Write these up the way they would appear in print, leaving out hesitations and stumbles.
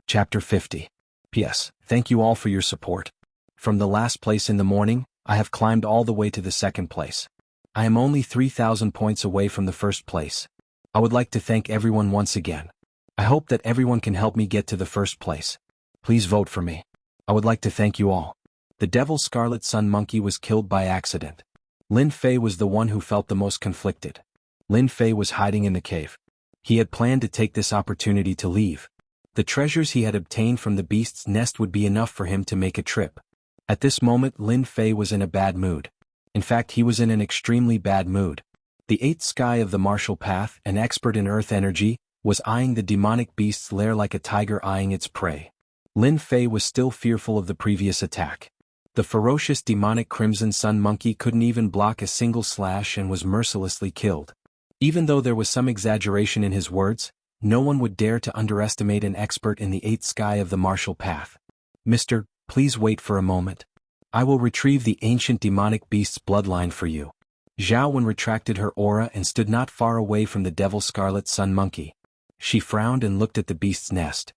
Chapter 50. P.S. Thank you all for your support. From the last place in the morning, I have climbed all the way to the second place. I am only 3,000 points away from the first place. I would like to thank everyone once again. I hope that everyone can help me get to the first place. Please vote for me. I would like to thank you all. The Devil Scarlet Sun Monkey was killed by accident. Lin Fei was the one who felt the most conflicted. Lin Fei was hiding in the cave. He had planned to take this opportunity to leave. The treasures he had obtained from the beast's nest would be enough for him to make a trip. At this moment Lin Fei was in a bad mood. In fact, he was in an extremely bad mood. The eighth sky of the martial path, an expert in earth energy, was eyeing the demonic beast's lair like a tiger eyeing its prey. Lin Fei was still fearful of the previous attack. The ferocious demonic Crimson Sun Monkey couldn't even block a single slash and was mercilessly killed. Even though there was some exaggeration in his words, no one would dare to underestimate an expert in the eighth sky of the martial path. Mister, please wait for a moment. I will retrieve the ancient demonic beast's bloodline for you. Zhao Wen retracted her aura and stood not far away from the Devil Scarlet Sun Monkey. She frowned and looked at the beast's nest.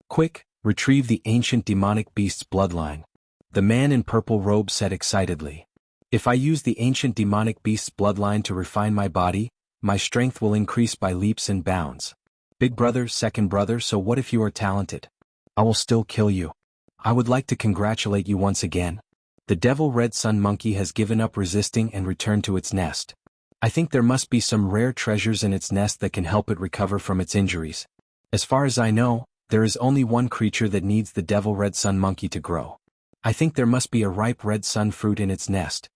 Quick, retrieve the ancient demonic beast's bloodline. The man in purple robe said excitedly. If I use the ancient demonic beast's bloodline to refine my body, my strength will increase by leaps and bounds. Big brother, second brother, so what if you are talented? I will still kill you. I would like to congratulate you once again. The Devil Red Sun Monkey has given up resisting and returned to its nest. I think there must be some rare treasures in its nest that can help it recover from its injuries. As far as I know, there is only one creature that needs the Devil Red Sun Monkey to grow. I think there must be a ripe red sun fruit in its nest.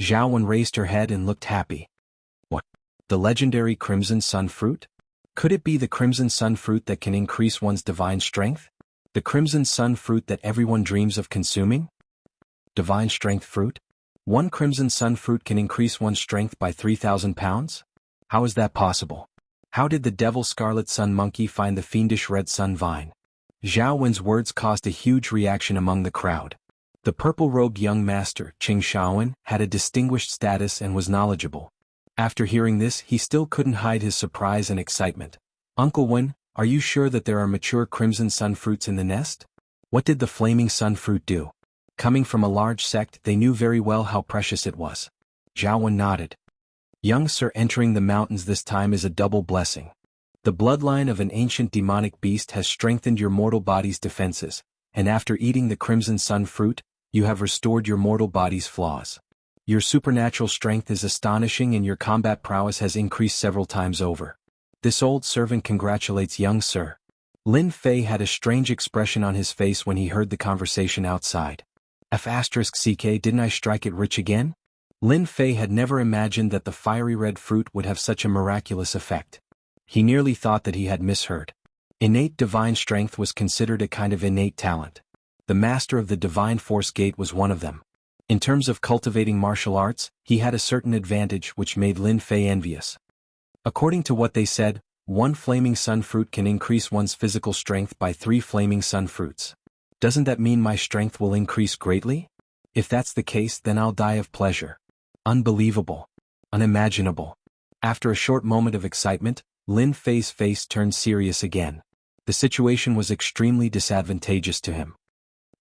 Zhao Wen raised her head and looked happy. What? The legendary Crimson Sun Fruit? Could it be the Crimson Sun Fruit that can increase one's divine strength? The Crimson Sun Fruit that everyone dreams of consuming? Divine Strength Fruit? One Crimson Sun Fruit can increase one's strength by 3,000 pounds? How is that possible? How did the Devil Scarlet Sun Monkey find the fiendish red sun vine? Zhao Wen's words caused a huge reaction among the crowd. The purple-robed young master, Qing Shaowen, had a distinguished status and was knowledgeable. After hearing this, he still couldn't hide his surprise and excitement. Uncle Wen, are you sure that there are mature Crimson Sun Fruits in the nest? What did the Flaming Sun Fruit do? Coming from a large sect, they knew very well how precious it was. Zhao Wen nodded. Young sir, entering the mountains this time is a double blessing. The bloodline of an ancient demonic beast has strengthened your mortal body's defenses, and after eating the Crimson Sun Fruit, you have restored your mortal body's flaws. Your supernatural strength is astonishing and your combat prowess has increased several times over. This old servant congratulates young sir. Lin Fei had a strange expression on his face when he heard the conversation outside. F***ck, didn't I strike it rich again? Lin Fei had never imagined that the fiery red fruit would have such a miraculous effect. He nearly thought that he had misheard. Innate divine strength was considered a kind of innate talent. The master of the Divine Force Gate was one of them. In terms of cultivating martial arts, he had a certain advantage which made Lin Fei envious. According to what they said, one Flaming Sun Fruit can increase one's physical strength by 3 Flaming Sun Fruits. Doesn't that mean my strength will increase greatly? If that's the case, then I'll die of pleasure. Unbelievable. Unimaginable. After a short moment of excitement, Lin Fei's face turned serious again. The situation was extremely disadvantageous to him.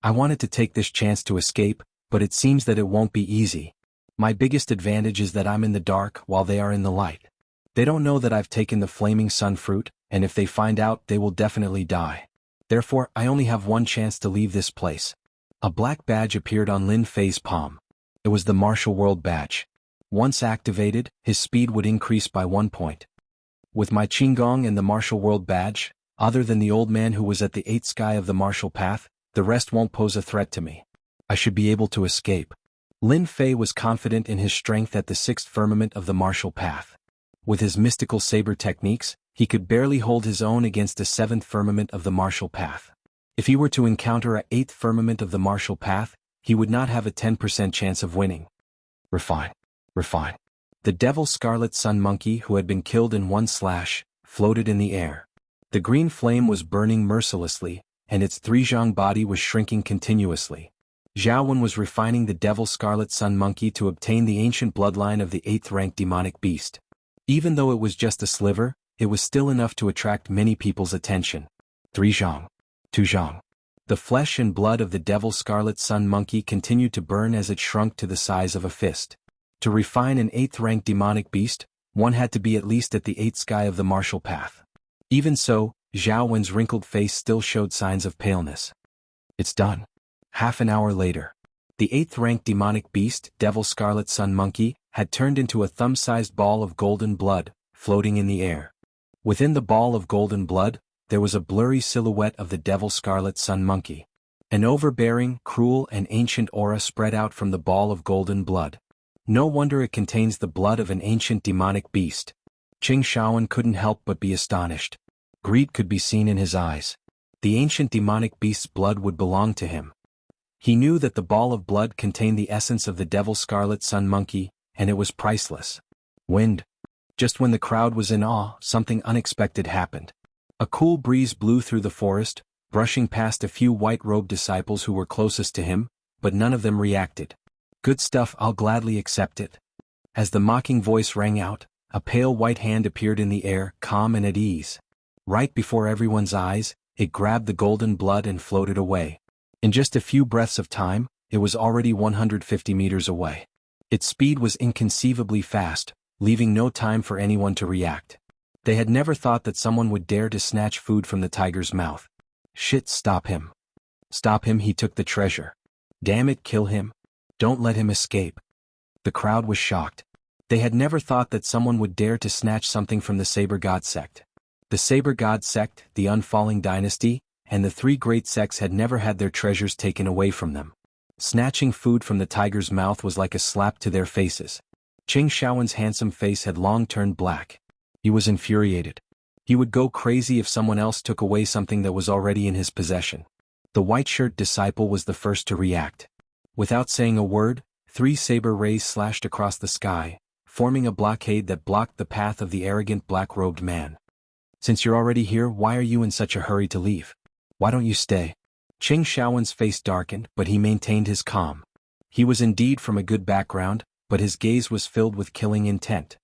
I wanted to take this chance to escape, but it seems that it won't be easy. My biggest advantage is that I'm in the dark while they are in the light. They don't know that I've taken the Flaming Sun Fruit, and if they find out, they will definitely die. Therefore, I only have one chance to leave this place. A black badge appeared on Lin Fei's palm. It was the Martial World Badge. Once activated, his speed would increase by 1 point. With my Qinggong and the Martial World Badge, other than the old man who was at the 8th sky of the martial path, the rest won't pose a threat to me. I should be able to escape. Lin Fei was confident in his strength at the 6th firmament of the martial path. With his mystical saber techniques, he could barely hold his own against the 7th firmament of the martial path. If he were to encounter a 8th firmament of the martial path, he would not have a 10% chance of winning. Refine. The Devil Scarlet Sun Monkey, who had been killed in one slash, floated in the air. The green flame was burning mercilessly, and its 3-zhang body was shrinking continuously. Zhao Wen was refining the Devil Scarlet Sun Monkey to obtain the ancient bloodline of the 8th-ranked demonic beast. Even though it was just a sliver, it was still enough to attract many people's attention. 3-zhang. To Jianghu. The flesh and blood of the devil scarlet sun monkey continued to burn as it shrunk to the size of a fist. To refine an 8th-rank demonic beast, one had to be at least at the 8th sky of the martial path. Even so, Zhao Wen's wrinkled face still showed signs of paleness. It's done. Half an hour later. The 8th-rank demonic beast, devil scarlet sun monkey, had turned into a thumb-sized ball of golden blood, floating in the air. Within the ball of golden blood, there was a blurry silhouette of the devil scarlet sun monkey. An overbearing, cruel and ancient aura spread out from the ball of golden blood. No wonder it contains the blood of an ancient demonic beast. Qing Shaoan couldn't help but be astonished. Greed could be seen in his eyes. The ancient demonic beast's blood would belong to him. He knew that the ball of blood contained the essence of the devil scarlet sun monkey, and it was priceless. Wind. Just when the crowd was in awe, something unexpected happened. A cool breeze blew through the forest, brushing past a few white-robed disciples who were closest to him, but none of them reacted. Good stuff, I'll gladly accept it. As the mocking voice rang out, a pale white hand appeared in the air, calm and at ease. Right before everyone's eyes, it grabbed the golden blood and floated away. In just a few breaths of time, it was already 150 meters away. Its speed was inconceivably fast, leaving no time for anyone to react. They had never thought that someone would dare to snatch food from the tiger's mouth. Shit, stop him. Stop him, he took the treasure. Damn it, kill him. Don't let him escape. The crowd was shocked. They had never thought that someone would dare to snatch something from the Saber God sect. The Saber God sect, the Unfalling Dynasty, and the 3 great sects had never had their treasures taken away from them. Snatching food from the tiger's mouth was like a slap to their faces. Qing Shaoan's handsome face had long turned black. He was infuriated. He would go crazy if someone else took away something that was already in his possession. The white-shirt disciple was the first to react. Without saying a word, 3 saber rays slashed across the sky, forming a blockade that blocked the path of the arrogant black-robed man. Since you're already here, why are you in such a hurry to leave? Why don't you stay? Qing Shaoan's face darkened, but he maintained his calm. He was indeed from a good background, but his gaze was filled with killing intent.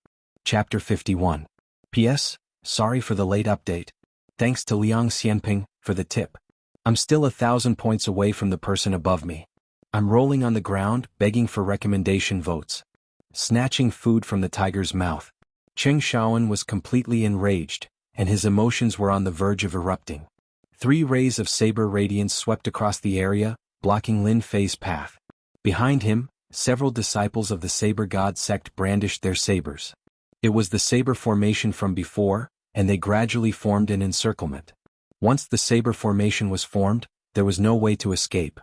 Chapter 51. P.S. Sorry for the late update. Thanks to Liang Xianping for the tip. I'm still 1,000 points away from the person above me. I'm rolling on the ground, begging for recommendation votes. Snatching food from the tiger's mouth. Qing Shaoan was completely enraged, and his emotions were on the verge of erupting. 3 rays of saber radiance swept across the area, blocking Lin Fei's path. Behind him, several disciples of the Saber God sect brandished their sabers. It was the saber formation from before, and they gradually formed an encirclement. Once the saber formation was formed, there was no way to escape.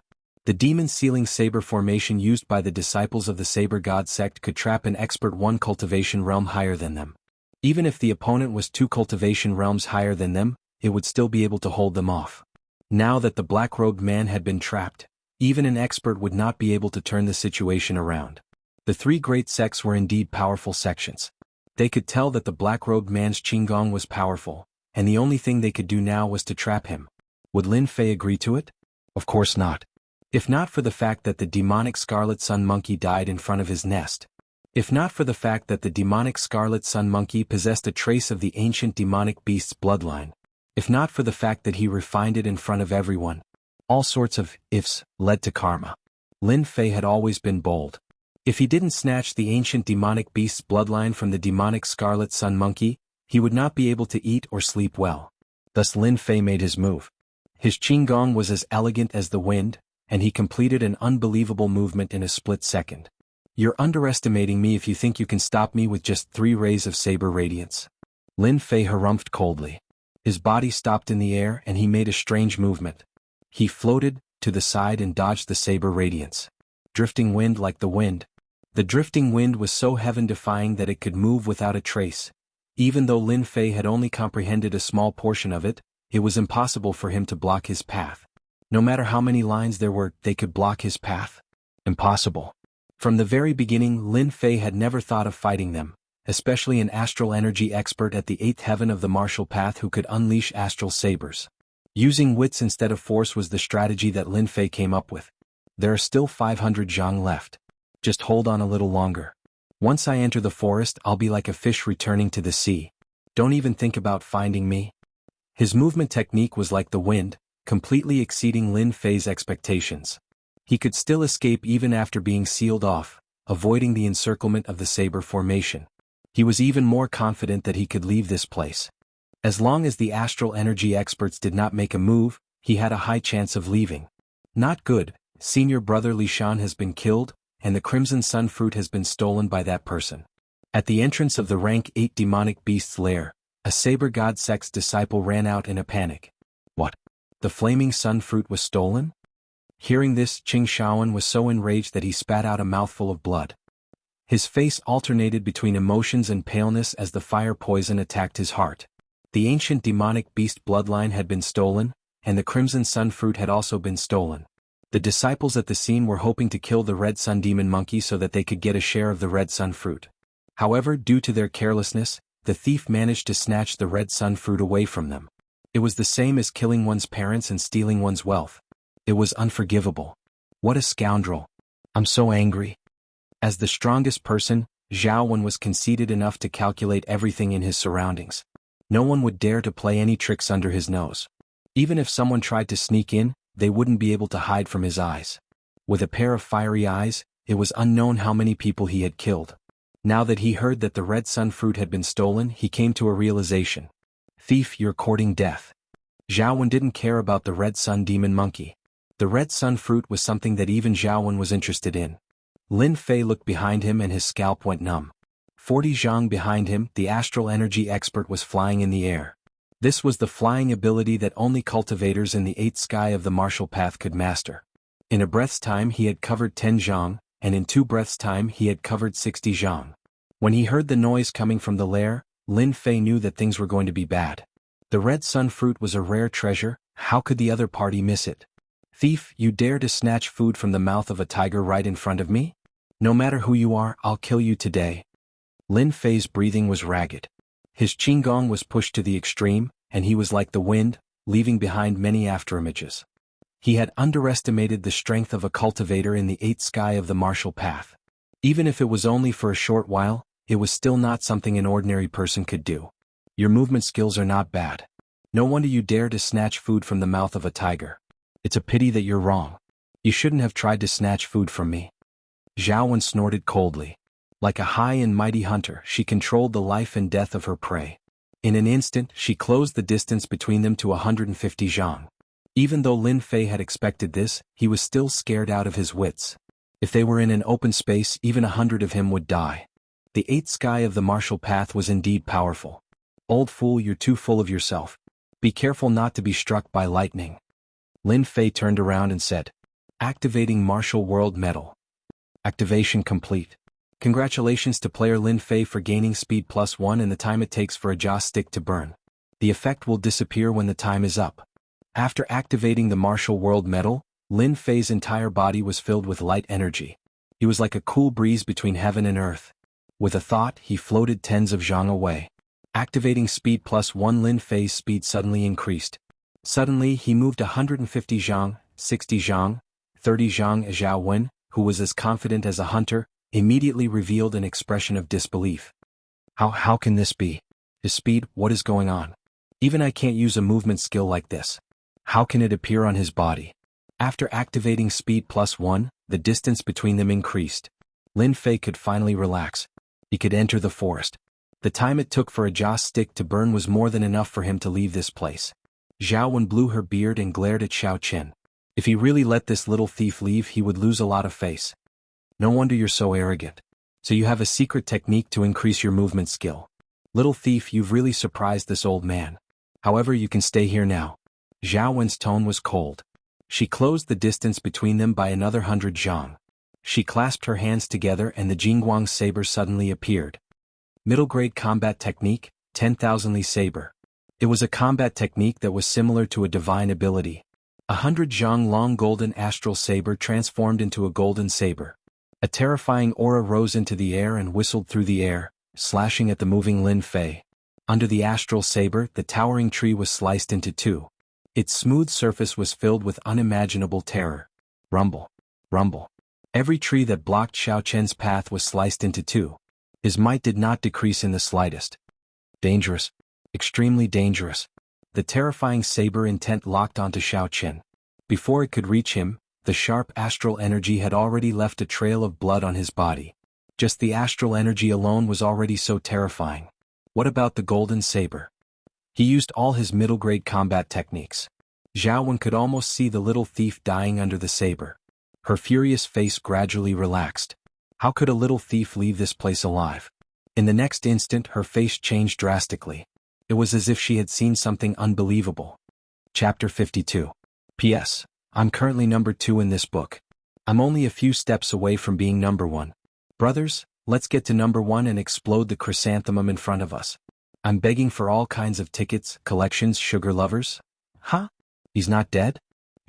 The demon-sealing saber formation used by the disciples of the Saber God sect could trap an expert 1 cultivation realm higher than them. Even if the opponent was 2 cultivation realms higher than them, it would still be able to hold them off. Now that the black-robed man had been trapped, even an expert would not be able to turn the situation around. The 3 great sects were indeed powerful sections. They could tell that the black-robed man's Qinggong was powerful, and the only thing they could do now was to trap him. Would Lin Fei agree to it? Of course not. If not for the fact that the demonic scarlet sun monkey died in front of his nest. If not for the fact that the demonic scarlet sun monkey possessed a trace of the ancient demonic beast's bloodline. If not for the fact that he refined it in front of everyone. All sorts of ifs led to karma. Lin Fei had always been bold. If he didn't snatch the ancient demonic beast's bloodline from the demonic scarlet sun monkey, he would not be able to eat or sleep well. Thus Lin Fei made his move. His Qinggong was as elegant as the wind, and he completed an unbelievable movement in a split second. You're underestimating me if you think you can stop me with just 3 rays of saber radiance. Lin Fei harumphed coldly. His body stopped in the air and he made a strange movement. He floated to the side and dodged the saber radiance. Drifting wind like the wind. The drifting wind was so heaven-defying that it could move without a trace. Even though Lin Fei had only comprehended a small portion of it, it was impossible for him to block his path. No matter how many lines there were, they could block his path. Impossible. From the very beginning, Lin Fei had never thought of fighting them, especially an astral energy expert at the 8th heaven of the martial path who could unleash astral sabers. Using wits instead of force was the strategy that Lin Fei came up with. There are still 500 zhang left. Just hold on a little longer. Once I enter the forest, I'll be like a fish returning to the sea. Don't even think about finding me. His movement technique was like the wind, completely exceeding Lin Fei's expectations. He could still escape even after being sealed off, avoiding the encirclement of the saber formation. He was even more confident that he could leave this place. As long as the astral energy experts did not make a move, he had a high chance of leaving. Not good, senior brother Li Shan has been killed, and the Crimson Sun fruit has been stolen by that person. At the entrance of the rank 8 demonic beast's lair, a saber god sect's disciple ran out in a panic. What? The flaming sun fruit was stolen? Hearing this, Qing Shaoan was so enraged that he spat out a mouthful of blood. His face alternated between emotions and paleness as the fire poison attacked his heart. The ancient demonic beast bloodline had been stolen, and the Crimson Sun fruit had also been stolen. The disciples at the scene were hoping to kill the Red Sun demon monkey so that they could get a share of the Red Sun fruit. However, due to their carelessness, the thief managed to snatch the Red Sun fruit away from them. It was the same as killing one's parents and stealing one's wealth. It was unforgivable. What a scoundrel. I'm so angry. As the strongest person, Zhao Wen was conceited enough to calculate everything in his surroundings. No one would dare to play any tricks under his nose. Even if someone tried to sneak in, they wouldn't be able to hide from his eyes. With a pair of fiery eyes, it was unknown how many people he had killed. Now that he heard that the Red Sun fruit had been stolen, he came to a realization. Thief, you're courting death. Zhao Wen didn't care about the Red Sun demon monkey. The Red Sun fruit was something that even Zhao Wen was interested in. Lin Fei looked behind him and his scalp went numb. 40 zhang behind him, the astral energy expert was flying in the air. This was the flying ability that only cultivators in the 8th sky of the martial path could master. In a breath's time he had covered 10 zhang, and in 2 breaths' time he had covered 60 zhang. When he heard the noise coming from the lair, Lin Fei knew that things were going to be bad. The Red Sun fruit was a rare treasure, how could the other party miss it? Thief, you dare to snatch food from the mouth of a tiger right in front of me? No matter who you are, I'll kill you today. Lin Fei's breathing was ragged. His qinggong was pushed to the extreme, and he was like the wind, leaving behind many afterimages. He had underestimated the strength of a cultivator in the 8th sky of the martial path. Even if it was only for a short while, it was still not something an ordinary person could do. Your movement skills are not bad. No wonder you dare to snatch food from the mouth of a tiger. It's a pity that you're wrong. You shouldn't have tried to snatch food from me. Zhao Wen snorted coldly. Like a high and mighty hunter, she controlled the life and death of her prey. In an instant, she closed the distance between them to 150 zhang. Even though Lin Fei had expected this, he was still scared out of his wits. If they were in an open space, even 100 of him would die. The 8th sky of the martial path was indeed powerful. Old fool, you're too full of yourself. Be careful not to be struck by lightning. Lin Fei turned around and said, activating martial world medal. Activation complete. Congratulations to player Lin Fei for gaining speed +1 and the time it takes for a jaw stick to burn. The effect will disappear when the time is up. After activating the martial world medal, Lin Fei's entire body was filled with light energy. He was like a cool breeze between heaven and earth. With a thought, he floated tens of zhang away. Activating speed +1, Lin Fei's speed suddenly increased. Suddenly, he moved 150 zhang, 60 zhang, 30 zhang. Zhao Wen, who was as confident as a hunter, immediately revealed an expression of disbelief. How can this be? His speed, what is going on? Even I can't use a movement skill like this. How can it appear on his body? After activating speed +1, the distance between them increased. Lin Fei could finally relax. He could enter the forest. The time it took for a jaw stick to burn was more than enough for him to leave this place. Zhao Wen blew her beard and glared at Xiao Qin. If he really let this little thief leave, he would lose a lot of face. No wonder you're so arrogant. So you have a secret technique to increase your movement skill. Little thief, you've really surprised this old man. However, you can stay here now. Zhao Wen's tone was cold. She closed the distance between them by another 100 zhang. She clasped her hands together and the Jingguang saber suddenly appeared. Middle grade combat technique, 10,000 Li saber. It was a combat technique that was similar to a divine ability. 100 zhang long golden astral saber transformed into a golden saber. A terrifying aura rose into the air and whistled through the air, slashing at the moving Lin Fei. Under the astral saber, the towering tree was sliced into two. Its smooth surface was filled with unimaginable terror. Rumble. Rumble. Every tree that blocked Xiao Chen's path was sliced into two. His might did not decrease in the slightest. Dangerous. Extremely dangerous. the terrifying saber intent locked onto Xiao Qin. Before it could reach him, the sharp astral energy had already left a trail of blood on his body. Just the astral energy alone was already so terrifying. What about the golden saber? He used all his middle-grade combat techniques. Zhao Wen could almost see the little thief dying under the saber. Her furious face gradually relaxed. How could a little thief leave this place alive? In the next instant her face changed drastically. It was as if she had seen something unbelievable. Chapter 52. P.S. I'm currently number 2 in this book. I'm only a few steps away from being number 1. Brothers, let's get to number 1 and explode the chrysanthemum in front of us. I'm begging for all kinds of tickets, collections, sugar lovers. Huh? He's not dead?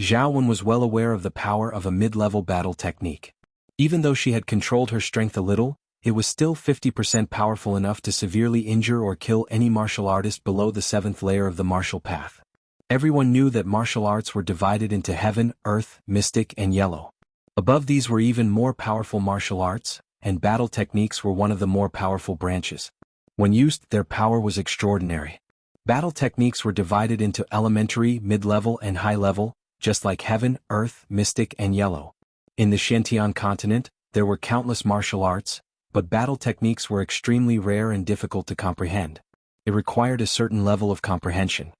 Zhao Wen was well aware of the power of a mid-level battle technique. Even though she had controlled her strength a little, it was still 50% powerful enough to severely injure or kill any martial artist below the 7th layer of the martial path. Everyone knew that martial arts were divided into heaven, earth, mystic, and yellow. Above these were even more powerful martial arts, and battle techniques were one of the more powerful branches. When used, their power was extraordinary. Battle techniques were divided into elementary, mid-level, and high-level, just like heaven, earth, mystic, and yellow. In the Xintian continent, there were countless martial arts, but battle techniques were extremely rare and difficult to comprehend. It required a certain level of comprehension.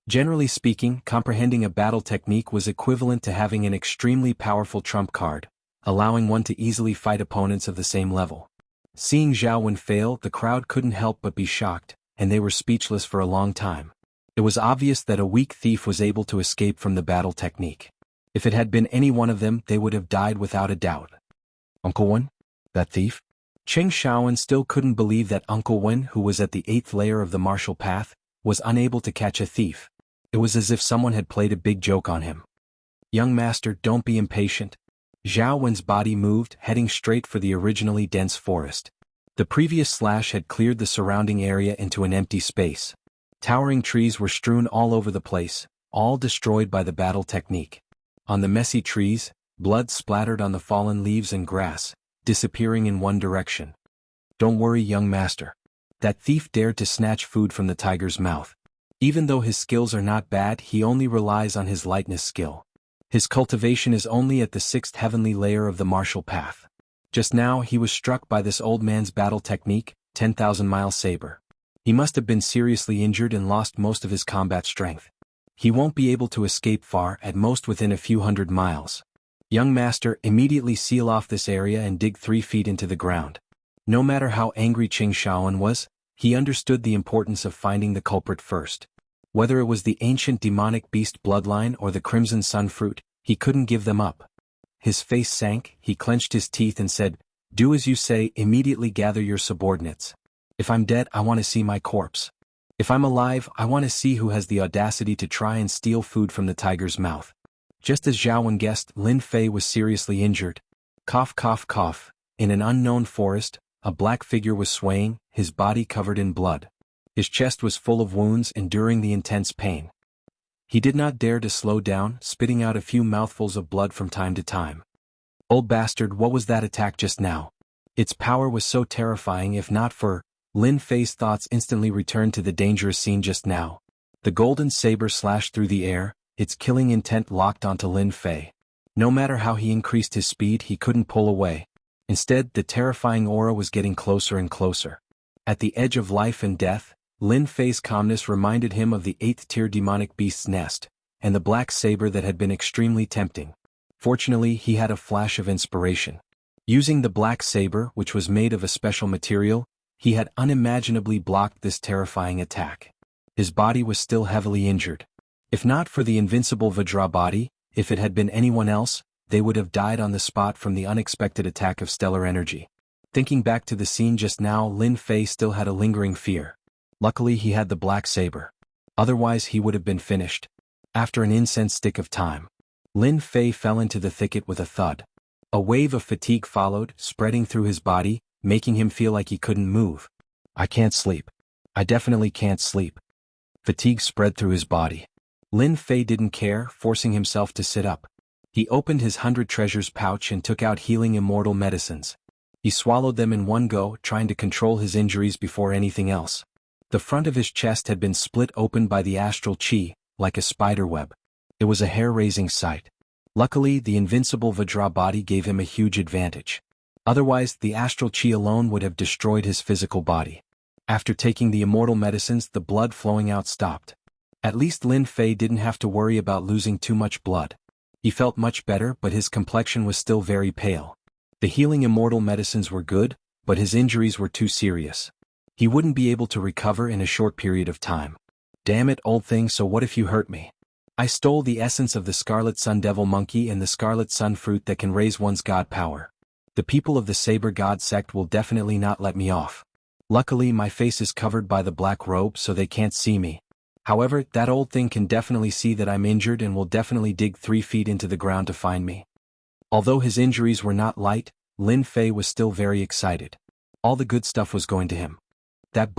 Generally speaking, comprehending a battle technique was equivalent to having an extremely powerful trump card, allowing one to easily fight opponents of the same level. Seeing Zhao Wen fail, the crowd couldn't help but be shocked, and they were speechless for a long time. It was obvious that a weak thief was able to escape from the battle technique. If it had been any one of them, they would have died without a doubt. Uncle Wen? That thief? Cheng Xiaowen still couldn't believe that Uncle Wen, who was at the 8th layer of the martial path, was unable to catch a thief. It was as if someone had played a big joke on him. Young master, don't be impatient. Zhao Wen's body moved, heading straight for the originally dense forest. The previous slash had cleared the surrounding area into an empty space. Towering trees were strewn all over the place, all destroyed by the battle technique. On the messy trees, blood splattered on the fallen leaves and grass, disappearing in one direction. Don't worry, young master. That thief dared to snatch food from the tiger's mouth. Even though his skills are not bad, he only relies on his lightness skill. His cultivation is only at the 6th heavenly layer of the martial path. Just now he was struck by this old man's battle technique, 10,000-mile saber. He must have been seriously injured and lost most of his combat strength. He won't be able to escape far, at most within a few hundred miles. Young master, immediately seal off this area and dig 3 feet into the ground. No matter how angry Cheng Xiaowen was, he understood the importance of finding the culprit first. Whether it was the ancient demonic beast bloodline or the crimson sun fruit, he couldn't give them up. His face sank, he clenched his teeth and said, "Do as you say, immediately gather your subordinates. If I'm dead, I want to see my corpse. If I'm alive, I want to see who has the audacity to try and steal food from the tiger's mouth." Just as Zhao Wen guessed, Lin Fei was seriously injured. Cough, cough, cough. In an unknown forest, a black figure was swaying, his body covered in blood. His chest was full of wounds, enduring the intense pain. He did not dare to slow down, spitting out a few mouthfuls of blood from time to time. Old bastard, what was that attack just now? Its power was so terrifying. If not for Lin Fei's thoughts instantly returned to the dangerous scene just now. The golden saber slashed through the air, its killing intent locked onto Lin Fei. No matter how he increased his speed, he couldn't pull away. Instead, the terrifying aura was getting closer and closer. At the edge of life and death, Lin Fei's calmness reminded him of the 8th-tier demonic beast's nest, and the black saber that had been extremely tempting. Fortunately, he had a flash of inspiration. Using the black saber, which was made of a special material, he had unimaginably blocked this terrifying attack. His body was still heavily injured. If not for the invincible Vajra body, if it had been anyone else, they would have died on the spot from the unexpected attack of stellar energy. Thinking back to the scene just now, Lin Fei still had a lingering fear. Luckily he had the black saber. Otherwise he would have been finished. After an incense stick of time, Lin Fei fell into the thicket with a thud. A wave of fatigue followed, spreading through his body, making him feel like he couldn't move. I can't sleep. I definitely can't sleep. Fatigue spread through his body. Lin Fei didn't care, forcing himself to sit up. He opened his 100 treasures pouch and took out healing immortal medicines. He swallowed them in one go, trying to control his injuries before anything else. The front of his chest had been split open by the astral chi, like a spider web. It was a hair-raising sight. Luckily, the invincible Vajra body gave him a huge advantage. Otherwise, the astral chi alone would have destroyed his physical body. After taking the immortal medicines, the blood flowing out stopped. At least Lin Fei didn't have to worry about losing too much blood. He felt much better, but his complexion was still very pale. The healing immortal medicines were good, but his injuries were too serious. He wouldn't be able to recover in a short period of time. Damn it, old thing, so what if you hurt me? I stole the essence of the Scarlet Sun Devil Monkey and the Scarlet Sun Fruit that can raise one's god power. The people of the Saber God sect will definitely not let me off. Luckily, my face is covered by the black robe so they can't see me. However, that old thing can definitely see that I'm injured and will definitely dig 3 feet into the ground to find me. Although his injuries were not light, Lin Fei was still very excited. All the good stuff was going to him. That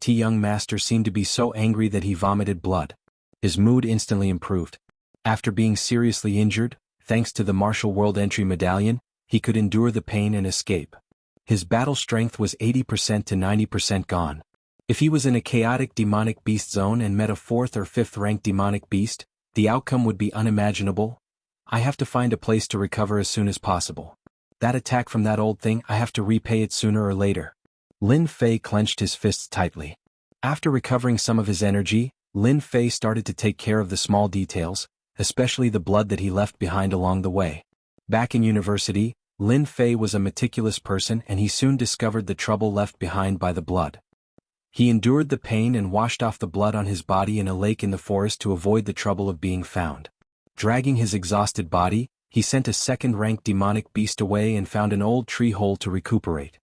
*T young master seemed to be so angry that he vomited blood. His mood instantly improved. After being seriously injured, thanks to the Martial World Entry Medallion, he could endure the pain and escape. His battle strength was 80% to 90% gone. If he was in a chaotic demonic beast zone and met a 4th or 5th ranked demonic beast, the outcome would be unimaginable. I have to find a place to recover as soon as possible. That attack from that old thing, I have to repay it sooner or later. Lin Fei clenched his fists tightly. After recovering some of his energy, Lin Fei started to take care of the small details, especially the blood that he left behind along the way. Back in university, Lin Fei was a meticulous person and he soon discovered the trouble left behind by the blood. He endured the pain and washed off the blood on his body in a lake in the forest to avoid the trouble of being found. Dragging his exhausted body, he sent a 2nd-ranked demonic beast away and found an old tree hole to recuperate.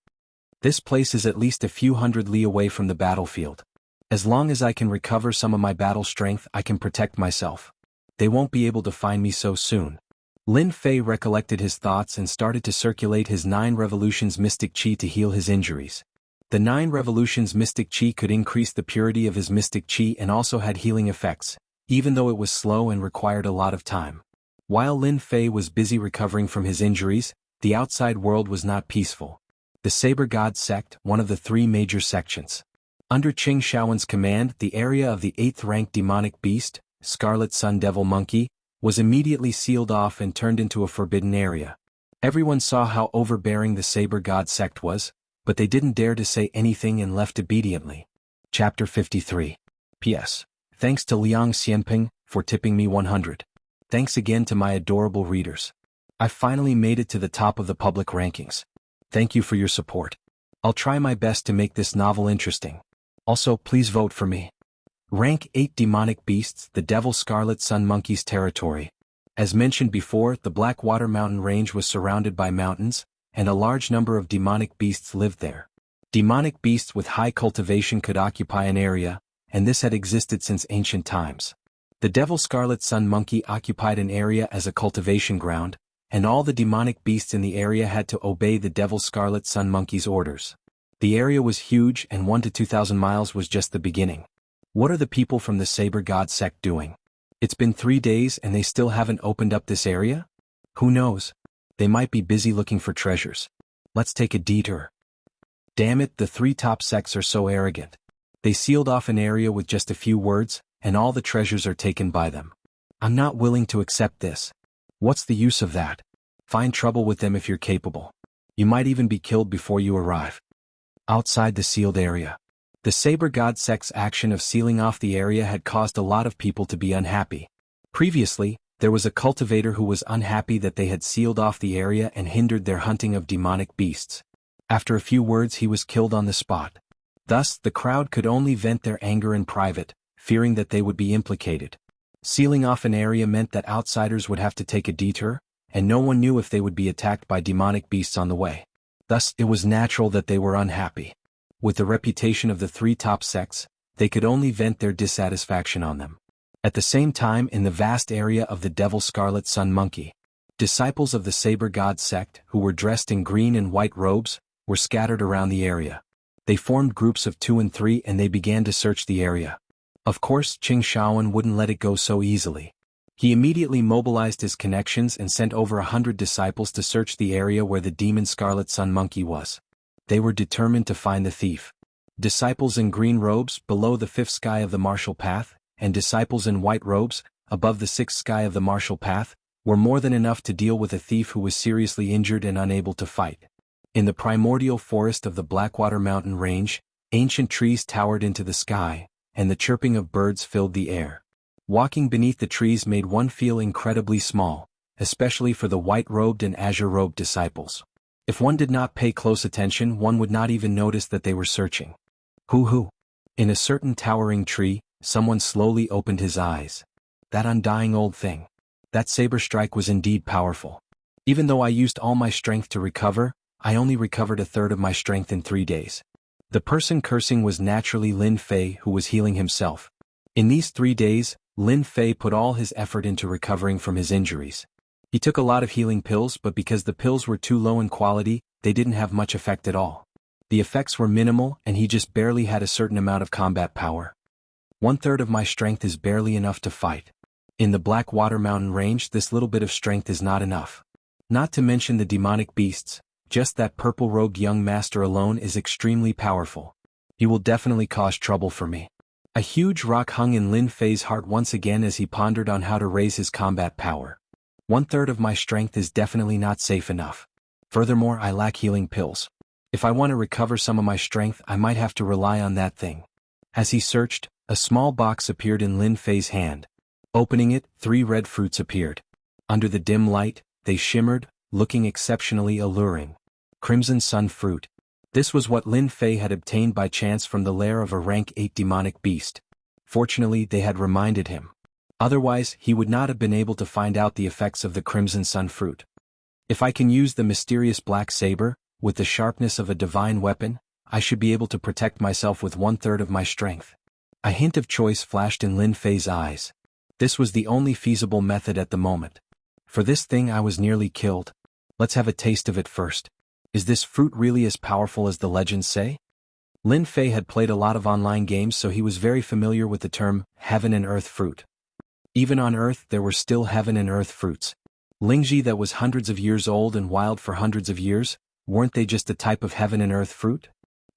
This place is at least a few hundred li away from the battlefield. As long as I can recover some of my battle strength, I can protect myself. They won't be able to find me so soon. Lin Fei recollected his thoughts and started to circulate his 9 revolutions mystic chi to heal his injuries. The 9 revolutions mystic chi could increase the purity of his mystic chi and also had healing effects, even though it was slow and required a lot of time. While Lin Fei was busy recovering from his injuries, the outside world was not peaceful. The Saber God sect, one of the 3 major sections. Under Qing Shaowen's command, the area of the 8th-ranked demonic beast, Scarlet Sun Devil Monkey, was immediately sealed off and turned into a forbidden area. Everyone saw how overbearing the Saber God sect was, but they didn't dare to say anything and left obediently. Chapter 53. P.S. Thanks to Liang Xianping for tipping me 100. Thanks again to my adorable readers. I finally made it to the top of the public rankings. Thank you for your support. I'll try my best to make this novel interesting. Also, please vote for me. Rank 8 Demonic Beasts, the Devil Scarlet Sun Monkey's territory. As mentioned before, the Blackwater Mountain Range was surrounded by mountains, and a large number of demonic beasts lived there. Demonic beasts with high cultivation could occupy an area, and this had existed since ancient times. The Devil Scarlet Sun Monkey occupied an area as a cultivation ground, and all the demonic beasts in the area had to obey the Devil Scarlet Sun Monkey's orders. The area was huge and 1 to 2,000 miles was just the beginning. What are the people from the Saber God sect doing? It's been 3 days and they still haven't opened up this area? Who knows? They might be busy looking for treasures. Let's take a detour. Damn it, the 3 top sects are so arrogant. They sealed off an area with just a few words, and all the treasures are taken by them. I'm not willing to accept this. What's the use of that? Find trouble with them if you're capable. You might even be killed before you arrive. Outside the sealed area. The Saber God sect's action of sealing off the area had caused a lot of people to be unhappy. Previously, there was a cultivator who was unhappy that they had sealed off the area and hindered their hunting of demonic beasts. After a few words he was killed on the spot. Thus, the crowd could only vent their anger in private, fearing that they would be implicated. Sealing off an area meant that outsiders would have to take a detour, and no one knew if they would be attacked by demonic beasts on the way. Thus, it was natural that they were unhappy. With the reputation of the 3 top sects, they could only vent their dissatisfaction on them. At the same time, in the vast area of the Devil Scarlet Sun Monkey, disciples of the Saber God sect, who were dressed in green and white robes, were scattered around the area. They formed groups of 2 and 3 and they began to search the area. Of course, Qing Shaowen wouldn't let it go so easily. He immediately mobilized his connections and sent over 100 disciples to search the area where the demon Scarlet Sun Monkey was. They were determined to find the thief. Disciples in green robes below the fifth sky of the martial path, and disciples in white robes above the sixth sky of the martial path, were more than enough to deal with a thief who was seriously injured and unable to fight. In the primordial forest of the Blackwater Mountain Range, ancient trees towered into the sky, and the chirping of birds filled the air. Walking beneath the trees made one feel incredibly small, especially for the white-robed and azure-robed disciples. If one did not pay close attention, one would not even notice that they were searching. Hoo-hoo! In a certain towering tree, someone slowly opened his eyes. That undying old thing. That saber strike was indeed powerful. Even though I used all my strength to recover, I only recovered a third of my strength in 3 days. The person cursing was naturally Lin Fei, who was healing himself. In these 3 days, Lin Fei put all his effort into recovering from his injuries. He took a lot of healing pills, but because the pills were too low in quality, they didn't have much effect at all. The effects were minimal, and he just barely had a certain amount of combat power. 1/3 of my strength is barely enough to fight. In the Blackwater Mountain Range, this little bit of strength is not enough. Not to mention the demonic beasts, just that purple-robed young master alone is extremely powerful. He will definitely cause trouble for me. A huge rock hung in Lin Fei's heart once again as he pondered on how to raise his combat power. 1/3 of my strength is definitely not safe enough. Furthermore, I lack healing pills. If I want to recover some of my strength, I might have to rely on that thing. As he searched, a small box appeared in Lin Fei's hand. Opening it, 3 red fruits appeared. Under the dim light, they shimmered, looking exceptionally alluring. Crimson Sun Fruit. This was what Lin Fei had obtained by chance from the lair of a rank 8 demonic beast. Fortunately, they had reminded him. Otherwise, he would not have been able to find out the effects of the Crimson Sun Fruit. If I can use the mysterious black saber, with the sharpness of a divine weapon, I should be able to protect myself with 1/3 of my strength. A hint of choice flashed in Lin Fei's eyes. This was the only feasible method at the moment. For this thing I was nearly killed. Let's have a taste of it first. Is this fruit really as powerful as the legends say? Lin Fei had played a lot of online games, so he was very familiar with the term heaven and earth fruit. Even on Earth there were still heaven and earth fruits. Lingji that was hundreds of years old and wild for hundreds of years, weren't they just a type of heaven and earth fruit?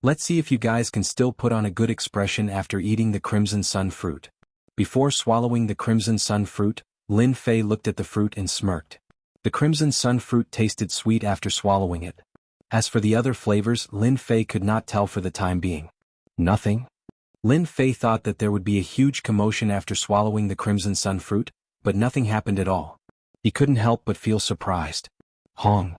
Let's see if you guys can still put on a good expression after eating the Crimson Sun Fruit. Before swallowing the Crimson Sun Fruit, Lin Fei looked at the fruit and smirked. The Crimson Sun Fruit tasted sweet after swallowing it. As for the other flavors, Lin Fei could not tell for the time being. Nothing? Lin Fei thought that there would be a huge commotion after swallowing the Crimson Sun Fruit, but nothing happened at all. He couldn't help but feel surprised. Hong.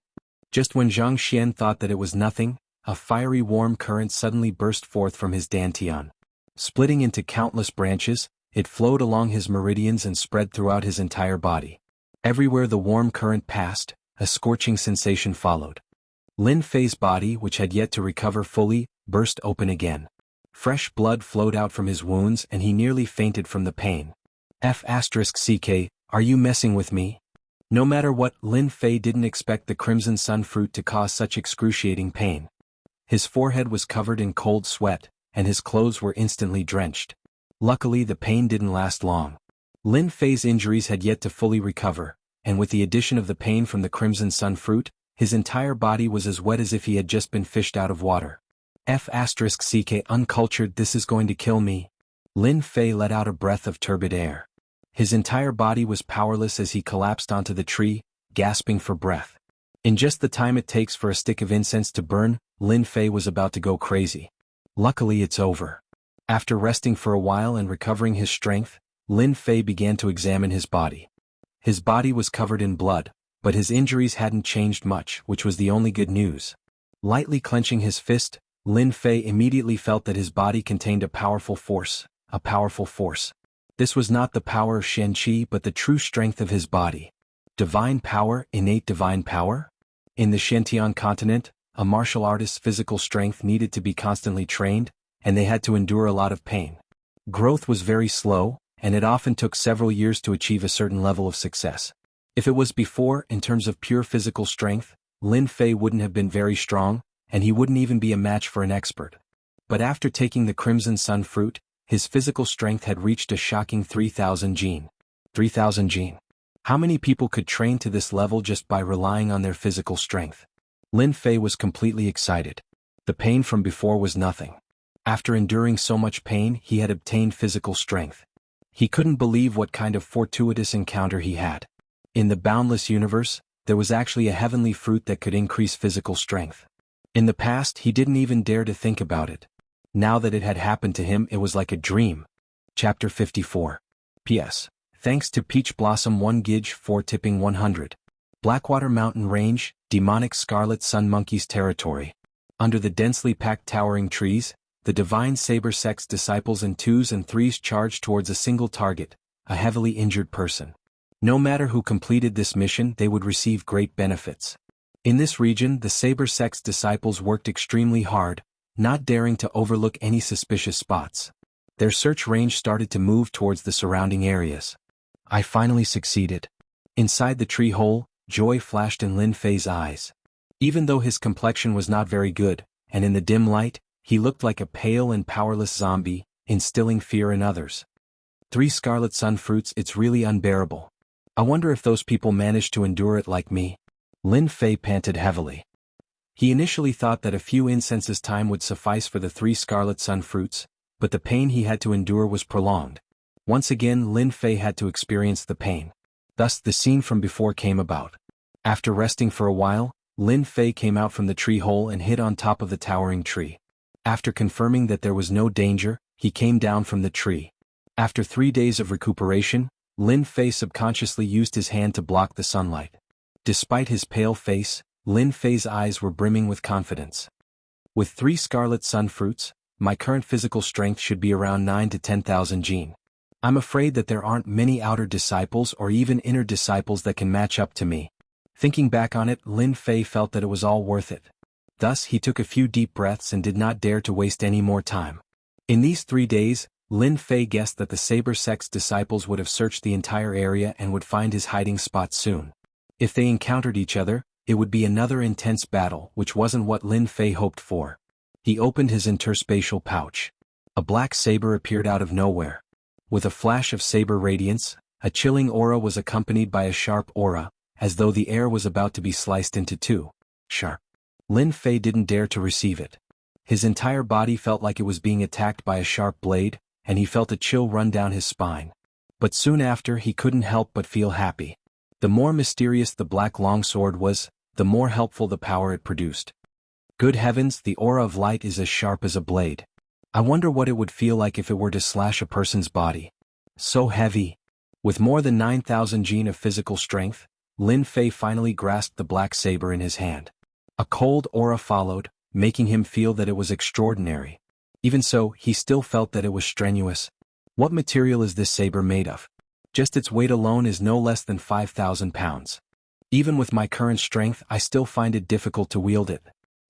Just when Zhang Xian thought that it was nothing, a fiery warm current suddenly burst forth from his dantian. Splitting into countless branches, it flowed along his meridians and spread throughout his entire body. Everywhere the warm current passed, a scorching sensation followed. Lin Fei's body, which had yet to recover fully, burst open again. Fresh blood flowed out from his wounds and he nearly fainted from the pain. F***CK, are you messing with me? No matter what, Lin Fei didn't expect the Crimson Sun Fruit to cause such excruciating pain. His forehead was covered in cold sweat, and his clothes were instantly drenched. Luckily, the pain didn't last long. Lin Fei's injuries had yet to fully recover, and with the addition of the pain from the Crimson Sun Fruit, his entire body was as wet as if he had just been fished out of water. F***CK, uncultured, this is going to kill me. Lin Fei let out a breath of turbid air. His entire body was powerless as he collapsed onto the tree, gasping for breath. In just the time it takes for a stick of incense to burn, Lin Fei was about to go crazy. Luckily it's over. After resting for a while and recovering his strength, Lin Fei began to examine his body. His body was covered in blood, but his injuries hadn't changed much, which was the only good news. Lightly clenching his fist, Lin Fei immediately felt that his body contained a powerful force. This was not the power of Shen Qi but the true strength of his body. Divine power, innate divine power? In the Shantian continent, a martial artist's physical strength needed to be constantly trained, and they had to endure a lot of pain. Growth was very slow, and it often took several years to achieve a certain level of success. If it was before, in terms of pure physical strength, Lin Fei wouldn't have been very strong, and he wouldn't even be a match for an expert. But after taking the Crimson Sun Fruit, his physical strength had reached a shocking 3,000 jin. 3,000 jin. How many people could train to this level just by relying on their physical strength? Lin Fei was completely excited. The pain from before was nothing. After enduring so much pain, he had obtained physical strength. He couldn't believe what kind of fortuitous encounter he had. In the boundless universe, there was actually a heavenly fruit that could increase physical strength. In the past, he didn't even dare to think about it. Now that it had happened to him, it was like a dream. Chapter 54. P.S. Thanks to Peach Blossom 1 Gig 4 tipping 100. Blackwater Mountain Range, demonic scarlet sun monkey's territory. Under the densely packed towering trees, the divine saber sex disciples in 2s and 3s charged towards a single target, a heavily injured person. No matter who completed this mission, they would receive great benefits. In this region, the saber sex disciples worked extremely hard, not daring to overlook any suspicious spots. Their search range started to move towards the surrounding areas. I finally succeeded. Inside the tree hole, joy flashed in Lin Fei's eyes. Even though his complexion was not very good, and in the dim light, he looked like a pale and powerless zombie, instilling fear in others. 3 scarlet sun fruits, it's really unbearable. I wonder if those people managed to endure it like me. Lin Fei panted heavily. He initially thought that a few incenses time would suffice for the 3 scarlet sun fruits, but the pain he had to endure was prolonged. Once again Lin Fei had to experience the pain. Thus the scene from before came about. After resting for a while, Lin Fei came out from the tree hole and hid on top of the towering tree. After confirming that there was no danger, he came down from the tree. After 3 days of recuperation, Lin Fei subconsciously used his hand to block the sunlight. Despite his pale face, Lin Fei's eyes were brimming with confidence. With 3 scarlet sun fruits, my current physical strength should be around 9 to 10,000 jin. I'm afraid that there aren't many outer disciples or even inner disciples that can match up to me. Thinking back on it, Lin Fei felt that it was all worth it. Thus he took a few deep breaths and did not dare to waste any more time. In these 3 days, Lin Fei guessed that the saber sex disciples would have searched the entire area and would find his hiding spot soon. If they encountered each other, it would be another intense battle, which wasn't what Lin Fei hoped for. He opened his interspatial pouch. A black saber appeared out of nowhere. With a flash of saber radiance, a chilling aura was accompanied by a sharp aura, as though the air was about to be sliced into 2. Sharp. Lin Fei didn't dare to receive it. His entire body felt like it was being attacked by a sharp blade, and he felt a chill run down his spine. But soon after he couldn't help but feel happy. The more mysterious the black longsword was, the more helpful the power it produced. Good heavens, the aura of light is as sharp as a blade. I wonder what it would feel like if it were to slash a person's body. So heavy. With more than 9,000 jin of physical strength, Lin Fei finally grasped the black saber in his hand. A cold aura followed, making him feel that it was extraordinary. Even so, he still felt that it was strenuous. What material is this saber made of? Just its weight alone is no less than 5,000 pounds. Even with my current strength, I still find it difficult to wield it.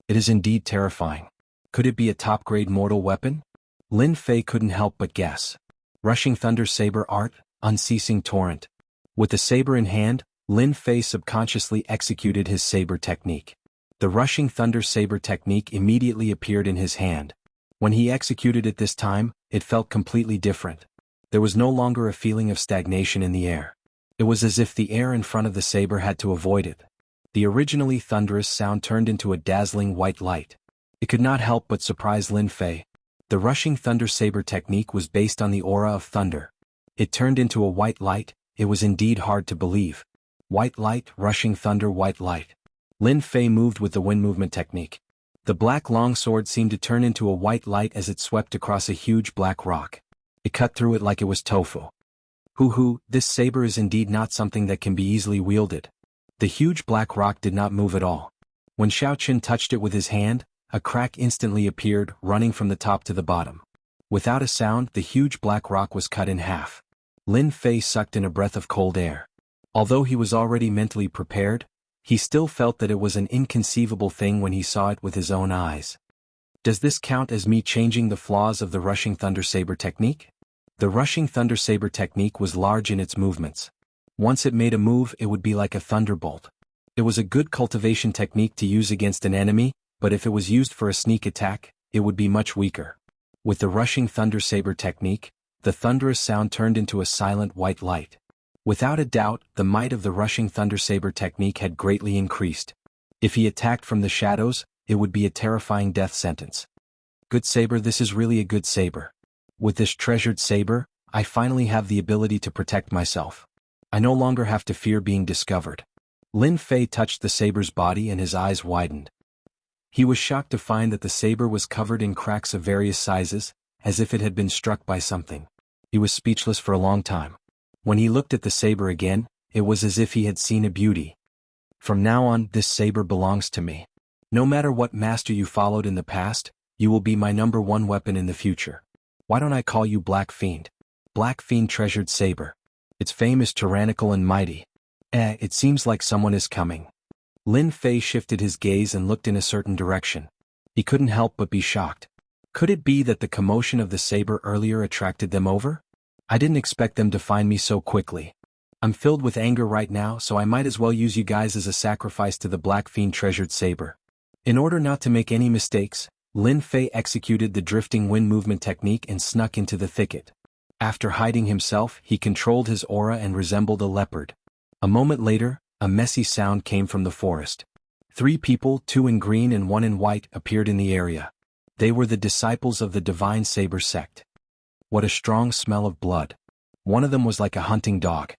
It is indeed terrifying. Could it be a top-grade mortal weapon? Lin Fei couldn't help but guess. Rushing thunder saber art, unceasing torrent. With the saber in hand, Lin Fei subconsciously executed his saber technique. The rushing thunder saber technique immediately appeared in his hand. When he executed it this time, it felt completely different. There was no longer a feeling of stagnation in the air. It was as if the air in front of the saber had to avoid it. The originally thunderous sound turned into a dazzling white light. It could not help but surprise Lin Fei. The rushing thunder saber technique was based on the aura of thunder. It turned into a white light. It was indeed hard to believe. White light, rushing thunder, white light. Lin Fei moved with the wind movement technique. The black longsword seemed to turn into a white light as it swept across a huge black rock. It cut through it like it was tofu. Hoo, this saber is indeed not something that can be easily wielded. The huge black rock did not move at all. When Xiaoqun touched it with his hand, a crack instantly appeared, running from the top to the bottom. Without a sound, the huge black rock was cut in half. Lin Fei sucked in a breath of cold air. Although he was already mentally prepared, he still felt that it was an inconceivable thing when he saw it with his own eyes. Does this count as me changing the flaws of the rushing thunder saber technique? The rushing thunder saber technique was large in its movements. Once it made a move, it would be like a thunderbolt. It was a good cultivation technique to use against an enemy, but if it was used for a sneak attack, it would be much weaker. With the rushing thunder saber technique, the thunderous sound turned into a silent white light. Without a doubt, the might of the rushing thunder saber technique had greatly increased. If he attacked from the shadows, it would be a terrifying death sentence. Good saber, this is really a good saber. With this treasured saber, I finally have the ability to protect myself. I no longer have to fear being discovered. Lin Fei touched the saber's body and his eyes widened. He was shocked to find that the saber was covered in cracks of various sizes, as if it had been struck by something. He was speechless for a long time. When he looked at the saber again, it was as if he had seen a beauty. From now on, this saber belongs to me. No matter what master you followed in the past, you will be my #1 weapon in the future. Why don't I call you Black Fiend? Black Fiend treasured saber. Its fame is tyrannical and mighty. It seems like someone is coming. Lin Fei shifted his gaze and looked in a certain direction. He couldn't help but be shocked. Could it be that the commotion of the saber earlier attracted them over? I didn't expect them to find me so quickly. I'm filled with anger right now, so I might as well use you guys as a sacrifice to the Black Fiend treasured saber. In order not to make any mistakes, Lin Fei executed the drifting wind movement technique and snuck into the thicket. After hiding himself, he controlled his aura and resembled a leopard. A moment later, a messy sound came from the forest. 3 people, 2 in green and 1 in white, appeared in the area. They were the disciples of the Divine Saber sect. What a strong smell of blood. One of them was like a hunting dog.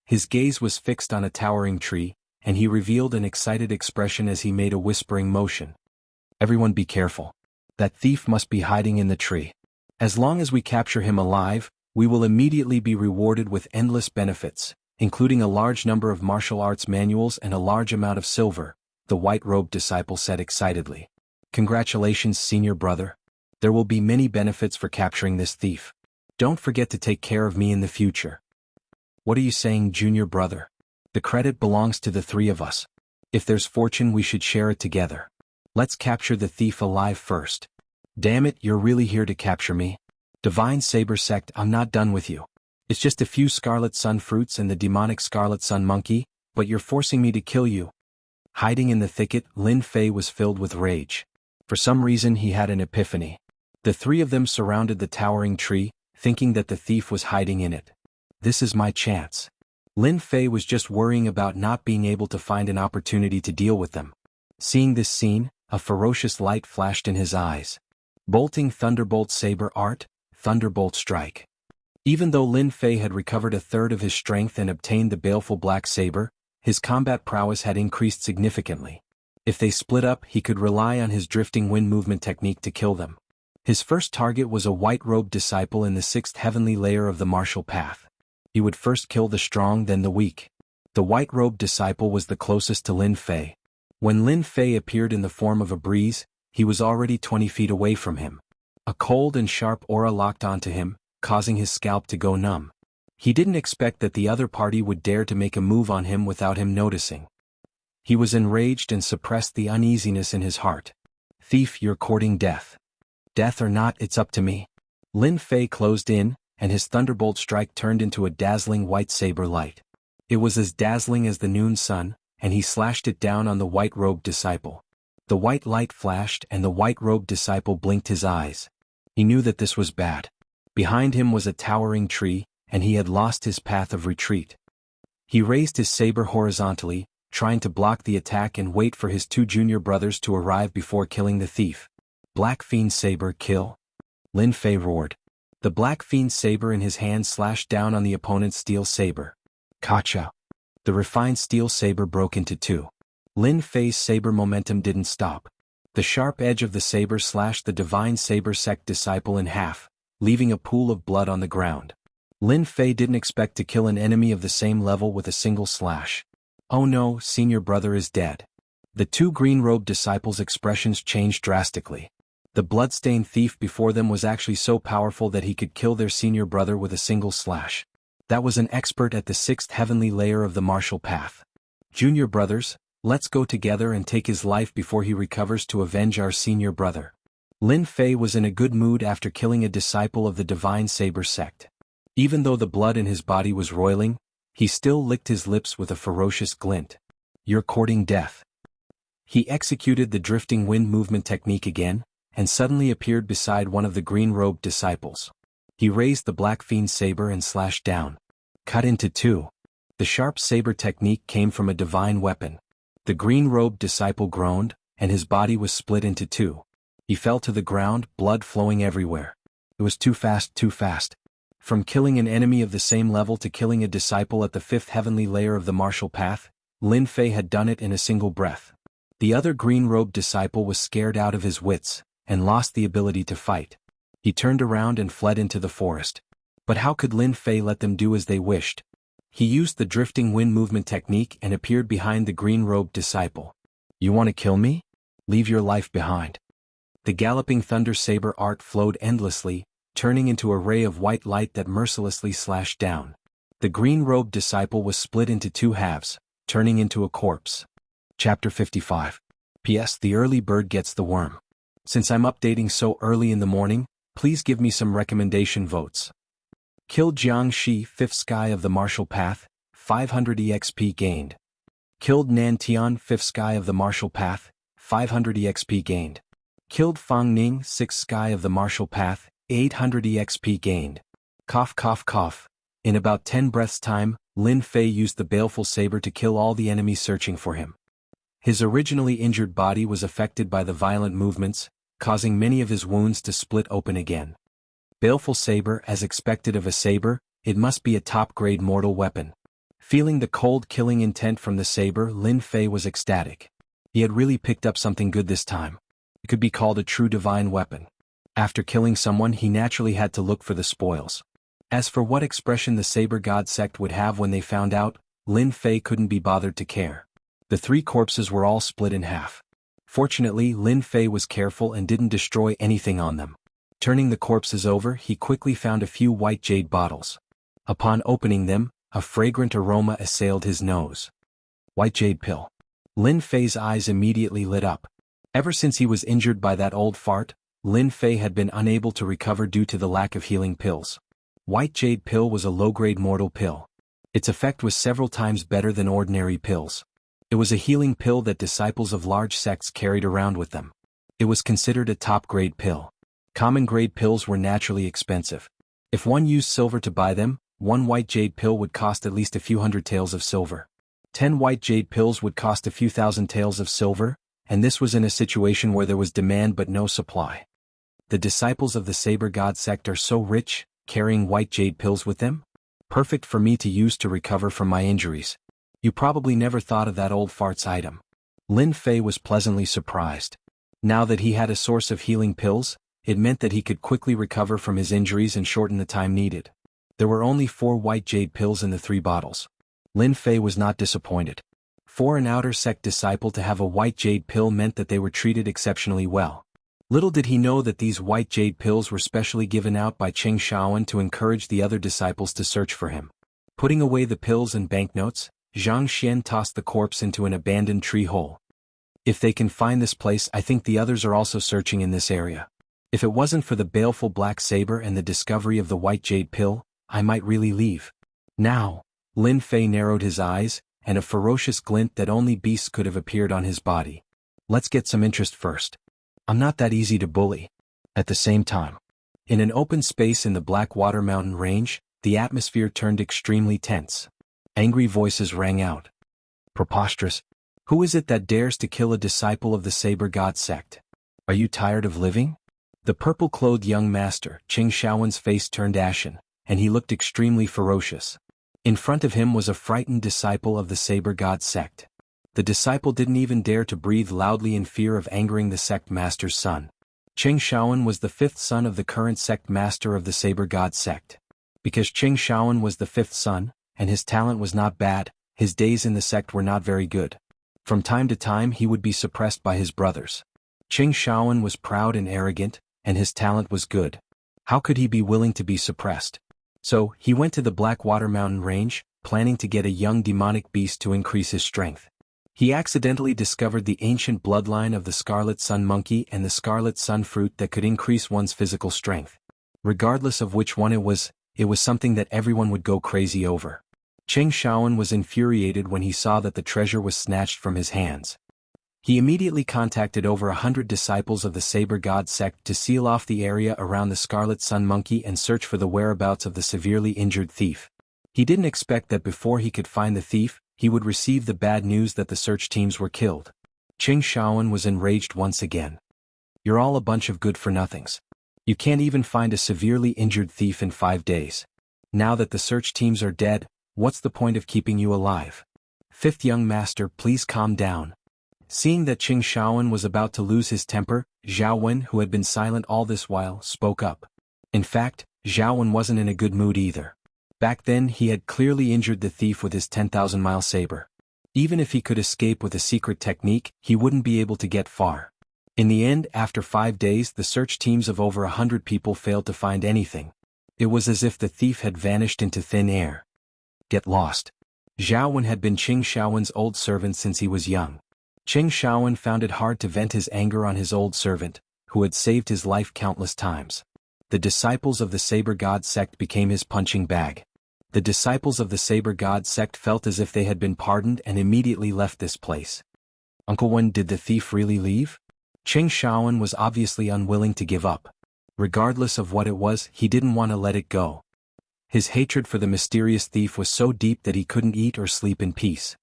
His gaze was fixed on a towering tree, and he revealed an excited expression as he made a whispering motion. Everyone be careful. That thief must be hiding in the tree. As long as we capture him alive, we will immediately be rewarded with endless benefits, including a large number of martial arts manuals and a large amount of silver, the white-robed disciple said excitedly. Congratulations, senior brother. There will be many benefits for capturing this thief. Don't forget to take care of me in the future. What are you saying, junior brother? The credit belongs to the 3 of us. If there's fortune, we should share it together. Let's capture the thief alive first. Damn it, you're really here to capture me? Divine Saber Sect, I'm not done with you. It's just a few Scarlet Sun fruits and the demonic Scarlet Sun monkey, but you're forcing me to kill you. Hiding in the thicket, Lin Fei was filled with rage. For some reason he had an epiphany. The 3 of them surrounded the towering tree, thinking that the thief was hiding in it. This is my chance. Lin Fei was just worrying about not being able to find an opportunity to deal with them. Seeing this scene, a ferocious light flashed in his eyes. Bolting Thunderbolt Saber Art, Thunderbolt Strike. Even though Lin Fei had recovered a third of his strength and obtained the baleful black saber, his combat prowess had increased significantly. If they split up, he could rely on his drifting wind movement technique to kill them. His first target was a white-robed disciple in the 6th heavenly layer of the martial path. He would first kill the strong, then the weak. The white-robed disciple was the closest to Lin Fei. When Lin Fei appeared in the form of a breeze, he was already 20 feet away from him. A cold and sharp aura locked onto him, causing his scalp to go numb. He didn't expect that the other party would dare to make a move on him without him noticing. He was enraged and suppressed the uneasiness in his heart. Thief, you're courting death. Death or not, it's up to me. Lin Fei closed in, and his thunderbolt strike turned into a dazzling white saber light. It was as dazzling as the noon sun, and he slashed it down on the white-robed disciple. The white light flashed and the white-robed disciple blinked his eyes. He knew that this was bad. Behind him was a towering tree, and he had lost his path of retreat. He raised his saber horizontally, trying to block the attack and wait for his 2 junior brothers to arrive before killing the thief. Black Fiend Saber, kill! Lin Fei roared. The Black Fiend Saber in his hand slashed down on the opponent's steel saber. Kacha! The refined steel saber broke into 2. Lin Fei's saber momentum didn't stop. The sharp edge of the saber slashed the Divine Saber Sect disciple in half, leaving a pool of blood on the ground. Lin Fei didn't expect to kill an enemy of the same level with a single slash. Oh no, senior brother is dead. The 2 green-robed disciples' expressions changed drastically. The bloodstained thief before them was actually so powerful that he could kill their senior brother with a single slash. That was an expert at the 6th heavenly layer of the martial path. Junior brothers, let's go together and take his life before he recovers to avenge our senior brother. Lin Fei was in a good mood after killing a disciple of the Divine Saber Sect. Even though the blood in his body was roiling, he still licked his lips with a ferocious glint. You're courting death. He executed the drifting wind movement technique again, and suddenly appeared beside one of the green-robed disciples. He raised the Black Fiend saber and slashed down. Cut into 2. The sharp saber technique came from a divine weapon. The green-robed disciple groaned, and his body was split into 2. He fell to the ground, blood flowing everywhere. It was too fast, too fast. From killing an enemy of the same level to killing a disciple at the fifth heavenly layer of the martial path, Lin Fei had done it in a single breath. The other green-robed disciple was scared out of his wits, and lost the ability to fight. He turned around and fled into the forest. But how could Lin Fei let them do as they wished? He used the drifting wind movement technique and appeared behind the green-robed disciple. You want to kill me? Leave your life behind. The galloping thunder saber art flowed endlessly, turning into a ray of white light that mercilessly slashed down. The green-robed disciple was split into two halves, turning into a corpse. Chapter 55. P.S. The early bird gets the worm. Since I'm updating so early in the morning, please give me some recommendation votes. Killed Jianghu, 5th Sky of the Martial Path, 500 EXP gained. Killed Nantian, 5th Sky of the Martial Path, 500 EXP gained. Killed Fang Ning, 6th Sky of the Martial Path, 800 EXP gained. Cough cough cough. In about 10 breaths' time, Lin Fei used the baleful saber to kill all the enemies searching for him. His originally injured body was affected by the violent movements, causing many of his wounds to split open again. Baleful saber, as expected of a saber, it must be a top-grade mortal weapon. Feeling the cold killing intent from the saber, Lin Fei was ecstatic. He had really picked up something good this time. It could be called a true divine weapon. After killing someone, he naturally had to look for the spoils. As for what expression the Saber God sect would have when they found out, Lin Fei couldn't be bothered to care. The three corpses were all split in half. Fortunately, Lin Fei was careful and didn't destroy anything on them. Turning the corpses over, he quickly found a few white jade bottles. Upon opening them, a fragrant aroma assailed his nose. White jade pill. Lin Fei's eyes immediately lit up. Ever since he was injured by that old fart, Lin Fei had been unable to recover due to the lack of healing pills. White jade pill was a low-grade mortal pill. Its effect was several times better than ordinary pills. It was a healing pill that disciples of large sects carried around with them. It was considered a top-grade pill. Common-grade pills were naturally expensive. If one used silver to buy them, one white jade pill would cost at least a few hundred taels of silver. 10 white jade pills would cost a few thousand taels of silver, and this was in a situation where there was demand but no supply. The disciples of the Saber God sect are so rich, carrying white jade pills with them? Perfect for me to use to recover from my injuries. You probably never thought of that old farts item. Lin Fei was pleasantly surprised. Now that he had a source of healing pills, it meant that he could quickly recover from his injuries and shorten the time needed. There were only 4 white jade pills in the 3 bottles. Lin Fei was not disappointed. For an outer sect disciple to have a white jade pill meant that they were treated exceptionally well. Little did he know that these white jade pills were specially given out by Cheng Shaoan to encourage the other disciples to search for him. Putting away the pills and banknotes, Zhang Xian tossed the corpse into an abandoned tree hole. If they can find this place, I think the others are also searching in this area. If it wasn't for the baleful black saber and the discovery of the white jade pill, I might really leave. Now, Lin Fei narrowed his eyes, and a ferocious glint that only beasts could have appeared on his body. Let's get some interest first. I'm not that easy to bully. At the same time, in an open space in the Blackwater Mountain Range, the atmosphere turned extremely tense. Angry voices rang out. Preposterous. Who is it that dares to kill a disciple of the Saber God sect? Are you tired of living? The purple-clothed young master, Cheng Shaoan's face turned ashen, and he looked extremely ferocious. In front of him was a frightened disciple of the Saber God sect. The disciple didn't even dare to breathe loudly in fear of angering the sect master's son. Cheng Shaoan was the 5th son of the current sect master of the Saber God sect. Because Cheng Shaoan was the 5th son, and his talent was not bad, his days in the sect were not very good. From time to time he would be suppressed by his brothers. Cheng Shaoan was proud and arrogant, and his talent was good. How could he be willing to be suppressed? So, he went to the Blackwater Mountain Range, planning to get a young demonic beast to increase his strength. He accidentally discovered the ancient bloodline of the Scarlet Sun Monkey and the Scarlet Sun Fruit that could increase one's physical strength. Regardless of which one it was something that everyone would go crazy over. Cheng Shaoan was infuriated when he saw that the treasure was snatched from his hands. He immediately contacted over 100 disciples of the Saber God sect to seal off the area around the Scarlet Sun Monkey and search for the whereabouts of the severely injured thief. He didn't expect that before he could find the thief, he would receive the bad news that the search teams were killed. Cheng Shaoan was enraged once again. You're all a bunch of good-for-nothings. You can't even find a severely injured thief in 5 days. Now that the search teams are dead, what's the point of keeping you alive? Fifth young master, please calm down. Seeing that Qing Shaowen was about to lose his temper, Zhao Wen, who had been silent all this while, spoke up. In fact, Zhao Wen wasn't in a good mood either. Back then he had clearly injured the thief with his 10,000-mile saber. Even if he could escape with a secret technique, he wouldn't be able to get far. In the end, after 5 days, the search teams of over 100 people failed to find anything. It was as if the thief had vanished into thin air. Get lost. Zhao Wen had been Qing Shaowen's old servant since he was young. Qing Shaowen found it hard to vent his anger on his old servant, who had saved his life countless times. The disciples of the Saber God sect became his punching bag. The disciples of the Saber God sect felt as if they had been pardoned and immediately left this place. Uncle Wen, did the thief really leave? Qing Shaowen was obviously unwilling to give up. Regardless of what it was, he didn't want to let it go. His hatred for the mysterious thief was so deep that he couldn't eat or sleep in peace.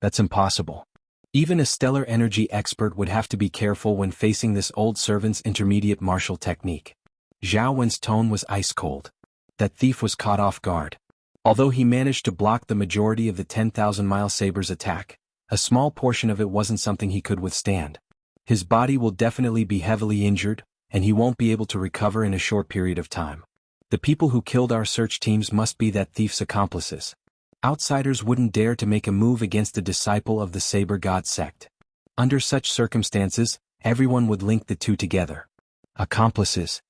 That's impossible. Even a stellar energy expert would have to be careful when facing this old servant's intermediate martial technique. Zhao Wen's tone was ice cold. That thief was caught off guard. Although he managed to block the majority of the 10,000-mile saber's attack, a small portion of it wasn't something he could withstand. His body will definitely be heavily injured, and he won't be able to recover in a short period of time. The people who killed our search teams must be that thief's accomplices. Outsiders wouldn't dare to make a move against a disciple of the Saber God sect. Under such circumstances, everyone would link the two together. Accomplices.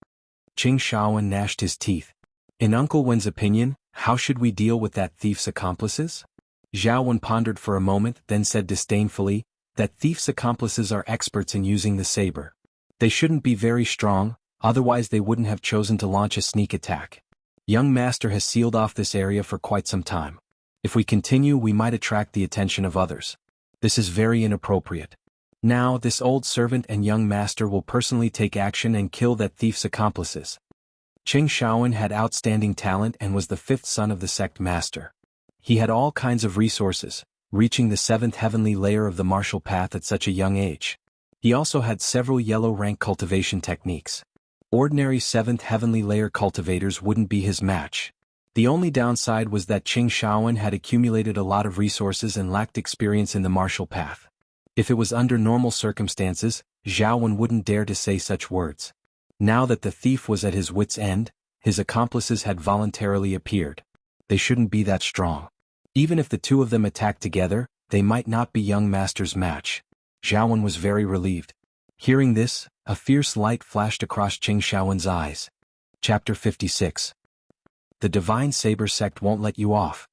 Qing Shaowen gnashed his teeth. In Uncle Wen's opinion, how should we deal with that thief's accomplices? Zhao Wen pondered for a moment, then said disdainfully, that thief's accomplices are experts in using the saber. They shouldn't be very strong, otherwise they wouldn't have chosen to launch a sneak attack. Young Master has sealed off this area for quite some time. If we continue, we might attract the attention of others. This is very inappropriate. Now, this old servant and young master will personally take action and kill that thief's accomplices. Qing Shaowen had outstanding talent and was the 5th son of the sect master. He had all kinds of resources, reaching the 7th heavenly layer of the martial path at such a young age. He also had several yellow-rank cultivation techniques. Ordinary 7th heavenly layer cultivators wouldn't be his match. The only downside was that Qing Shaowen had accumulated a lot of resources and lacked experience in the martial path. If it was under normal circumstances, Zhao Wen wouldn't dare to say such words. Now that the thief was at his wit's end, his accomplices had voluntarily appeared. They shouldn't be that strong. Even if the two of them attacked together, they might not be young master's match. Zhao Wen was very relieved. Hearing this, a fierce light flashed across Qing Shaowen's eyes. Chapter 56. The Divine Saber sect won't let you off.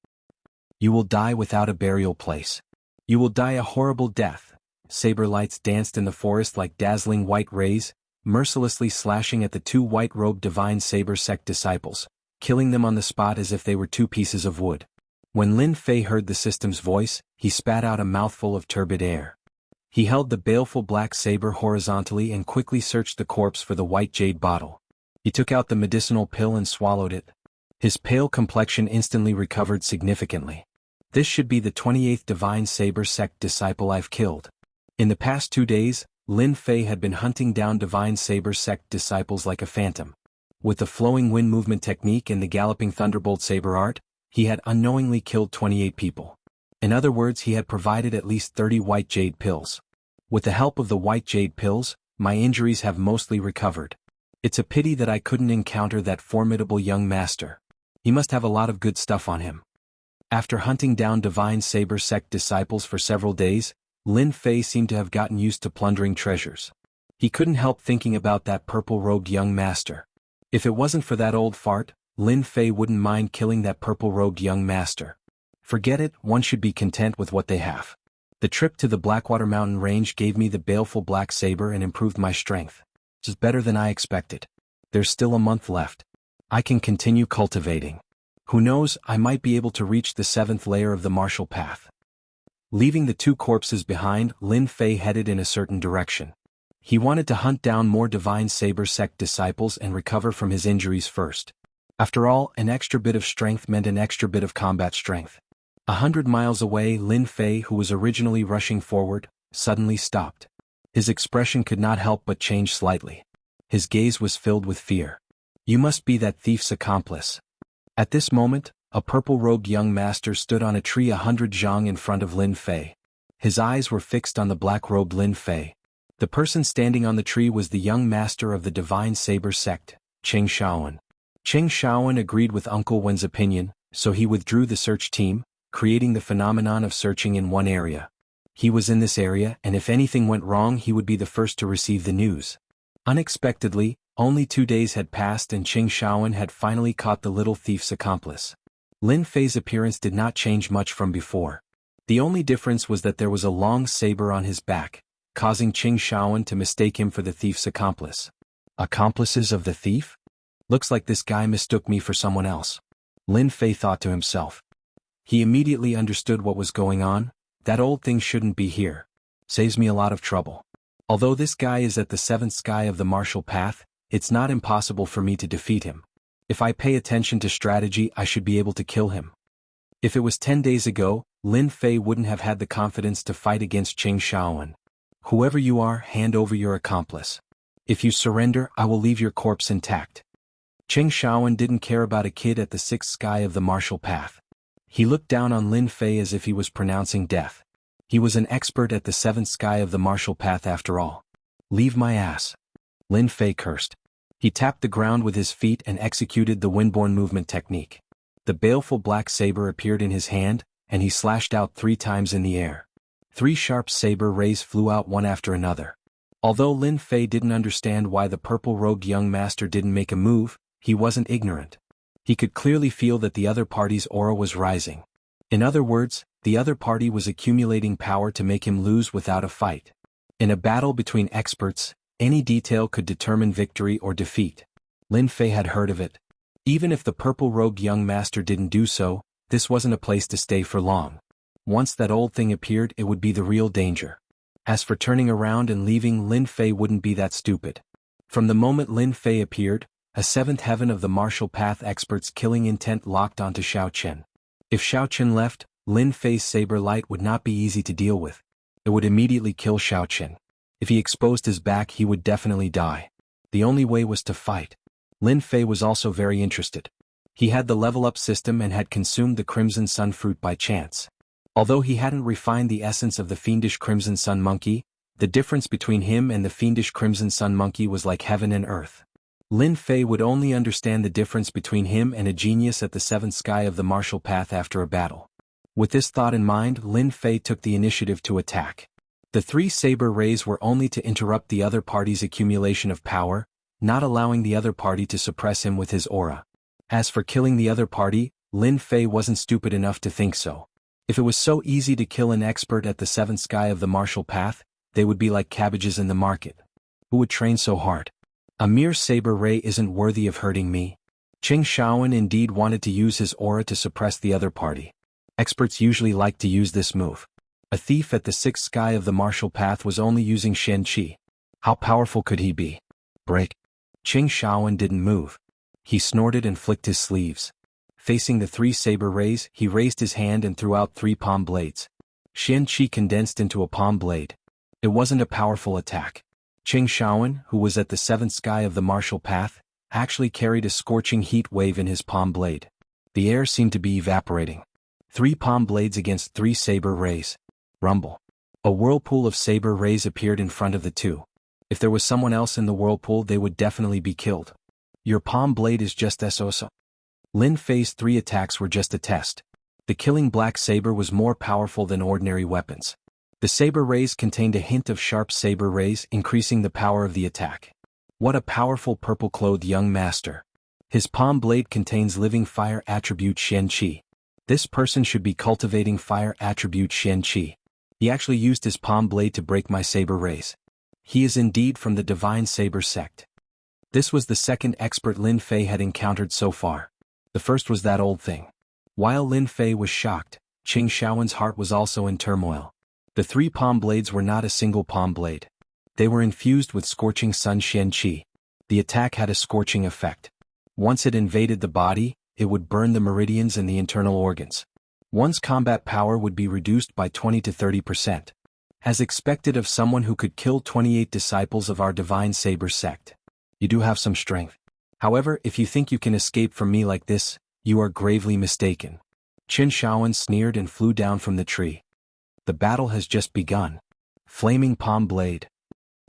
You will die without a burial place. You will die a horrible death. Saber lights danced in the forest like dazzling white rays, mercilessly slashing at the 2 white-robed Divine Saber sect disciples, killing them on the spot as if they were 2 pieces of wood. When Lin Fei heard the system's voice, he spat out a mouthful of turbid air. He held the baleful black saber horizontally and quickly searched the corpse for the white jade bottle. He took out the medicinal pill and swallowed it. His pale complexion instantly recovered significantly. This should be the 28th Divine Saber sect disciple I've killed. In the past 2 days, Lin Fei had been hunting down Divine Saber sect disciples like a phantom. With the flowing wind movement technique and the galloping thunderbolt saber art, he had unknowingly killed 28 people. In other words, he had provided at least 30 white jade pills. With the help of the white jade pills, my injuries have mostly recovered. It's a pity that I couldn't encounter that formidable young master. He must have a lot of good stuff on him. After hunting down Divine Saber sect disciples for several days, Lin Fei seemed to have gotten used to plundering treasures. He couldn't help thinking about that purple-robed young master. If it wasn't for that old fart, Lin Fei wouldn't mind killing that purple-robed young master. Forget it, one should be content with what they have. The trip to the Blackwater Mountain Range gave me the baleful black saber and improved my strength. It's better than I expected. There's still a month left. I can continue cultivating. Who knows, I might be able to reach the 7th layer of the martial path. Leaving the 2 corpses behind, Lin Fei headed in a certain direction. He wanted to hunt down more Divine Saber sect disciples and recover from his injuries first. After all, an extra bit of strength meant an extra bit of combat strength. 100 miles away, Lin Fei, who was originally rushing forward, suddenly stopped. His expression could not help but change slightly. His gaze was filled with fear. You must be that thief's accomplice. At this moment, a purple-robed young master stood on a tree 100 zhang in front of Lin Fei. His eyes were fixed on the black-robed Lin Fei. The person standing on the tree was the young master of the Divine Saber sect, Cheng Shaowen. Cheng Shaowen agreed with Uncle Wen's opinion, so he withdrew the search team, creating the phenomenon of searching in one area. He was in this area, and if anything went wrong he would be the first to receive the news. Unexpectedly, only 2 days had passed and Cheng Shaowen had finally caught the little thief's accomplice. Lin Fei's appearance did not change much from before. The only difference was that there was a long saber on his back, causing Cheng Shaowen to mistake him for the thief's accomplice. Accomplices of the thief? Looks like this guy mistook me for someone else. Lin Fei thought to himself. He immediately understood what was going on. That old thing shouldn't be here. Saves me a lot of trouble. Although this guy is at the 7th sky of the martial path, it's not impossible for me to defeat him. If I pay attention to strategy I should be able to kill him. If it was 10 days ago, Lin Fei wouldn't have had the confidence to fight against Cheng Shaowen. Whoever you are, hand over your accomplice. If you surrender, I will leave your corpse intact. Cheng Shaowen didn't care about a kid at the 6th sky of the martial path. He looked down on Lin Fei as if he was pronouncing death. He was an expert at the 7th sky of the martial path after all. Leave my ass. Lin Fei cursed. He tapped the ground with his feet and executed the windborne movement technique. The baleful black saber appeared in his hand, and he slashed out 3 times in the air. 3 sharp saber rays flew out one after another. Although Lin Fei didn't understand why the purple-robed young master didn't make a move, he wasn't ignorant. He could clearly feel that the other party's aura was rising. In other words, the other party was accumulating power to make him lose without a fight. In a battle between experts, any detail could determine victory or defeat. Lin Fei had heard of it. Even if the purple-robed young master didn't do so, this wasn't a place to stay for long. Once that old thing appeared, it would be the real danger. As for turning around and leaving, Lin Fei wouldn't be that stupid. From the moment Lin Fei appeared, a 7th heaven of the martial path experts' killing intent locked onto Xiao Qian. If Xiao Qian left, Lin Fei's saber light would not be easy to deal with. It would immediately kill Xiao Qian. If he exposed his back he would definitely die. The only way was to fight. Lin Fei was also very interested. He had the level-up system and had consumed the Crimson Sun fruit by chance. Although he hadn't refined the essence of the fiendish Crimson Sun monkey, the difference between him and the fiendish Crimson Sun monkey was like heaven and earth. Lin Fei would only understand the difference between him and a genius at the 7th sky of the martial path after a battle. With this thought in mind, Lin Fei took the initiative to attack. The 3 saber rays were only to interrupt the other party's accumulation of power, not allowing the other party to suppress him with his aura. As for killing the other party, Lin Fei wasn't stupid enough to think so. If it was so easy to kill an expert at the 7th sky of the martial path, they would be like cabbages in the market. Who would train so hard? A mere saber ray isn't worthy of hurting me. Cheng Shaowen indeed wanted to use his aura to suppress the other party. Experts usually like to use this move. A thief at the 6th sky of the martial path was only using Shen Qi. How powerful could he be? Break. Cheng Shaowen didn't move. He snorted and flicked his sleeves. Facing the 3 saber rays, he raised his hand and threw out 3 palm blades. Shen Qi condensed into a palm blade. It wasn't a powerful attack. Cheng Shaowen, who was at the 7th sky of the martial path, actually carried a scorching heat wave in his palm blade. The air seemed to be evaporating. 3 palm blades against 3 saber rays. Rumble. A whirlpool of saber rays appeared in front of the 2. If there was someone else in the whirlpool they would definitely be killed. Your palm blade is just so. Lin Fei's 3 attacks were just a test. The killing black saber was more powerful than ordinary weapons. The saber rays contained a hint of sharp saber rays, increasing the power of the attack. What a powerful purple-clothed young master. His palm blade contains living fire attribute Shen Qi. This person should be cultivating fire attribute Shen Qi. He actually used his palm blade to break my saber rays. He is indeed from the Divine Saber sect. This was the 2nd expert Lin Fei had encountered so far. The first was that old thing. While Lin Fei was shocked, Cheng Shaowen's heart was also in turmoil. The 3 palm blades were not a single palm blade. They were infused with scorching sun Shen Qi. The attack had a scorching effect. Once it invaded the body, it would burn the meridians and the internal organs. One's combat power would be reduced by 20 to 30%. As expected of someone who could kill 28 disciples of our divine saber sect. You do have some strength. However, if you think you can escape from me like this, you are gravely mistaken. Qin Shaoan sneered and flew down from the tree. The battle has just begun. Flaming Palm Blade.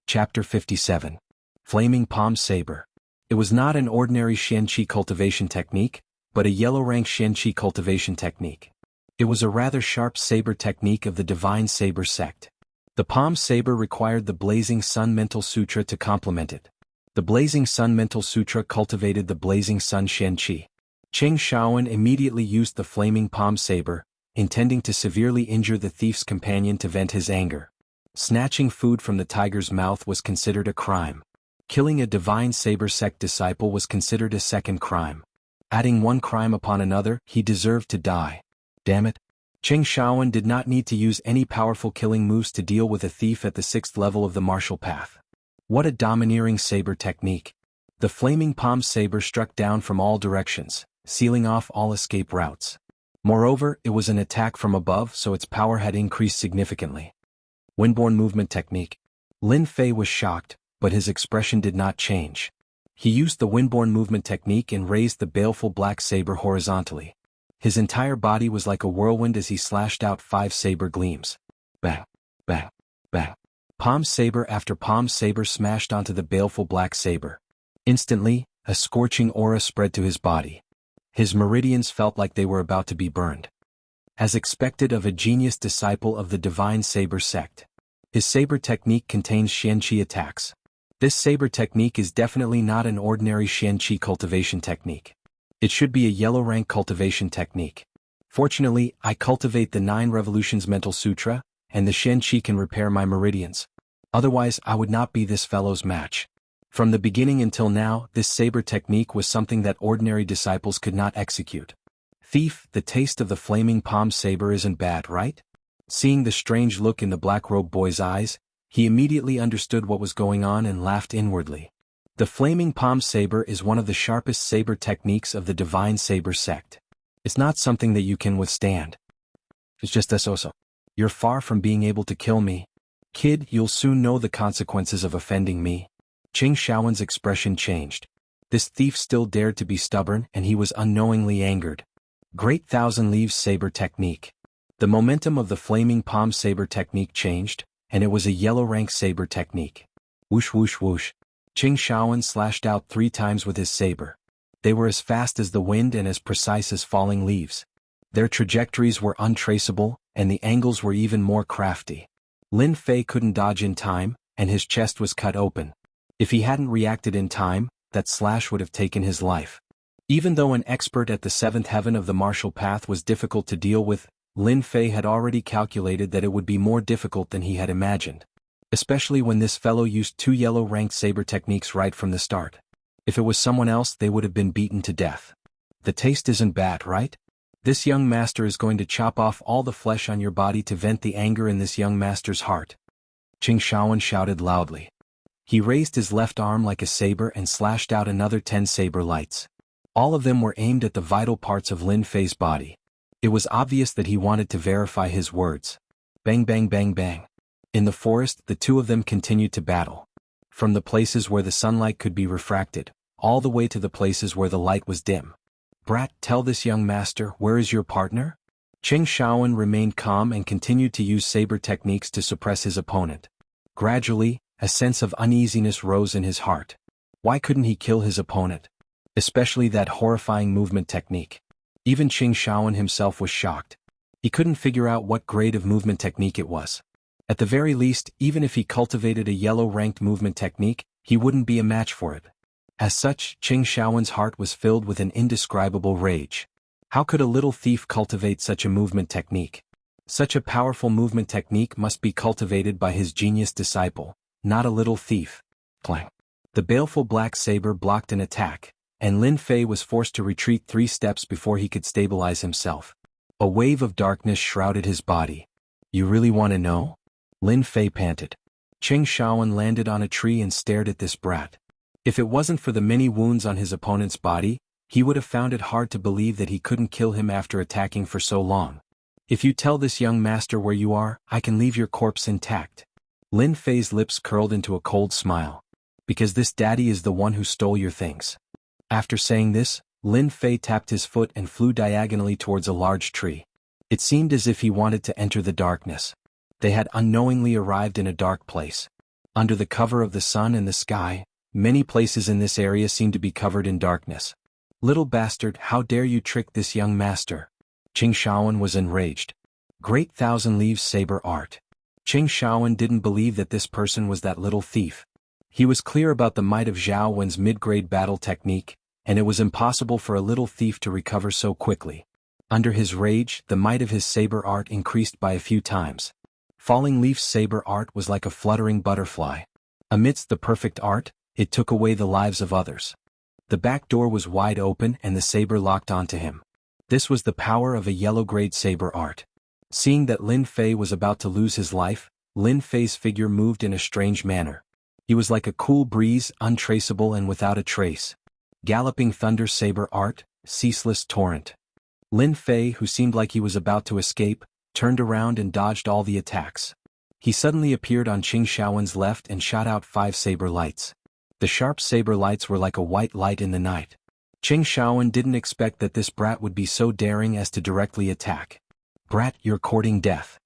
Chapter 57. Flaming Palm Saber. It was not an ordinary Xianqi cultivation technique, but a yellow-rank Xianqi cultivation technique. It was a rather sharp saber technique of the divine saber sect. The palm saber required the Blazing Sun Mental Sutra to complement it. The Blazing Sun Mental Sutra cultivated the Blazing Sun Xianqi. Qin Shaoan immediately used the flaming palm saber, intending to severely injure the thief's companion to vent his anger. Snatching food from the tiger's mouth was considered a crime. Killing a divine saber sect disciple was considered a second crime. Adding one crime upon another, he deserved to die. Damn it. Qin Shaoan did not need to use any powerful killing moves to deal with a thief at the 6th level of the martial path. What a domineering saber technique. The flaming palm saber struck down from all directions, sealing off all escape routes. Moreover, it was an attack from above, so its power had increased significantly. Windborne movement technique. Lin Fei was shocked, but his expression did not change. He used the windborne movement technique and raised the baleful black saber horizontally. His entire body was like a whirlwind as he slashed out 5 saber gleams. Bang, bang, bang. Palm saber after palm saber smashed onto the baleful black saber. Instantly, a scorching aura spread to his body. His meridians felt like they were about to be burned. As expected of a genius disciple of the divine saber sect. His saber technique contains Xianqi attacks. This saber technique is definitely not an ordinary Xianqi cultivation technique. It should be a yellow rank cultivation technique. Fortunately, I cultivate the 9 Revolutions Mental Sutra, and the Xianqi can repair my meridians. Otherwise, I would not be this fellow's match. From the beginning until now, this saber technique was something that ordinary disciples could not execute. Thief, the taste of the flaming palm saber isn't bad, right? Seeing the strange look in the black-robed boy's eyes, he immediately understood what was going on and laughed inwardly. The flaming palm saber is one of the sharpest saber techniques of the divine saber sect. It's not something that you can withstand. It's just this also. You're far from being able to kill me. Kid, you'll soon know the consequences of offending me. Qin Shaoan's expression changed. This thief still dared to be stubborn and he was unknowingly angered. Great Thousand Leaves Saber Technique. The momentum of the flaming palm saber technique changed, and it was a yellow rank saber technique. Whoosh whoosh whoosh. Qin Shaoan slashed out 3 times with his saber. They were as fast as the wind and as precise as falling leaves. Their trajectories were untraceable, and the angles were even more crafty. Lin Fei couldn't dodge in time, and his chest was cut open. If he hadn't reacted in time, that slash would have taken his life. Even though an expert at the 7th heaven of the martial path was difficult to deal with, Lin Fei had already calculated that it would be more difficult than he had imagined. Especially when this fellow used 2 yellow-ranked saber techniques right from the start. If it was someone else, they would have been beaten to death. The taste isn't bad, right? This young master is going to chop off all the flesh on your body to vent the anger in this young master's heart. Qin Shaoan shouted loudly. He raised his left arm like a saber and slashed out another 10 saber lights. All of them were aimed at the vital parts of Lin Fei's body. It was obvious that he wanted to verify his words. Bang bang bang bang. In the forest, the 2 of them continued to battle. From the places where the sunlight could be refracted, all the way to the places where the light was dim. Brat, tell this young master, where is your partner? Qin Shaoan remained calm and continued to use saber techniques to suppress his opponent. Gradually, a sense of uneasiness rose in his heart. Why couldn't he kill his opponent? Especially that horrifying movement technique. Even Qin Shaoan himself was shocked. He couldn't figure out what grade of movement technique it was. At the very least, even if he cultivated a yellow-ranked movement technique, he wouldn't be a match for it. As such, Qin Shaoan's heart was filled with an indescribable rage. How could a little thief cultivate such a movement technique? Such a powerful movement technique must be cultivated by his genius disciple, not a little thief. Clang. The baleful black saber blocked an attack, and Lin Fei was forced to retreat 3 steps before he could stabilize himself. A wave of darkness shrouded his body. You really want to know? Lin Fei panted. Qin Shaoan landed on a tree and stared at this brat. If it wasn't for the many wounds on his opponent's body, he would have found it hard to believe that he couldn't kill him after attacking for so long. If you tell this young master where you are, I can leave your corpse intact. Lin Fei's lips curled into a cold smile. Because this daddy is the one who stole your things. After saying this, Lin Fei tapped his foot and flew diagonally towards a large tree. It seemed as if he wanted to enter the darkness. They had unknowingly arrived in a dark place. Under the cover of the sun and the sky, many places in this area seemed to be covered in darkness. Little bastard, how dare you trick this young master? Qing Shaowen was enraged. Great Thousand Leaves saber art. Qing Shaowen didn't believe that this person was that little thief. He was clear about the might of Zhao Wen's mid-grade battle technique, and it was impossible for a little thief to recover so quickly. Under his rage, the might of his saber art increased by a few times. Falling Leaf's saber art was like a fluttering butterfly. Amidst the perfect art, it took away the lives of others. The back door was wide open and the saber locked onto him. This was the power of a yellow-grade saber art. Seeing that Lin Fei was about to lose his life, Lin Fei's figure moved in a strange manner. He was like a cool breeze, untraceable and without a trace. Galloping thunder saber art, ceaseless torrent. Lin Fei, who seemed like he was about to escape, turned around and dodged all the attacks. He suddenly appeared on Qing Shaowen's left and shot out 5 saber lights. The sharp saber lights were like a white light in the night. Qing Shaowen didn't expect that this brat would be so daring as to directly attack. Brat, you're courting death.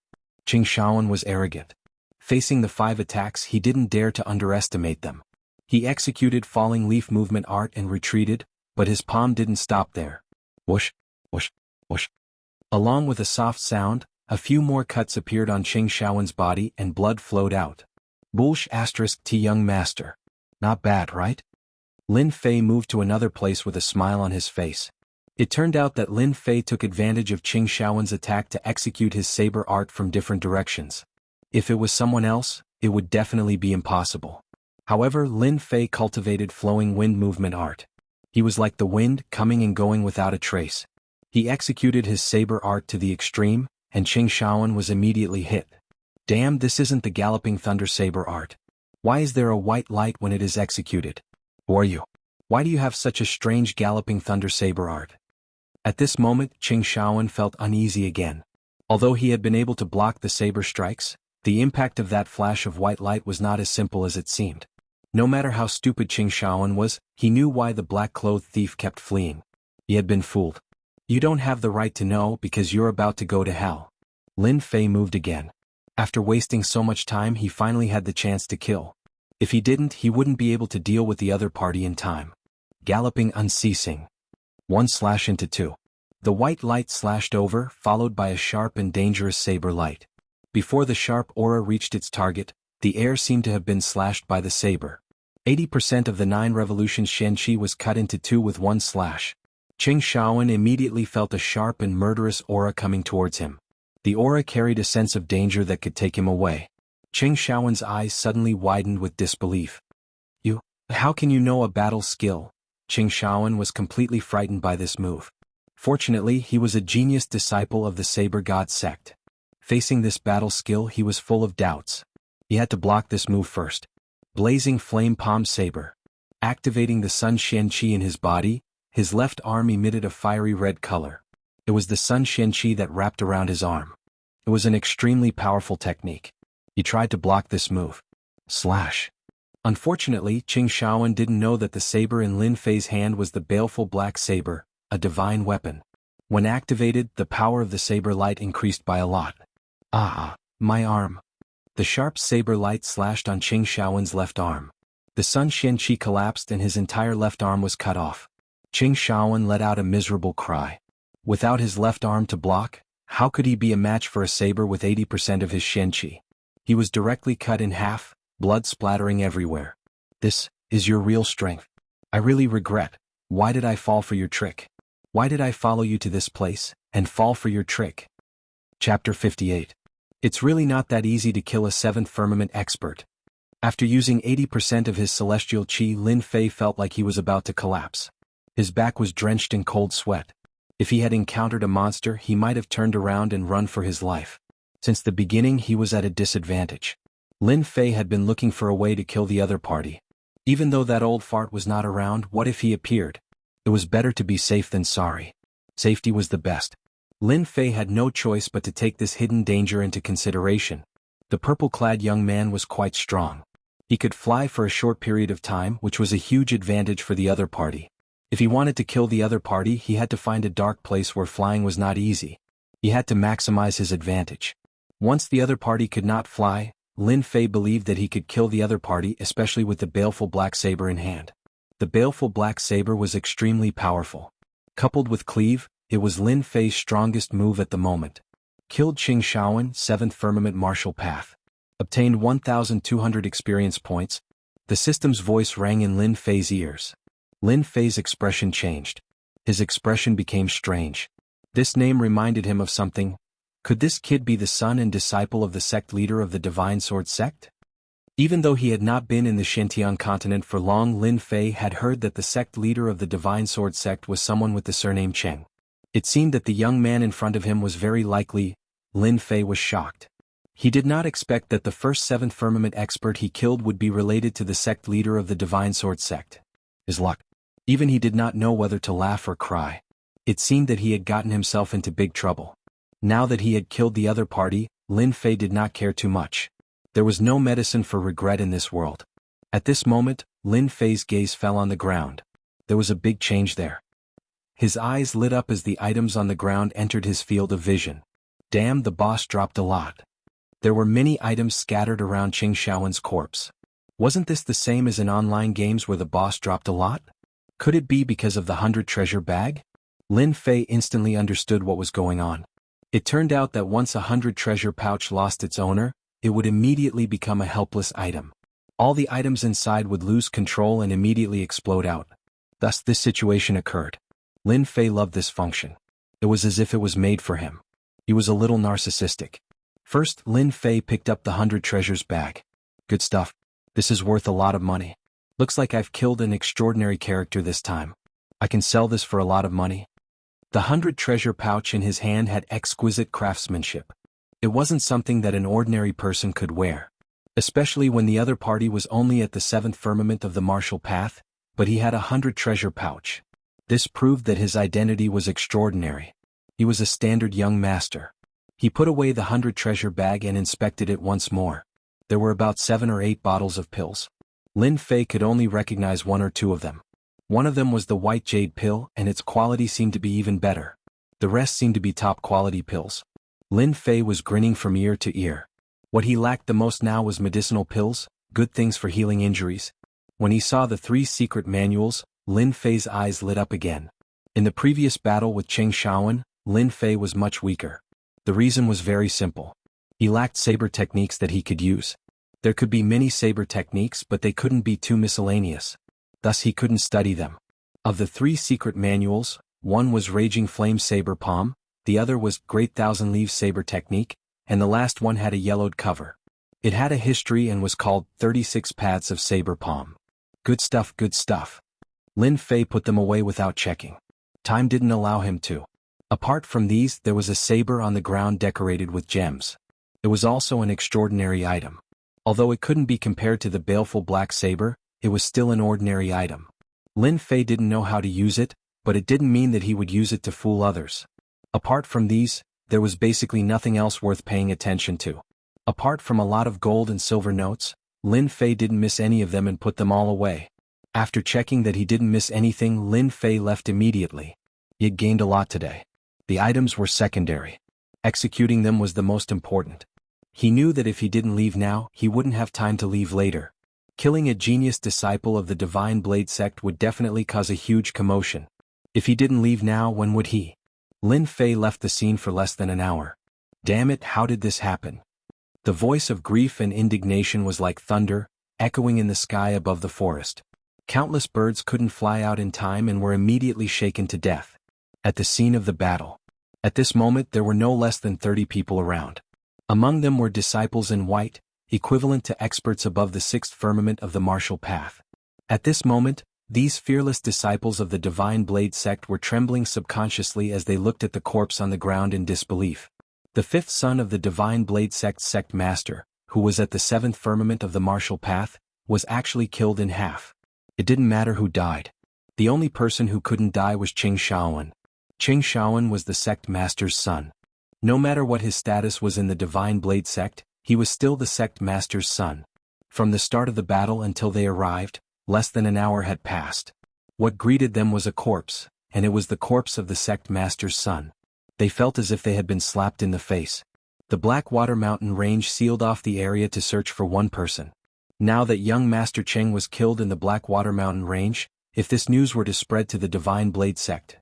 Qing Shaowen was arrogant. Facing the 5 attacks, he didn't dare to underestimate them. He executed falling leaf movement art and retreated, but his palm didn't stop there. Whoosh, whoosh, whoosh. Along with a soft sound, a few more cuts appeared on Qing Shaowen's body and blood flowed out. Bullsh *T young master. Not bad, right? Lin Fei moved to another place with a smile on his face. It turned out that Lin Fei took advantage of Qing Shaowen's attack to execute his saber art from different directions. If it was someone else, it would definitely be impossible. However, Lin Fei cultivated flowing wind movement art. He was like the wind, coming and going without a trace. He executed his saber art to the extreme, and Qing Shaowen was immediately hit. Damn, this isn't the galloping thunder saber art. Why is there a white light when it is executed? Who are you? Why do you have such a strange galloping thunder saber art? At this moment, Qing Shaowen felt uneasy again. Although he had been able to block the saber strikes, the impact of that flash of white light was not as simple as it seemed. No matter how stupid Qing Shaowen was, he knew why the black-clothed thief kept fleeing. He had been fooled. You don't have the right to know because you're about to go to hell. Lin Fei moved again. After wasting so much time, he finally had the chance to kill. If he didn't, he wouldn't be able to deal with the other party in time. Galloping unceasing. 1/2. The white light slashed over, followed by a sharp and dangerous saber light. Before the sharp aura reached its target, the air seemed to have been slashed by the saber. 80% of the 9 revolutions Shenqi was cut into 2 with 1 slash. Qing Shaowen immediately felt a sharp and murderous aura coming towards him. The aura carried a sense of danger that could take him away. Qing Shaowen's eyes suddenly widened with disbelief. How can you know a battle skill? Qing Shaowen was completely frightened by this move. Fortunately, he was a genius disciple of the Saber God sect. Facing this battle skill, he was full of doubts. He had to block this move first. Blazing Flame Palm Saber. Activating the Sun Shenqi in his body, his left arm emitted a fiery red color. It was the Sun Shenqi that wrapped around his arm. It was an extremely powerful technique. He tried to block this move. Slash. Unfortunately, Qing Shaowen didn't know that the saber in Lin Fei's hand was the baleful black saber, a divine weapon. When activated, the power of the saber light increased by a lot. My arm. The sharp saber light slashed on Qing Shaowen's left arm. The Sun Shenqi collapsed and his entire left arm was cut off. Qing Shaowen let out a miserable cry. Without his left arm to block, how could he be a match for a saber with 80% of his Shenqi? He was directly cut in half, blood splattering everywhere. This is your real strength. I really regret. Why did I fall for your trick? Why did I follow you to this place, and fall for your trick? Chapter 58. It's really not that easy to kill a 7th firmament expert. After using 80% of his celestial chi, Lin Fei felt like he was about to collapse. His back was drenched in cold sweat. If he had encountered a monster, he might have turned around and run for his life. Since the beginning, he was at a disadvantage. Lin Fei had been looking for a way to kill the other party. Even though that old fart was not around, what if he appeared? It was better to be safe than sorry. Safety was the best. Lin Fei had no choice but to take this hidden danger into consideration. The purple-clad young man was quite strong. He could fly for a short period of time, which was a huge advantage for the other party. If he wanted to kill the other party, he had to find a dark place where flying was not easy. He had to maximize his advantage. Once the other party could not fly, Lin Fei believed that he could kill the other party, especially with the baleful black saber in hand. The baleful black saber was extremely powerful. Coupled with cleave, it was Lin Fei's strongest move at the moment. Killed Qing Shaoan, 7th Firmament Martial Path. Obtained 1,200 experience points. The system's voice rang in Lin Fei's ears. Lin Fei's expression changed. His expression became strange. This name reminded him of something. Could this kid be the son and disciple of the sect leader of the Divine Sword sect? Even though he had not been in the Xinjiang continent for long, Lin Fei had heard that the sect leader of the Divine Sword sect was someone with the surname Cheng. It seemed that the young man in front of him was very likely. Lin Fei was shocked. He did not expect that the first 7th Firmament expert he killed would be related to the sect leader of the Divine Sword sect. His luck. Even he did not know whether to laugh or cry. It seemed that he had gotten himself into big trouble. Now that he had killed the other party, Lin Fei did not care too much. There was no medicine for regret in this world. At this moment, Lin Fei's gaze fell on the ground. There was a big change there. His eyes lit up as the items on the ground entered his field of vision. Damn, the boss dropped a lot. There were many items scattered around Qing Shaoan's corpse. Wasn't this the same as in online games where the boss dropped a lot? Could it be because of the 100 treasure bag? Lin Fei instantly understood what was going on. It turned out that once a 100 treasure pouch lost its owner, it would immediately become a helpless item. All the items inside would lose control and immediately explode out. Thus this situation occurred. Lin Fei loved this function. It was as if it was made for him. He was a little narcissistic. First, Lin Fei picked up the 100 treasures bag. Good stuff. This is worth a lot of money. Looks like I've killed an extraordinary character this time. I can sell this for a lot of money. The 100 treasure pouch in his hand had exquisite craftsmanship. It wasn't something that an ordinary person could wear. Especially when the other party was only at the 7th Firmament of the Martial Path, but he had a 100 treasure pouch. This proved that his identity was extraordinary. He was a standard young master. He put away the 100 treasure bag and inspected it once more. There were about 7 or 8 bottles of pills. Lin Fei could only recognize 1 or 2 of them. One of them was the white jade pill, and its quality seemed to be even better. The rest seemed to be top quality pills. Lin Fei was grinning from ear to ear. What he lacked the most now was medicinal pills, good things for healing injuries. When he saw the 3 secret manuals, Lin Fei's eyes lit up again. In the previous battle with Qing Shaoan, Lin Fei was much weaker. The reason was very simple. He lacked saber techniques that he could use. There could be many saber techniques, but they couldn't be too miscellaneous. Thus he couldn't study them. Of the 3 secret manuals, one was Raging Flame Saber Palm, the other was Great Thousand Leaves Saber Technique, and the last one had a yellowed cover. It had a history and was called 36 Paths of Saber Palm. Good stuff, good stuff. Lin Fei put them away without checking. Time didn't allow him to. Apart from these, there was a saber on the ground decorated with gems. It was also an extraordinary item. Although it couldn't be compared to the baleful black saber, it was still an ordinary item. Lin Fei didn't know how to use it, but it didn't mean that he would use it to fool others. Apart from these, there was basically nothing else worth paying attention to. Apart from a lot of gold and silver notes, Lin Fei didn't miss any of them and put them all away. After checking that he didn't miss anything, Lin Fei left immediately. He had gained a lot today. The items were secondary. Executing them was the most important. He knew that if he didn't leave now, he wouldn't have time to leave later. Killing a genius disciple of the Divine Blade sect would definitely cause a huge commotion. If he didn't leave now, when would he? Lin Fei left the scene for less than an hour. Damn it, how did this happen? The voice of grief and indignation was like thunder, echoing in the sky above the forest. Countless birds couldn't fly out in time and were immediately shaken to death. At the scene of the battle. At this moment there were no less than 30 people around. Among them were disciples in white, equivalent to experts above the 6th firmament of the martial path. At this moment, these fearless disciples of the Divine Blade sect were trembling subconsciously as they looked at the corpse on the ground in disbelief. The 5th son of the Divine Blade sect's sect master, who was at the 7th firmament of the martial path, was actually killed in half. It didn't matter who died. The only person who couldn't die was Qing Shaoan. Qing Shaoan was the sect master's son. No matter what his status was in the Divine Blade sect, he was still the sect master's son. From the start of the battle until they arrived, less than an hour had passed. What greeted them was a corpse, and it was the corpse of the sect master's son. They felt as if they had been slapped in the face. The Blackwater Mountain Range sealed off the area to search for one person. Now that young Master Cheng was killed in the Blackwater Mountain Range, if this news were to spread to the Divine Blade sect,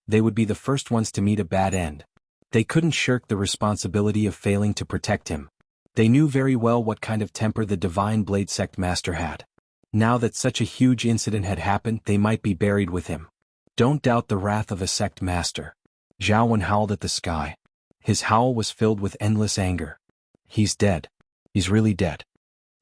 they would be the first ones to meet a bad end. They couldn't shirk the responsibility of failing to protect him. They knew very well what kind of temper the Divine Blade sect master had. Now that such a huge incident had happened, they might be buried with him. Don't doubt the wrath of a sect master. Zhao Wen howled at the sky. His howl was filled with endless anger. He's dead. He's really dead.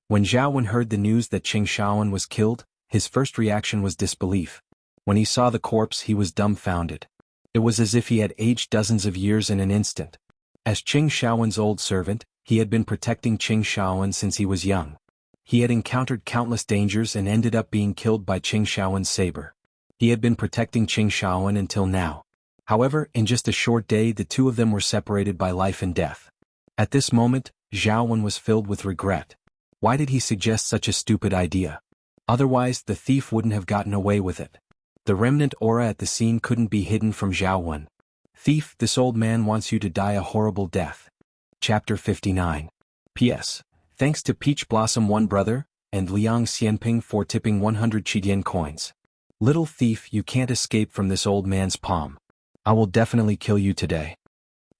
When Zhao Wen heard the news that Qing Shaoan was killed, his first reaction was disbelief. When he saw the corpse, he was dumbfounded. It was as if he had aged dozens of years in an instant. As Qing Shaoan's old servant, he had been protecting Qing Shaoan since he was young. He had encountered countless dangers and ended up being killed by Qing Shaoan's saber. He had been protecting Qing Shaoan until now. However, in just a short day the two of them were separated by life and death. At this moment, Zhao Wen was filled with regret. Why did he suggest such a stupid idea? Otherwise, the thief wouldn't have gotten away with it. The remnant aura at the scene couldn't be hidden from Zhao Wen. Thief, this old man wants you to die a horrible death. Chapter 59. P.S. Thanks to Peach Blossom One Brother, and Liang Xianping for tipping 100 Qidian coins. Little thief, you can't escape from this old man's palm. I will definitely kill you today.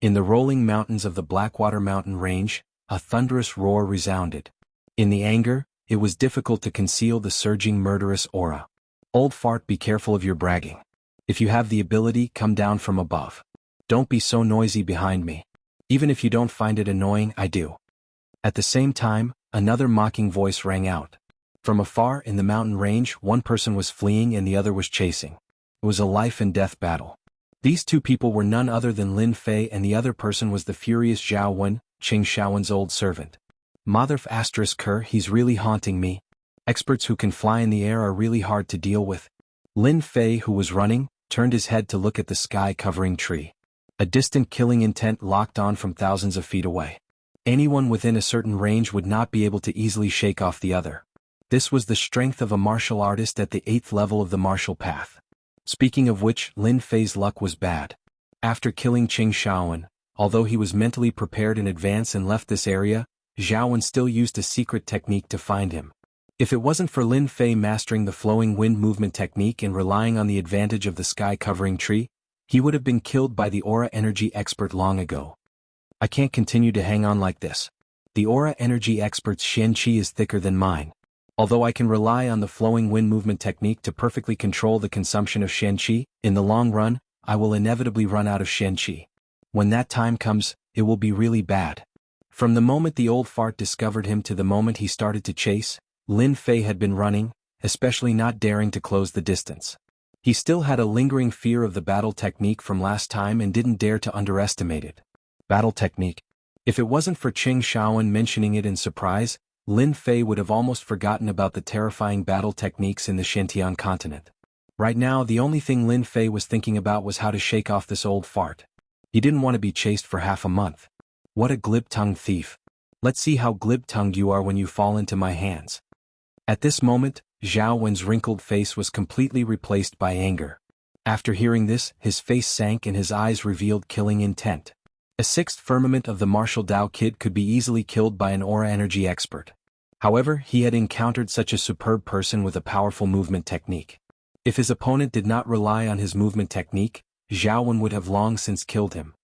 In the rolling mountains of the Blackwater Mountain Range, a thunderous roar resounded. In the anger, it was difficult to conceal the surging murderous aura. Old fart, be careful of your bragging. If you have the ability, come down from above. Don't be so noisy behind me. Even if you don't find it annoying, I do. At the same time, another mocking voice rang out. From afar in the mountain range, one person was fleeing and the other was chasing. It was a life and death battle. These two people were none other than Lin Fei, and the other person was the furious Zhao Wen, Qing Shaoan's old servant. Mother ***, he's really haunting me. Experts who can fly in the air are really hard to deal with. Lin Fei, who was running, turned his head to look at the sky-covering tree. A distant killing intent locked on from thousands of feet away. Anyone within a certain range would not be able to easily shake off the other. This was the strength of a martial artist at the 8th level of the martial path. Speaking of which, Lin Fei's luck was bad. After killing Qing Shaoan, although he was mentally prepared in advance and left this area, Zhao Wen still used a secret technique to find him. If it wasn't for Lin Fei mastering the flowing wind movement technique and relying on the advantage of the sky-covering tree, he would have been killed by the aura energy expert long ago. I can't continue to hang on like this. The aura energy expert's Shen Qi is thicker than mine. Although I can rely on the flowing wind movement technique to perfectly control the consumption of Shen Qi, in the long run, I will inevitably run out of Shen Qi. When that time comes, it will be really bad. From the moment the old fart discovered him to the moment he started to chase, Lin Fei had been running, especially not daring to close the distance. He still had a lingering fear of the battle technique from last time and didn't dare to underestimate it. Battle technique. If it wasn't for Qing Shaoan mentioning it in surprise, Lin Fei would have almost forgotten about the terrifying battle techniques in the Shantian continent. Right now, the only thing Lin Fei was thinking about was how to shake off this old fart. He didn't want to be chased for half a month. What a glib-tongued thief. Let's see how glib-tongued you are when you fall into my hands. At this moment, Zhao Wen's wrinkled face was completely replaced by anger. After hearing this, his face sank and his eyes revealed killing intent. A 6th firmament of the martial Dao kid could be easily killed by an aura energy expert. However, he had encountered such a superb person with a powerful movement technique. If his opponent did not rely on his movement technique, Zhao Wen would have long since killed him.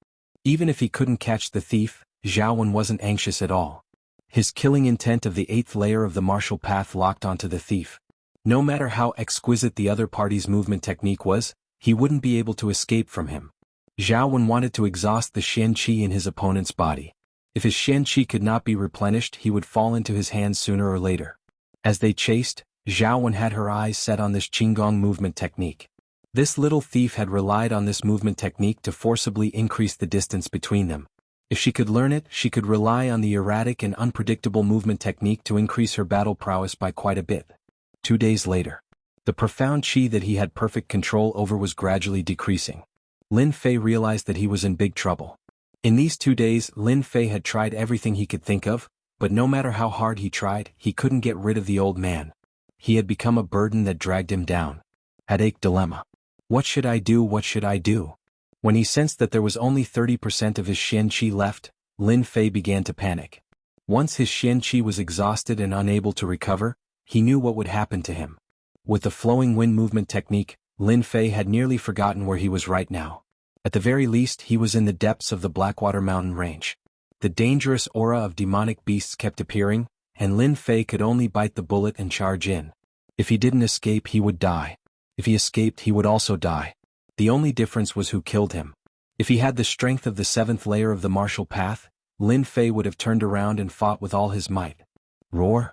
Even if he couldn't catch the thief, Zhao Wen wasn't anxious at all. His killing intent of the 8th layer of the martial path locked onto the thief. No matter how exquisite the other party's movement technique was, he wouldn't be able to escape from him. Zhao Wen wanted to exhaust the Shen Qi in his opponent's body. If his Shen Qi could not be replenished, he would fall into his hands sooner or later. As they chased, Zhao Wen had her eyes set on this Qinggong movement technique. This little thief had relied on this movement technique to forcibly increase the distance between them. If she could learn it, she could rely on the erratic and unpredictable movement technique to increase her battle prowess by quite a bit. 2 days later, the profound qi that he had perfect control over was gradually decreasing. Lin Fei realized that he was in big trouble. In these 2 days, Lin Fei had tried everything he could think of, but no matter how hard he tried, he couldn't get rid of the old man. He had become a burden that dragged him down. Headache dilemma. What should I do? What should I do? When he sensed that there was only 30% of his Xian Qi left, Lin Fei began to panic. Once his Xian Qi was exhausted and unable to recover, he knew what would happen to him. With the flowing wind movement technique, Lin Fei had nearly forgotten where he was right now. At the very least, he was in the depths of the Blackwater Mountain range. The dangerous aura of demonic beasts kept appearing, and Lin Fei could only bite the bullet and charge in. If he didn't escape, he would die. If he escaped, he would also die. The only difference was who killed him. If he had the strength of the 7th layer of the martial path, Lin Fei would have turned around and fought with all his might. Roar!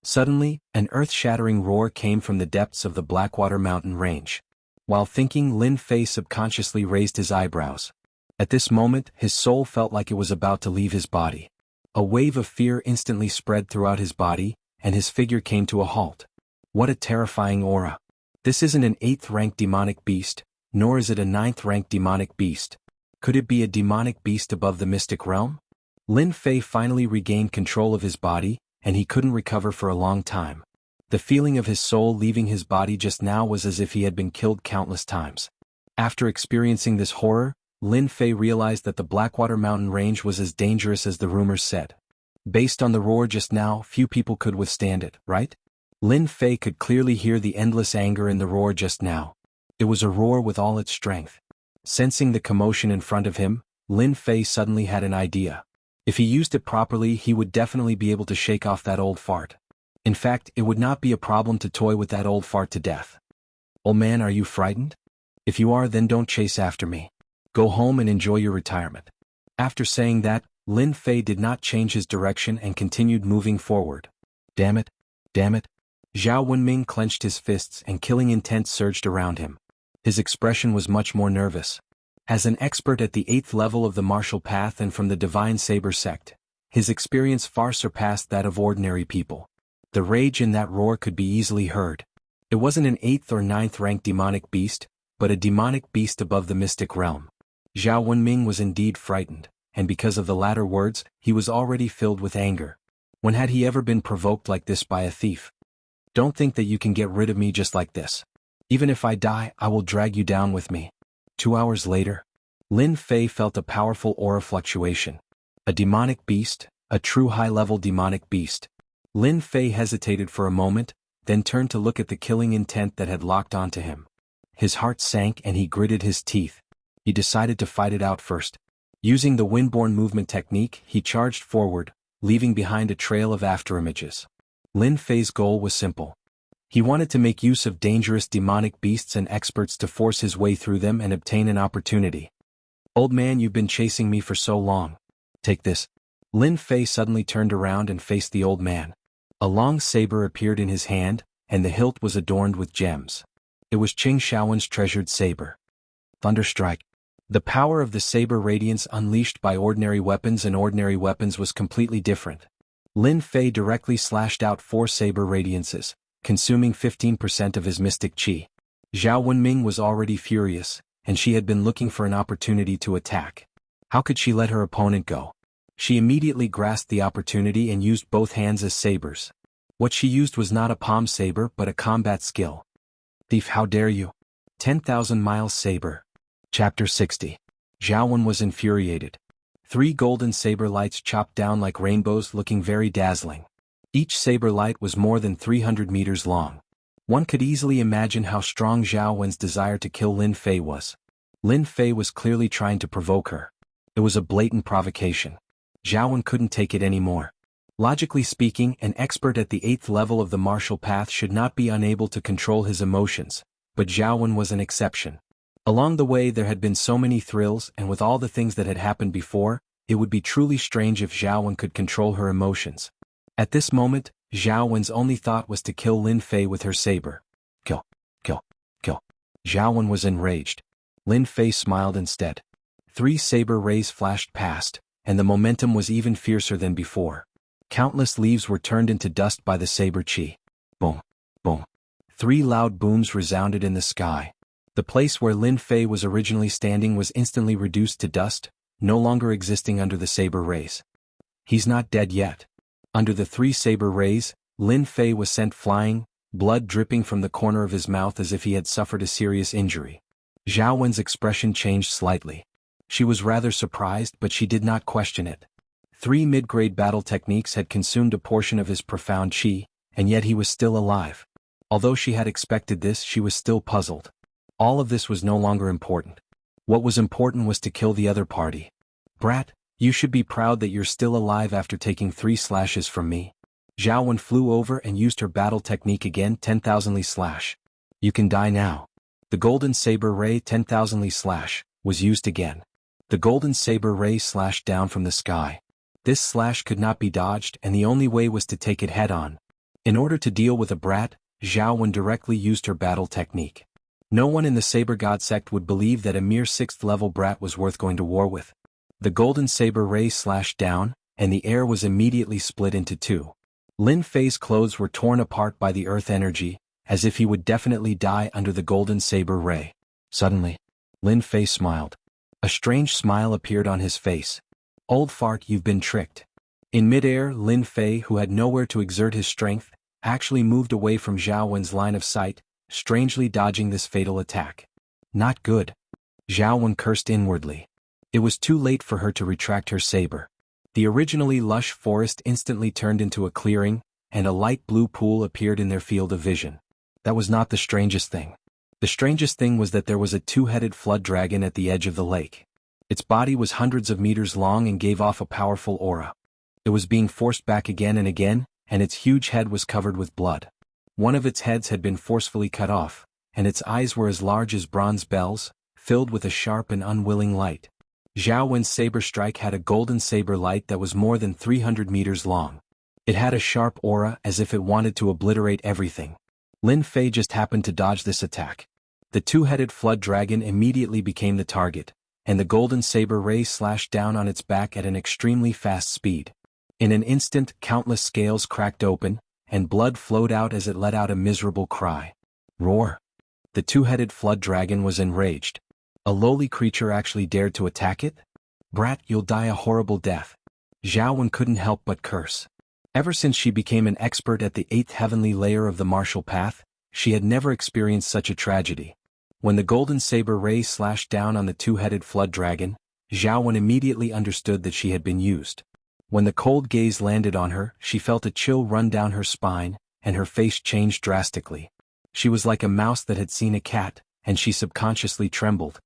Suddenly, an earth-shattering roar came from the depths of the Blackwater Mountain range. While thinking, Lin Fei subconsciously raised his eyebrows. At this moment, his soul felt like it was about to leave his body. A wave of fear instantly spread throughout his body, and his figure came to a halt. What a terrifying aura. This isn't an 8th-rank demonic beast, nor is it a 9th-rank demonic beast. Could it be a demonic beast above the mystic realm? Lin Fei finally regained control of his body, and he couldn't recover for a long time. The feeling of his soul leaving his body just now was as if he had been killed countless times. After experiencing this horror, Lin Fei realized that the Blackwater Mountain range was as dangerous as the rumors said. Based on the roar just now, few people could withstand it, right? Lin Fei could clearly hear the endless anger in the roar just now. It was a roar with all its strength. Sensing the commotion in front of him, Lin Fei suddenly had an idea. If he used it properly, he would definitely be able to shake off that old fart. In fact, it would not be a problem to toy with that old fart to death. Old man, are you frightened? If you are, then don't chase after me. Go home and enjoy your retirement. After saying that, Lin Fei did not change his direction and continued moving forward. Damn it! Damn it! Zhao Wenming clenched his fists and killing intent surged around him. His expression was much more nervous. As an expert at the 8th level of the martial path and from the Divine Saber sect, his experience far surpassed that of ordinary people. The rage in that roar could be easily heard. It wasn't an 8th or 9th rank demonic beast, but a demonic beast above the mystic realm. Zhao Wenming was indeed frightened, and because of the latter words, he was already filled with anger. When had he ever been provoked like this by a thief? Don't think that you can get rid of me just like this. Even if I die, I will drag you down with me. 2 hours later, Lin Fei felt a powerful aura fluctuation. A demonic beast, a true high-level demonic beast. Lin Fei hesitated for a moment, then turned to look at the killing intent that had locked onto him. His heart sank and he gritted his teeth. He decided to fight it out first. Using the windborne movement technique, he charged forward, leaving behind a trail of afterimages. Lin Fei's goal was simple. He wanted to make use of dangerous demonic beasts and experts to force his way through them and obtain an opportunity. Old man, you've been chasing me for so long. Take this. Lin Fei suddenly turned around and faced the old man. A long saber appeared in his hand, and the hilt was adorned with gems. It was Qing Shaowen's treasured saber. Thunderstrike. The power of the saber radiance unleashed by ordinary weapons and ordinary weapons was completely different. Lin Fei directly slashed out 4 saber radiances, consuming 15% of his mystic qi. Zhao Wenming was already furious, and she had been looking for an opportunity to attack. How could she let her opponent go? She immediately grasped the opportunity and used both hands as sabers. What she used was not a palm saber but a combat skill. Thief, how dare you? 10,000 miles saber. Chapter 60. Zhao Wen was infuriated. 3 golden saber lights chopped down like rainbows, looking very dazzling. Each saber light was more than 300 meters long. One could easily imagine how strong Zhao Wen's desire to kill Lin Fei was. Lin Fei was clearly trying to provoke her. It was a blatant provocation. Zhao Wen couldn't take it anymore. Logically speaking, an expert at the 8th level of the martial path should not be unable to control his emotions, but Zhao Wen was an exception. Along the way there had been so many thrills, and with all the things that had happened before, it would be truly strange if Zhao Wen could control her emotions. At this moment, Zhao Wen's only thought was to kill Lin Fei with her saber. Kill, kill, kill. Zhao Wen was enraged. Lin Fei smiled instead. 3 saber rays flashed past, and the momentum was even fiercer than before. Countless leaves were turned into dust by the saber qi. Boom, boom. 3 loud booms resounded in the sky. The place where Lin Fei was originally standing was instantly reduced to dust, no longer existing under the saber rays. He's not dead yet. Under the 3 saber rays, Lin Fei was sent flying, blood dripping from the corner of his mouth as if he had suffered a serious injury. Zhao Wen's expression changed slightly. She was rather surprised, but she did not question it. 3 mid-grade battle techniques had consumed a portion of his profound qi, and yet he was still alive. Although she had expected this, she was still puzzled. All of this was no longer important. What was important was to kill the other party. Brat, you should be proud that you're still alive after taking 3 slashes from me. Zhao Wen flew over and used her battle technique again, 10,000 slash. You can die now. The golden saber ray 10,000 slash was used again. The golden saber ray slashed down from the sky. This slash could not be dodged, and the only way was to take it head-on. In order to deal with a brat, Zhao Wen directly used her battle technique. No one in the Saber God sect would believe that a mere 6th-level brat was worth going to war with. The golden saber ray slashed down, and the air was immediately split into 2. Lin Fei's clothes were torn apart by the earth energy, as if he would definitely die under the golden saber ray. Suddenly, Lin Fei smiled. A strange smile appeared on his face. Old fart, you've been tricked. In midair, Lin Fei, who had nowhere to exert his strength, actually moved away from Zhao Wen's line of sight, strangely dodging this fatal attack. Not good. Zhao Wen cursed inwardly. It was too late for her to retract her saber. The originally lush forest instantly turned into a clearing, and a light blue pool appeared in their field of vision. That was not the strangest thing. The strangest thing was that there was a 2-headed flood dragon at the edge of the lake. Its body was hundreds of meters long and gave off a powerful aura. It was being forced back again and again, and its huge head was covered with blood. One of its heads had been forcefully cut off, and its eyes were as large as bronze bells, filled with a sharp and unwilling light. Zhao Wen's saber strike had a golden saber light that was more than 300 meters long. It had a sharp aura as if it wanted to obliterate everything. Lin Fei just happened to dodge this attack. The 2-headed flood dragon immediately became the target, and the golden saber ray slashed down on its back at an extremely fast speed. In an instant, countless scales cracked open, and blood flowed out as it let out a miserable cry. Roar! The 2-headed flood dragon was enraged. A lowly creature actually dared to attack it? Brat, you'll die a horrible death. Zhao Wen couldn't help but curse. Ever since she became an expert at the 8th heavenly layer of the martial path, she had never experienced such a tragedy. When the golden saber ray slashed down on the 2-headed flood dragon, Zhao Wen immediately understood that she had been used. When the cold gaze landed on her, she felt a chill run down her spine, and her face changed drastically. She was like a mouse that had seen a cat, and she subconsciously trembled.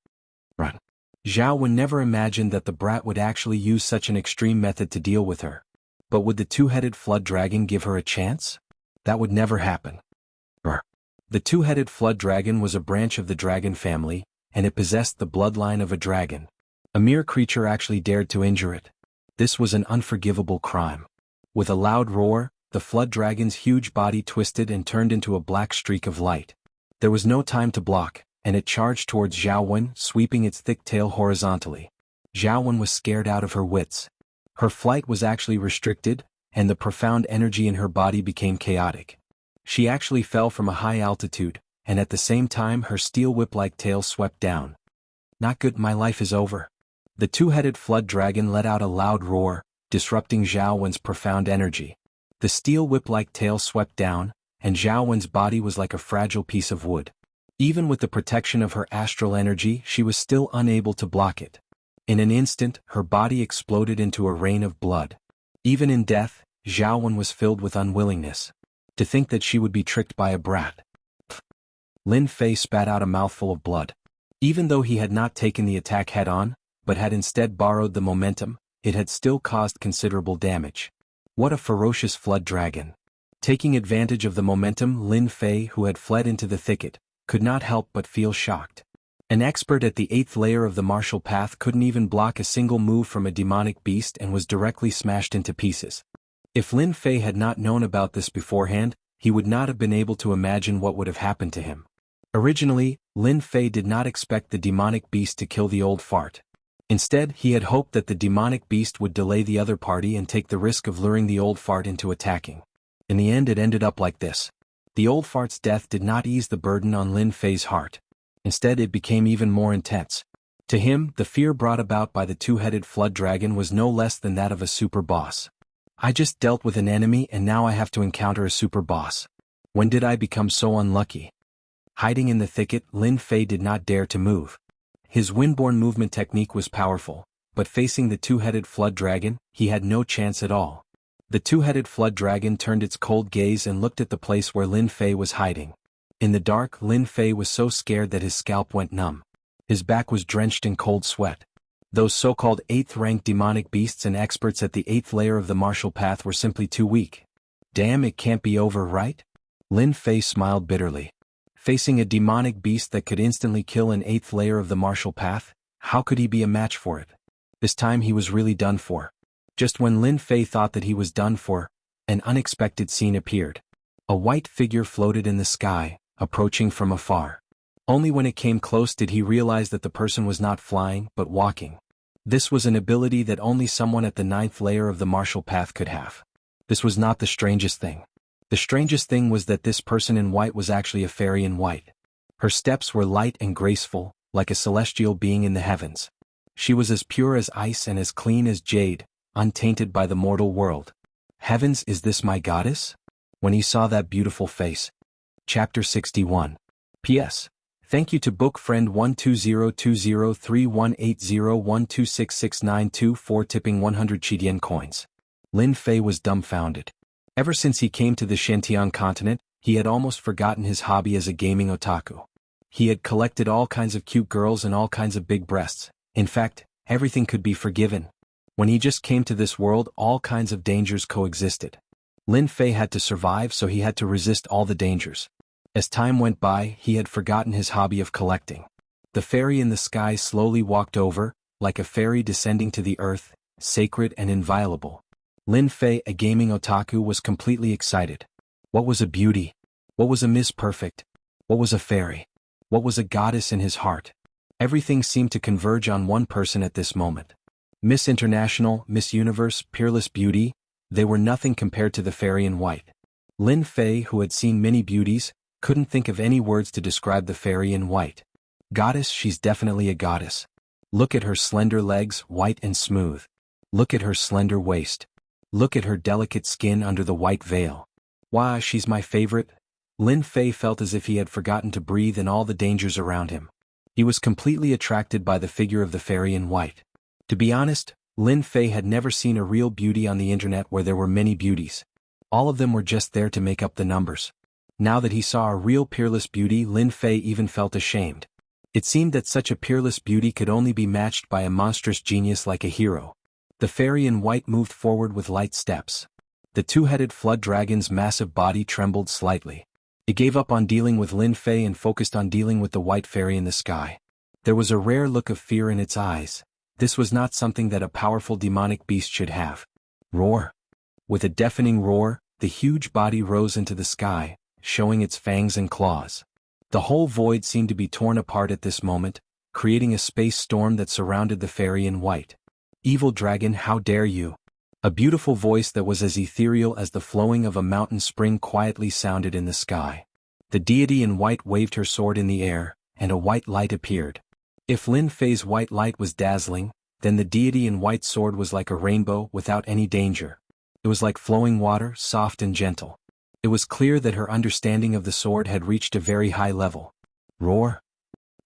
Run. Zhao Wen never imagined that the brat would actually use such an extreme method to deal with her. But would the 2-headed flood dragon give her a chance? That would never happen. The 2-headed flood dragon was a branch of the dragon family, and it possessed the bloodline of a dragon. A mere creature actually dared to injure it. This was an unforgivable crime. With a loud roar, the flood dragon's huge body twisted and turned into a black streak of light. There was no time to block, and it charged towards Zhao Wen, sweeping its thick tail horizontally. Zhao Wen was scared out of her wits. Her flight was actually restricted, and the profound energy in her body became chaotic. She actually fell from a high altitude, and at the same time her steel whip-like tail swept down. Not good, my life is over. The 2-headed flood dragon let out a loud roar, disrupting Zhao Wen's profound energy. The steel whip-like tail swept down, and Zhao Wen's body was like a fragile piece of wood. Even with the protection of her astral energy, she was still unable to block it. In an instant, her body exploded into a rain of blood. Even in death, Zhao Wen was filled with unwillingness. To think that she would be tricked by a brat. Lin Fei spat out a mouthful of blood. Even though he had not taken the attack head-on, but had instead borrowed the momentum, it had still caused considerable damage. What a ferocious flood dragon. Taking advantage of the momentum, Lin Fei, who had fled into the thicket, could not help but feel shocked. An expert at the 8th layer of the martial path couldn't even block a single move from a demonic beast and was directly smashed into pieces. If Lin Fei had not known about this beforehand, he would not have been able to imagine what would have happened to him. Originally, Lin Fei did not expect the demonic beast to kill the old fart. Instead, he had hoped that the demonic beast would delay the other party and take the risk of luring the old fart into attacking. In the end, it ended up like this. The old fart's death did not ease the burden on Lin Fei's heart. Instead, it became even more intense. To him, the fear brought about by the two-headed flood dragon was no less than that of a super boss. I just dealt with an enemy and now I have to encounter a super boss. When did I become so unlucky? Hiding in the thicket, Lin Fei did not dare to move. His windborne movement technique was powerful, but facing the two-headed flood dragon, he had no chance at all. The two-headed flood dragon turned its cold gaze and looked at the place where Lin Fei was hiding. In the dark, Lin Fei was so scared that his scalp went numb. His back was drenched in cold sweat. Those so-called 8th-rank demonic beasts and experts at the 8th layer of the martial path were simply too weak. Damn, it can't be over, right? Lin Fei smiled bitterly. Facing a demonic beast that could instantly kill an 8th layer of the martial path, how could he be a match for it? This time he was really done for. Just when Lin Fei thought that he was done for, an unexpected scene appeared. A white figure floated in the sky, approaching from afar. Only when it came close did he realize that the person was not flying, but walking. This was an ability that only someone at the 9th layer of the martial path could have. This was not the strangest thing. The strangest thing was that this person in white was actually a fairy in white. Her steps were light and graceful, like a celestial being in the heavens. She was as pure as ice and as clean as jade, untainted by the mortal world. Heavens, is this my goddess? When he saw that beautiful face. Chapter 61. P.S. Thank you to book friend 12020318012666992 for tipping 100 Qidian coins. Lin Fei was dumbfounded. Ever since he came to the Xinjiang continent, he had almost forgotten his hobby as a gaming otaku. He had collected all kinds of cute girls and all kinds of big breasts. In fact, everything could be forgiven. When he just came to this world, all kinds of dangers coexisted. Lin Fei had to survive, so he had to resist all the dangers. As time went by, he had forgotten his hobby of collecting. The fairy in the sky slowly walked over, like a fairy descending to the earth, sacred and inviolable. Lin Fei, a gaming otaku, was completely excited. What was a beauty? What was a Miss Perfect? What was a fairy? What was a goddess in his heart? Everything seemed to converge on one person at this moment. Miss International, Miss Universe, Peerless Beauty, they were nothing compared to the fairy in white. Lin Fei, who had seen many beauties, couldn't think of any words to describe the fairy in white. Goddess, she's definitely a goddess. Look at her slender legs, white and smooth. Look at her slender waist. Look at her delicate skin under the white veil. Why, she's my favorite. Lin Fei felt as if he had forgotten to breathe in all the dangers around him. He was completely attracted by the figure of the fairy in white. To be honest, Lin Fei had never seen a real beauty on the internet where there were many beauties. All of them were just there to make up the numbers. Now that he saw a real peerless beauty, Lin Fei even felt ashamed. It seemed that such a peerless beauty could only be matched by a monstrous genius like a hero. The fairy in white moved forward with light steps. The two-headed flood dragon's massive body trembled slightly. It gave up on dealing with Lin Fei and focused on dealing with the white fairy in the sky. There was a rare look of fear in its eyes. This was not something that a powerful demonic beast should have. Roar! With a deafening roar, the huge body rose into the sky, showing its fangs and claws. The whole void seemed to be torn apart at this moment, creating a space storm that surrounded the fairy in white. Evil dragon, how dare you! A beautiful voice that was as ethereal as the flowing of a mountain spring quietly sounded in the sky. The deity in white waved her sword in the air, and a white light appeared. If Lin Fei's white light was dazzling, then the deity in white sword was like a rainbow without any danger. It was like flowing water, soft and gentle. It was clear that her understanding of the sword had reached a very high level. Roar!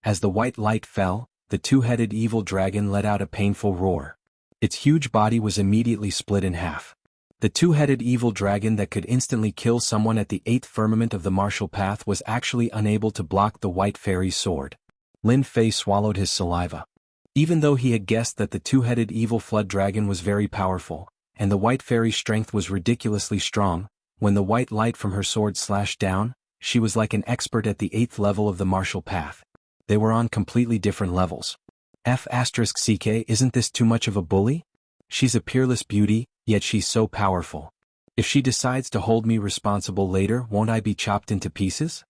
As the white light fell, the two-headed evil dragon let out a painful roar. Its huge body was immediately split in half. The two-headed evil dragon that could instantly kill someone at the 8th firmament of the martial path was actually unable to block the white fairy's sword. Lin Fei swallowed his saliva. Even though he had guessed that the two-headed evil flood dragon was very powerful, and the white fairy's strength was ridiculously strong, when the white light from her sword slashed down, she was like an expert at the 8th level of the martial path. They were on completely different levels. F***ck, isn't this too much of a bully? She's a peerless beauty, yet she's so powerful. If she decides to hold me responsible later, won't I be chopped into pieces?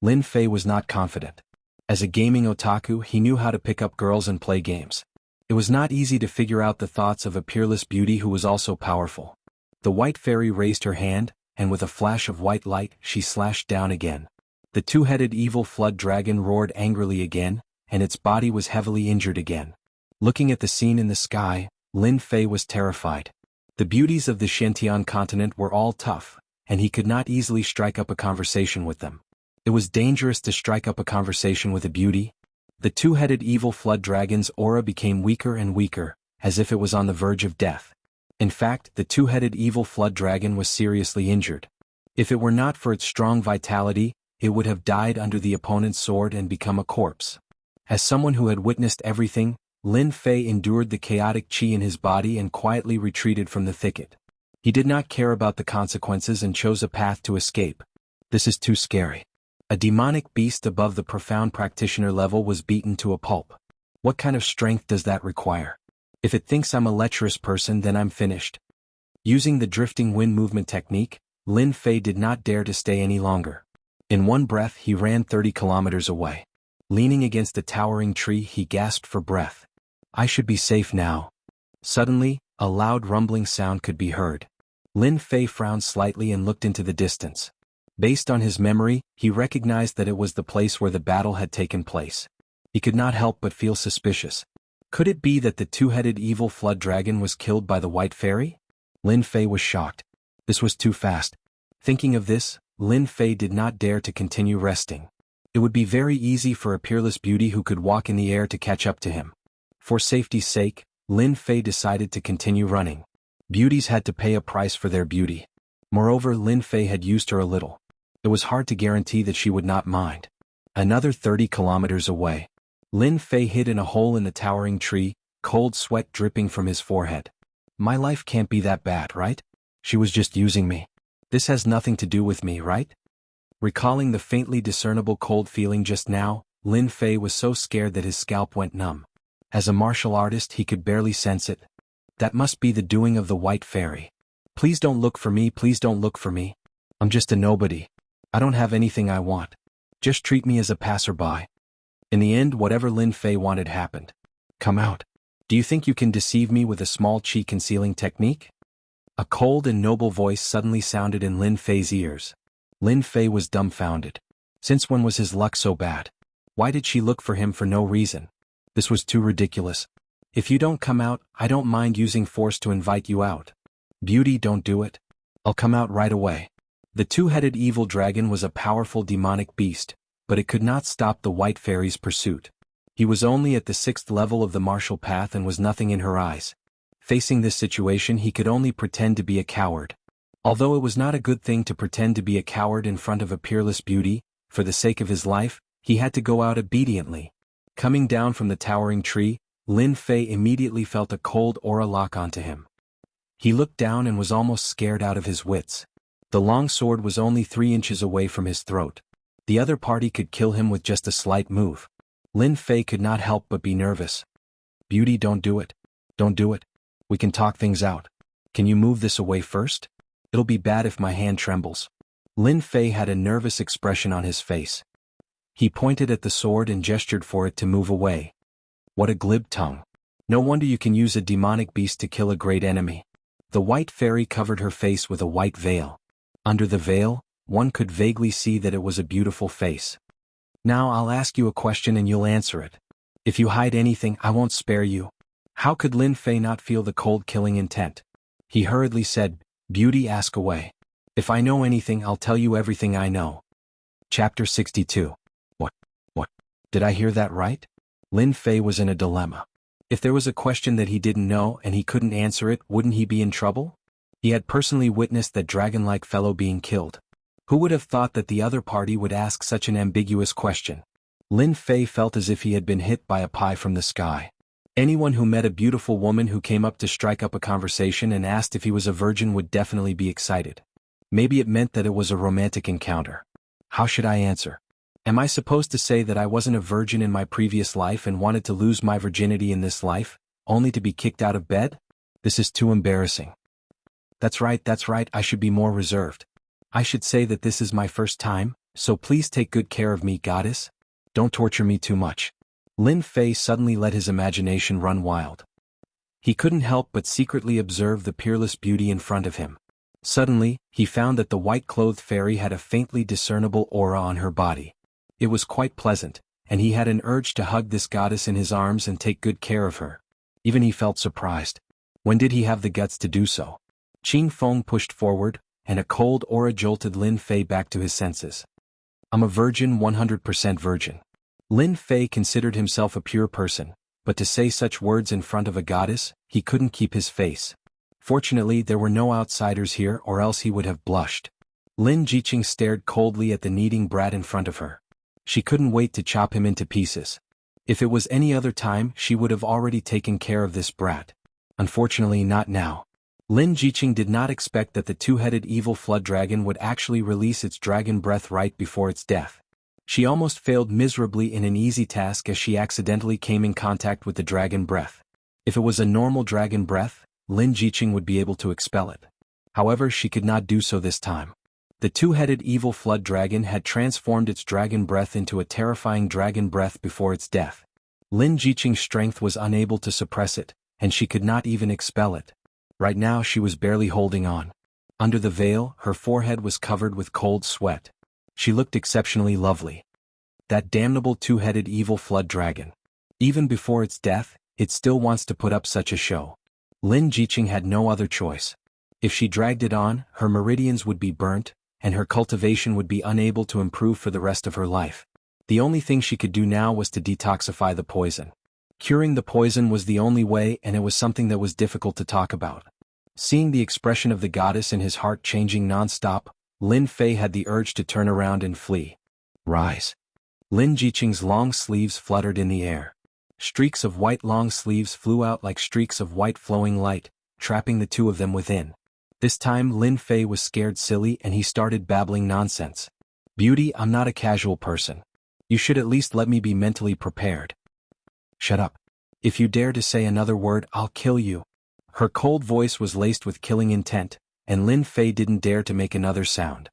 Lin Fei was not confident. As a gaming otaku, he knew how to pick up girls and play games. It was not easy to figure out the thoughts of a peerless beauty who was also powerful. The white fairy raised her hand, and with a flash of white light, she slashed down again. The two-headed evil flood dragon roared angrily again, and its body was heavily injured again. Looking at the scene in the sky, Lin Fei was terrified. The beauties of the Xintian continent were all tough, and he could not easily strike up a conversation with them. It was dangerous to strike up a conversation with a beauty. The two-headed evil flood dragon's aura became weaker and weaker, as if it was on the verge of death. In fact, the two-headed evil flood dragon was seriously injured. If it were not for its strong vitality, it would have died under the opponent's sword and become a corpse. As someone who had witnessed everything, Lin Fei endured the chaotic qi in his body and quietly retreated from the thicket. He did not care about the consequences and chose a path to escape. This is too scary. A demonic beast above the profound practitioner level was beaten to a pulp. What kind of strength does that require? If it thinks I'm a lecherous person, then I'm finished. Using the drifting wind movement technique, Lin Fei did not dare to stay any longer. In one breath he ran 30 kilometers away. Leaning against a towering tree, he gasped for breath. I should be safe now. Suddenly, a loud rumbling sound could be heard. Lin Fei frowned slightly and looked into the distance. Based on his memory, he recognized that it was the place where the battle had taken place. He could not help but feel suspicious. Could it be that the two-headed evil flood dragon was killed by the white fairy? Lin Fei was shocked. This was too fast. Thinking of this, Lin Fei did not dare to continue resting. It would be very easy for a peerless beauty who could walk in the air to catch up to him. For safety's sake, Lin Fei decided to continue running. Beauties had to pay a price for their beauty. Moreover, Lin Fei had used her a little. It was hard to guarantee that she would not mind. Another 30 kilometers away. Lin Fei hid in a hole in the towering tree, cold sweat dripping from his forehead. My life can't be that bad, right? She was just using me. This has nothing to do with me, right? Recalling the faintly discernible cold feeling just now, Lin Fei was so scared that his scalp went numb. As a martial artist, he could barely sense it. That must be the doing of the white fairy. Please don't look for me, please don't look for me. I'm just a nobody. I don't have anything I want. Just treat me as a passerby. In the end, whatever Lin Fei wanted happened. Come out. Do you think you can deceive me with a small qi concealing technique? A cold and noble voice suddenly sounded in Lin Fei's ears. Lin Fei was dumbfounded. Since when was his luck so bad? Why did she look for him for no reason? This was too ridiculous. If you don't come out, I don't mind using force to invite you out. Beauty, don't do it. I'll come out right away. The two-headed evil dragon was a powerful demonic beast, but it could not stop the white fairy's pursuit. He was only at the 6th level of the martial path and was nothing in her eyes. Facing this situation, he could only pretend to be a coward. Although it was not a good thing to pretend to be a coward in front of a peerless beauty, for the sake of his life, he had to go out obediently. Coming down from the towering tree, Lin Fei immediately felt a cold aura lock onto him. He looked down and was almost scared out of his wits. The long sword was only 3 inches away from his throat. The other party could kill him with just a slight move. Lin Fei could not help but be nervous. Beauty, don't do it. Don't do it. We can talk things out. Can you move this away first? It'll be bad if my hand trembles. Lin Fei had a nervous expression on his face. He pointed at the sword and gestured for it to move away. What a glib tongue. No wonder you can use a demonic beast to kill a great enemy. The white fairy covered her face with a white veil. Under the veil, one could vaguely see that it was a beautiful face. Now I'll ask you a question and you'll answer it. If you hide anything, I won't spare you. How could Lin Fei not feel the cold killing intent? He hurriedly said, Beauty, ask away. If I know anything, I'll tell you everything I know. Chapter 62. What? Did I hear that right? Lin Fei was in a dilemma. If there was a question that he didn't know and he couldn't answer it, wouldn't he be in trouble? He had personally witnessed that dragon-like fellow being killed. Who would have thought that the other party would ask such an ambiguous question? Lin Fei felt as if he had been hit by a pie from the sky. Anyone who met a beautiful woman who came up to strike up a conversation and asked if he was a virgin would definitely be excited. Maybe it meant that it was a romantic encounter. How should I answer? Am I supposed to say that I wasn't a virgin in my previous life and wanted to lose my virginity in this life, only to be kicked out of bed? This is too embarrassing. That's right, I should be more reserved. I should say that this is my first time, so please take good care of me, goddess. Don't torture me too much. Lin Fei suddenly let his imagination run wild. He couldn't help but secretly observe the peerless beauty in front of him. Suddenly, he found that the white-clothed fairy had a faintly discernible aura on her body. It was quite pleasant, and he had an urge to hug this goddess in his arms and take good care of her. Even he felt surprised. When did he have the guts to do so? Qing Feng pushed forward, and a cold aura jolted Lin Fei back to his senses. I'm a virgin, 100% virgin. Lin Fei considered himself a pure person, but to say such words in front of a goddess, he couldn't keep his face. Fortunately, there were no outsiders here, or else he would have blushed. Lin Jiqing stared coldly at the kneading brat in front of her. She couldn't wait to chop him into pieces. If it was any other time, she would have already taken care of this brat. Unfortunately, not now. Lin Jiqing did not expect that the two-headed evil flood dragon would actually release its dragon breath right before its death. She almost failed miserably in an easy task as she accidentally came in contact with the dragon breath. If it was a normal dragon breath, Lin Jiqing would be able to expel it. However, she could not do so this time. The two-headed evil flood dragon had transformed its dragon breath into a terrifying dragon breath before its death. Lin Jiqing's strength was unable to suppress it, and she could not even expel it. Right now she was barely holding on. Under the veil, her forehead was covered with cold sweat. She looked exceptionally lovely. That damnable two-headed evil flood dragon. Even before its death, it still wants to put up such a show. Lin Jiqing had no other choice. If she dragged it on, her meridians would be burnt, and her cultivation would be unable to improve for the rest of her life. The only thing she could do now was to detoxify the poison. Curing the poison was the only way, and it was something that was difficult to talk about. Seeing the expression of the goddess in his heart changing non-stop, Lin Fei had the urge to turn around and flee. Rise. Lin Jiqing's long sleeves fluttered in the air. Streaks of white long sleeves flew out like streaks of white flowing light, trapping the two of them within. This time Lin Fei was scared silly and he started babbling nonsense. Beauty, I'm not a casual person. You should at least let me be mentally prepared. Shut up. If you dare to say another word, I'll kill you. Her cold voice was laced with killing intent, and Lin Fei didn't dare to make another sound.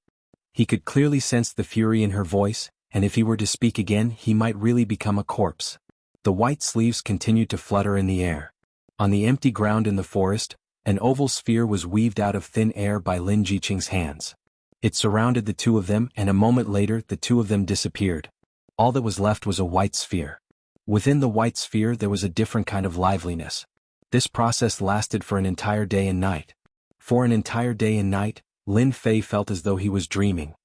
He could clearly sense the fury in her voice, and if he were to speak again, he might really become a corpse. The white sleeves continued to flutter in the air. On the empty ground in the forest, an oval sphere was weaved out of thin air by Lin Jiqing's hands. It surrounded the two of them, and a moment later the two of them disappeared. All that was left was a white sphere. Within the white sphere there was a different kind of liveliness. This process lasted for an entire day and night. For an entire day and night, Lin Fei felt as though he was dreaming.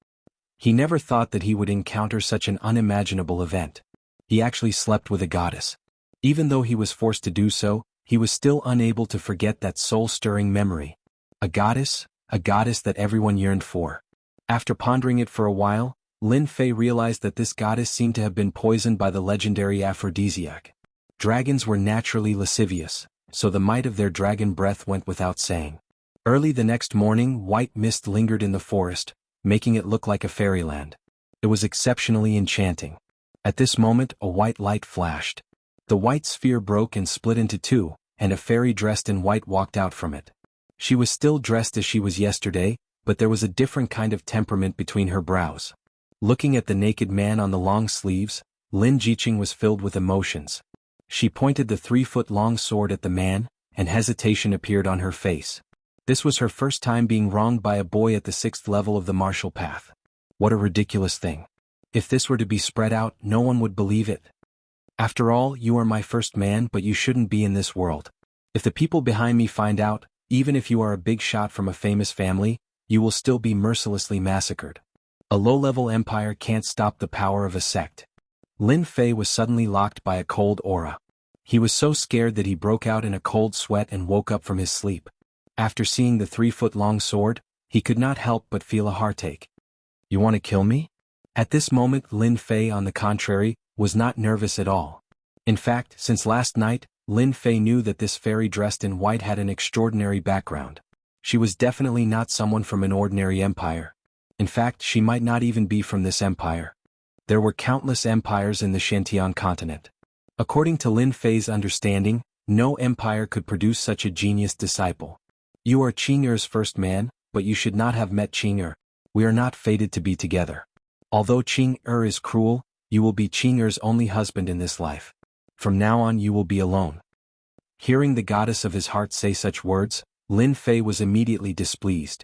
He never thought that he would encounter such an unimaginable event. He actually slept with a goddess. Even though he was forced to do so, he was still unable to forget that soul-stirring memory. A goddess that everyone yearned for. After pondering it for a while, Lin Fei realized that this goddess seemed to have been poisoned by the legendary aphrodisiac. Dragons were naturally lascivious, so the might of their dragon breath went without saying. Early the next morning, white mist lingered in the forest, making it look like a fairyland. It was exceptionally enchanting. At this moment, a white light flashed. The white sphere broke and split into two, and a fairy dressed in white walked out from it. She was still dressed as she was yesterday, but there was a different kind of temperament between her brows. Looking at the naked man on the long sleeves, Lin Jiqing was filled with emotions. She pointed the 3-foot-long sword at the man, and hesitation appeared on her face. This was her first time being wronged by a boy at the 6th level of the martial path. What a ridiculous thing. If this were to be spread out, no one would believe it. After all, you are my first man, but you shouldn't be in this world. If the people behind me find out, even if you are a big shot from a famous family, you will still be mercilessly massacred. A low-level empire can't stop the power of a sect. Lin Fei was suddenly locked by a cold aura. He was so scared that he broke out in a cold sweat and woke up from his sleep. After seeing the 3-foot-long sword, he could not help but feel a heartache. You want to kill me? At this moment, Lin Fei, on the contrary, was not nervous at all. In fact, since last night, Lin Fei knew that this fairy dressed in white had an extraordinary background. She was definitely not someone from an ordinary empire. In fact, she might not even be from this empire. There were countless empires in the Shantian continent. According to Lin Fei's understanding, no empire could produce such a genius disciple. You are Qing'er's first man, but you should not have met Qing'er. We are not fated to be together. Although Qing'er is cruel, you will be Qing'er's only husband in this life. From now on you will be alone. Hearing the goddess of his heart say such words, Lin Fei was immediately displeased.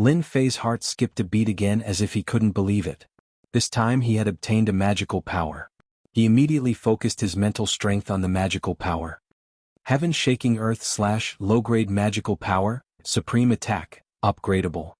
Lin Fei's heart skipped a beat again as if he couldn't believe it. This time he had obtained a magical power. He immediately focused his mental strength on the magical power. Heaven-shaking earth/low-grade magical power, supreme attack, upgradable.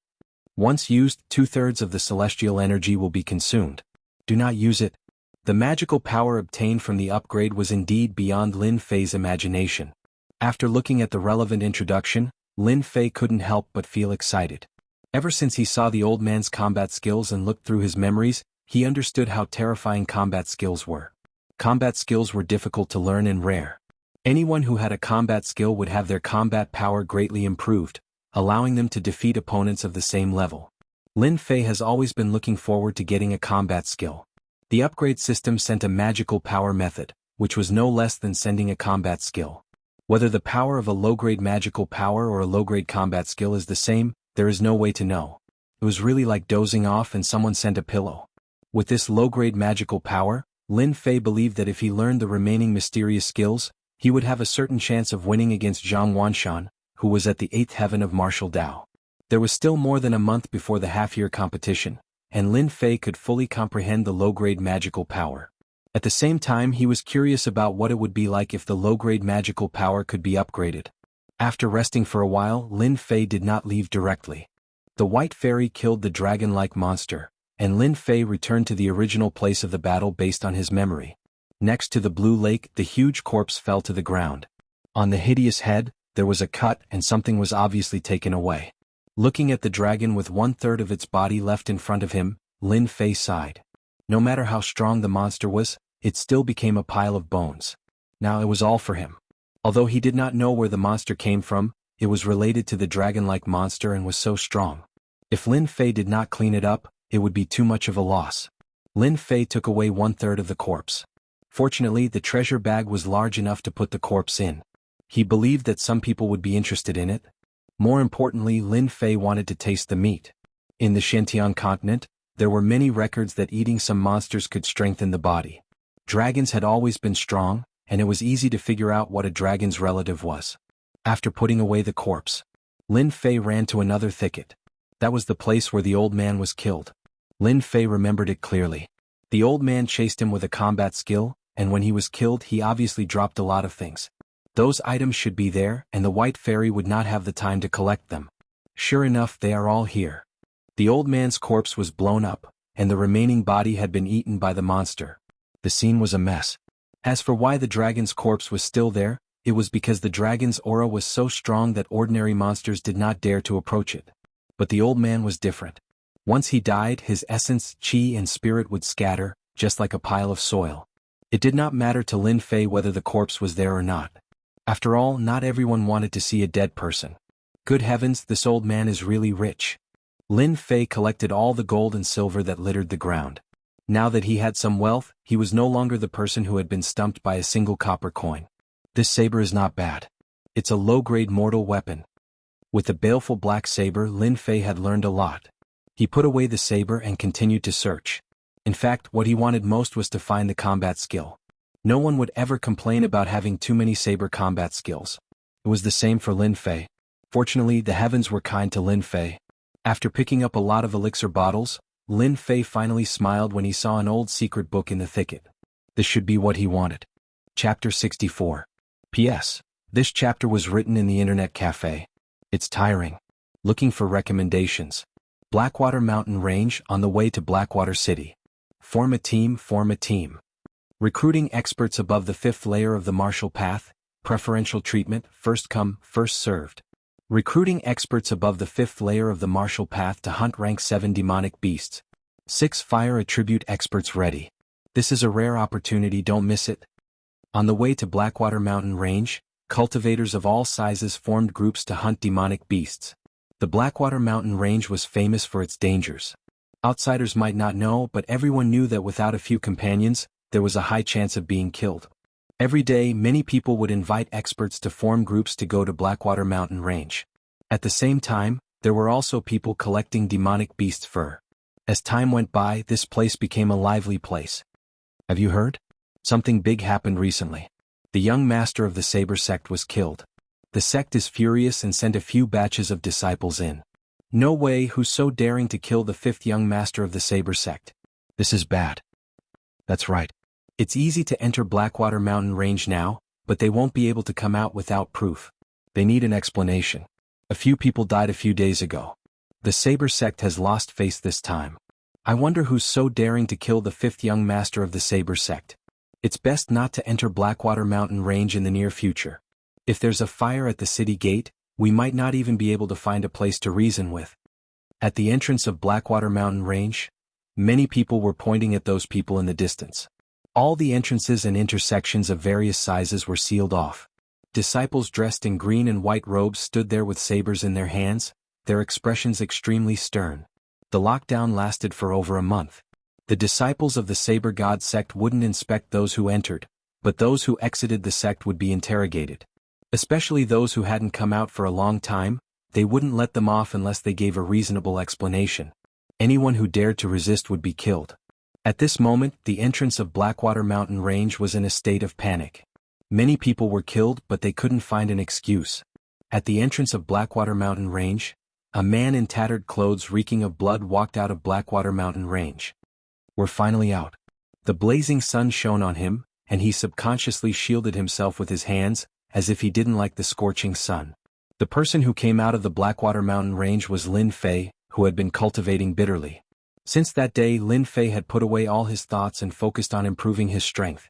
Once used, 2/3 of the celestial energy will be consumed. Do not use it. The magical power obtained from the upgrade was indeed beyond Lin Fei's imagination. After looking at the relevant introduction, Lin Fei couldn't help but feel excited. Ever since he saw the old man's combat skills and looked through his memories, he understood how terrifying combat skills were. Combat skills were difficult to learn and rare. Anyone who had a combat skill would have their combat power greatly improved, allowing them to defeat opponents of the same level. Lin Fei has always been looking forward to getting a combat skill. The upgrade system sent a magical power method, which was no less than sending a combat skill. Whether the power of a low-grade magical power or a low-grade combat skill is the same, there is no way to know. It was really like dozing off and someone sent a pillow. With this low-grade magical power, Lin Fei believed that if he learned the remaining mysterious skills, he would have a certain chance of winning against Zhang Wanshan, who was at the 8th heaven of martial Dao. There was still more than a month before the half-year competition, and Lin Fei could fully comprehend the low-grade magical power. At the same time he was curious about what it would be like if the low-grade magical power could be upgraded. After resting for a while, Lin Fei did not leave directly. The white fairy killed the dragon-like monster, and Lin Fei returned to the original place of the battle based on his memory. Next to the blue lake, the huge corpse fell to the ground. On the hideous head, there was a cut and something was obviously taken away. Looking at the dragon with 1/3 of its body left in front of him, Lin Fei sighed. No matter how strong the monster was, it still became a pile of bones. Now it was all for him. Although he did not know where the monster came from, it was related to the dragon-like monster and was so strong. If Lin Fei did not clean it up, it would be too much of a loss. Lin Fei took away 1/3 of the corpse. Fortunately, the treasure bag was large enough to put the corpse in. He believed that some people would be interested in it. More importantly, Lin Fei wanted to taste the meat. In the Xinjiang continent, there were many records that eating some monsters could strengthen the body. Dragons had always been strong, and it was easy to figure out what a dragon's relative was. After putting away the corpse, Lin Fei ran to another thicket. That was the place where the old man was killed. Lin Fei remembered it clearly. The old man chased him with a combat skill, and when he was killed he obviously dropped a lot of things. Those items should be there, and the white fairy would not have the time to collect them. Sure enough, they are all here. The old man's corpse was blown up, and the remaining body had been eaten by the monster. The scene was a mess. As for why the dragon's corpse was still there, it was because the dragon's aura was so strong that ordinary monsters did not dare to approach it. But the old man was different. Once he died, his essence, qi and spirit would scatter, just like a pile of soil. It did not matter to Lin Fei whether the corpse was there or not. After all, not everyone wanted to see a dead person. Good heavens, this old man is really rich. Lin Fei collected all the gold and silver that littered the ground. Now that he had some wealth, he was no longer the person who had been stumped by a single copper coin. This saber is not bad. It's a low-grade mortal weapon. With the baleful black saber, Lin Fei had learned a lot. He put away the saber and continued to search. In fact, what he wanted most was to find the combat skill. No one would ever complain about having too many saber combat skills. It was the same for Lin Fei. Fortunately, the heavens were kind to Lin Fei. After picking up a lot of elixir bottles, Lin Fei finally smiled when he saw an old secret book in the thicket. This should be what he wanted. Chapter 64. P.S. This chapter was written in the internet cafe. It's tiring. Looking for recommendations. Blackwater Mountain Range on the way to Blackwater City. Form a team, form a team. Recruiting experts above the 5th layer of the martial path, preferential treatment, first come, first served. Recruiting experts above the 5th layer of the martial path to hunt rank 7 demonic beasts. 6 fire attribute experts ready. This is a rare opportunity, don't miss it. On the way to Blackwater Mountain Range, cultivators of all sizes formed groups to hunt demonic beasts. The Blackwater Mountain Range was famous for its dangers. Outsiders might not know, but everyone knew that without a few companions, there was a high chance of being killed. Every day, many people would invite experts to form groups to go to Blackwater Mountain Range. At the same time, there were also people collecting demonic beast fur. As time went by, this place became a lively place. Have you heard? Something big happened recently. The young master of the Saber sect was killed. The sect is furious and sent a few batches of disciples in. No way, who's so daring to kill the fifth young master of the Saber sect? This is bad. That's right. It's easy to enter Blackwater Mountain Range now, but they won't be able to come out without proof. They need an explanation. A few people died a few days ago. The Saber sect has lost face this time. I wonder who's so daring to kill the fifth young master of the Saber sect. It's best not to enter Blackwater Mountain Range in the near future. If there's a fire at the city gate, we might not even be able to find a place to reason with. At the entrance of Blackwater Mountain Range, many people were pointing at those people in the distance. All the entrances and intersections of various sizes were sealed off. Disciples dressed in green and white robes stood there with sabers in their hands, their expressions extremely stern. The lockdown lasted for over a month. The disciples of the Saber God sect wouldn't inspect those who entered, but those who exited the sect would be interrogated. Especially those who hadn't come out for a long time, they wouldn't let them off unless they gave a reasonable explanation. Anyone who dared to resist would be killed. At this moment, the entrance of Blackwater Mountain Range was in a state of panic. Many people were killed, but they couldn't find an excuse. At the entrance of Blackwater Mountain Range, a man in tattered clothes reeking of blood walked out of Blackwater Mountain Range. We're finally out. The blazing sun shone on him, and he subconsciously shielded himself with his hands, as if he didn't like the scorching sun. The person who came out of the Blackwater Mountain Range was Lin Fei, who had been cultivating bitterly. Since that day, Lin Fei had put away all his thoughts and focused on improving his strength.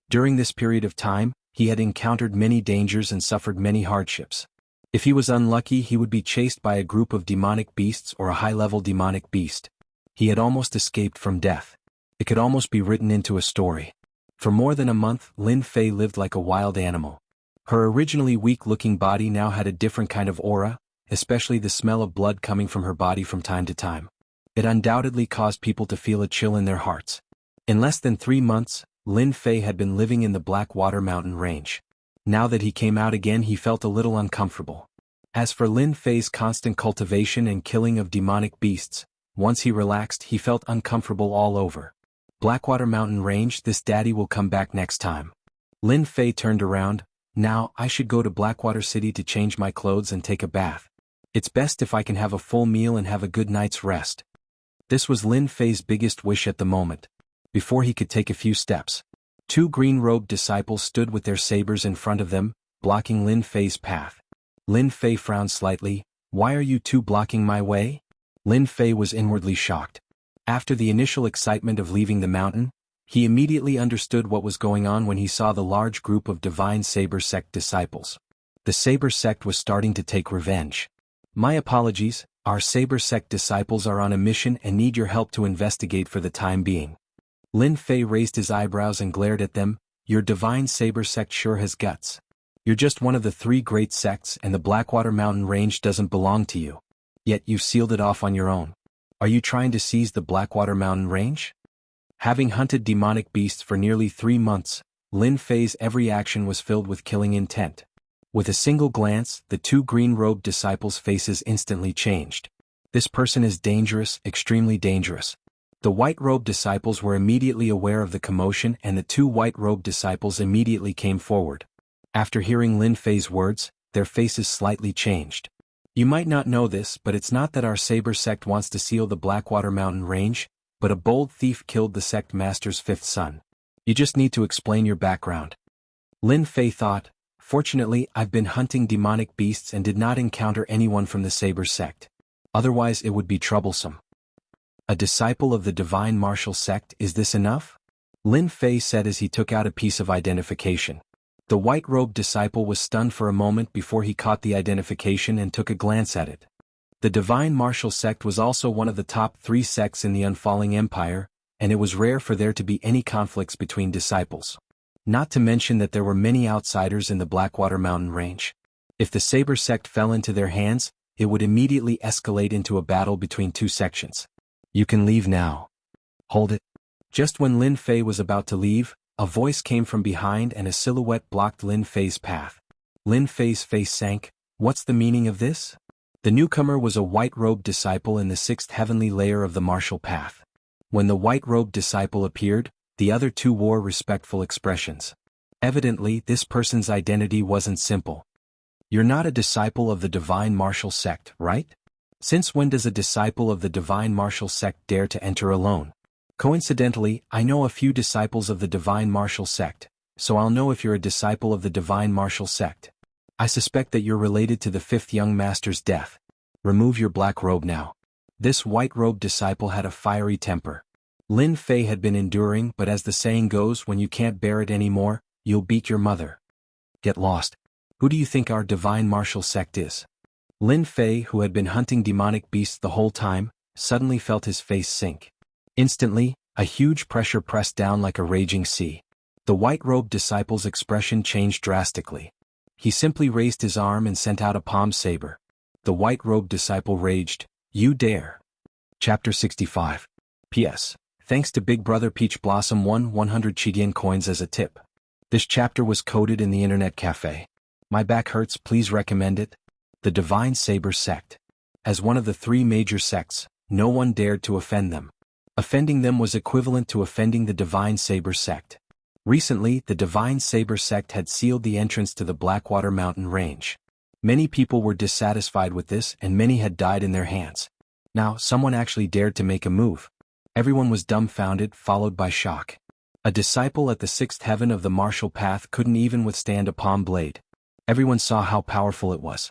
During this period of time, he had encountered many dangers and suffered many hardships. If he was unlucky, he would be chased by a group of demonic beasts or a high-level demonic beast. He had almost escaped from death. It could almost be written into a story. For more than a month, Lin Fei lived like a wild animal. Her originally weak-looking body now had a different kind of aura, especially the smell of blood coming from her body from time to time. It undoubtedly caused people to feel a chill in their hearts. In less than 3 months, Lin Fei had been living in the Blackwater Mountain Range. Now that he came out again, he felt a little uncomfortable. As for Lin Fei's constant cultivation and killing of demonic beasts, once he relaxed, he felt uncomfortable all over. Blackwater Mountain Range, this daddy will come back next time. Lin Fei turned around. Now, I should go to Blackwater City to change my clothes and take a bath. It's best if I can have a full meal and have a good night's rest. This was Lin Fei's biggest wish at the moment. Before he could take a few steps, 2 green-robed disciples stood with their sabers in front of them, blocking Lin Fei's path. Lin Fei frowned slightly. Why are you two blocking my way? Lin Fei was inwardly shocked. After the initial excitement of leaving the mountain, he immediately understood what was going on when he saw the large group of divine Saber sect disciples. The Saber sect was starting to take revenge. My apologies, our Saber sect disciples are on a mission and need your help to investigate for the time being. Lin Fei raised his eyebrows and glared at them. Your divine Saber sect sure has guts. You're just one of the 3 great sects and the Blackwater Mountain Range doesn't belong to you. Yet you've sealed it off on your own. Are you trying to seize the Blackwater Mountain Range? Having hunted demonic beasts for nearly 3 months, Lin Fei's every action was filled with killing intent. With a single glance, the 2 green-robed disciples' faces instantly changed. This person is dangerous, extremely dangerous. The white-robed disciples were immediately aware of the commotion and the 2 white-robed disciples immediately came forward. After hearing Lin Fei's words, their faces slightly changed. You might not know this, but it's not that our Saber sect wants to seal the Blackwater Mountain Range, but a bold thief killed the sect master's 5th son. You just need to explain your background. Lin Fei thought, fortunately I've been hunting demonic beasts and did not encounter anyone from the Saber sect. Otherwise it would be troublesome. A disciple of the divine martial sect, is this enough? Lin Fei said as he took out a piece of identification. The white-robed disciple was stunned for a moment before he caught the identification and took a glance at it. The divine martial sect was also one of the top 3 sects in the Unfalling Empire, and it was rare for there to be any conflicts between disciples. Not to mention that there were many outsiders in the Blackwater Mountain Range. If the Saber sect fell into their hands, it would immediately escalate into a battle between 2 sections. You can leave now. Hold it. Just when Lin Fei was about to leave, a voice came from behind and a silhouette blocked Lin Fei's path. Lin Fei's face sank. What's the meaning of this? The newcomer was a white-robed disciple in the 6th heavenly layer of the martial path. When the white-robed disciple appeared, the other 2 wore respectful expressions. Evidently, this person's identity wasn't simple. You're not a disciple of the divine martial sect, right? Since when does a disciple of the divine martial sect dare to enter alone? Coincidentally, I know a few disciples of the divine martial sect, so I'll know if you're a disciple of the divine martial sect. I suspect that you're related to the fifth young master's death. Remove your black robe now. This white-robed disciple had a fiery temper. Lin Fei had been enduring, but as the saying goes, when you can't bear it anymore, you'll beat your mother. Get lost. Who do you think our divine martial sect is? Lin Fei, who had been hunting demonic beasts the whole time, suddenly felt his face sink. Instantly, a huge pressure pressed down like a raging sea. The white-robed disciple's expression changed drastically. He simply raised his arm and sent out a palm saber. The white-robed disciple raged, "You dare!" Chapter 65. P.S. Thanks to Big Brother Peach Blossom won 100 Chidian coins as a tip. This chapter was coded in the internet cafe. My back hurts, please recommend it. The Divine Saber Sect. As one of the three major sects, no one dared to offend them. Offending them was equivalent to offending the Divine Saber Sect. Recently, the Divine Saber Sect had sealed the entrance to the Blackwater Mountain Range. Many people were dissatisfied with this and many had died in their hands. Now, someone actually dared to make a move. Everyone was dumbfounded, followed by shock. A disciple at the sixth heaven of the martial path couldn't even withstand a palm blade. Everyone saw how powerful it was.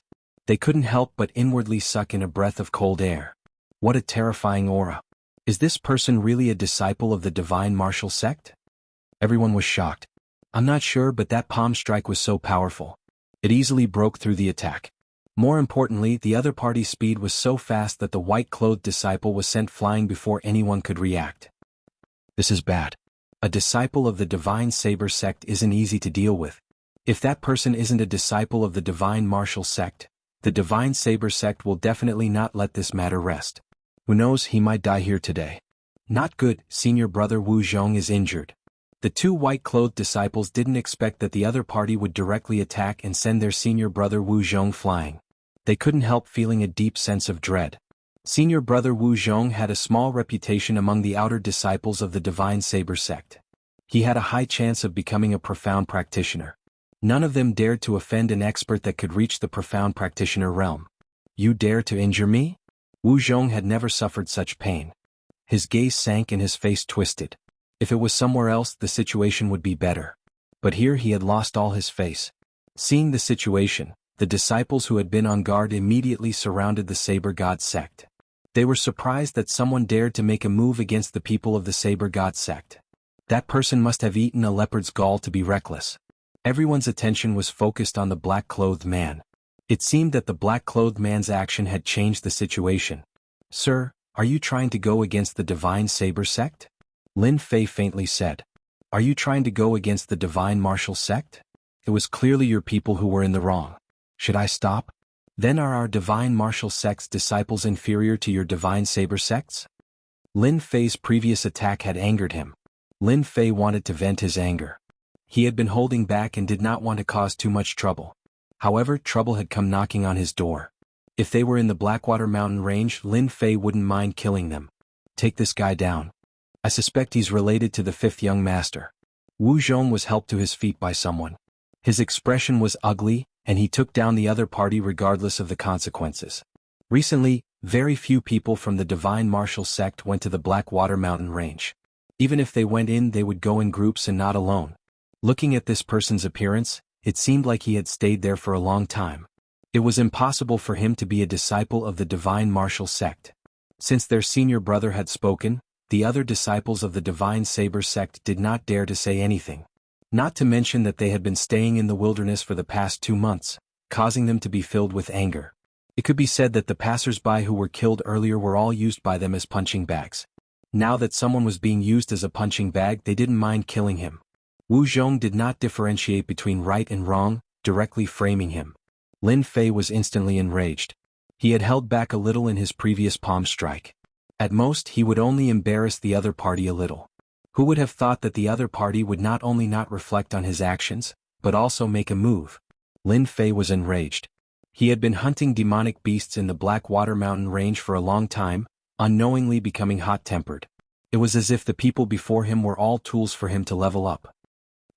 They couldn't help but inwardly suck in a breath of cold air. What a terrifying aura. Is this person really a disciple of the divine martial sect? Everyone was shocked. I'm not sure, but that palm strike was so powerful. It easily broke through the attack. More importantly, the other party's speed was so fast that the white-clothed disciple was sent flying before anyone could react. This is bad. A disciple of the Divine Saber Sect isn't easy to deal with. If that person isn't a disciple of the Divine Martial Sect, the Divine Saber Sect will definitely not let this matter rest. Who knows, he might die here today. Not good, senior brother Wu Zhong is injured. The two white-clothed disciples didn't expect that the other party would directly attack and send their senior brother Wu Zhong flying. They couldn't help feeling a deep sense of dread. Senior brother Wu Zhong had a small reputation among the outer disciples of the Divine Saber Sect. He had a high chance of becoming a profound practitioner. None of them dared to offend an expert that could reach the profound practitioner realm. You dare to injure me? Wu Zhong had never suffered such pain. His gaze sank and his face twisted. If it was somewhere else, the situation would be better. But here he had lost all his face. Seeing the situation, the disciples who had been on guard immediately surrounded the Saber God sect. They were surprised that someone dared to make a move against the people of the Saber God sect. That person must have eaten a leopard's gall to be reckless. Everyone's attention was focused on the black-clothed man. It seemed that the black-clothed man's action had changed the situation. Sir, are you trying to go against the Divine Saber Sect? Lin Fei faintly said. Are you trying to go against the Divine Martial Sect? It was clearly your people who were in the wrong. Should I stop? Then are our Divine Martial Sect's disciples inferior to your Divine Saber Sects? Lin Fei's previous attack had angered him. Lin Fei wanted to vent his anger. He had been holding back and did not want to cause too much trouble. However, trouble had come knocking on his door. If they were in the Blackwater Mountain Range, Lin Fei wouldn't mind killing them. Take this guy down. I suspect he's related to the fifth young master. Wu Zhong was helped to his feet by someone. His expression was ugly, and he took down the other party regardless of the consequences. Recently, very few people from the Divine Martial Sect went to the Blackwater Mountain Range. Even if they went in, they would go in groups and not alone. Looking at this person's appearance, it seemed like he had stayed there for a long time. It was impossible for him to be a disciple of the Divine Martial Sect. Since their senior brother had spoken, the other disciples of the Divine Saber Sect did not dare to say anything. Not to mention that they had been staying in the wilderness for the past 2 months, causing them to be filled with anger. It could be said that the passers-by who were killed earlier were all used by them as punching bags. Now that someone was being used as a punching bag, they didn't mind killing him. Wu Zhong did not differentiate between right and wrong, directly framing him. Lin Fei was instantly enraged. He had held back a little in his previous palm strike. At most, he would only embarrass the other party a little. Who would have thought that the other party would not only not reflect on his actions, but also make a move? Lin Fei was enraged. He had been hunting demonic beasts in the Blackwater Mountain Range for a long time, unknowingly becoming hot-tempered. It was as if the people before him were all tools for him to level up.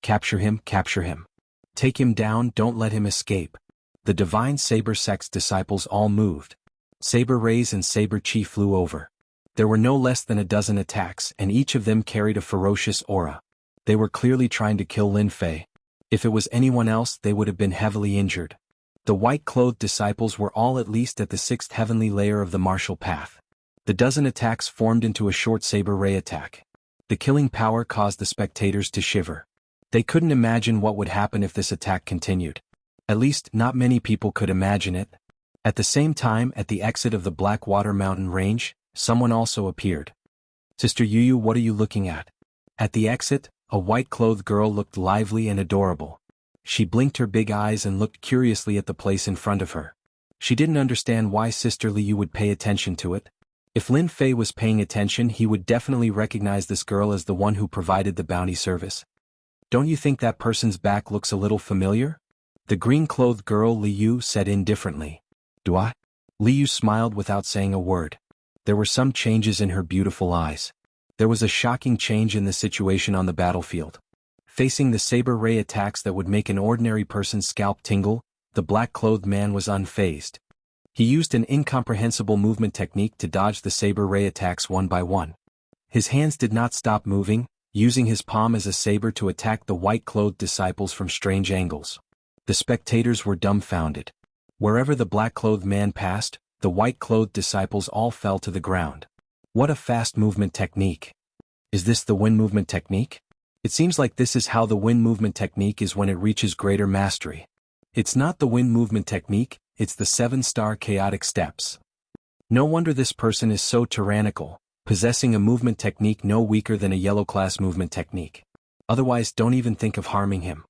Capture him, capture him. Take him down, don't let him escape. The Divine Saber Sect's disciples all moved. Saber rays and saber chi flew over. There were no less than a dozen attacks, and each of them carried a ferocious aura. They were clearly trying to kill Lin Fei. If it was anyone else, they would have been heavily injured. The white-clothed disciples were all at least at the 6th heavenly layer of the martial path. The dozen attacks formed into a short saber ray attack. The killing power caused the spectators to shiver. They couldn't imagine what would happen if this attack continued. At least, not many people could imagine it. At the same time, at the exit of the Blackwater Mountain Range, someone also appeared. Sister Yuyu, what are you looking at? At the exit, a white-clothed girl looked lively and adorable. She blinked her big eyes and looked curiously at the place in front of her. She didn't understand why Sister Liu would pay attention to it. If Lin Fei was paying attention, he would definitely recognize this girl as the one who provided the bounty service. Don't you think that person's back looks a little familiar? The green-clothed girl Liu said indifferently. Do I? Liu smiled without saying a word. There were some changes in her beautiful eyes. There was a shocking change in the situation on the battlefield. Facing the saber ray attacks that would make an ordinary person's scalp tingle, the black-clothed man was unfazed. He used an incomprehensible movement technique to dodge the saber ray attacks one by one. His hands did not stop moving, using his palm as a saber to attack the white-clothed disciples from strange angles. The spectators were dumbfounded. Wherever the black-clothed man passed, the white-clothed disciples all fell to the ground. What a fast movement technique! Is this the wind movement technique? It seems like this is how the wind movement technique is when it reaches greater mastery. It's not the wind movement technique, it's the 7-star chaotic steps. No wonder this person is so tyrannical, possessing a movement technique no weaker than a yellow-class movement technique. Otherwise, don't even think of harming him.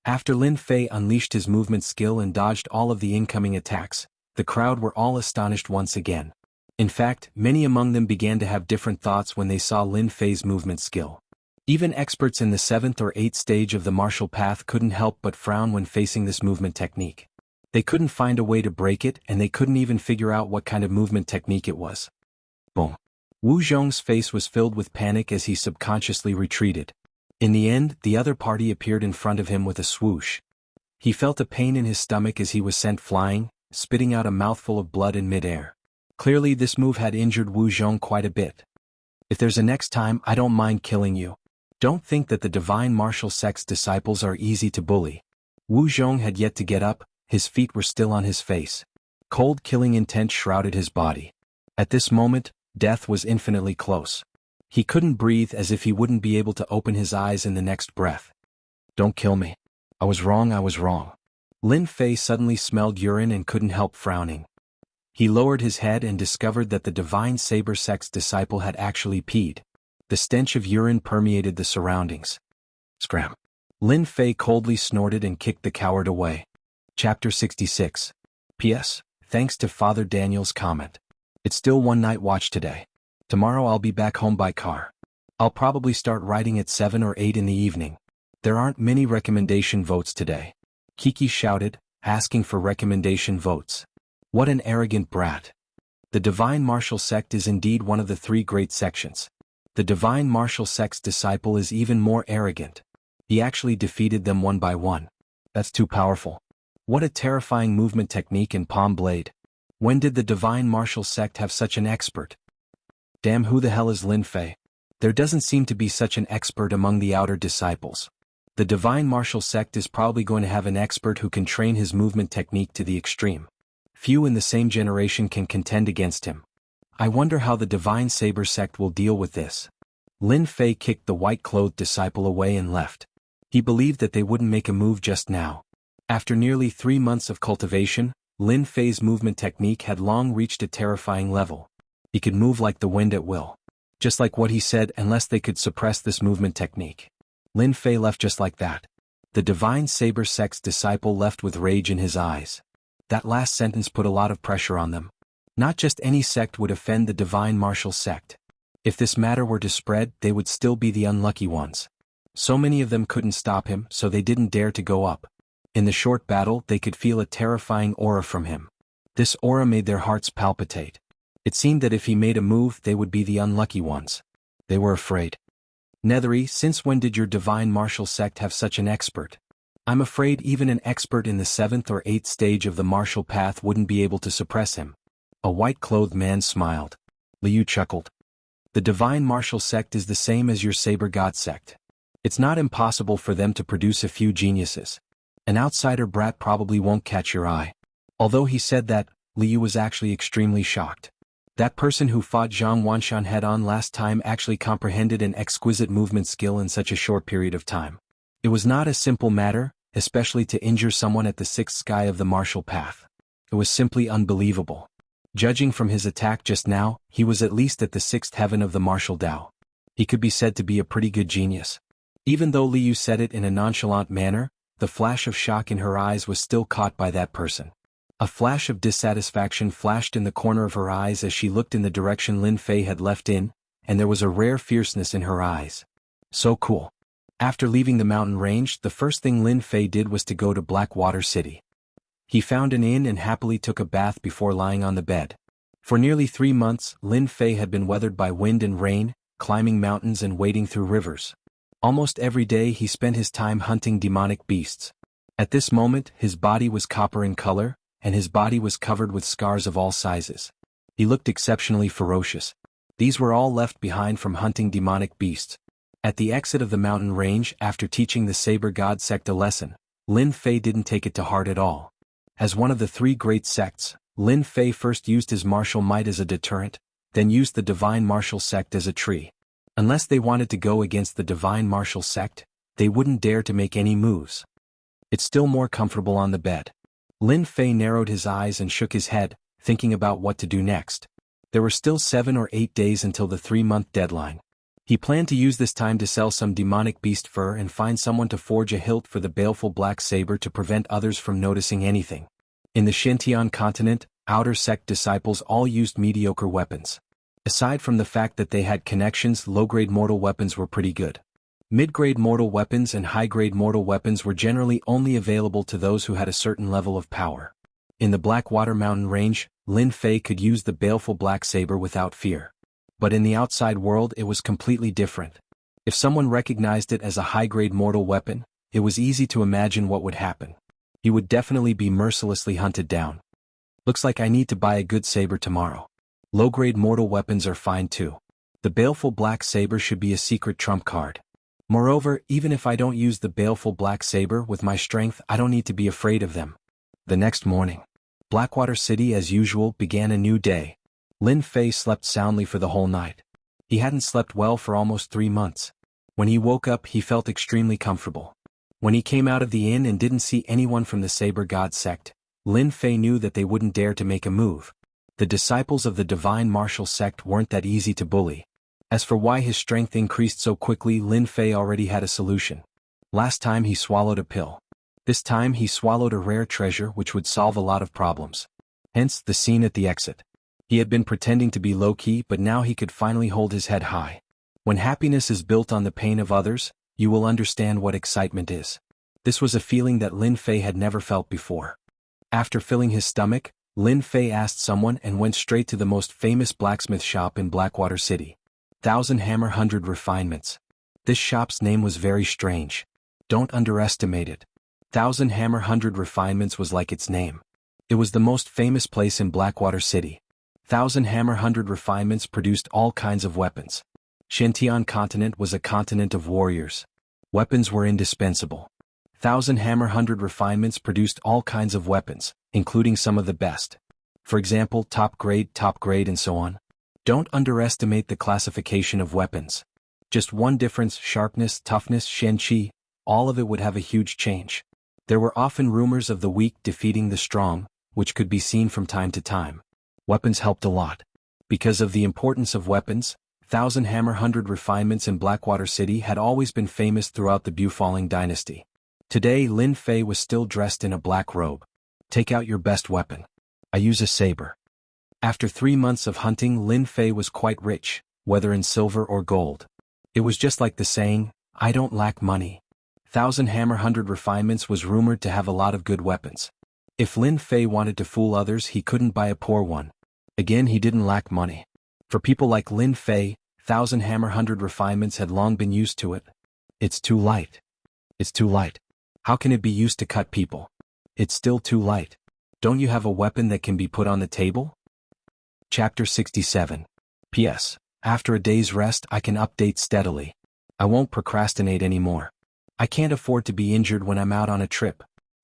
After Lin Fei unleashed his movement skill and dodged all of the incoming attacks, the crowd were all astonished once again. In fact, many among them began to have different thoughts when they saw Lin Fei's movement skill. Even experts in the 7th or 8th stage of the martial path couldn't help but frown when facing this movement technique. They couldn't find a way to break it, and they couldn't even figure out what kind of movement technique it was. Boom. Wu Zhong's face was filled with panic as he subconsciously retreated. In the end, the other party appeared in front of him with a swoosh. He felt a pain in his stomach as he was sent flying, spitting out a mouthful of blood in midair. Clearly this move had injured Wu Zhong quite a bit. If there's a next time, I don't mind killing you. Don't think that the divine martial sect's disciples are easy to bully. Wu Zhong had yet to get up, his feet were still on his face. Cold killing intent shrouded his body. At this moment, death was infinitely close. He couldn't breathe, as if he wouldn't be able to open his eyes in the next breath. Don't kill me. I was wrong. Lin Fei suddenly smelled urine and couldn't help frowning. He lowered his head and discovered that the divine saber sect's disciple had actually peed. The stench of urine permeated the surroundings. Scram. Lin Fei coldly snorted and kicked the coward away. Chapter 66. P.S. Thanks to Father Daniel's comment. It's still one night watch today. Tomorrow I'll be back home by car. I'll probably start writing at 7 or 8 in the evening. There aren't many recommendation votes today. Kiki shouted, asking for recommendation votes. What an arrogant brat. The divine martial sect is indeed one of the 3 great sections. The divine martial sect's disciple is even more arrogant. He actually defeated them one by one. That's too powerful. What a terrifying movement technique in Palm Blade. When did the divine martial sect have such an expert? Damn, who the hell is Lin Fei? There doesn't seem to be such an expert among the outer disciples. The divine martial sect is probably going to have an expert who can train his movement technique to the extreme. Few in the same generation can contend against him. I wonder how the divine saber sect will deal with this. Lin Fei kicked the white-clothed disciple away and left. He believed that they wouldn't make a move just now. After nearly 3 months of cultivation, Lin Fei's movement technique had long reached a terrifying level. He could move like the wind at will. Just like what he said, unless they could suppress this movement technique. Lin Fei left just like that. The divine saber sect's disciple left with rage in his eyes. That last sentence put a lot of pressure on them. Not just any sect would offend the divine martial sect. If this matter were to spread, they would still be the unlucky ones. So many of them couldn't stop him, so they didn't dare to go up. In the short battle, they could feel a terrifying aura from him. This aura made their hearts palpitate. It seemed that if he made a move, they would be the unlucky ones. They were afraid. Nethery, since when did your divine martial sect have such an expert? I'm afraid even an expert in the 7th or 8th stage of the martial path wouldn't be able to suppress him. A white-clothed man smiled. Liu chuckled. The divine martial sect is the same as your saber god sect. It's not impossible for them to produce a few geniuses. An outsider brat probably won't catch your eye. Although he said that, Liu was actually extremely shocked. That person who fought Zhang Wanshan head-on last time actually comprehended an exquisite movement skill in such a short period of time. It was not a simple matter, especially to injure someone at the sixth sky of the martial path. It was simply unbelievable. Judging from his attack just now, he was at least at the sixth heaven of the martial Tao. He could be said to be a pretty good genius. Even though Liu said it in a nonchalant manner, the flash of shock in her eyes was still caught by that person. A flash of dissatisfaction flashed in the corner of her eyes as she looked in the direction Lin Fei had left in, and there was a rare fierceness in her eyes. So cool. After leaving the mountain range, the first thing Lin Fei did was to go to Blackwater City. He found an inn and happily took a bath before lying on the bed. For nearly 3 months, Lin Fei had been weathered by wind and rain, climbing mountains and wading through rivers. Almost every day he spent his time hunting demonic beasts. At this moment, his body was copper in color, and his body was covered with scars of all sizes. He looked exceptionally ferocious. These were all left behind from hunting demonic beasts. At the exit of the mountain range, after teaching the Saber God sect a lesson, Lin Fei didn't take it to heart at all. As one of the 3 great sects, Lin Fei first used his martial might as a deterrent, then used the divine martial sect as a tree. Unless they wanted to go against the divine martial sect, they wouldn't dare to make any moves. It's still more comfortable on the bed. Lin Fei narrowed his eyes and shook his head, thinking about what to do next. There were still 7 or 8 days until the 3-month deadline. He planned to use this time to sell some demonic beast fur and find someone to forge a hilt for the baleful black saber to prevent others from noticing anything. In the Xintian continent, outer sect disciples all used mediocre weapons. Aside from the fact that they had connections, low-grade mortal weapons were pretty good. Mid-grade mortal weapons and high-grade mortal weapons were generally only available to those who had a certain level of power. In the Blackwater Mountain Range, Lin Fei could use the baleful black saber without fear. But in the outside world it was completely different. If someone recognized it as a high-grade mortal weapon, it was easy to imagine what would happen. He would definitely be mercilessly hunted down. Looks like I need to buy a good saber tomorrow. Low-grade mortal weapons are fine too. The baleful black saber should be a secret trump card. Moreover, even if I don't use the baleful black saber with my strength, I don't need to be afraid of them. The next morning, Blackwater City as usual began a new day. Lin Fei slept soundly for the whole night. He hadn't slept well for almost 3 months. When he woke up he felt extremely comfortable. When he came out of the inn and didn't see anyone from the Saber God sect, Lin Fei knew that they wouldn't dare to make a move. The disciples of the divine martial sect weren't that easy to bully. As for why his strength increased so quickly, Lin Fei already had a solution. Last time he swallowed a pill. This time he swallowed a rare treasure which would solve a lot of problems. Hence, the scene at the exit. He had been pretending to be low-key, but now he could finally hold his head high. When happiness is built on the pain of others, you will understand what excitement is. This was a feeling that Lin Fei had never felt before. After filling his stomach, Lin Fei asked someone and went straight to the most famous blacksmith shop in Blackwater City. 1000 Hammer 100 Refinements. This shop's name was very strange. Don't underestimate it. 1000 Hammer 100 Refinements was like its name. It was the most famous place in Blackwater City. 1000 Hammer 100 Refinements produced all kinds of weapons. Xintian continent was a continent of warriors. Weapons were indispensable. 1000 Hammer 100 Refinements produced all kinds of weapons, including some of the best. For example, top grade, and so on. Don't underestimate the classification of weapons. Just one difference, sharpness, toughness, shenqi, all of it would have a huge change. There were often rumors of the weak defeating the strong, which could be seen from time to time. Weapons helped a lot. Because of the importance of weapons, 1000 Hammer 100 Refinements in Blackwater City had always been famous throughout the Bufalling dynasty. Today Lin Fei was still dressed in a black robe. Take out your best weapon. I use a saber. After 3 months of hunting, Lin Fei was quite rich, whether in silver or gold. It was just like the saying, I don't lack money. 1000 Hammer 100 Refinements was rumored to have a lot of good weapons. If Lin Fei wanted to fool others, he couldn't buy a poor one. Again, he didn't lack money. For people like Lin Fei, 1000 Hammer 100 Refinements had long been used to it. It's too light. It's too light. How can it be used to cut people? It's still too light. Don't you have a weapon that can be put on the table? Chapter 67. P.S. After a day's rest I can update steadily. I won't procrastinate anymore. I can't afford to be injured when I'm out on a trip.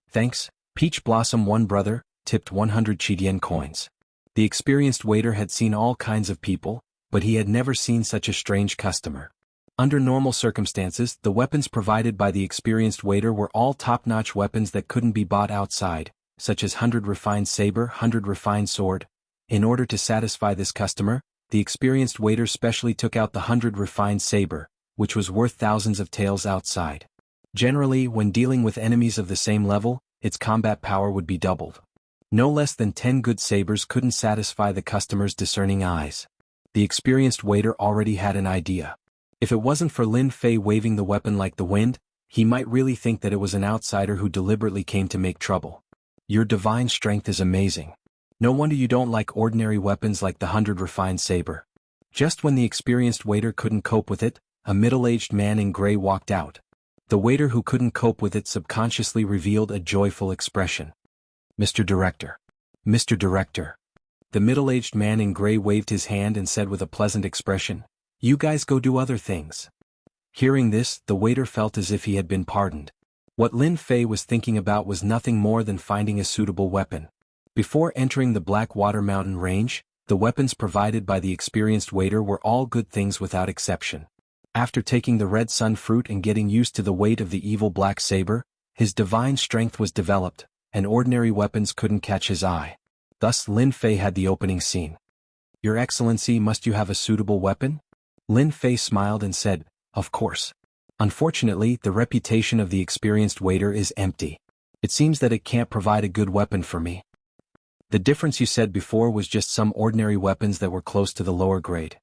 Thanks, Peach Blossom. One brother tipped 100 Chidian coins. The experienced waiter had seen all kinds of people, but he had never seen such a strange customer. Under normal circumstances, the weapons provided by the experienced waiter were all top-notch weapons that couldn't be bought outside, such as 100 refined saber, 100 refined sword. In order to satisfy this customer, the experienced waiter specially took out the 100 refined saber, which was worth thousands of taels outside. Generally, when dealing with enemies of the same level, its combat power would be doubled. No less than 10 good sabers couldn't satisfy the customer's discerning eyes. The experienced waiter already had an idea. If it wasn't for Lin Fei waving the weapon like the wind, he might really think that it was an outsider who deliberately came to make trouble. Your divine strength is amazing. No wonder you don't like ordinary weapons like the 100 refined saber. Just when the experienced waiter couldn't cope with it, a middle-aged man in gray walked out. The waiter who couldn't cope with it subconsciously revealed a joyful expression. Mr. Director. Mr. Director. The middle-aged man in gray waved his hand and said with a pleasant expression, "You guys go do other things." Hearing this, the waiter felt as if he had been pardoned. What Lin Fei was thinking about was nothing more than finding a suitable weapon. Before entering the Blackwater Mountain Range, the weapons provided by the experienced waiter were all good things without exception. After taking the red sun fruit and getting used to the weight of the evil black saber, his divine strength was developed, and ordinary weapons couldn't catch his eye. Thus Lin Fei had the opening scene. "Your Excellency, must you have a suitable weapon?" Lin Fei smiled and said, "Of course. Unfortunately, the reputation of the experienced waiter is empty. It seems that it can't provide a good weapon for me. The difference you said before was just some ordinary weapons that were close to the lower grade."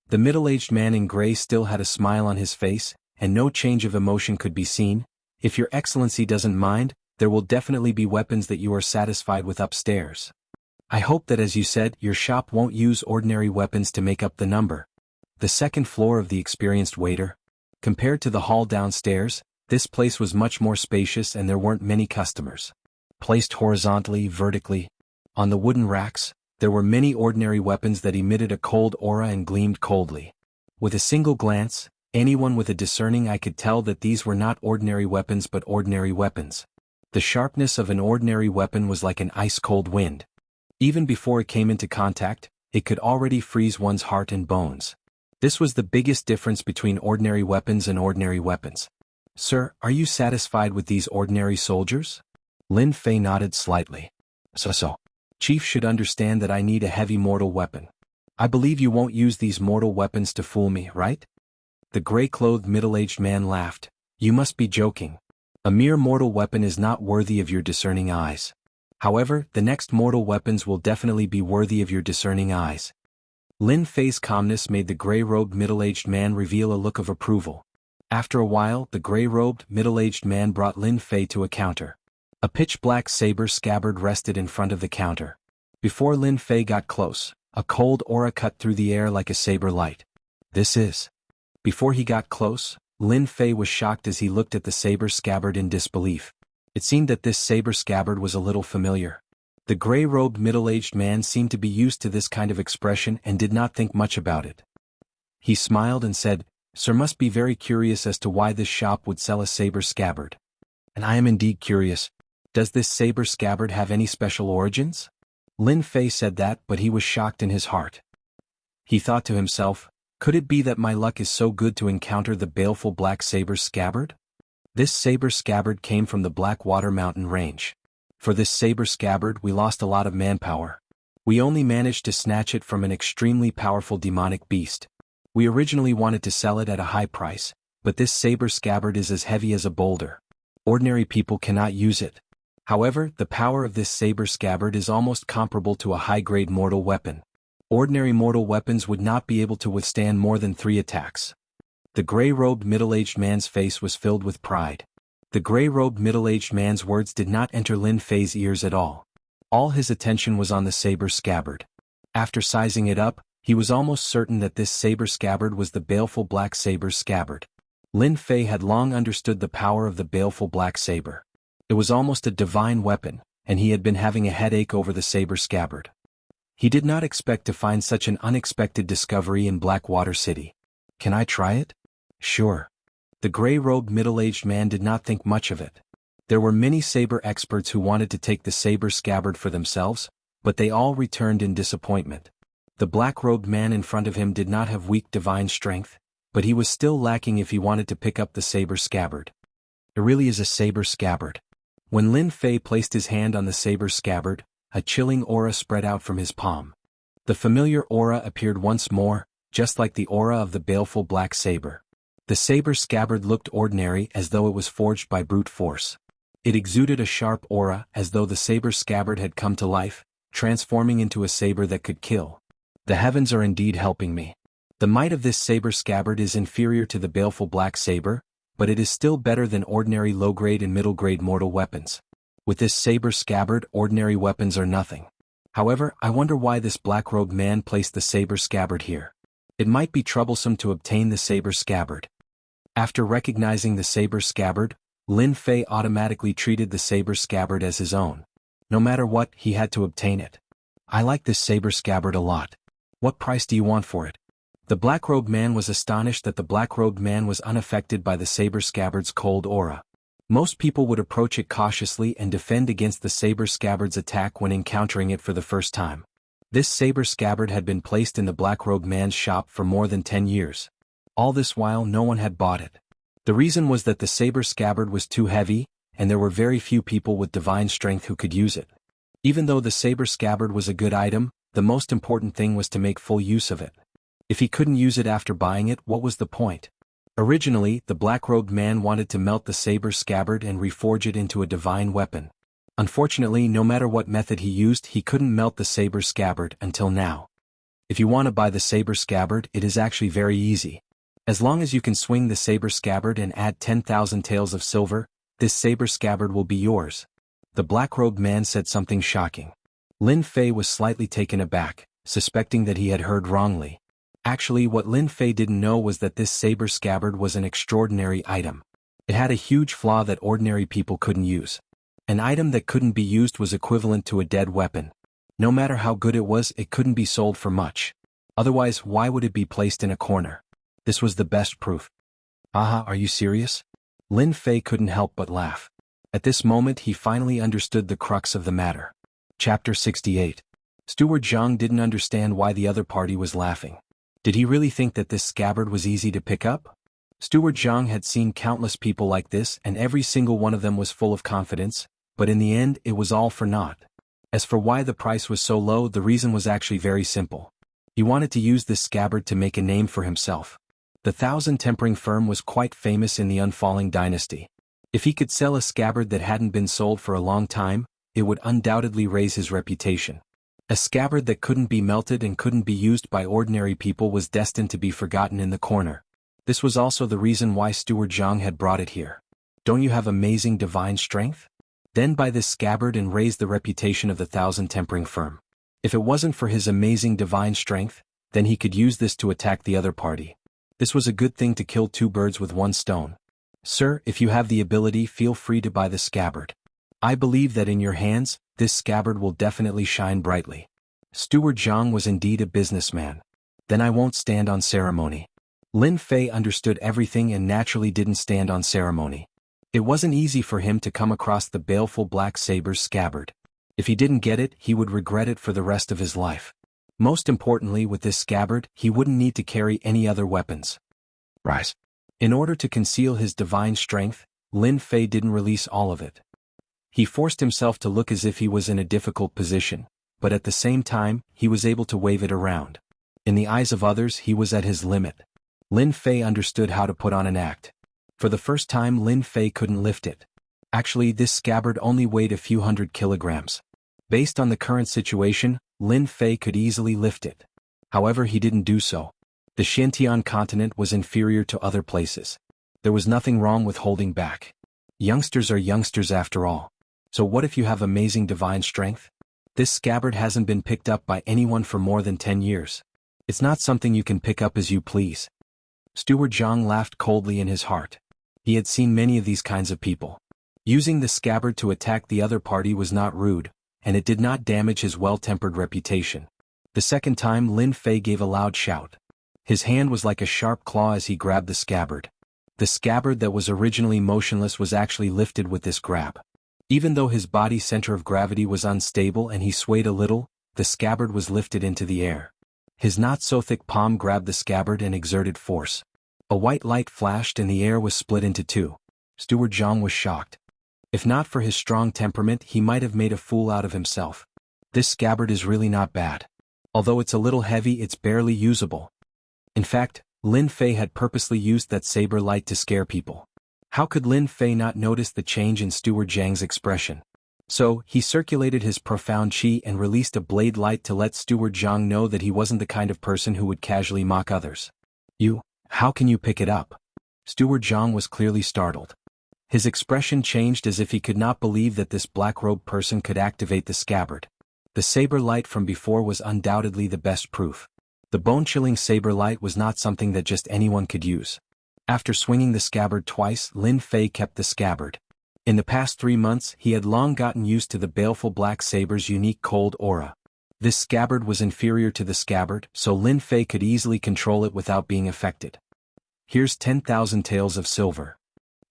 The middle-aged man in gray still had a smile on his face, and no change of emotion could be seen. "If your Excellency doesn't mind, there will definitely be weapons that you are satisfied with upstairs. I hope that, as you said, your shop won't use ordinary weapons to make up the number." The second floor of the experienced waiter. Compared to the hall downstairs, this place was much more spacious and there weren't many customers. Placed horizontally, vertically, on the wooden racks, there were many ordinary weapons that emitted a cold aura and gleamed coldly. With a single glance, anyone with a discerning eye could tell that these were not ordinary weapons but ordinary weapons. The sharpness of an ordinary weapon was like an ice-cold wind. Even before it came into contact, it could already freeze one's heart and bones. This was the biggest difference between ordinary weapons and ordinary weapons. "Sir, are you satisfied with these ordinary soldiers?" Lin Fei nodded slightly. So. Chief should understand that I need a heavy mortal weapon. I believe you won't use these mortal weapons to fool me, right? The gray-clothed middle-aged man laughed. "You must be joking. A mere mortal weapon is not worthy of your discerning eyes. However, the next mortal weapons will definitely be worthy of your discerning eyes." Lin Fei's calmness made the gray-robed middle-aged man reveal a look of approval. After a while, the gray-robed middle-aged man brought Lin Fei to a counter. A pitch-black saber scabbard rested in front of the counter. Before Lin Fei got close, a cold aura cut through the air like a saber light. "This is..." Before he got close, Lin Fei was shocked as he looked at the saber scabbard in disbelief. It seemed that this saber scabbard was a little familiar. The gray-robed middle-aged man seemed to be used to this kind of expression and did not think much about it. He smiled and said, "Sir must be very curious as to why this shop would sell a saber scabbard. And I am indeed curious. Does this saber scabbard have any special origins?" Lin Fei said that, but he was shocked in his heart. He thought to himself, "Could it be that my luck is so good to encounter the baleful black saber scabbard?" This saber scabbard came from the Blackwater Mountain Range. For this saber scabbard we lost a lot of manpower. We only managed to snatch it from an extremely powerful demonic beast. We originally wanted to sell it at a high price, but this saber scabbard is as heavy as a boulder. Ordinary people cannot use it. However, the power of this saber scabbard is almost comparable to a high-grade mortal weapon. Ordinary mortal weapons would not be able to withstand more than 3 attacks. The gray-robed middle-aged man's face was filled with pride. The gray-robed middle-aged man's words did not enter Lin Fei's ears at all. All his attention was on the saber scabbard. After sizing it up, he was almost certain that this saber scabbard was the baleful black saber scabbard. Lin Fei had long understood the power of the baleful black saber. It was almost a divine weapon, and he had been having a headache over the saber scabbard. He did not expect to find such an unexpected discovery in Blackwater City. Can I try it? Sure. The gray-robed middle-aged man did not think much of it. There were many saber experts who wanted to take the saber scabbard for themselves, but they all returned in disappointment. The black-robed man in front of him did not have weak divine strength, but he was still lacking if he wanted to pick up the saber scabbard. It really is a saber scabbard. When Lin Fei placed his hand on the saber scabbard, a chilling aura spread out from his palm. The familiar aura appeared once more, just like the aura of the baleful black saber. The saber scabbard looked ordinary as though it was forged by brute force. It exuded a sharp aura as though the saber scabbard had come to life, transforming into a saber that could kill. The heavens are indeed helping me. The might of this saber scabbard is inferior to the baleful black saber, but it is still better than ordinary low-grade and middle-grade mortal weapons. With this saber scabbard, ordinary weapons are nothing. However, I wonder why this black-robed man placed the saber scabbard here. It might be troublesome to obtain the saber scabbard. After recognizing the saber scabbard, Lin Fei automatically treated the saber scabbard as his own. No matter what, he had to obtain it. I like this saber scabbard a lot. What price do you want for it? The black-robed man was astonished that the black-robed man was unaffected by the saber scabbard's cold aura. Most people would approach it cautiously and defend against the saber scabbard's attack when encountering it for the first time. This saber scabbard had been placed in the black-robed man's shop for more than 10 years. All this while no one had bought it. The reason was that the saber scabbard was too heavy, and there were very few people with divine strength who could use it. Even though the saber scabbard was a good item, the most important thing was to make full use of it. If he couldn't use it after buying it, what was the point? Originally, the black-robed man wanted to melt the saber scabbard and reforge it into a divine weapon. Unfortunately, no matter what method he used, he couldn't melt the saber scabbard until now. If you want to buy the saber scabbard, it is actually very easy. As long as you can swing the saber scabbard and add 10,000 taels of silver, this saber scabbard will be yours. The black-robed man said something shocking. Lin Fei was slightly taken aback, suspecting that he had heard wrongly. Actually, what Lin Fei didn't know was that this saber scabbard was an extraordinary item. It had a huge flaw that ordinary people couldn't use. An item that couldn't be used was equivalent to a dead weapon. No matter how good it was, it couldn't be sold for much. Otherwise, why would it be placed in a corner? This was the best proof. Haha, are you serious? Lin Fei couldn't help but laugh. At this moment he finally understood the crux of the matter. Chapter 68. Steward Jiang didn't understand why the other party was laughing. Did he really think that this scabbard was easy to pick up? Steward Jiang had seen countless people like this and every single one of them was full of confidence, but in the end it was all for naught. As for why the price was so low, the reason was actually very simple. He wanted to use this scabbard to make a name for himself. The Thousand Tempering firm was quite famous in the Unfalling dynasty. If he could sell a scabbard that hadn't been sold for a long time, it would undoubtedly raise his reputation. A scabbard that couldn't be melted and couldn't be used by ordinary people was destined to be forgotten in the corner. This was also the reason why Steward Jiang had brought it here. Don't you have amazing divine strength? Then buy this scabbard and raise the reputation of the Thousand Tempering firm. If it wasn't for his amazing divine strength, then he could use this to attack the other party. This was a good thing to kill two birds with one stone. Sir, if you have the ability, feel free to buy the scabbard. I believe that in your hands, this scabbard will definitely shine brightly. Steward Jiang was indeed a businessman. Then I won't stand on ceremony. Lin Fei understood everything and naturally didn't stand on ceremony. It wasn't easy for him to come across the baleful black saber's scabbard. If he didn't get it, he would regret it for the rest of his life. Most importantly, with this scabbard, he wouldn't need to carry any other weapons. Rise. In order to conceal his divine strength, Lin Fei didn't release all of it. He forced himself to look as if he was in a difficult position, but at the same time, he was able to wave it around. In the eyes of others, he was at his limit. Lin Fei understood how to put on an act. For the first time, Lin Fei couldn't lift it. Actually, this scabbard only weighed a few hundred kilograms. Based on the current situation, Lin Fei could easily lift it. However, he didn't do so. The Xintian continent was inferior to other places. There was nothing wrong with holding back. Youngsters are youngsters after all. So what if you have amazing divine strength? This scabbard hasn't been picked up by anyone for more than 10 years. It's not something you can pick up as you please. Steward Jiang laughed coldly in his heart. He had seen many of these kinds of people. Using the scabbard to attack the other party was not rude, and it did not damage his well-tempered reputation. The second time Lin Fei gave a loud shout. His hand was like a sharp claw as he grabbed the scabbard. The scabbard that was originally motionless was actually lifted with this grab. Even though his body's center of gravity was unstable and he swayed a little, the scabbard was lifted into the air. His not-so-thick palm grabbed the scabbard and exerted force. A white light flashed and the air was split into two. Steward Jianghu was shocked. If not for his strong temperament, he might have made a fool out of himself. This scabbard is really not bad. Although it's a little heavy, it's barely usable. In fact, Lin Fei had purposely used that saber light to scare people. How could Lin Fei not notice the change in Steward Jiang's expression? So, he circulated his profound qi and released a blade light to let Steward Jiang know that he wasn't the kind of person who would casually mock others. How can you pick it up? Steward Jiang was clearly startled. His expression changed as if he could not believe that this black-robed person could activate the scabbard. The saber light from before was undoubtedly the best proof. The bone-chilling saber light was not something that just anyone could use. After swinging the scabbard twice, Lin Fei kept the scabbard. In the past 3 months, he had long gotten used to the baleful black saber's unique cold aura. This scabbard was inferior to the scabbard, so Lin Fei could easily control it without being affected. Here's 10,000 taels of silver.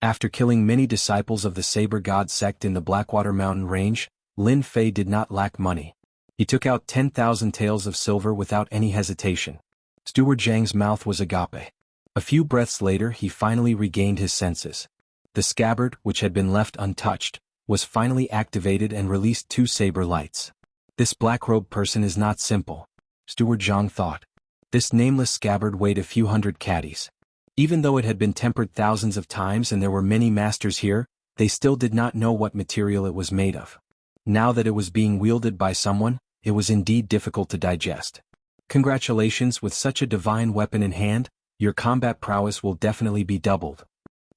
After killing many disciples of the Saber God sect in the Blackwater Mountain Range, Lin Fei did not lack money. He took out 10,000 taels of silver without any hesitation. Steward Jiang's mouth was agape. A few breaths later he finally regained his senses. The scabbard, which had been left untouched, was finally activated and released 2 saber lights. This black-robed person is not simple, Steward Jiang thought. This nameless scabbard weighed a few hundred caddies. Even though it had been tempered thousands of times and there were many masters here, they still did not know what material it was made of. Now that it was being wielded by someone, it was indeed difficult to digest. Congratulations, with such a divine weapon in hand, your combat prowess will definitely be doubled.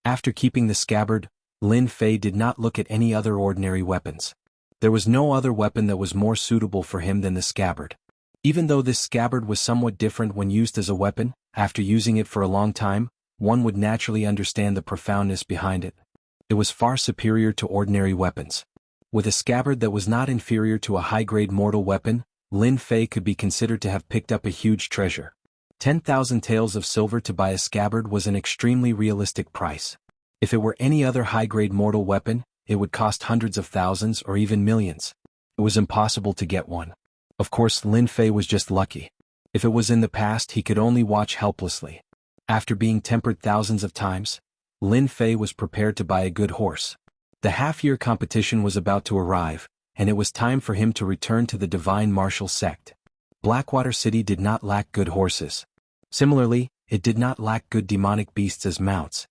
After keeping the scabbard, Lin Fei did not look at any other ordinary weapons. There was no other weapon that was more suitable for him than the scabbard. Even though this scabbard was somewhat different when used as a weapon, after using it for a long time, one would naturally understand the profoundness behind it. It was far superior to ordinary weapons. With a scabbard that was not inferior to a high-grade mortal weapon, Lin Fei could be considered to have picked up a huge treasure. 10,000 taels of silver to buy a scabbard was an extremely realistic price. If it were any other high-grade mortal weapon, it would cost hundreds of thousands or even millions. It was impossible to get one. Of course, Lin Fei was just lucky. If it was in the past, he could only watch helplessly. After being tempered thousands of times, Lin Fei was prepared to buy a good horse. The half-year competition was about to arrive, and it was time for him to return to the divine martial sect. Blackwater City did not lack good horses. Similarly, it did not lack good demonic beasts as mounts.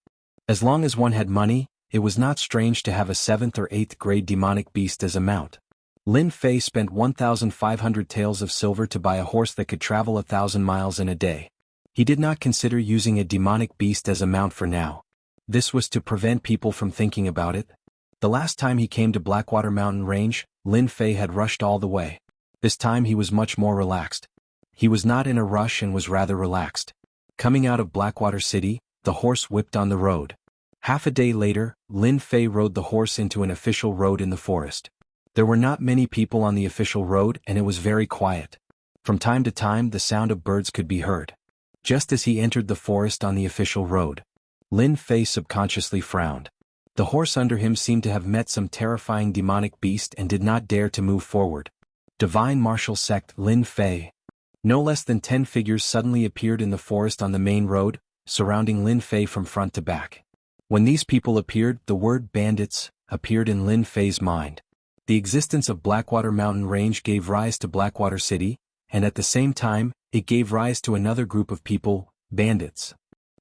As long as one had money, it was not strange to have a 7th or 8th grade demonic beast as a mount. Lin Fei spent 1,500 taels of silver to buy a horse that could travel 1,000 miles in a day. He did not consider using a demonic beast as a mount for now. This was to prevent people from thinking about it. The last time he came to Blackwater Mountain Range, Lin Fei had rushed all the way. This time he was much more relaxed. He was not in a rush and was rather relaxed. Coming out of Blackwater City, the horse whipped on the road. Half a day later, Lin Fei rode the horse into an official road in the forest. There were not many people on the official road and it was very quiet. From time to time the sound of birds could be heard. Just as he entered the forest on the official road, Lin Fei subconsciously frowned. The horse under him seemed to have met some terrifying demonic beast and did not dare to move forward. Divine Martial Sect Lin Fei. No less than 10 figures suddenly appeared in the forest on the main road, surrounding Lin Fei from front to back. When these people appeared, the word bandits appeared in Lin Fei's mind. The existence of Blackwater Mountain Range gave rise to Blackwater City, and at the same time, it gave rise to another group of people, bandits.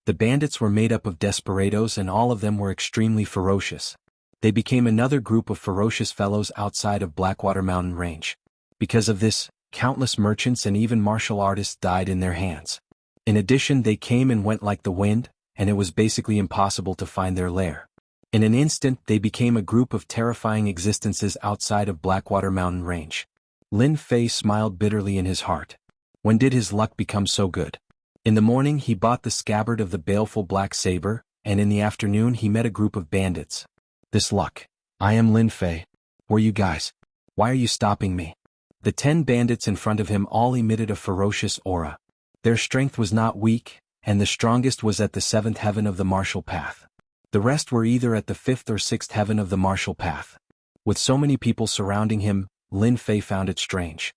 The bandits were made up of desperados and all of them were extremely ferocious. They became another group of ferocious fellows outside of Blackwater Mountain Range. Because of this, countless merchants and even martial artists died in their hands. In addition, they came and went like the wind, and it was basically impossible to find their lair. In an instant, they became a group of terrifying existences outside of Blackwater Mountain Range. Lin Fei smiled bitterly in his heart. When did his luck become so good? In the morning he bought the scabbard of the baleful black saber, and in the afternoon he met a group of bandits. This luck. I am Lin Fei. Where are you guys? Why are you stopping me? The 10 bandits in front of him all emitted a ferocious aura. Their strength was not weak, and the strongest was at the 7th heaven of the martial path. The rest were either at the 5th or 6th heaven of the martial path. With so many people surrounding him, Lin Fei found it strange.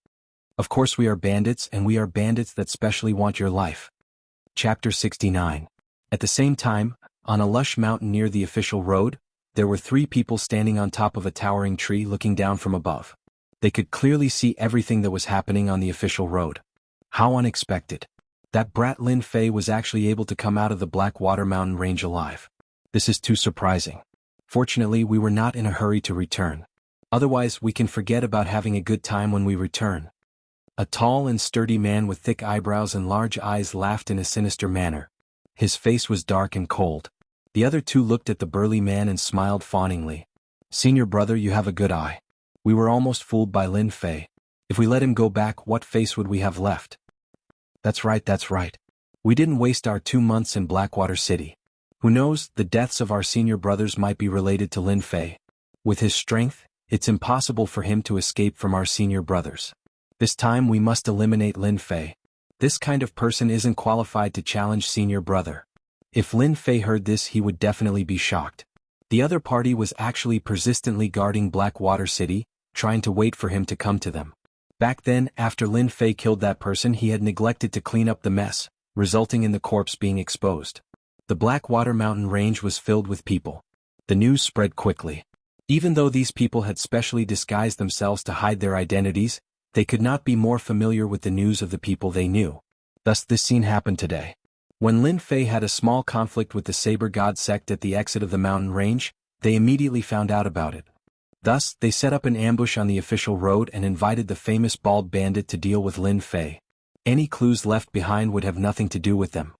Of course we are bandits, and we are bandits that specially want your life. Chapter 69. At the same time, on a lush mountain near the official road, there were 3 people standing on top of a towering tree looking down from above. They could clearly see everything that was happening on the official road. How unexpected. That brat Lin Fei was actually able to come out of the Blackwater Mountain range alive. This is too surprising. Fortunately, we were not in a hurry to return. Otherwise, we can forget about having a good time when we return. A tall and sturdy man with thick eyebrows and large eyes laughed in a sinister manner. His face was dark and cold. The other 2 looked at the burly man and smiled fawningly. Senior brother, you have a good eye. We were almost fooled by Lin Fei. If we let him go back, what face would we have left? That's right. We didn't waste our 2 months in Blackwater City. Who knows, the deaths of our senior brothers might be related to Lin Fei. With his strength, it's impossible for him to escape from our senior brothers. This time we must eliminate Lin Fei. This kind of person isn't qualified to challenge senior brother. If Lin Fei heard this, he would definitely be shocked. The other party was actually persistently guarding Blackwater City, trying to wait for him to come to them. Back then, after Lin Fei killed that person, he had neglected to clean up the mess, resulting in the corpse being exposed. The Blackwater Mountain range was filled with people. The news spread quickly. Even though these people had specially disguised themselves to hide their identities, they could not be more familiar with the news of the people they knew. Thus this scene happened today. When Lin Fei had a small conflict with the Saber God sect at the exit of the mountain range, they immediately found out about it. Thus, they set up an ambush on the official road and invited the famous bald bandit to deal with Lin Fei. Any clues left behind would have nothing to do with them.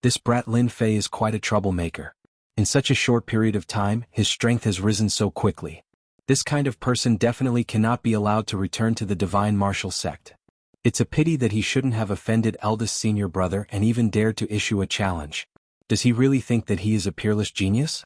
This brat Lin Fei is quite a troublemaker. In such a short period of time, his strength has risen so quickly. This kind of person definitely cannot be allowed to return to the divine martial sect. It's a pity that he shouldn't have offended eldest senior brother and even dared to issue a challenge. Does he really think that he is a peerless genius?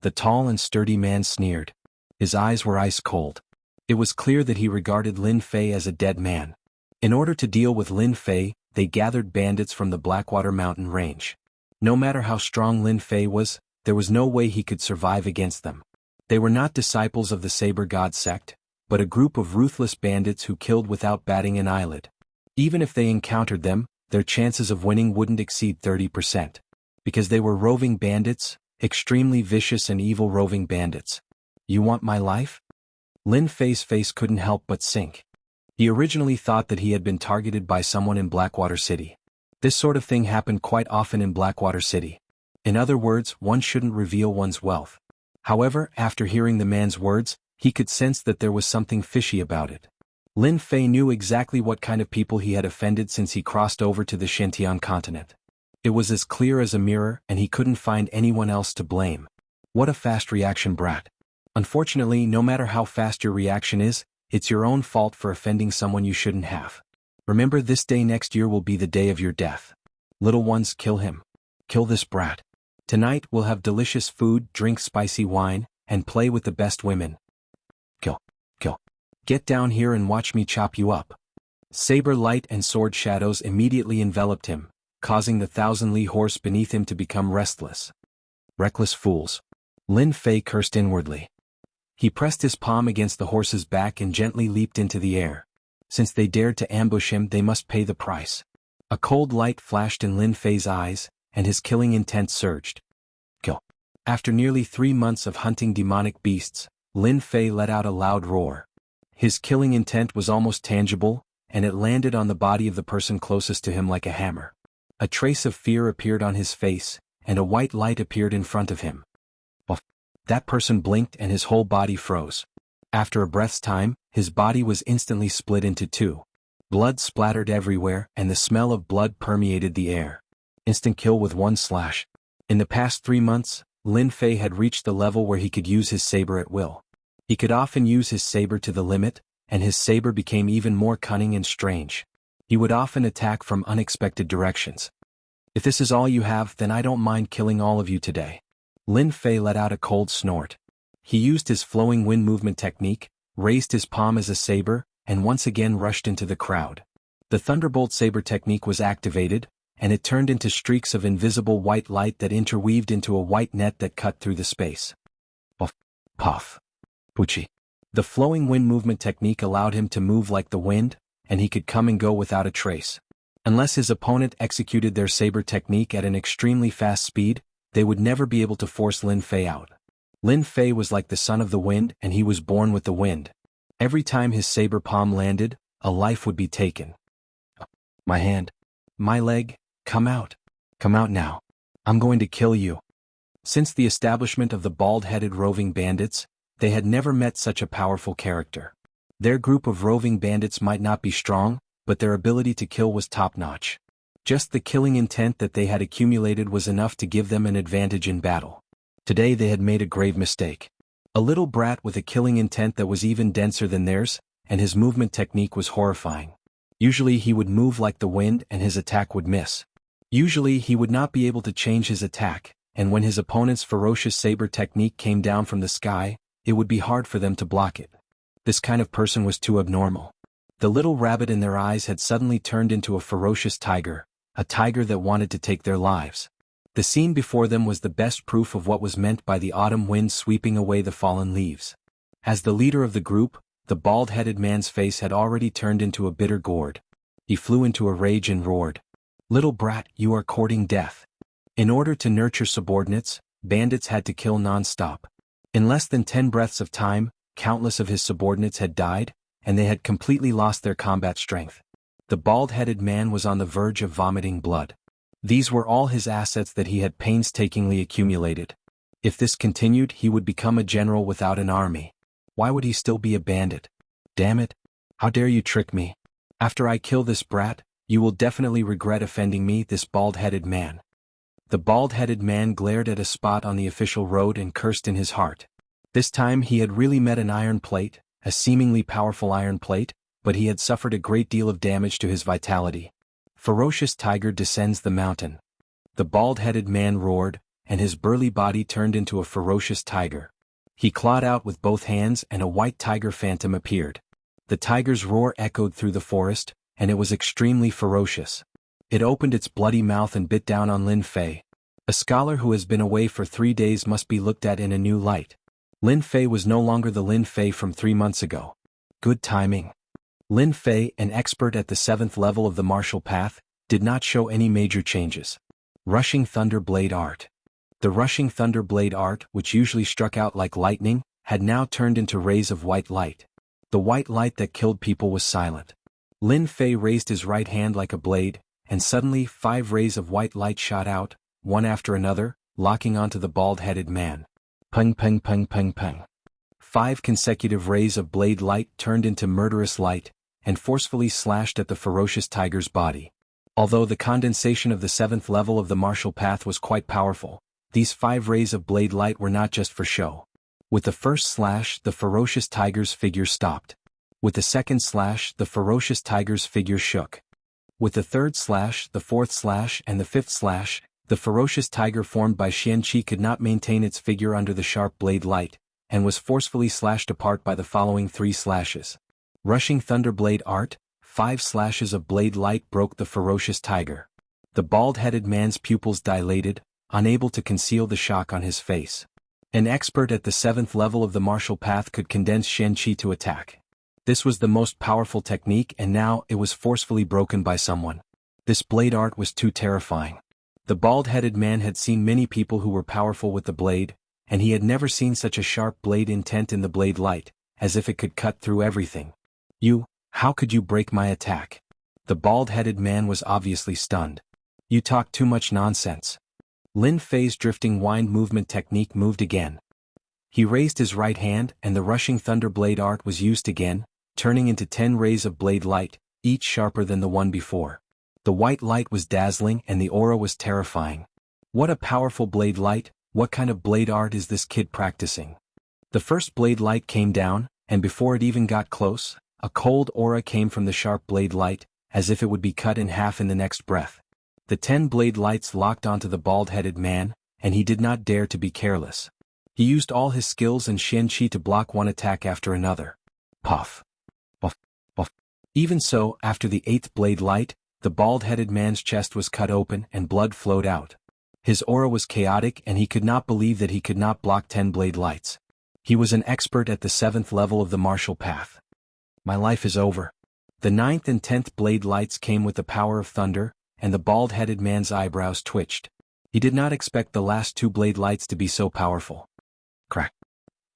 The tall and sturdy man sneered. His eyes were ice cold. It was clear that he regarded Lin Fei as a dead man. In order to deal with Lin Fei, they gathered bandits from the Blackwater Mountain range. No matter how strong Lin Fei was, there was no way he could survive against them. They were not disciples of the Saber God sect, but a group of ruthless bandits who killed without batting an eyelid. Even if they encountered them, their chances of winning wouldn't exceed 30%. Because they were roving bandits, extremely vicious and evil roving bandits. You want my life? Lin Fei's face couldn't help but sink. He originally thought that he had been targeted by someone in Blackwater City. This sort of thing happened quite often in Blackwater City. In other words, one shouldn't reveal one's wealth. However, after hearing the man's words, he could sense that there was something fishy about it. Lin Fei knew exactly what kind of people he had offended since he crossed over to the Shentian continent. It was as clear as a mirror, and he couldn't find anyone else to blame. What a fast reaction, brat. Unfortunately, no matter how fast your reaction is, it's your own fault for offending someone you shouldn't have. Remember, this day next year will be the day of your death. Little ones, kill him. Kill this brat. Tonight we'll have delicious food, drink spicy wine, and play with the best women. Kill. Get down here and watch me chop you up. Saber light and sword shadows immediately enveloped him, causing the 1,000-li horse beneath him to become restless. Reckless fools. Lin Fei cursed inwardly. He pressed his palm against the horse's back and gently leaped into the air. Since they dared to ambush him, they must pay the price. A cold light flashed in Lin Fei's eyes, and his killing intent surged. Kill. After nearly 3 months of hunting demonic beasts, Lin Fei let out a loud roar. His killing intent was almost tangible, and it landed on the body of the person closest to him like a hammer. A trace of fear appeared on his face, and a white light appeared in front of him. That person blinked and his whole body froze. After a breath's time, his body was instantly split into 2. Blood splattered everywhere, and the smell of blood permeated the air. Instant kill with 1 slash. In the past 3 months, Lin Fei had reached the level where he could use his saber at will. He could often use his saber to the limit, and his saber became even more cunning and strange. He would often attack from unexpected directions. If this is all you have, then I don't mind killing all of you today. Lin Fei let out a cold snort. He used his flowing wind movement technique, raised his palm as a saber, and once again rushed into the crowd. The Thunderbolt Saber technique was activated, and it turned into streaks of invisible white light that interweaved into a white net that cut through the space. Puff, puff, poochie. The flowing wind movement technique allowed him to move like the wind, and he could come and go without a trace. Unless his opponent executed their saber technique at an extremely fast speed, they would never be able to force Lin Fei out. Lin Fei was like the son of the wind, and he was born with the wind. Every time his saber palm landed, a life would be taken. My hand. My leg. Come out. Come out now. I'm going to kill you. Since the establishment of the bald-headed roving bandits, they had never met such a powerful character. Their group of roving bandits might not be strong, but their ability to kill was top-notch. Just the killing intent that they had accumulated was enough to give them an advantage in battle. Today they had made a grave mistake. A little brat with a killing intent that was even denser than theirs, and his movement technique was horrifying. Usually he would move like the wind and his attack would miss. Usually he would not be able to change his attack, and when his opponent's ferocious saber technique came down from the sky, it would be hard for them to block it. This kind of person was too abnormal. The little rabbit in their eyes had suddenly turned into a ferocious tiger, a tiger that wanted to take their lives. The scene before them was the best proof of what was meant by the autumn wind sweeping away the fallen leaves. As the leader of the group, the bald-headed man's face had already turned into a bitter gourd. He flew into a rage and roared. Little brat, you are courting death. In order to nurture subordinates, bandits had to kill non-stop. In less than 10 breaths of time, countless of his subordinates had died, and they had completely lost their combat strength. The bald-headed man was on the verge of vomiting blood. These were all his assets that he had painstakingly accumulated. If this continued, he would become a general without an army. Why would he still be a bandit? Damn it! How dare you trick me? After I kill this brat, you will definitely regret offending me, this bald-headed man. The bald-headed man glared at a spot on the official road and cursed in his heart. This time he had really met an iron plate, a seemingly powerful iron plate, but he had suffered a great deal of damage to his vitality. Ferocious tiger descends the mountain. The bald-headed man roared, and his burly body turned into a ferocious tiger. He clawed out with both hands and a white tiger phantom appeared. The tiger's roar echoed through the forest, and it was extremely ferocious. It opened its bloody mouth and bit down on Lin Fei. A scholar who has been away for 3 days must be looked at in a new light. Lin Fei was no longer the Lin Fei from 3 months ago. Good timing. Lin Fei, an expert at the 7th level of the martial path, did not show any major changes. Rushing Thunder Blade Art. The Rushing Thunder Blade Art, which usually struck out like lightning, had now turned into rays of white light. The white light that killed people was silent. Lin Fei raised his right hand like a blade, and suddenly 5 rays of white light shot out, one after another, locking onto the bald-headed man. Peng peng peng peng peng. 5 consecutive rays of blade light turned into murderous light, and forcefully slashed at the ferocious tiger's body. Although the condensation of the 7th level of the martial path was quite powerful, these 5 rays of blade light were not just for show. With the first slash, the ferocious tiger's figure stopped. With the second slash, the ferocious tiger's figure shook. With the third slash, the fourth slash, and the 5th slash, the ferocious tiger formed by Xianqi could not maintain its figure under the sharp blade light, and was forcefully slashed apart by the following 3 slashes. Rushing Thunderblade Art, 5 slashes of blade light broke the ferocious tiger. The bald-headed man's pupils dilated, unable to conceal the shock on his face. An expert at the 7th level of the martial path could condense Xianqi to attack. This was the most powerful technique, and now it was forcefully broken by someone. This blade art was too terrifying. The bald-headed man had seen many people who were powerful with the blade, and he had never seen such a sharp blade intent in the blade light, as if it could cut through everything. How could you break my attack? The bald-headed man was obviously stunned. You talk too much nonsense. Lin Fei's drifting wind movement technique moved again. He raised his right hand, and the rushing thunder blade art was used again, turning into 10 rays of blade light, each sharper than the one before. The white light was dazzling and the aura was terrifying. What a powerful blade light! What kind of blade art is this kid practicing? The first blade light came down, and before it even got close, a cold aura came from the sharp blade light, as if it would be cut in half in the next breath. The 10 blade lights locked onto the bald-headed man, and he did not dare to be careless. He used all his skills and Xianqi to block one attack after another. Puff. Puff. Puff. Even so, after the 8th blade light, the bald-headed man's chest was cut open and blood flowed out. His aura was chaotic and he could not believe that he could not block 10 blade lights. He was an expert at the 7th level of the martial path. My life is over. The 9th and 10th blade lights came with the power of thunder, and the bald-headed man's eyebrows twitched. He did not expect the last 2 blade lights to be so powerful. Crack.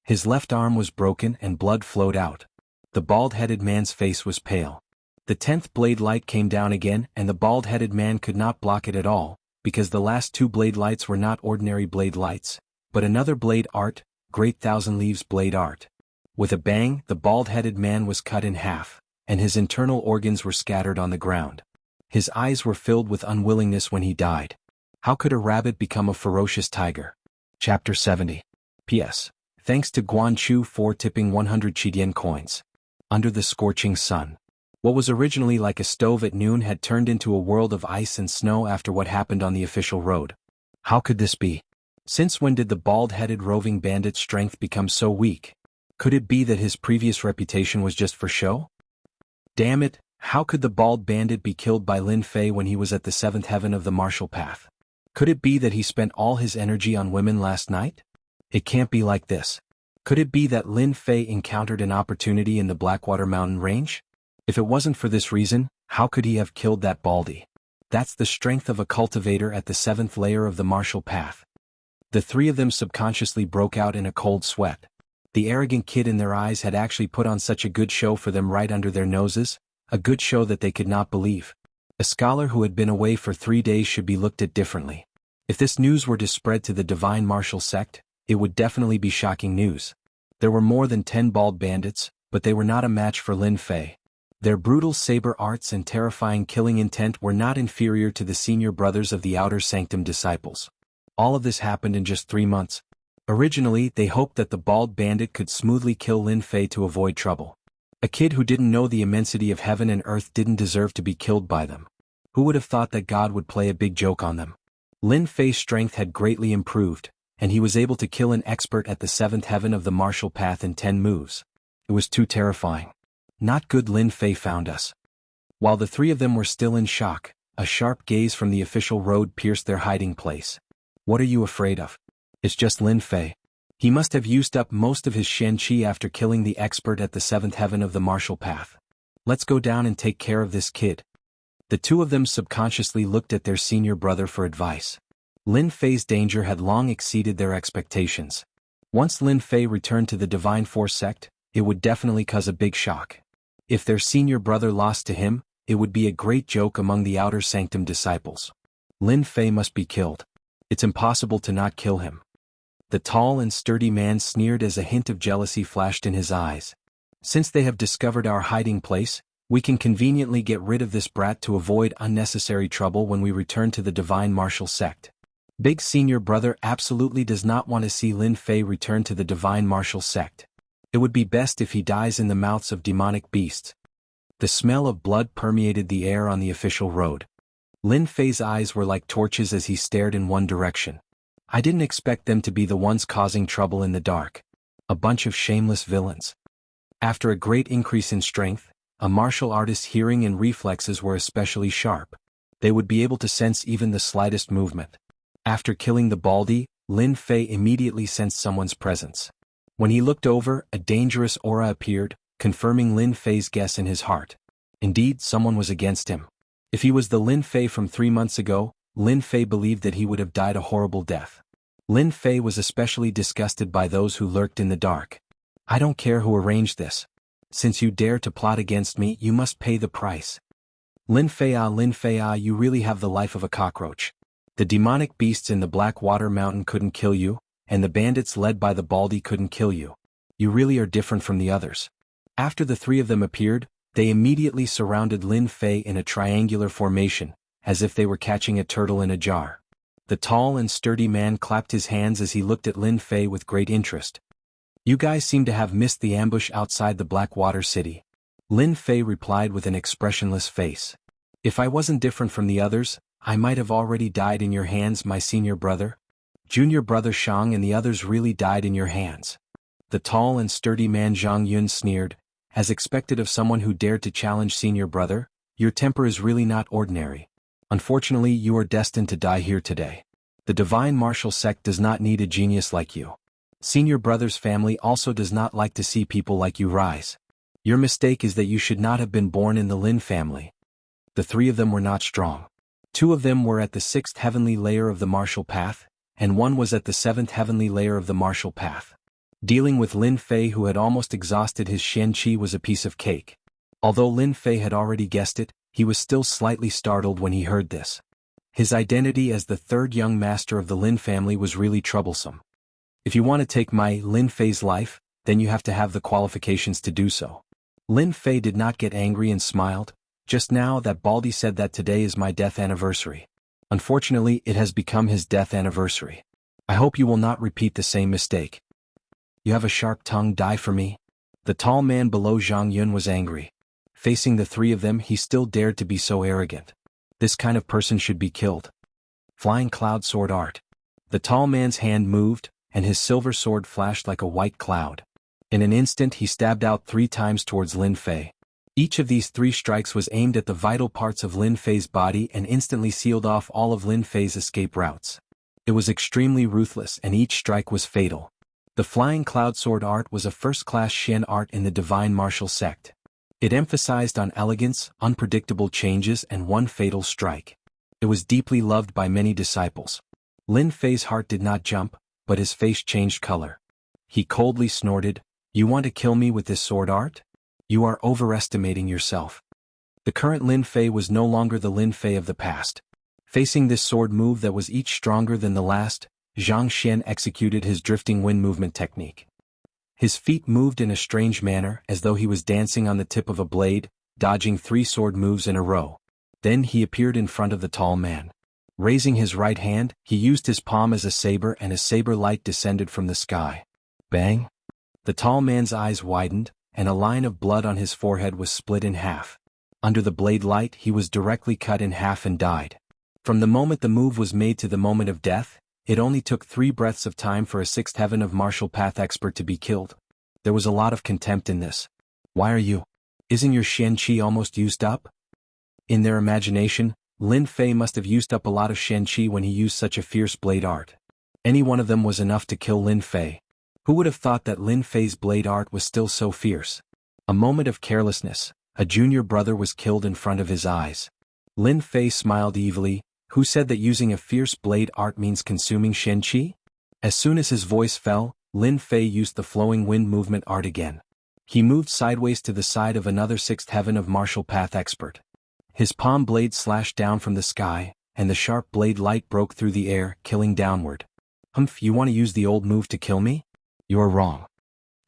His left arm was broken and blood flowed out. The bald-headed man's face was pale. The 10th blade light came down again and the bald-headed man could not block it at all, because the last 2 blade lights were not ordinary blade lights, but another blade art, Great Thousand Leaves blade art. With a bang, the bald-headed man was cut in half, and his internal organs were scattered on the ground. His eyes were filled with unwillingness when he died. How could a rabbit become a ferocious tiger? Chapter 70. P.S. Thanks to Guan Chu for tipping 100 Qidian coins. Under the scorching sun. What was originally like a stove at noon had turned into a world of ice and snow after what happened on the official road. How could this be? Since when did the bald-headed roving bandit's strength become so weak? Could it be that his previous reputation was just for show? Damn it, how could the bald bandit be killed by Lin Fei when he was at the 7th heaven of the martial path? Could it be that he spent all his energy on women last night? It can't be like this. Could it be that Lin Fei encountered an opportunity in the Blackwater Mountain range? If it wasn't for this reason, how could he have killed that baldy? That's the strength of a cultivator at the 7th layer of the martial path. The 3 of them subconsciously broke out in a cold sweat. The arrogant kid in their eyes had actually put on such a good show for them right under their noses, a good show that they could not believe. A scholar who had been away for 3 days should be looked at differently. If this news were to spread to the divine martial sect, it would definitely be shocking news. There were more than 10 bald bandits, but they were not a match for Lin Fei. Their brutal saber arts and terrifying killing intent were not inferior to the senior brothers of the Outer Sanctum disciples. All of this happened in just 3 months. Originally, they hoped that the bald bandit could smoothly kill Lin Fei to avoid trouble. A kid who didn't know the immensity of heaven and earth didn't deserve to be killed by them. Who would have thought that God would play a big joke on them? Lin Fei's strength had greatly improved, and he was able to kill an expert at the 7th heaven of the martial path in 10 moves. It was too terrifying. Not good. Lin Fei found us. While the 3 of them were still in shock, a sharp gaze from the official road pierced their hiding place. What are you afraid of? It's just Lin Fei. He must have used up most of his Shen Qi after killing the expert at the 7th heaven of the martial path. Let's go down and take care of this kid. The 2 of them subconsciously looked at their senior brother for advice. Lin Fei's danger had long exceeded their expectations. Once Lin Fei returned to the Divine Force sect, it would definitely cause a big shock. If their senior brother lost to him, it would be a great joke among the Outer Sanctum disciples. Lin Fei must be killed. It's impossible to not kill him. The tall and sturdy man sneered as a hint of jealousy flashed in his eyes. Since they have discovered our hiding place, we can conveniently get rid of this brat to avoid unnecessary trouble when we return to the Divine Martial Sect. Big senior brother absolutely does not want to see Lin Fei return to the Divine Martial Sect. It would be best if he dies in the mouths of demonic beasts. The smell of blood permeated the air on the official road. Lin Fei's eyes were like torches as he stared in one direction. I didn't expect them to be the ones causing trouble in the dark. A bunch of shameless villains. After a great increase in strength, a martial artist's hearing and reflexes were especially sharp. They would be able to sense even the slightest movement. After killing the baldy, Lin Fei immediately sensed someone's presence. When he looked over, a dangerous aura appeared, confirming Lin Fei's guess in his heart. Indeed, someone was against him. If he was the Lin Fei from 3 months ago, Lin Fei believed that he would have died a horrible death. Lin Fei was especially disgusted by those who lurked in the dark. I don't care who arranged this. Since you dare to plot against me, you must pay the price. Lin Fei, you really have the life of a cockroach. The demonic beasts in the Blackwater Mountain couldn't kill you, and the bandits led by the baldy couldn't kill you. You really are different from the others. After the 3 of them appeared, they immediately surrounded Lin Fei in a triangular formation, as if they were catching a turtle in a jar. The tall and sturdy man clapped his hands as he looked at Lin Fei with great interest. You guys seem to have missed the ambush outside the Blackwater City. Lin Fei replied with an expressionless face. If I wasn't different from the others, I might have already died in your hands, my senior brother. Junior brother Shang and the others really died in your hands. The tall and sturdy man Zhang Yun sneered, As expected of someone who dared to challenge senior brother, your temper is really not ordinary. Unfortunately, you are destined to die here today. The divine martial sect does not need a genius like you. Senior brother's family also does not like to see people like you rise. Your mistake is that you should not have been born in the Lin family. The three of them were not strong. Two of them were at the 6th heavenly layer of the martial path, and one was at the 7th heavenly layer of the martial path. Dealing with Lin Fei, who had almost exhausted his Shen Qi, was a piece of cake. Although Lin Fei had already guessed it, he was still slightly startled when he heard this. His identity as the third young master of the Lin family was really troublesome. If you want to take my Lin Fei's life, then you have to have the qualifications to do so. Lin Fei did not get angry and smiled. Just now that Baldy said that today is my death anniversary. Unfortunately, it has become his death anniversary. I hope you will not repeat the same mistake. You have a sharp tongue, die for me? The tall man below Zhang Yun was angry. Facing the three of them, he still dared to be so arrogant. This kind of person should be killed. Flying cloud sword art. The tall man's hand moved, and his silver sword flashed like a white cloud. In an instant he stabbed out 3 times towards Lin Fei. Each of these 3 strikes was aimed at the vital parts of Lin Fei's body and instantly sealed off all of Lin Fei's escape routes. It was extremely ruthless, and each strike was fatal. The flying cloud sword art was a first-class Shen art in the divine martial sect. It emphasized on elegance, unpredictable changes, and one fatal strike. It was deeply loved by many disciples. Lin Fei's heart did not jump, but his face changed color. He coldly snorted, "You want to kill me with this sword art? You are overestimating yourself." The current Lin Fei was no longer the Lin Fei of the past. Facing this sword move that was each stronger than the last, Zhang Xian executed his drifting wind movement technique. His feet moved in a strange manner as though he was dancing on the tip of a blade, dodging 3 sword moves in a row. Then he appeared in front of the tall man. Raising his right hand, he used his palm as a saber, and a saber light descended from the sky. Bang! The tall man's eyes widened, and a line of blood on his forehead was split in half. Under the blade light, he was directly cut in half and died. From the moment the move was made to the moment of death, it only took 3 breaths of time for a 6th heaven of martial path expert to be killed. There was a lot of contempt in this. Why are you? Isn't your Shen Qi almost used up? In their imagination, Lin Fei must have used up a lot of Shen Qi when he used such a fierce blade art. Any one of them was enough to kill Lin Fei. Who would have thought that Lin Fei's blade art was still so fierce? A moment of carelessness, a junior brother was killed in front of his eyes. Lin Fei smiled evilly. Who said that using a fierce blade art means consuming Shen Qi? As soon as his voice fell, Lin Fei used the flowing wind movement art again. He moved sideways to the side of another 6th heaven of martial path expert. His palm blade slashed down from the sky, and the sharp blade light broke through the air, killing downward. Humph, you want to use the old move to kill me? You're wrong.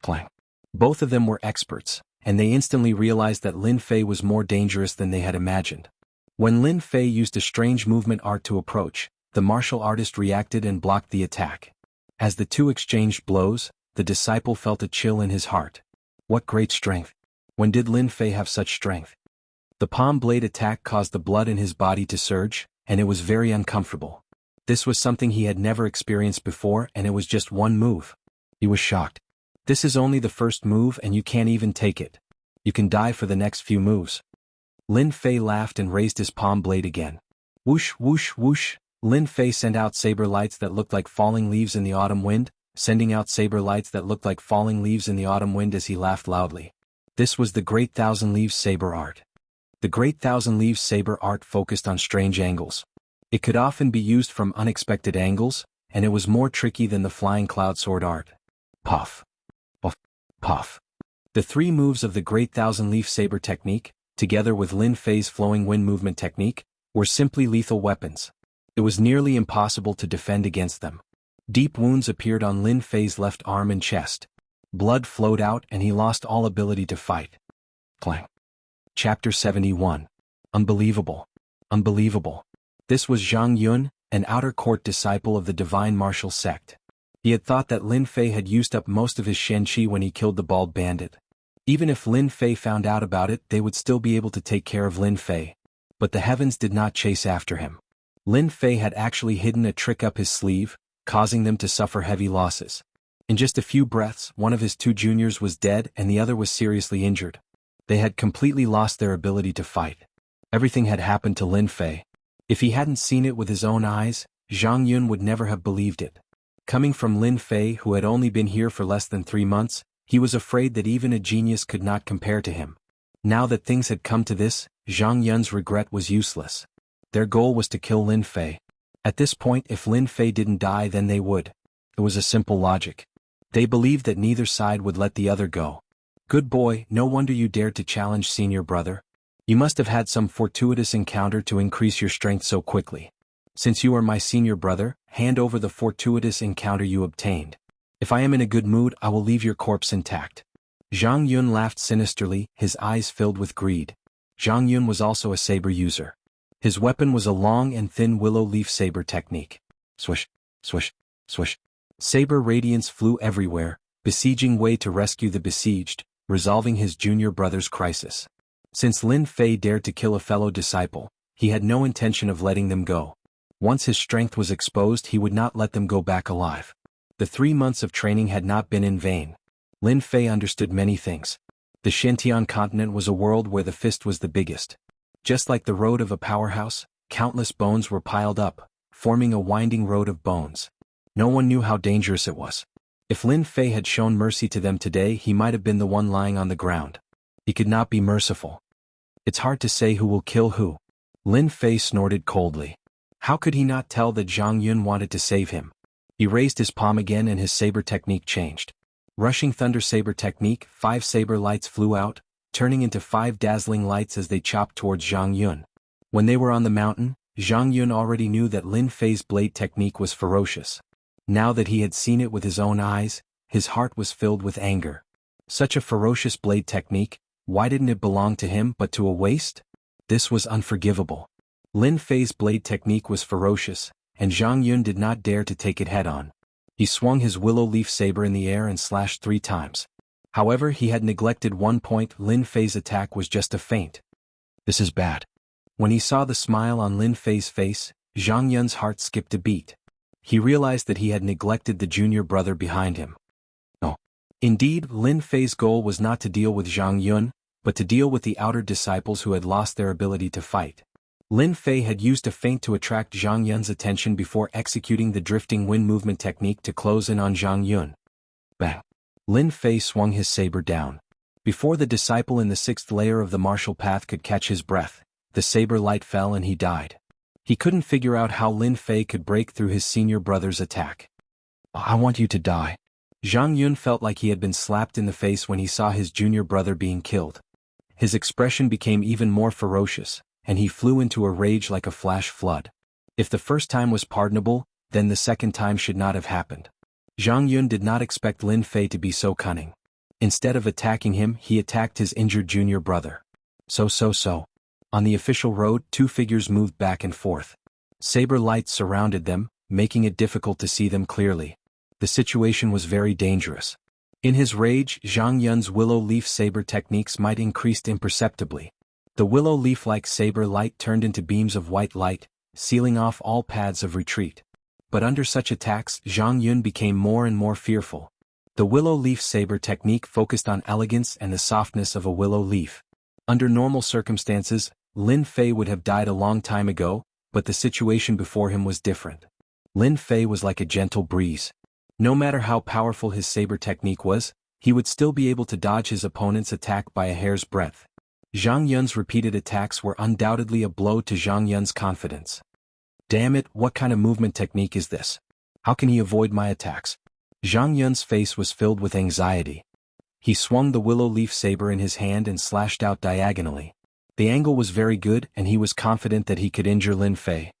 Clang. Both of them were experts, and they instantly realized that Lin Fei was more dangerous than they had imagined. When Lin Fei used a strange movement art to approach, the martial artist reacted and blocked the attack. As the two exchanged blows, the disciple felt a chill in his heart. What great strength! When did Lin Fei have such strength? The palm blade attack caused the blood in his body to surge, and it was very uncomfortable. This was something he had never experienced before, and it was just one move. He was shocked. This is only the first move, and you can't even take it. You can die for the next few moves. Lin Fei laughed and raised his palm blade again. Whoosh, whoosh, whoosh. Lin Fei sent out saber lights that looked like falling leaves in the autumn wind, sending out saber lights that looked like falling leaves in the autumn wind as he laughed loudly. This was the Great Thousand Leaves saber art. The Great Thousand Leaves saber art focused on strange angles. It could often be used from unexpected angles, and it was more tricky than the flying cloud sword art. Puff. Puff. Puff. The 3 moves of the Great Thousand Leaf saber technique, together with Lin Fei's flowing wind movement technique, were simply lethal weapons. It was nearly impossible to defend against them. Deep wounds appeared on Lin Fei's left arm and chest. Blood flowed out and he lost all ability to fight. Clang. Chapter 71. Unbelievable. Unbelievable. This was Zhang Yun, an outer court disciple of the divine martial sect. He had thought that Lin Fei had used up most of his Shen Qi when he killed the bald bandit. Even if Lin Fei found out about it, they would still be able to take care of Lin Fei. But the heavens did not chase after him. Lin Fei had actually hidden a trick up his sleeve, causing them to suffer heavy losses. In just a few breaths, one of his two juniors was dead and the other was seriously injured. They had completely lost their ability to fight. Everything had happened to Lin Fei. If he hadn't seen it with his own eyes, Zhang Yun would never have believed it. Coming from Lin Fei, who had only been here for less than 3 months, he was afraid that even a genius could not compare to him. Now that things had come to this, Zhang Yun's regret was useless. Their goal was to kill Lin Fei. At this point, if Lin Fei didn't die, then they would. It was a simple logic. They believed that neither side would let the other go. Good boy, no wonder you dared to challenge senior brother. You must have had some fortuitous encounter to increase your strength so quickly. Since you are my senior brother, hand over the fortuitous encounter you obtained. If I am in a good mood, I will leave your corpse intact. Zhang Yun laughed sinisterly, his eyes filled with greed. Zhang Yun was also a saber user. His weapon was a long and thin willow leaf saber technique. Swish, swish, swish. Saber radiance flew everywhere, besieging Wei to rescue the besieged, resolving his junior brother's crisis. Since Lin Fei dared to kill a fellow disciple, he had no intention of letting them go. Once his strength was exposed, he would not let them go back alive. The 3 months of training had not been in vain. Lin Fei understood many things. The Xintian continent was a world where the fist was the biggest. Just like the road of a powerhouse, countless bones were piled up, forming a winding road of bones. No one knew how dangerous it was. If Lin Fei had shown mercy to them today, he might have been the one lying on the ground. He could not be merciful. It's hard to say who will kill who. Lin Fei snorted coldly. How could he not tell that Zhang Yun wanted to save him? He raised his palm again and his saber technique changed. Rushing thunder saber technique, 5 saber lights flew out, turning into 5 dazzling lights as they chopped towards Zhang Yun. When they were on the mountain, Zhang Yun already knew that Lin Fei's blade technique was ferocious. Now that he had seen it with his own eyes, his heart was filled with anger. Such a ferocious blade technique, why didn't it belong to him but to a waste? This was unforgivable. Lin Fei's blade technique was ferocious, and Zhang Yun did not dare to take it head-on. He swung his willow leaf saber in the air and slashed 3 times. However, he had neglected one point: Lin Fei's attack was just a feint. This is bad. When he saw the smile on Lin Fei's face, Zhang Yun's heart skipped a beat. He realized that he had neglected the junior brother behind him. No. Indeed, Lin Fei's goal was not to deal with Zhang Yun, but to deal with the outer disciples who had lost their ability to fight. Lin Fei had used a feint to attract Zhang Yun's attention before executing the drifting wind movement technique to close in on Zhang Yun. Bang! Lin Fei swung his saber down. Before the disciple in the 6th layer of the martial path could catch his breath, the saber light fell and he died. He couldn't figure out how Lin Fei could break through his senior brother's attack. I want you to die. Zhang Yun felt like he had been slapped in the face when he saw his junior brother being killed. His expression became even more ferocious, and he flew into a rage like a flash flood. If the first time was pardonable, then the second time should not have happened. Zhang Yun did not expect Lin Fei to be so cunning. Instead of attacking him, he attacked his injured junior brother. So. On the official road, 2 figures moved back and forth. Saber lights surrounded them, making it difficult to see them clearly. The situation was very dangerous. In his rage, Zhang Yun's willow leaf saber techniques might increased imperceptibly. The willow leaf-like saber light turned into beams of white light, sealing off all paths of retreat. But under such attacks, Zhang Yun became more and more fearful. The willow leaf saber technique focused on elegance and the softness of a willow leaf. Under normal circumstances, Lin Fei would have died a long time ago, but the situation before him was different. Lin Fei was like a gentle breeze. No matter how powerful his saber technique was, he would still be able to dodge his opponent's attack by a hair's breadth. Zhang Yun's repeated attacks were undoubtedly a blow to Zhang Yun's confidence. Damn it, what kind of movement technique is this? How can he avoid my attacks? Zhang Yun's face was filled with anxiety. He swung the willow leaf saber in his hand and slashed out diagonally. The angle was very good and he was confident that he could injure Lin Fei.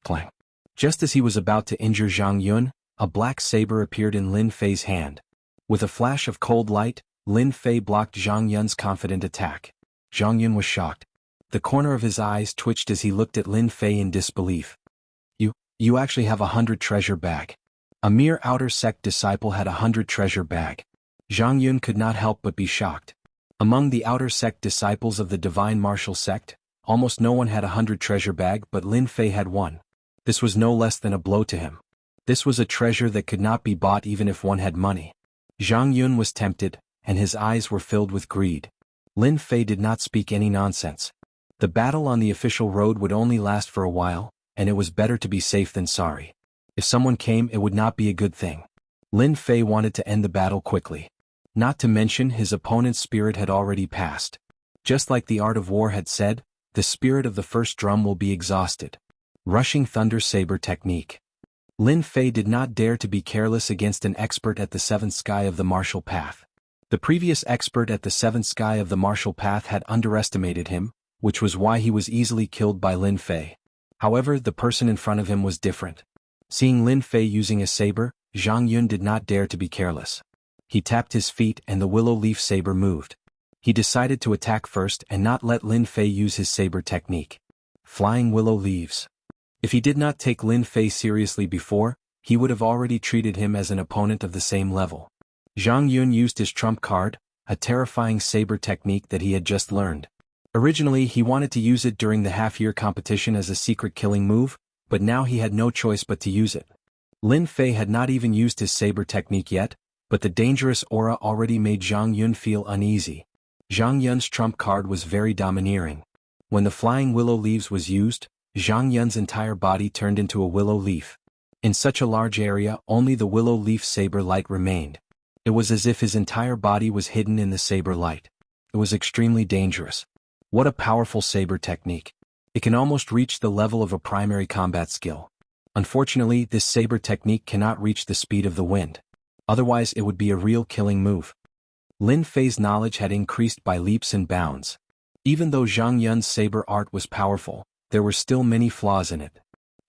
Clang. Just as he was about to injure Zhang Yun, a black saber appeared in Lin Fei's hand. With a flash of cold light, Lin Fei blocked Zhang Yun's confident attack. Zhang Yun was shocked. The corner of his eyes twitched as he looked at Lin Fei in disbelief. You actually have 100 treasure bag. A mere outer sect disciple had 100 treasure bag. Zhang Yun could not help but be shocked. Among the outer sect disciples of the divine martial sect, almost no one had 100 treasure bag, but Lin Fei had 1. This was no less than a blow to him. This was a treasure that could not be bought even if one had money. Zhang Yun was tempted, and his eyes were filled with greed. Lin Fei did not speak any nonsense. The battle on the official road would only last for a while, and it was better to be safe than sorry. If someone came, it would not be a good thing. Lin Fei wanted to end the battle quickly. Not to mention his opponent's spirit had already passed. Just like the art of war had said, the spirit of the first drum will be exhausted. Rushing Thunder Saber Technique. Lin Fei did not dare to be careless against an expert at the seventh sky of the martial path. The previous expert at the seventh sky of the martial path had underestimated him, which was why he was easily killed by Lin Fei. However, the person in front of him was different. Seeing Lin Fei using a saber, Zhang Yun did not dare to be careless. He tapped his feet and the willow leaf saber moved. He decided to attack first and not let Lin Fei use his saber technique. Flying willow leaves. If he did not take Lin Fei seriously before, he would have already treated him as an opponent of the same level. Zhang Yun used his trump card, a terrifying saber technique that he had just learned. Originally he wanted to use it during the half-year competition as a secret killing move, but now he had no choice but to use it. Lin Fei had not even used his saber technique yet, but the dangerous aura already made Zhang Yun feel uneasy. Zhang Yun's trump card was very domineering. When the flying willow leaves was used, Zhang Yun's entire body turned into a willow leaf. In such a large area, only the willow leaf saber light remained. It was as if his entire body was hidden in the saber light. It was extremely dangerous. What a powerful saber technique. It can almost reach the level of a primary combat skill. Unfortunately, this saber technique cannot reach the speed of the wind. Otherwise it would be a real killing move. Lin Fei's knowledge had increased by leaps and bounds. Even though Zhang Yun's saber art was powerful, there were still many flaws in it.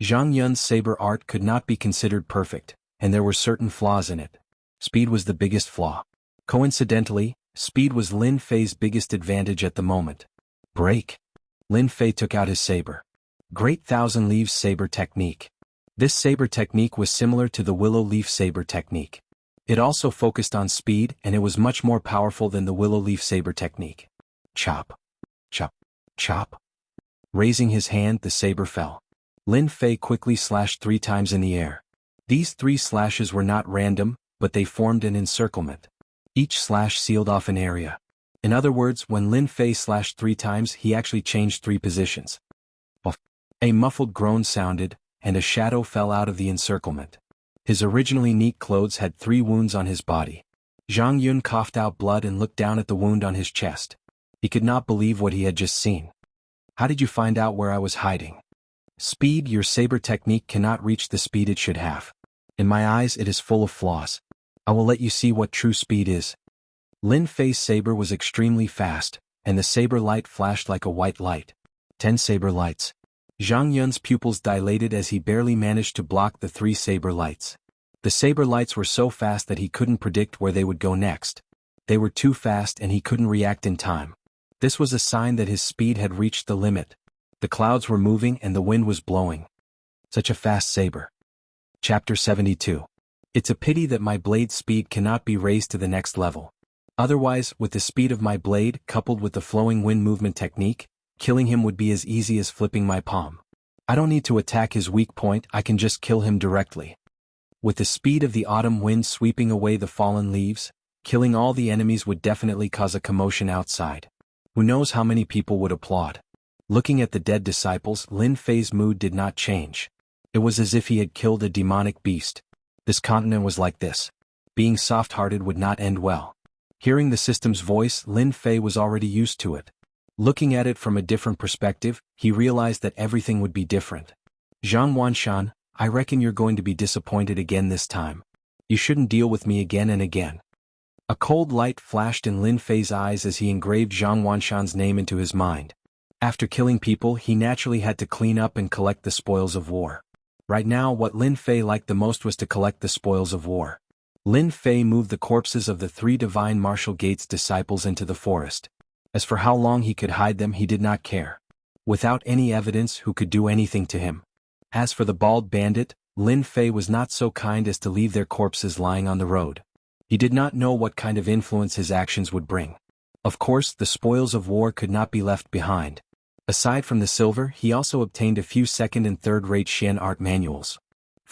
Zhang Yun's saber art could not be considered perfect, and there were certain flaws in it. Speed was the biggest flaw. Coincidentally, speed was Lin Fei's biggest advantage at the moment. Break. Lin Fei took out his saber. Great Thousand Leaves Saber Technique. This saber technique was similar to the willow leaf saber technique. It also focused on speed and it was much more powerful than the willow leaf saber technique. Chop. Chop. Chop. Raising his hand, the saber fell. Lin Fei quickly slashed 3 times in the air. These 3 slashes were not random, but they formed an encirclement. Each slash sealed off an area. In other words, when Lin Fei slashed 3 times, he actually changed 3 positions. A muffled groan sounded, and a shadow fell out of the encirclement. His originally neat clothes had 3 wounds on his body. Zhang Yun coughed out blood and looked down at the wound on his chest. He could not believe what he had just seen. How did you find out where I was hiding? Speed. Your saber technique cannot reach the speed it should have. In my eyes it is full of flaws. I will let you see what true speed is. Lin Fei's saber was extremely fast, and the saber light flashed like a white light. 10 saber lights. Zhang Yun's pupils dilated as he barely managed to block the 3 saber lights. The saber lights were so fast that he couldn't predict where they would go next. They were too fast and he couldn't react in time. This was a sign that his speed had reached the limit. The clouds were moving and the wind was blowing. Such a fast saber. Chapter 72. It's a pity that my blade's speed cannot be raised to the next level. Otherwise, with the speed of my blade coupled with the flowing wind movement technique, killing him would be as easy as flipping my palm. I don't need to attack his weak point, I can just kill him directly. With the speed of the autumn wind sweeping away the fallen leaves, killing all the enemies would definitely cause a commotion outside. Who knows how many people would applaud. Looking at the dead disciples, Lin Fei's mood did not change. It was as if he had killed a demonic beast. This continent was like this. Being soft-hearted would not end well. Hearing the system's voice, Lin Fei was already used to it. Looking at it from a different perspective, he realized that everything would be different. Zhang Wanshan, I reckon you're going to be disappointed again this time. You shouldn't deal with me again and again. A cold light flashed in Lin Fei's eyes as he engraved Zhang Wanshan's name into his mind. After killing people, he naturally had to clean up and collect the spoils of war. Right now, what Lin Fei liked the most was to collect the spoils of war. Lin Fei moved the corpses of the 3 divine Martial Gates disciples into the forest. As for how long he could hide them, he did not care. Without any evidence, who could do anything to him? As for the bald bandit, Lin Fei was not so kind as to leave their corpses lying on the road. He did not know what kind of influence his actions would bring. Of course, the spoils of war could not be left behind. Aside from the silver, he also obtained a few second- and third-rate Xian art manuals.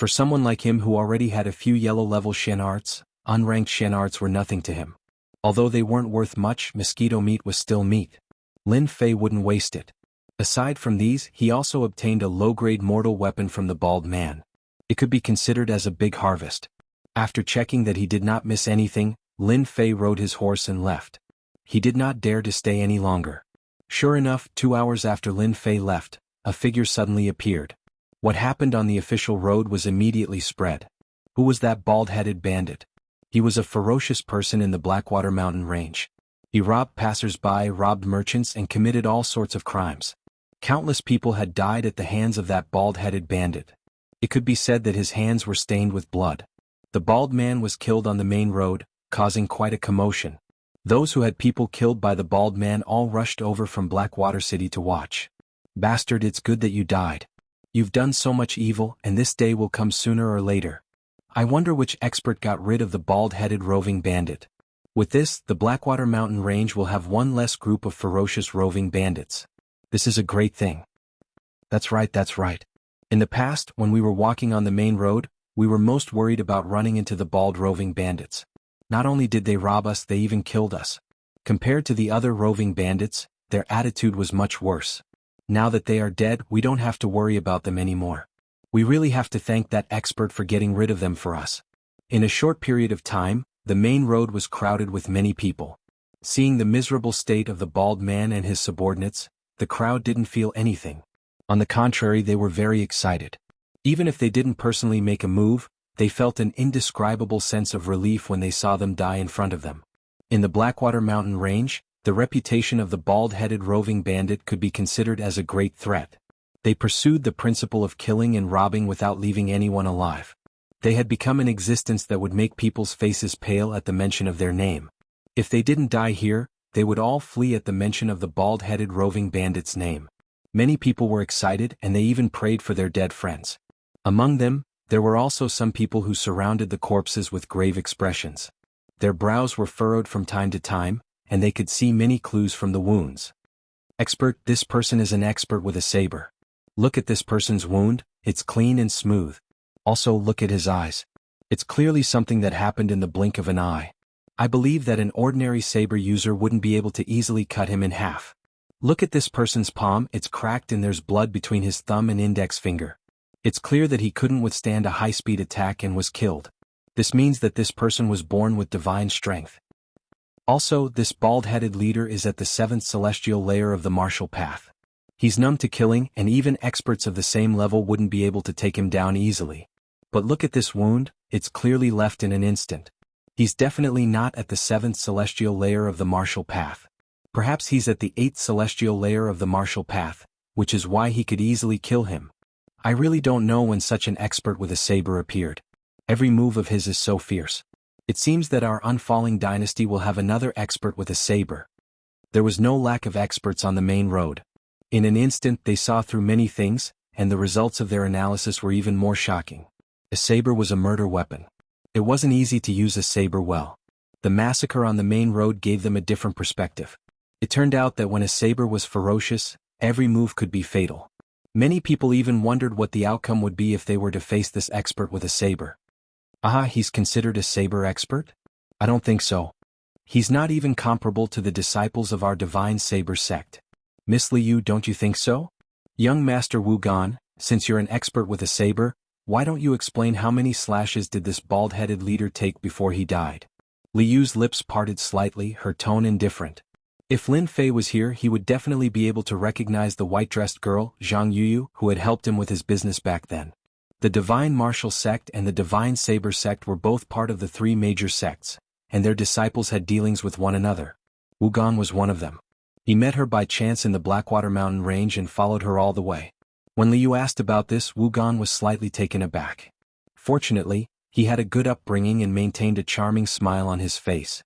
For someone like him who already had a few yellow-level Shen arts, unranked Shen arts were nothing to him. Although they weren't worth much, mosquito meat was still meat. Lin Fei wouldn't waste it. Aside from these, he also obtained a low-grade mortal weapon from the bald man. It could be considered as a big harvest. After checking that he did not miss anything, Lin Fei rode his horse and left. He did not dare to stay any longer. Sure enough, 2 hours after Lin Fei left, a figure suddenly appeared. What happened on the official road was immediately spread. Who was that bald-headed bandit? He was a ferocious person in the Blackwater Mountain Range. He robbed passers-by, robbed merchants, and committed all sorts of crimes. Countless people had died at the hands of that bald-headed bandit. It could be said that his hands were stained with blood. The bald man was killed on the main road, causing quite a commotion. Those who had people killed by the bald man all rushed over from Blackwater City to watch. Bastard, it's good that you died. You've done so much evil, and this day will come sooner or later. I wonder which expert got rid of the bald-headed roving bandit. With this, the Blackwater Mountain Range will have one less group of ferocious roving bandits. This is a great thing. That's right, that's right. In the past, when we were walking on the main road, we were most worried about running into the bald roving bandits. Not only did they rob us, they even killed us. Compared to the other roving bandits, their attitude was much worse. Now that they are dead, we don't have to worry about them anymore. We really have to thank that expert for getting rid of them for us. In a short period of time, the main road was crowded with many people. Seeing the miserable state of the bald man and his subordinates, the crowd didn't feel anything. On the contrary, they were very excited. Even if they didn't personally make a move, they felt an indescribable sense of relief when they saw them die in front of them. In the Blackwater Mountain Range, the reputation of the bald-headed roving bandit could be considered as a great threat. They pursued the principle of killing and robbing without leaving anyone alive. They had become an existence that would make people's faces pale at the mention of their name. If they didn't die here, they would all flee at the mention of the bald-headed roving bandit's name. Many people were excited, and they even prayed for their dead friends. Among them, there were also some people who surrounded the corpses with grave expressions. Their brows were furrowed from time to time, and they could see many clues from the wounds. Expert, this person is an expert with a saber. Look at this person's wound, it's clean and smooth. Also look at his eyes. It's clearly something that happened in the blink of an eye. I believe that an ordinary saber user wouldn't be able to easily cut him in half. Look at this person's palm, it's cracked and there's blood between his thumb and index finger. It's clear that he couldn't withstand a high-speed attack and was killed. This means that this person was born with divine strength. Also, this bald-headed leader is at the 7th celestial layer of the martial path. He's numb to killing, and even experts of the same level wouldn't be able to take him down easily. But look at this wound, it's clearly left in an instant. He's definitely not at the 7th celestial layer of the martial path. Perhaps he's at the 8th celestial layer of the martial path, which is why he could easily kill him. I really don't know when such an expert with a saber appeared. Every move of his is so fierce. It seems that our unfalling dynasty will have another expert with a saber. There was no lack of experts on the main road. In an instant they saw through many things, and the results of their analysis were even more shocking. A saber was a murder weapon. It wasn't easy to use a saber well. The massacre on the main road gave them a different perspective. It turned out that when a saber was ferocious, every move could be fatal. Many people even wondered what the outcome would be if they were to face this expert with a saber. Aha, he's considered a saber expert? I don't think so. He's not even comparable to the disciples of our divine saber sect. Miss Liu, don't you think so? Young Master Wu Gan, since you're an expert with a saber, why don't you explain how many slashes did this bald-headed leader take before he died? Liu's lips parted slightly, her tone indifferent. If Lin Fei was here, he would definitely be able to recognize the white-dressed girl, Jianghu, who had helped him with his business back then. The Divine Martial Sect and the Divine Saber Sect were both part of the 3 major sects, and their disciples had dealings with one another. Wu Gan was one of them. He met her by chance in the Blackwater Mountain Range and followed her all the way. When Liu asked about this, Wu Gan was slightly taken aback. Fortunately, he had a good upbringing and maintained a charming smile on his face.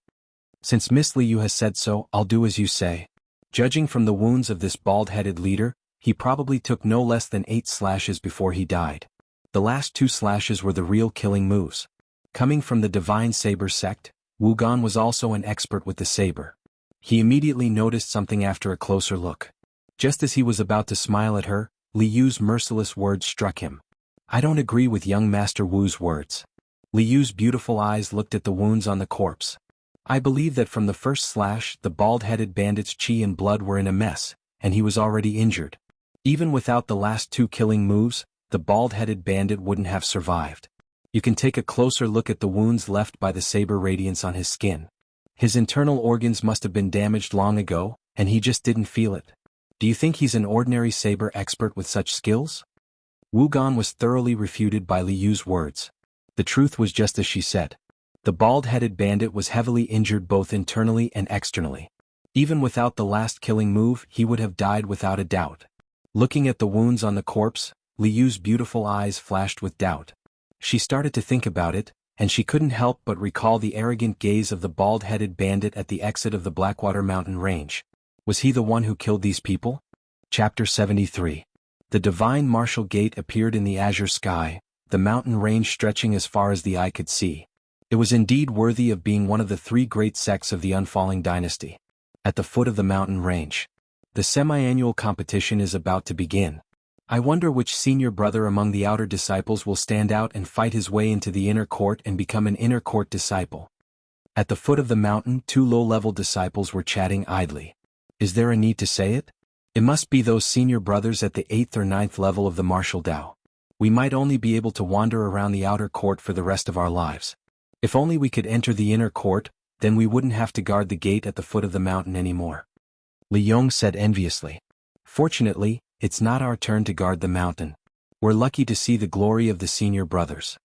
Since Miss Liu has said so, I'll do as you say. Judging from the wounds of this bald-headed leader, he probably took no less than 8 slashes before he died. The last 2 slashes were the real killing moves. Coming from the Divine Saber Sect, Wu Gan was also an expert with the saber. He immediately noticed something after a closer look. Just as he was about to smile at her, Liu's merciless words struck him. I don't agree with young Master Wu's words. Li Yu's beautiful eyes looked at the wounds on the corpse. I believe that from the first slash the bald-headed bandit's chi and blood were in a mess, and he was already injured. Even without the last 2 killing moves, the bald-headed bandit wouldn't have survived. You can take a closer look at the wounds left by the saber radiance on his skin. His internal organs must have been damaged long ago, and he just didn't feel it. Do you think he's an ordinary saber expert with such skills? Wu Gan was thoroughly refuted by Li Yu's words. The truth was just as she said. The bald-headed bandit was heavily injured both internally and externally. Even without the last killing move, he would have died without a doubt. Looking at the wounds on the corpse, Li Yu's beautiful eyes flashed with doubt. She started to think about it, and she couldn't help but recall the arrogant gaze of the bald-headed bandit at the exit of the Blackwater Mountain Range. Was he the one who killed these people? Chapter 73. The divine martial gate appeared in the azure sky, the mountain range stretching as far as the eye could see. It was indeed worthy of being one of the 3 great sects of the unfalling dynasty. At the foot of the mountain range, the semi-annual competition is about to begin. I wonder which senior brother among the outer disciples will stand out and fight his way into the inner court and become an inner court disciple. At the foot of the mountain, 2 low-level disciples were chatting idly. Is there a need to say it? It must be those senior brothers at the 8th or 9th level of the martial Dao. We might only be able to wander around the outer court for the rest of our lives. If only we could enter the inner court, then we wouldn't have to guard the gate at the foot of the mountain anymore. Li Yong said enviously. Fortunately, it's not our turn to guard the mountain. We're lucky to see the glory of the senior brothers.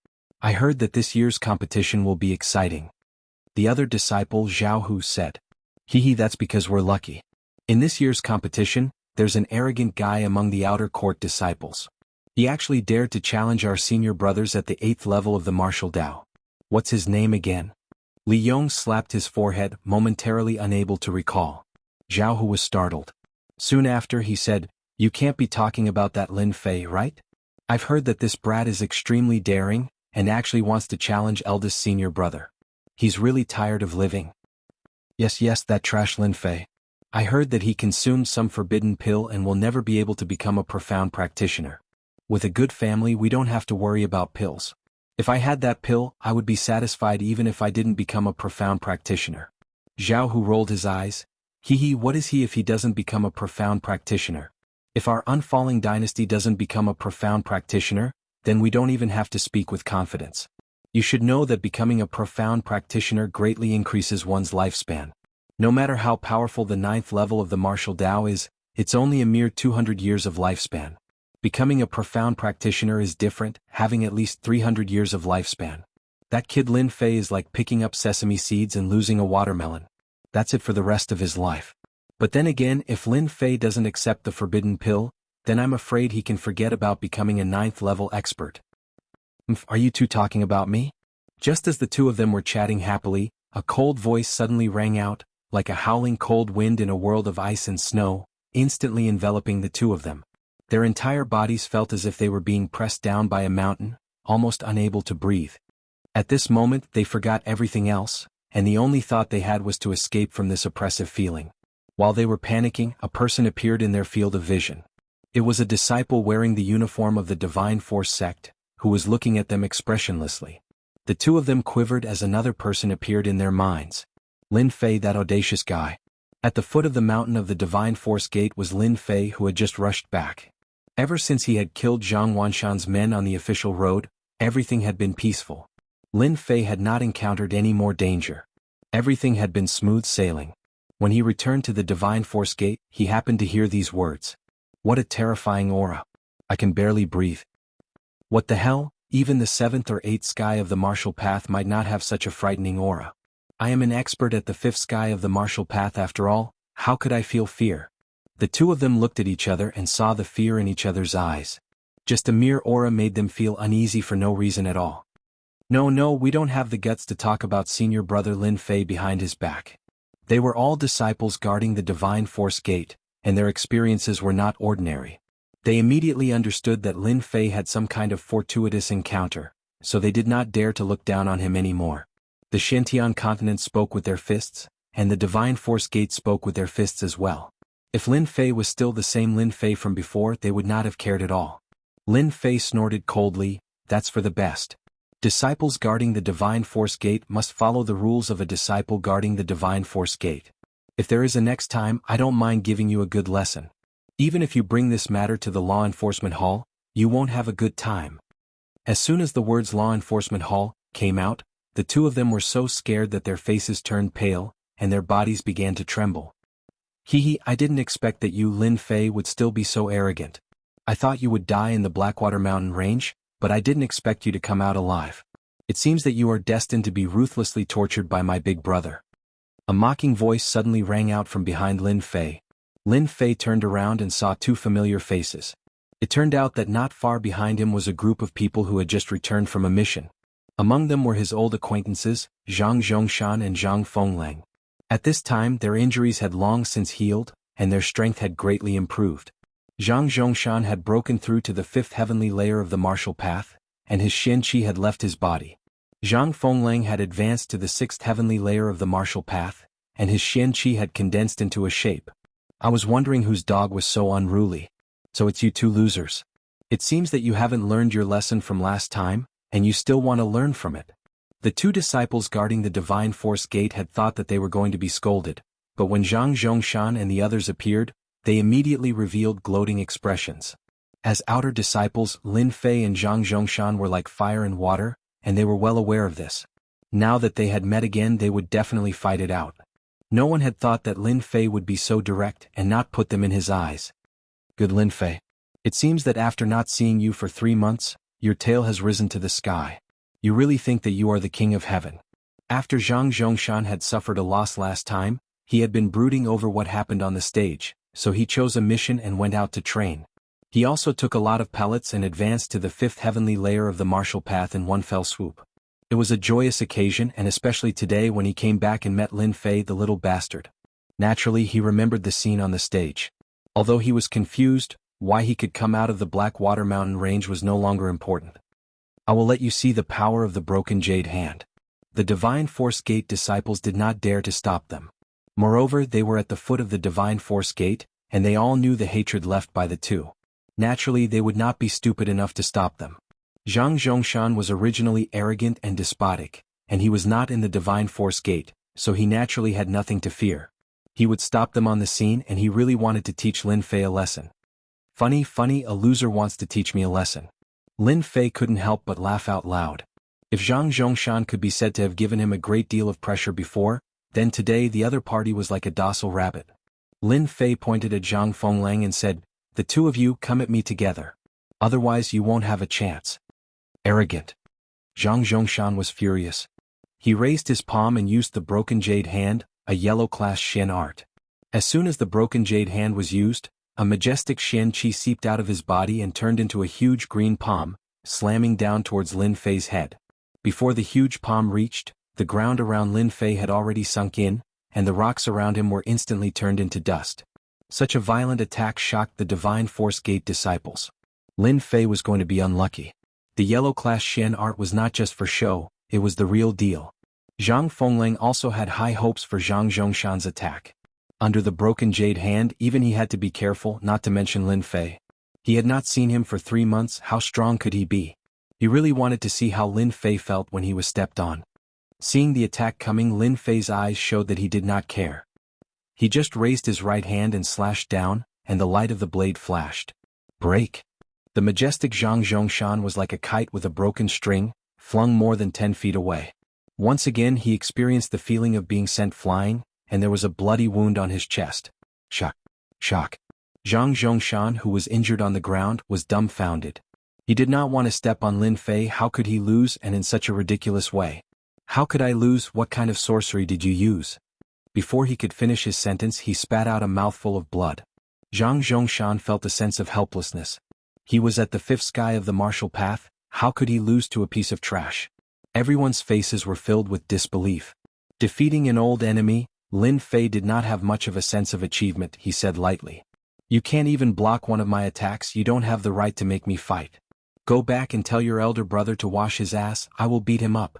I heard that this year's competition will be exciting. The other disciple Jianghu said. Hee, that's because we're lucky. In this year's competition, there's an arrogant guy among the outer court disciples. He actually dared to challenge our senior brothers at the 8th level of the martial Dao. What's his name again? Li Yong slapped his forehead, momentarily unable to recall. Jianghu was startled. Soon after he said, You can't be talking about that Lin Fei, right? I've heard that this brat is extremely daring, and actually wants to challenge eldest senior brother. He's really tired of living. Yes, that trash Lin Fei. I heard that he consumed some forbidden pill and will never be able to become a profound practitioner. With a good family we don't have to worry about pills. If I had that pill, I would be satisfied even if I didn't become a profound practitioner. Jianghu rolled his eyes. What is he if he doesn't become a profound practitioner? If our unfalling dynasty doesn't become a profound practitioner, then we don't even have to speak with confidence. You should know that becoming a profound practitioner greatly increases one's lifespan. No matter how powerful the 9th level of the martial Dao is, it's only a mere 200 years of lifespan. Becoming a profound practitioner is different, having at least 300 years of lifespan. That kid Lin Fei is like picking up sesame seeds and losing a watermelon. That's it for the rest of his life. But then again, if Lin Fei doesn't accept the forbidden pill, then I'm afraid he can forget about becoming a 9th level expert. Are you two talking about me? Just as the 2 of them were chatting happily, a cold voice suddenly rang out, like a howling cold wind in a world of ice and snow, instantly enveloping the 2 of them. Their entire bodies felt as if they were being pressed down by a mountain, almost unable to breathe. At this moment they forgot everything else, and the only thought they had was to escape from this oppressive feeling. While they were panicking, a person appeared in their field of vision. It was a disciple wearing the uniform of the Divine Force sect, who was looking at them expressionlessly. The 2 of them quivered as another person appeared in their minds. Lin Fei, that audacious guy. At the foot of the mountain of the Divine Force gate was Lin Fei, who had just rushed back. Ever since he had killed Zhang Wanshan's men on the official road, everything had been peaceful. Lin Fei had not encountered any more danger. Everything had been smooth sailing. When he returned to the Divine Force gate, he happened to hear these words. What a terrifying aura. I can barely breathe. What the hell? Even the 7th or 8th sky of the martial path might not have such a frightening aura. I am an expert at the 5th sky of the martial path after all, how could I feel fear? The 2 of them looked at each other and saw the fear in each other's eyes. Just a mere aura made them feel uneasy for no reason at all. No, we don't have the guts to talk about senior brother Lin Fei behind his back. They were all disciples guarding the Divine Force gate, and their experiences were not ordinary. They immediately understood that Lin Fei had some kind of fortuitous encounter, so they did not dare to look down on him anymore. The Shantian continent spoke with their fists, and the Divine Force gate spoke with their fists as well. If Lin Fei was still the same Lin Fei from before, they would not have cared at all. Lin Fei snorted coldly, "That's for the best. Disciples guarding the Divine Force Gate must follow the rules of a disciple guarding the Divine Force Gate. If there is a next time, I don't mind giving you a good lesson. Even if you bring this matter to the Law Enforcement Hall, you won't have a good time." As soon as the words Law Enforcement Hall came out, the two of them were so scared that their faces turned pale, and their bodies began to tremble. I didn't expect that you, Lin Fei, would still be so arrogant. I thought you would die in the Blackwater Mountain Range, but I didn't expect you to come out alive. It seems that you are destined to be ruthlessly tortured by my big brother." A mocking voice suddenly rang out from behind Lin Fei. Lin Fei turned around and saw two familiar faces. It turned out that not far behind him was a group of people who had just returned from a mission. Among them were his old acquaintances, Zhang Zhongshan and Zhang Fenglang. At this time their injuries had long since healed, and their strength had greatly improved. Zhang Zhongshan had broken through to the fifth heavenly layer of the martial path, and his Xian Qi had left his body. Zhang Fenglang had advanced to the sixth heavenly layer of the martial path, and his Xian Qi had condensed into a shape. I was wondering whose dog was so unruly. So it's you two losers. It seems that you haven't learned your lesson from last time, and you still want to learn from it. The two disciples guarding the Divine Force Gate had thought that they were going to be scolded, but when Zhang Zhongshan and the others appeared, they immediately revealed gloating expressions. As outer disciples, Lin Fei and Zhang Zhongshan were like fire and water, and they were well aware of this. Now that they had met again, they would definitely fight it out. No one had thought that Lin Fei would be so direct and not put them in his eyes. "Good Lin Fei. It seems that after not seeing you for 3 months, your tail has risen to the sky. You really think that you are the king of heaven." After Zhang Zhongshan had suffered a loss last time, he had been brooding over what happened on the stage, so he chose a mission and went out to train. He also took a lot of pellets and advanced to the fifth heavenly layer of the martial path in one fell swoop. It was a joyous occasion, and especially today when he came back and met Lin Fei, the little bastard. Naturally, he remembered the scene on the stage. Although he was confused, why he could come out of the Blackwater Mountain Range was no longer important. "I will let you see the power of the broken jade hand." The Divine Force Gate disciples did not dare to stop them. Moreover, they were at the foot of the Divine Force Gate, and they all knew the hatred left by the two. Naturally, they would not be stupid enough to stop them. Zhang Zhongshan was originally arrogant and despotic, and he was not in the Divine Force Gate, so he naturally had nothing to fear. He would stop them on the scene, and he really wanted to teach Lin Fei a lesson. Funny, a loser wants to teach me a lesson." Lin Fei couldn't help but laugh out loud. If Zhang Zhongshan could be said to have given him a great deal of pressure before, then today the other party was like a docile rabbit. Lin Fei pointed at Zhang Fenglang and said, "The two of you come at me together. Otherwise you won't have a chance." Arrogant. Zhang Zhongshan was furious. He raised his palm and used the broken jade hand, a yellow class Xian art. As soon as the broken jade hand was used, a majestic Xian Qi seeped out of his body and turned into a huge green palm, slamming down towards Lin Fei's head. Before the huge palm reached, the ground around Lin Fei had already sunk in, and the rocks around him were instantly turned into dust. Such a violent attack shocked the Divine Force Gate disciples. Lin Fei was going to be unlucky. The yellow class Xian art was not just for show, it was the real deal. Zhang Fenglang also had high hopes for Zhang Zhongshan's attack. Under the broken jade hand, even he had to be careful, not to mention Lin Fei. He had not seen him for 3 months, how strong could he be? He really wanted to see how Lin Fei felt when he was stepped on. Seeing the attack coming, Lin Fei's eyes showed that he did not care. He just raised his right hand and slashed down, and the light of the blade flashed. Break! The majestic Zhang Zhongshan was like a kite with a broken string, flung more than 10 feet away. Once again he experienced the feeling of being sent flying, and there was a bloody wound on his chest. Shock! Shock! Zhang Zhongshan, who was injured on the ground, was dumbfounded. He did not want to step on Lin Fei. How could he lose, and in such a ridiculous way? "How could I lose? What kind of sorcery did you use?" Before he could finish his sentence, he spat out a mouthful of blood. Zhang Zhongshan felt a sense of helplessness. He was at the 5th sky of the martial path. How could he lose to a piece of trash? Everyone's faces were filled with disbelief. Defeating an old enemy, Lin Fei did not have much of a sense of achievement, he said lightly. "You can't even block one of my attacks. You don't have the right to make me fight. Go back and tell your elder brother to wash his ass. I will beat him up.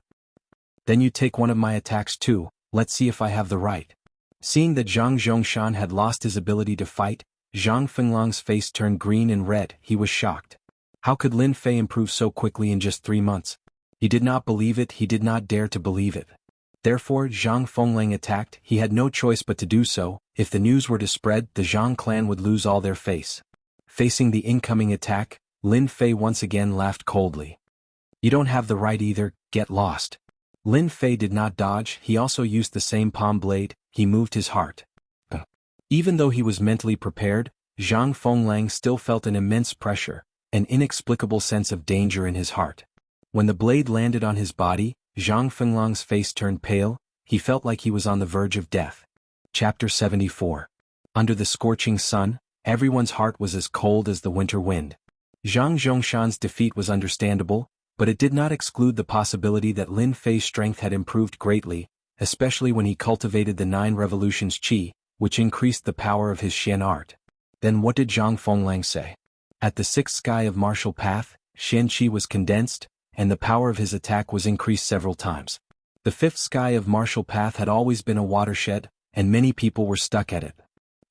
Then you take one of my attacks too. Let's see if I have the right." Seeing that Zhang Zhongshan had lost his ability to fight, Zhang Fenglang's face turned green and red. He was shocked. How could Lin Fei improve so quickly in just 3 months? He did not believe it, he did not dare to believe it. Therefore Zhang Fenglang attacked, he had no choice but to do so. If the news were to spread, the Zhang clan would lose all their face. Facing the incoming attack, Lin Fei once again laughed coldly. You don't have the right either, get lost. Lin Fei did not dodge, he also used the same palm blade, he moved his heart. Even though he was mentally prepared, Zhang Fenglang still felt an immense pressure, an inexplicable sense of danger in his heart. When the blade landed on his body, Zhang Fenglang's face turned pale, he felt like he was on the verge of death. Chapter 74. Under the scorching sun, everyone's heart was as cold as the winter wind. Zhang Zhongshan's defeat was understandable, but it did not exclude the possibility that Lin Fei's strength had improved greatly, especially when he cultivated the 9 revolutions qi, which increased the power of his Xian art. Then what did Zhang Fenglang say? At the 6th sky of martial path, Xian qi was condensed, and the power of his attack was increased several times. The 5th sky of martial path had always been a watershed, and many people were stuck at it.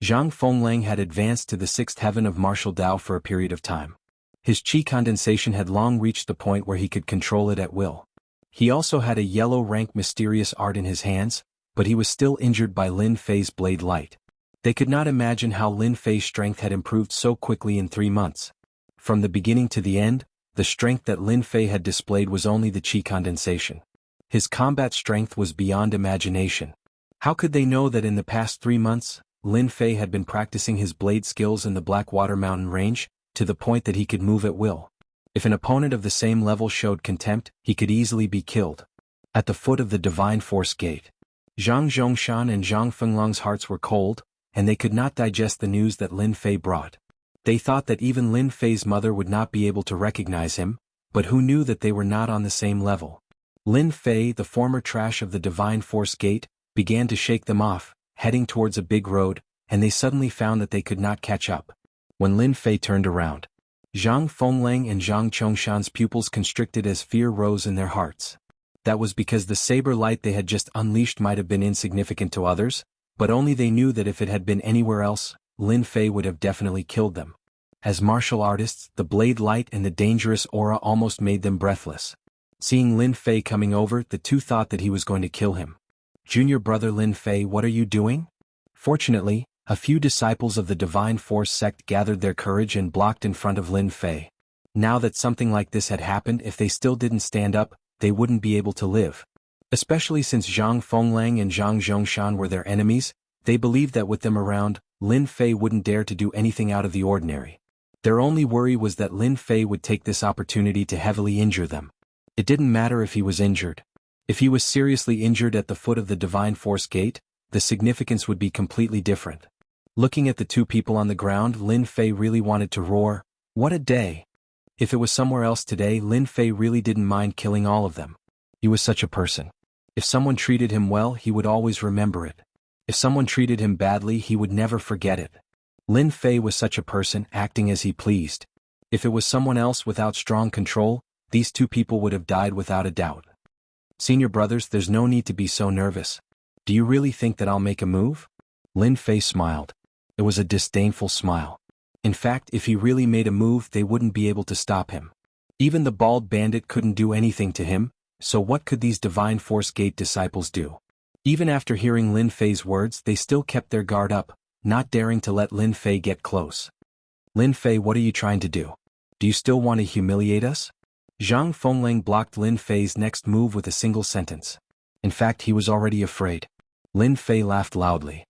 Zhang Fenglang had advanced to the 6th heaven of martial Dao for a period of time. His qi condensation had long reached the point where he could control it at will. He also had a yellow rank mysterious art in his hands, but he was still injured by Lin Fei's blade light. They could not imagine how Lin Fei's strength had improved so quickly in 3 months. From the beginning to the end, the strength that Lin Fei had displayed was only the qi condensation. His combat strength was beyond imagination. How could they know that in the past 3 months, Lin Fei had been practicing his blade skills in the Blackwater Mountain range, to the point that he could move at will? If an opponent of the same level showed contempt, he could easily be killed. At the foot of the Divine Force Gate, Zhang Zhongshan and Zhang Fenglang's hearts were cold, and they could not digest the news that Lin Fei brought. They thought that even Lin Fei's mother would not be able to recognize him, but who knew that they were not on the same level? Lin Fei, the former trash of the Divine Force Gate, began to shake them off, heading towards a big road, and they suddenly found that they could not catch up. When Lin Fei turned around, Zhang Fenglang and Zhang Chongshan's pupils constricted as fear rose in their hearts. That was because the saber light they had just unleashed might have been insignificant to others, but only they knew that if it had been anywhere else, Lin Fei would have definitely killed them. As martial artists, the blade light and the dangerous aura almost made them breathless. Seeing Lin Fei coming over, the two thought that he was going to kill him. Junior brother Lin Fei, what are you doing? Fortunately, a few disciples of the Divine Force sect gathered their courage and blocked in front of Lin Fei. Now that something like this had happened, if they still didn't stand up, they wouldn't be able to live. Especially since Zhang Fenglang and Zhang Zhongshan were their enemies, they believed that with them around, Lin Fei wouldn't dare to do anything out of the ordinary. Their only worry was that Lin Fei would take this opportunity to heavily injure them. It didn't matter if he was injured. If he was seriously injured at the foot of the Divine Force Gate, the significance would be completely different. Looking at the two people on the ground, Lin Fei really wanted to roar, "What a day!" If it was somewhere else today, Lin Fei really didn't mind killing all of them. He was such a person. If someone treated him well, he would always remember it. If someone treated him badly, he would never forget it. Lin Fei was such a person, acting as he pleased. If it was someone else without strong control, these two people would have died without a doubt. Senior brothers, there's no need to be so nervous. Do you really think that I'll make a move? Lin Fei smiled. It was a disdainful smile. In fact, if he really made a move, they wouldn't be able to stop him. Even the bald bandit couldn't do anything to him, so what could these Divine Force Gate disciples do? Even after hearing Lin Fei's words, they still kept their guard up, not daring to let Lin Fei get close. Lin Fei, what are you trying to do? Do you still want to humiliate us? Zhang Fenglang blocked Lin Fei's next move with a single sentence. In fact, he was already afraid. Lin Fei laughed loudly.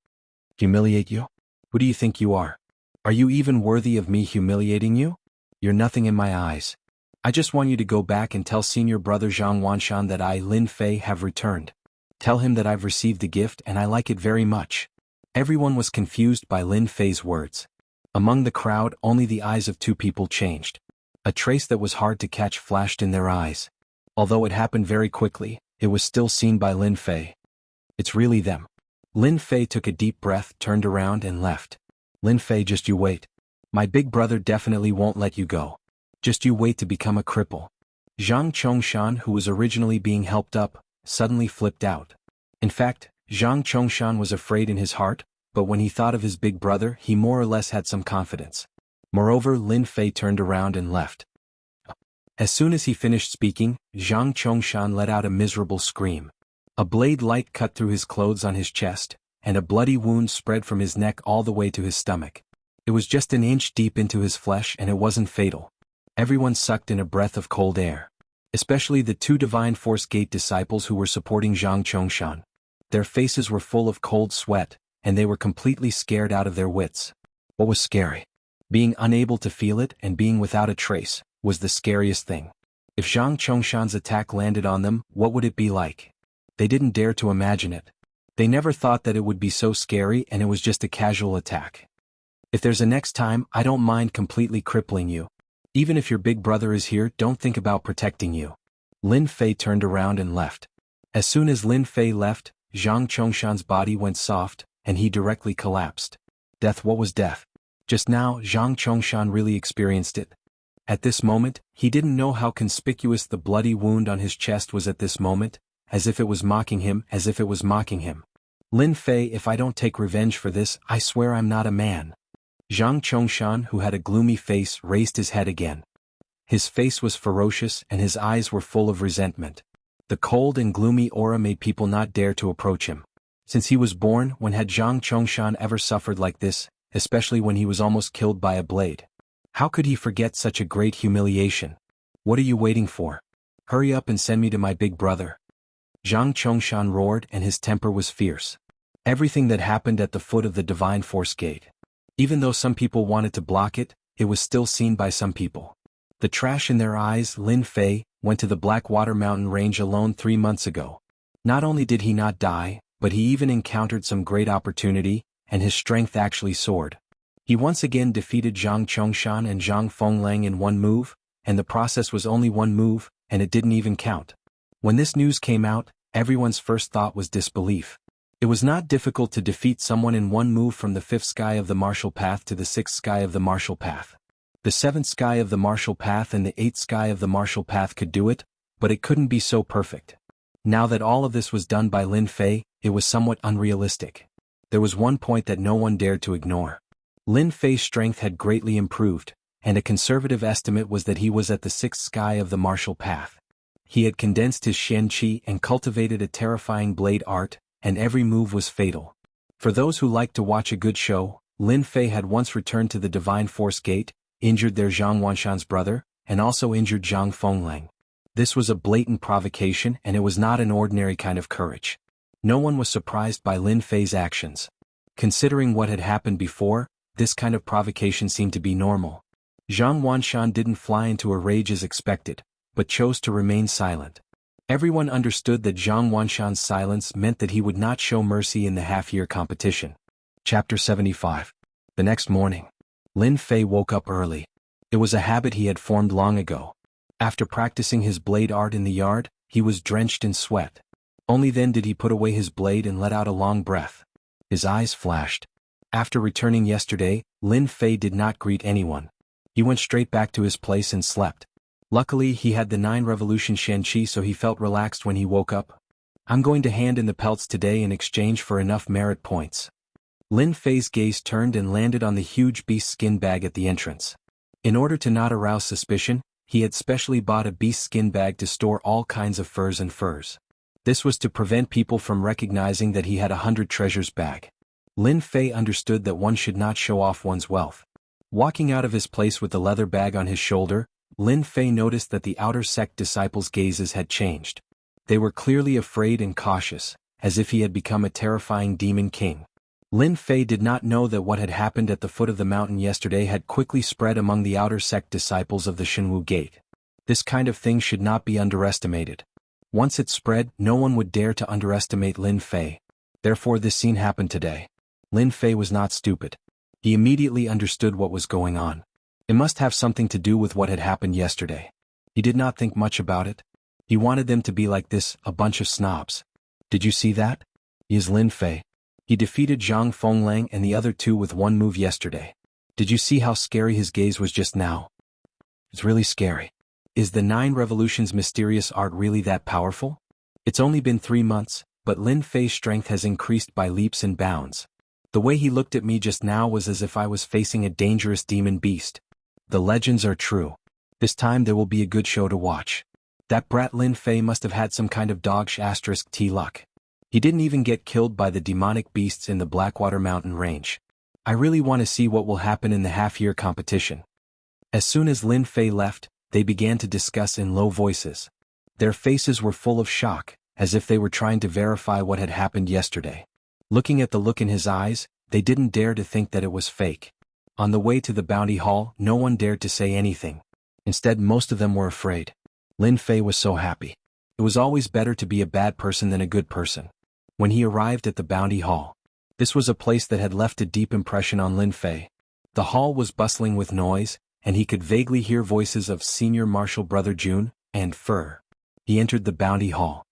Humiliate you? Who do you think you are? Are you even worthy of me humiliating you? You're nothing in my eyes. I just want you to go back and tell senior brother Zhang Wanshan that I, Lin Fei, have returned. Tell him that I've received the gift and I like it very much. Everyone was confused by Lin Fei's words. Among the crowd, only the eyes of two people changed. A trace that was hard to catch flashed in their eyes. Although it happened very quickly, it was still seen by Lin Fei. It's really them. Lin Fei took a deep breath, turned around and left. Lin Fei, just you wait. My big brother definitely won't let you go. Just you wait to become a cripple. Zhang Chongshan, who was originally being helped up, suddenly flipped out. In fact, Zhang Chongshan was afraid in his heart, but when he thought of his big brother, he more or less had some confidence. Moreover, Lin Fei turned around and left. As soon as he finished speaking, Zhang Chongshan let out a miserable scream. A blade light cut through his clothes on his chest, and a bloody wound spread from his neck all the way to his stomach. It was just an inch deep into his flesh and it wasn't fatal. Everyone sucked in a breath of cold air. Especially the two Divine Force Gate disciples who were supporting Zhang Chongshan. Their faces were full of cold sweat, and they were completely scared out of their wits. What was scary? Being unable to feel it and being without a trace was the scariest thing. If Zhang Chongshan's attack landed on them, what would it be like? They didn't dare to imagine it. They never thought that it would be so scary and it was just a casual attack. If there's a next time, I don't mind completely crippling you. Even if your big brother is here, don't think about protecting you. Lin Fei turned around and left. As soon as Lin Fei left, Zhang Chongshan's body went soft, and he directly collapsed. Death. What was death? Just now, Zhang Chongshan really experienced it. At this moment, he didn't know how conspicuous the bloody wound on his chest was at this moment, as if it was mocking him, Lin Fei, if I don't take revenge for this, I swear I'm not a man. Zhang Chongshan, who had a gloomy face, raised his head again. His face was ferocious and his eyes were full of resentment. The cold and gloomy aura made people not dare to approach him. Since he was born, when had Zhang Chongshan ever suffered like this, especially when he was almost killed by a blade? How could he forget such a great humiliation? What are you waiting for? Hurry up and send me to my big brother. Zhang Chongshan roared and his temper was fierce. Everything that happened at the foot of the Divine Force Gate. Even though some people wanted to block it, it was still seen by some people. The trash in their eyes. Lin Fei went to the Blackwater Mountain Range alone 3 months ago. Not only did he not die, but he even encountered some great opportunity, and his strength actually soared. He once again defeated Zhang Chongshan and Zhang Fenglang in one move, and the process was only one move, and it didn't even count. When this news came out, everyone's first thought was disbelief. It was not difficult to defeat someone in one move from the 5th sky of the martial path to the 6th sky of the martial path. The 7th sky of the martial path and the 8th sky of the martial path could do it, but it couldn't be so perfect. Now that all of this was done by Lin Fei, it was somewhat unrealistic. There was one point that no one dared to ignore. Lin Fei's strength had greatly improved, and a conservative estimate was that he was at the 6th sky of the martial path. He had condensed his Shen Qi and cultivated a terrifying blade art, and every move was fatal. For those who like to watch a good show, Lin Fei had once returned to the Divine Force Gate, injured their Zhang Wanshan's brother, and also injured Zhang Fenglang. This was a blatant provocation and it was not an ordinary kind of courage. No one was surprised by Lin Fei's actions. Considering what had happened before, this kind of provocation seemed to be normal. Zhang Wanshan didn't fly into a rage as expected, but chose to remain silent. Everyone understood that Zhang Wanshan's silence meant that he would not show mercy in the half-year competition. Chapter 75. The next morning, Lin Fei woke up early. It was a habit he had formed long ago. After practicing his blade art in the yard, he was drenched in sweat. Only then did he put away his blade and let out a long breath. His eyes flashed. After returning yesterday, Lin Fei did not greet anyone. He went straight back to his place and slept. Luckily, he had the 9 revolution Shen Qi, so he felt relaxed when he woke up. I'm going to hand in the pelts today in exchange for enough merit points. Lin Fei's gaze turned and landed on the huge beast skin bag at the entrance. In order to not arouse suspicion, he had specially bought a beast skin bag to store all kinds of furs and furs. This was to prevent people from recognizing that he had 100 treasures bag. Lin Fei understood that one should not show off one's wealth. Walking out of his place with the leather bag on his shoulder, Lin Fei noticed that the outer sect disciples' gazes had changed. They were clearly afraid and cautious, as if he had become a terrifying demon king. Lin Fei did not know that what had happened at the foot of the mountain yesterday had quickly spread among the outer sect disciples of the Shenwu Gate. This kind of thing should not be underestimated. Once it spread, no one would dare to underestimate Lin Fei. Therefore this scene happened today. Lin Fei was not stupid. He immediately understood what was going on. It must have something to do with what had happened yesterday. He did not think much about it. He wanted them to be like this, a bunch of snobs. Did you see that? He is Lin Fei. He defeated Zhang Fenglang and the other two with one move yesterday. Did you see how scary his gaze was just now? It's really scary. Is the 9 revolutions mysterious art really that powerful? It's only been 3 months, but Lin Fei's strength has increased by leaps and bounds. The way he looked at me just now was as if I was facing a dangerous demon beast. The legends are true. This time there will be a good show to watch. That brat Lin Fei must have had some kind of dog-T luck. He didn't even get killed by the demonic beasts in the Blackwater Mountain range. I really want to see what will happen in the half-year competition. As soon as Lin Fei left, they began to discuss in low voices. Their faces were full of shock, as if they were trying to verify what had happened yesterday. Looking at the look in his eyes, they didn't dare to think that it was fake. On the way to the bounty hall, no one dared to say anything. Instead, most of them were afraid. Lin Fei was so happy. It was always better to be a bad person than a good person. When he arrived at the bounty hall, this was a place that had left a deep impression on Lin Fei. The hall was bustling with noise, and he could vaguely hear voices of Senior Marshal Brother Jun and Fur. He entered the bounty hall.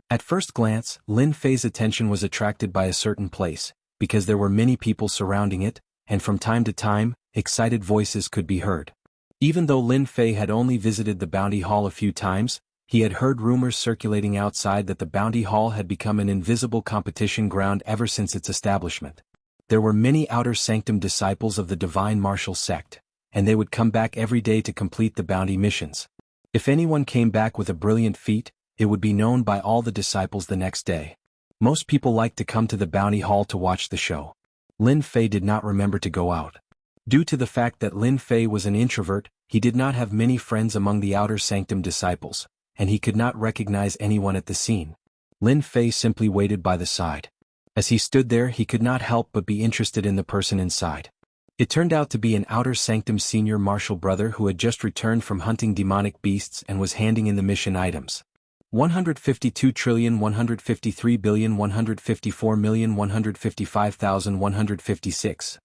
At first glance, Lin Fei's attention was attracted by a certain place, because there were many people surrounding it, and from time to time, excited voices could be heard. Even though Lin Fei had only visited the bounty hall a few times, he had heard rumors circulating outside that the bounty hall had become an invisible competition ground ever since its establishment. There were many outer sanctum disciples of the Divine Martial Sect, and they would come back every day to complete the bounty missions. If anyone came back with a brilliant feat, it would be known by all the disciples the next day. Most people liked to come to the bounty hall to watch the show. Lin Fei did not remember to go out. Due to the fact that Lin Fei was an introvert, he did not have many friends among the outer sanctum disciples, and he could not recognize anyone at the scene. Lin Fei simply waited by the side. As he stood there, he could not help but be interested in the person inside. It turned out to be an outer sanctum senior marshal brother who had just returned from hunting demonic beasts and was handing in the mission items. 152,153,154,155,156.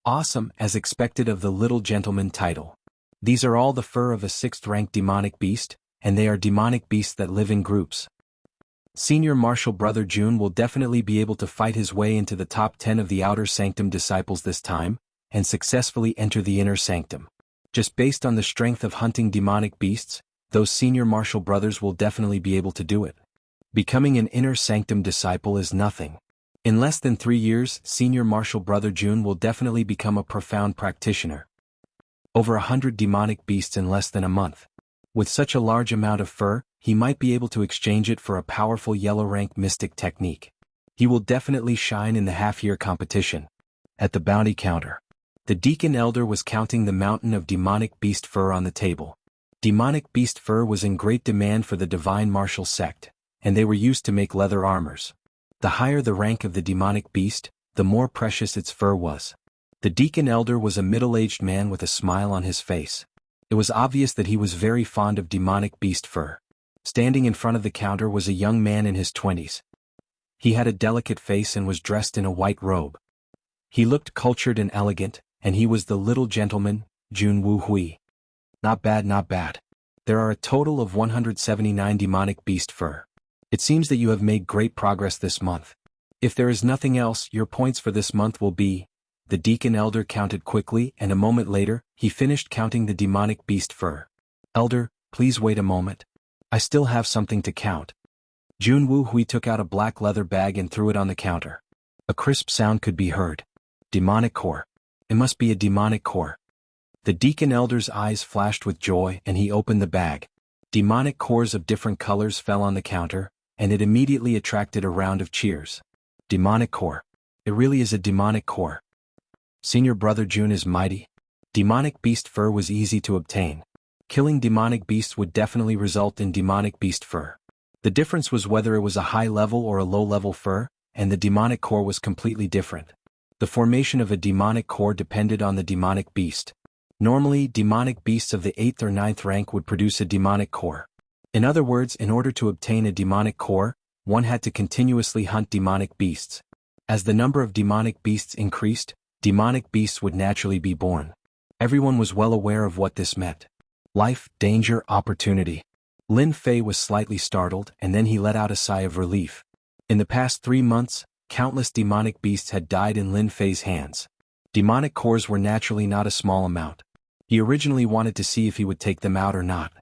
Awesome, as expected of the Little Gentleman title. These are all the fur of a 6th-rank demonic beast, and they are demonic beasts that live in groups. Senior Marshal Brother Jun will definitely be able to fight his way into the top 10 of the Outer Sanctum disciples this time, and successfully enter the Inner Sanctum. Just based on the strength of hunting demonic beasts, those Senior Marshal Brothers will definitely be able to do it. Becoming an Inner Sanctum disciple is nothing. In less than 3 years, Senior Marshal Brother Jun will definitely become a profound practitioner. Over 100 demonic beasts in less than a month. With such a large amount of fur, he might be able to exchange it for a powerful yellow-rank mystic technique. He will definitely shine in the half-year competition. At the bounty counter, the Deacon Elder was counting the mountain of demonic beast fur on the table. Demonic beast fur was in great demand for the Divine Martial Sect, and they were used to make leather armors. The higher the rank of the demonic beast, the more precious its fur was. The Deacon Elder was a middle-aged man with a smile on his face. It was obvious that he was very fond of demonic beast fur. Standing in front of the counter was a young man in his 20s. He had a delicate face and was dressed in a white robe. He looked cultured and elegant, and he was the Little Gentleman, Jianghu Hui. Not bad, not bad. There are a total of 179 demonic beast fur. It seems that you have made great progress this month. If there is nothing else, your points for this month will be... The Deacon Elder counted quickly, and a moment later, he finished counting the demonic beast fur. Elder, please wait a moment. I still have something to count. Jianghu Hui took out a black leather bag and threw it on the counter. A crisp sound could be heard. Demonic core. It must be a demonic core. The Deacon Elder's eyes flashed with joy, and he opened the bag. Demonic cores of different colors fell on the counter, and it immediately attracted a round of cheers. Demonic core. It really is a demonic core. Senior Brother Jun is mighty. Demonic beast fur was easy to obtain. Killing demonic beasts would definitely result in demonic beast fur. The difference was whether it was a high-level or a low-level fur, and the demonic core was completely different. The formation of a demonic core depended on the demonic beast. Normally, demonic beasts of the 8th or 9th rank would produce a demonic core. In other words, in order to obtain a demonic core, one had to continuously hunt demonic beasts. As the number of demonic beasts increased, demonic beasts would naturally be born. Everyone was well aware of what this meant. Life, danger, opportunity. Lin Fei was slightly startled, and then he let out a sigh of relief. In the past 3 months, countless demonic beasts had died in Lin Fei's hands. Demonic cores were naturally not a small amount. He originally wanted to see if he would take them out or not.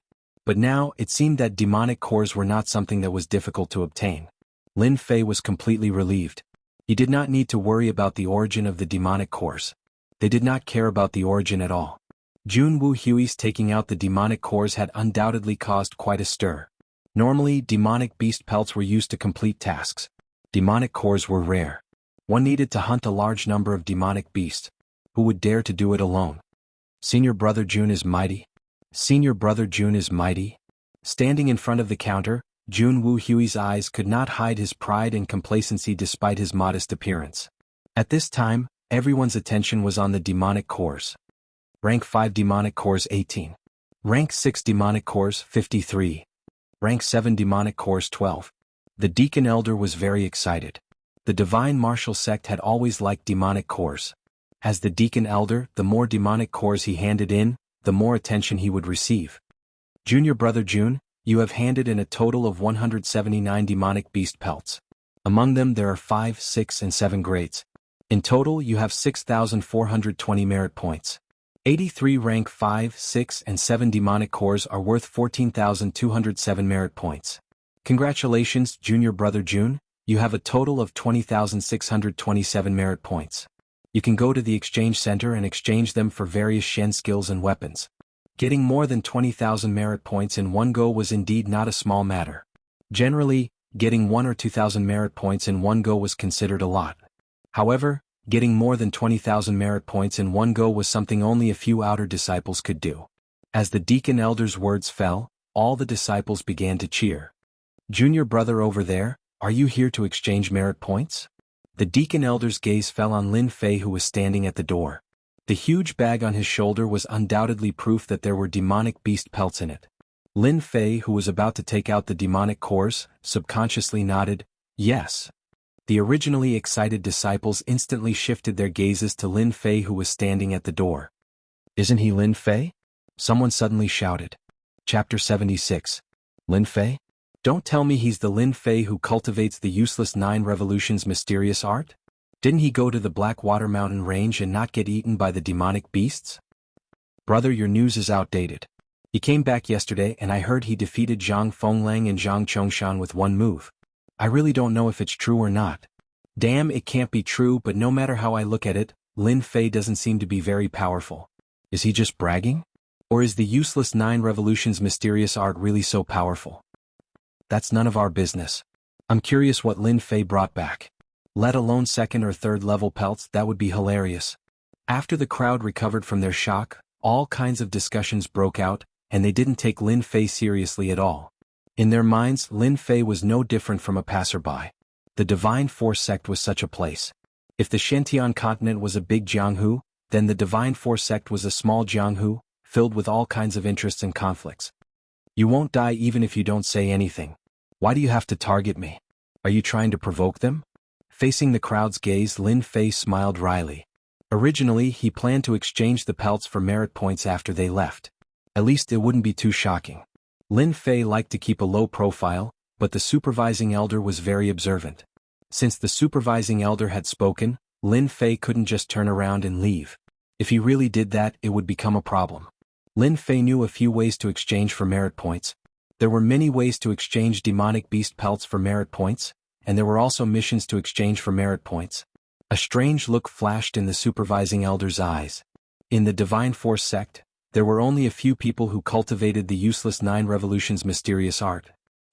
But now, it seemed that demonic cores were not something that was difficult to obtain. Lin Fei was completely relieved. He did not need to worry about the origin of the demonic cores. They did not care about the origin at all. Jianghu Hui's taking out the demonic cores had undoubtedly caused quite a stir. Normally, demonic beast pelts were used to complete tasks. Demonic cores were rare. One needed to hunt a large number of demonic beasts. Who would dare to do it alone? Senior Brother Jun is mighty. Senior Brother Jun is mighty. Standing in front of the counter, Jianghu Hui's eyes could not hide his pride and complacency despite his modest appearance. At this time, everyone's attention was on the demonic cores. Rank 5 demonic cores 18. Rank 6 demonic cores 53. Rank 7 demonic cores 12. The Deacon Elder was very excited. The Divine Martial Sect had always liked demonic cores. As the Deacon Elder, the more demonic cores he handed in, the more attention he would receive. Junior Brother Jun, you have handed in a total of 179 demonic beast pelts. Among them there are 5, 6 and 7 grades. In total you have 6,420 merit points. 83 rank 5, 6 and 7 demonic cores are worth 14,207 merit points. Congratulations, Junior Brother Jun, you have a total of 20,627 merit points. You can go to the exchange center and exchange them for various Shen skills and weapons. Getting more than 20,000 merit points in one go was indeed not a small matter. Generally, getting 1 or 2,000 merit points in one go was considered a lot. However, getting more than 20,000 merit points in one go was something only a few outer disciples could do. As the Deacon Elder's words fell, all the disciples began to cheer. Junior Brother over there, are you here to exchange merit points? The Deacon Elder's gaze fell on Lin Fei, who was standing at the door. The huge bag on his shoulder was undoubtedly proof that there were demonic beast pelts in it. Lin Fei, who was about to take out the demonic cores, subconsciously nodded, yes. The originally excited disciples instantly shifted their gazes to Lin Fei, who was standing at the door. Isn't he Lin Fei? Someone suddenly shouted. Chapter 76. Lin Fei? Don't tell me he's the Lin Fei who cultivates the useless 9 revolutions mysterious art? Didn't he go to the Blackwater Mountain Range and not get eaten by the demonic beasts? Brother, your news is outdated. He came back yesterday and I heard he defeated Zhang Fenglang and Zhang Chongshan with one move. I really don't know if it's true or not. Damn, it can't be true, but no matter how I look at it, Lin Fei doesn't seem to be very powerful. Is he just bragging? Or is the useless 9 revolutions mysterious art really so powerful? That's none of our business. I'm curious what Lin Fei brought back. Let alone 2nd or 3rd level pelts, that would be hilarious. After the crowd recovered from their shock, all kinds of discussions broke out, and they didn't take Lin Fei seriously at all. In their minds, Lin Fei was no different from a passerby. The Divine Force sect was such a place. If the Shentian continent was a big Jianghu, then the Divine Force sect was a small Jianghu, filled with all kinds of interests and conflicts. You won't die even if you don't say anything. Why do you have to target me? Are you trying to provoke them? Facing the crowd's gaze, Lin Fei smiled wryly. Originally, he planned to exchange the pelts for merit points after they left. At least it wouldn't be too shocking. Lin Fei liked to keep a low profile, but the supervising elder was very observant. Since the supervising elder had spoken, Lin Fei couldn't just turn around and leave. If he really did that, it would become a problem. Lin Fei knew a few ways to exchange for merit points. There were many ways to exchange demonic beast pelts for merit points, and there were also missions to exchange for merit points. A strange look flashed in the supervising elder's eyes. In the Divine Force sect, there were only a few people who cultivated the useless 9 revolutions mysterious art.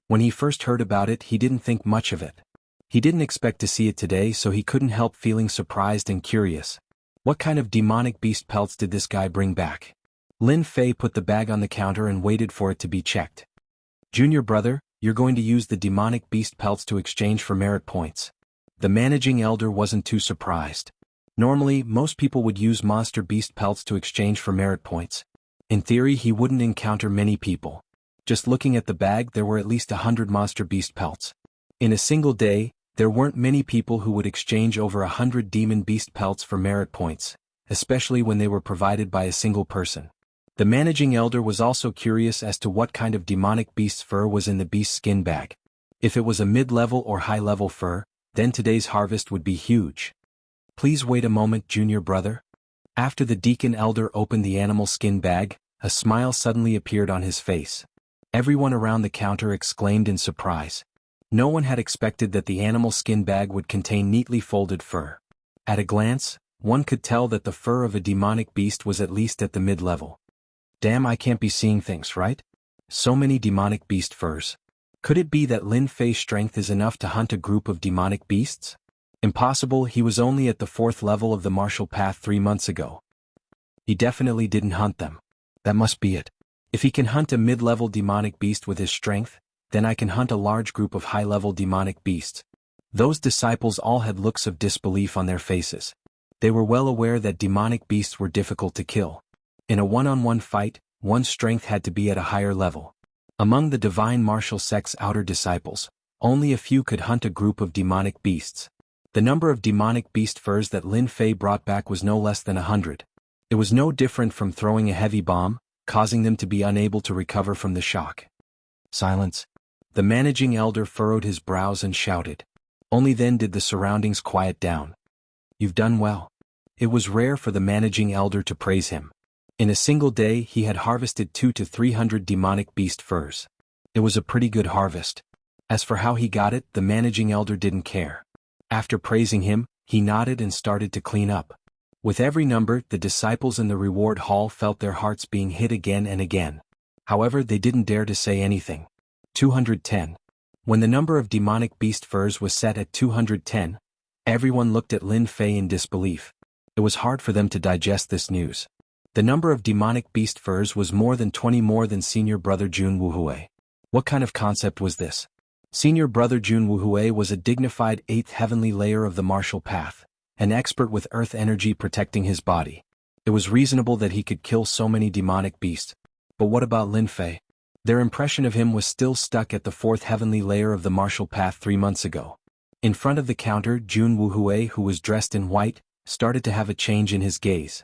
When he first heard about it, he didn't think much of it. He didn't expect to see it today, so he couldn't help feeling surprised and curious. What kind of demonic beast pelts did this guy bring back? Lin Fei put the bag on the counter and waited for it to be checked. Junior Brother, you're going to use the demonic beast pelts to exchange for merit points. The managing elder wasn't too surprised. Normally, most people would use monster beast pelts to exchange for merit points. In theory, he wouldn't encounter many people. Just looking at the bag, there were at least 100 monster beast pelts. In a single day, there weren't many people who would exchange over 100 demon beast pelts for merit points, especially when they were provided by a single person. The managing elder was also curious as to what kind of demonic beast's fur was in the beast's skin bag. If it was a mid-level or high-level fur, then today's harvest would be huge. Please wait a moment, Junior Brother. After the Deacon Elder opened the animal skin bag, a smile suddenly appeared on his face. Everyone around the counter exclaimed in surprise. No one had expected that the animal skin bag would contain neatly folded fur. At a glance, One could tell that the fur of a demonic beast was at least at the mid-level. Damn, I can't be seeing things, right? So many demonic beast furs. Could it be that Lin Fei's strength is enough to hunt a group of demonic beasts? Impossible, he was only at the 4th level of the martial path 3 months ago. He definitely didn't hunt them. That must be it. If he can hunt a mid-level demonic beast with his strength, then I can hunt a large group of high-level demonic beasts. Those disciples all had looks of disbelief on their faces. They were well aware that demonic beasts were difficult to kill. In a one-on-one fight, one's strength had to be at a higher level. Among the divine martial sect's outer disciples, only a few could hunt a group of demonic beasts. The number of demonic beast furs that Lin Fei brought back was no less than 100. It was no different from throwing a heavy bomb, causing them to be unable to recover from the shock. Silence. The managing elder furrowed his brows and shouted. Only then did the surroundings quiet down. You've done well. It was rare for the managing elder to praise him. In a single day he had harvested 200 to 300 demonic beast furs. It was a pretty good harvest. As for how he got it, the managing elder didn't care. After praising him, he nodded and started to clean up. With every number, the disciples in the reward hall felt their hearts being hit again and again. However, they didn't dare to say anything. 210. When the number of demonic beast furs was set at 210, everyone looked at Lin Fei in disbelief. It was hard for them to digest this news. The number of demonic beast furs was more than 20 more than senior brother Jun Wuhui. What kind of concept was this? Senior brother Jun Wuhui was a dignified 8th heavenly layer of the martial path, an expert with earth energy protecting his body. It was reasonable that he could kill so many demonic beasts. But what about Lin Fei? Their impression of him was still stuck at the 4th heavenly layer of the martial path 3 months ago. In front of the counter, Jun Wuhui, who was dressed in white, started to have a change in his gaze.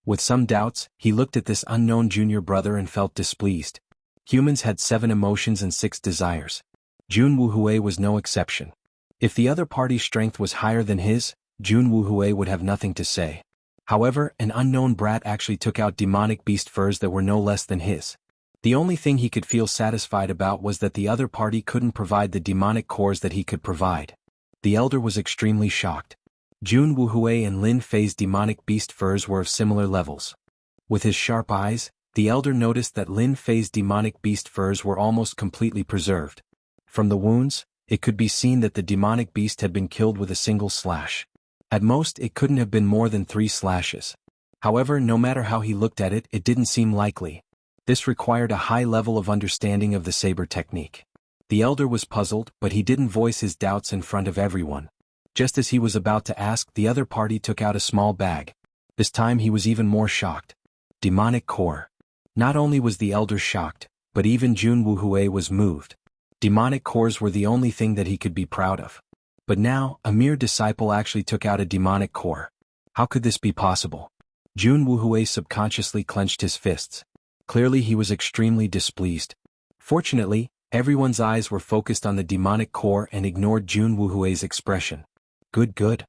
With some doubts, he looked at this unknown junior brother and felt displeased. Humans had 7 emotions and 6 desires. Jun Wuhui was no exception. If the other party's strength was higher than his, Jun Wuhui would have nothing to say. However, an unknown brat actually took out demonic beast furs that were no less than his. The only thing he could feel satisfied about was that the other party couldn't provide the demonic cores that he could provide. The elder was extremely shocked. Jun Wuhui and Lin Fei's demonic beast furs were of similar levels. With his sharp eyes, the elder noticed that Lin Fei's demonic beast furs were almost completely preserved. From the wounds, it could be seen that the demonic beast had been killed with a single slash. At most, it couldn't have been more than 3 slashes. However, no matter how he looked at it, it didn't seem likely. This required a high level of understanding of the saber technique. The elder was puzzled, but he didn't voice his doubts in front of everyone. Just as he was about to ask, the other party took out a small bag. This time he was even more shocked. Demonic core. Not only was the elder shocked, but even Jun Wuhui was moved. Demonic cores were the only thing that he could be proud of. But now, a mere disciple actually took out a demonic core. How could this be possible? Jun Wuhui subconsciously clenched his fists. Clearly he was extremely displeased. Fortunately, everyone's eyes were focused on the demonic core and ignored Jun Wuhui's expression. Good.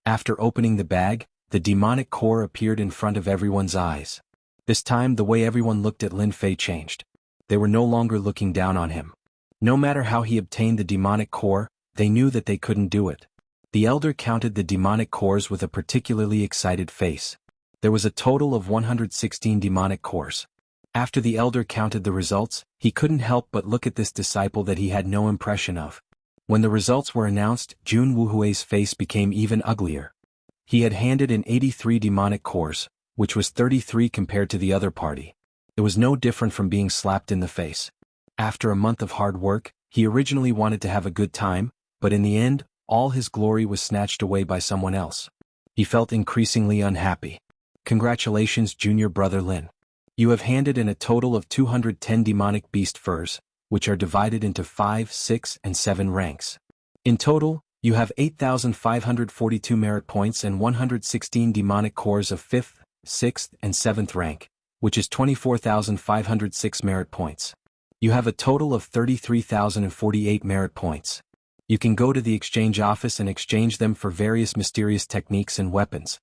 After opening the bag, the demonic core appeared in front of everyone's eyes. This time the way everyone looked at Lin Fei changed. They were no longer looking down on him. No matter how he obtained the demonic core, they knew that they couldn't do it. The elder counted the demonic cores with a particularly excited face. There was a total of 116 demonic cores. After the elder counted the results, he couldn't help but look at this disciple that he had no impression of. When the results were announced, Jun Wuhui's face became even uglier. He had handed in 83 demonic cores, which was 33 compared to the other party. It was no different from being slapped in the face. After a month of hard work, he originally wanted to have a good time, but in the end, all his glory was snatched away by someone else. He felt increasingly unhappy. Congratulations, junior brother Lin. You have handed in a total of 210 demonic beast furs, which are divided into 5, 6, and 7 ranks. In total, you have 8,542 merit points and 116 demonic cores of 5th, 6th, and 7th rank, which is 24,506 merit points. You have a total of 33,048 merit points. You can go to the exchange office and exchange them for various mysterious techniques and weapons.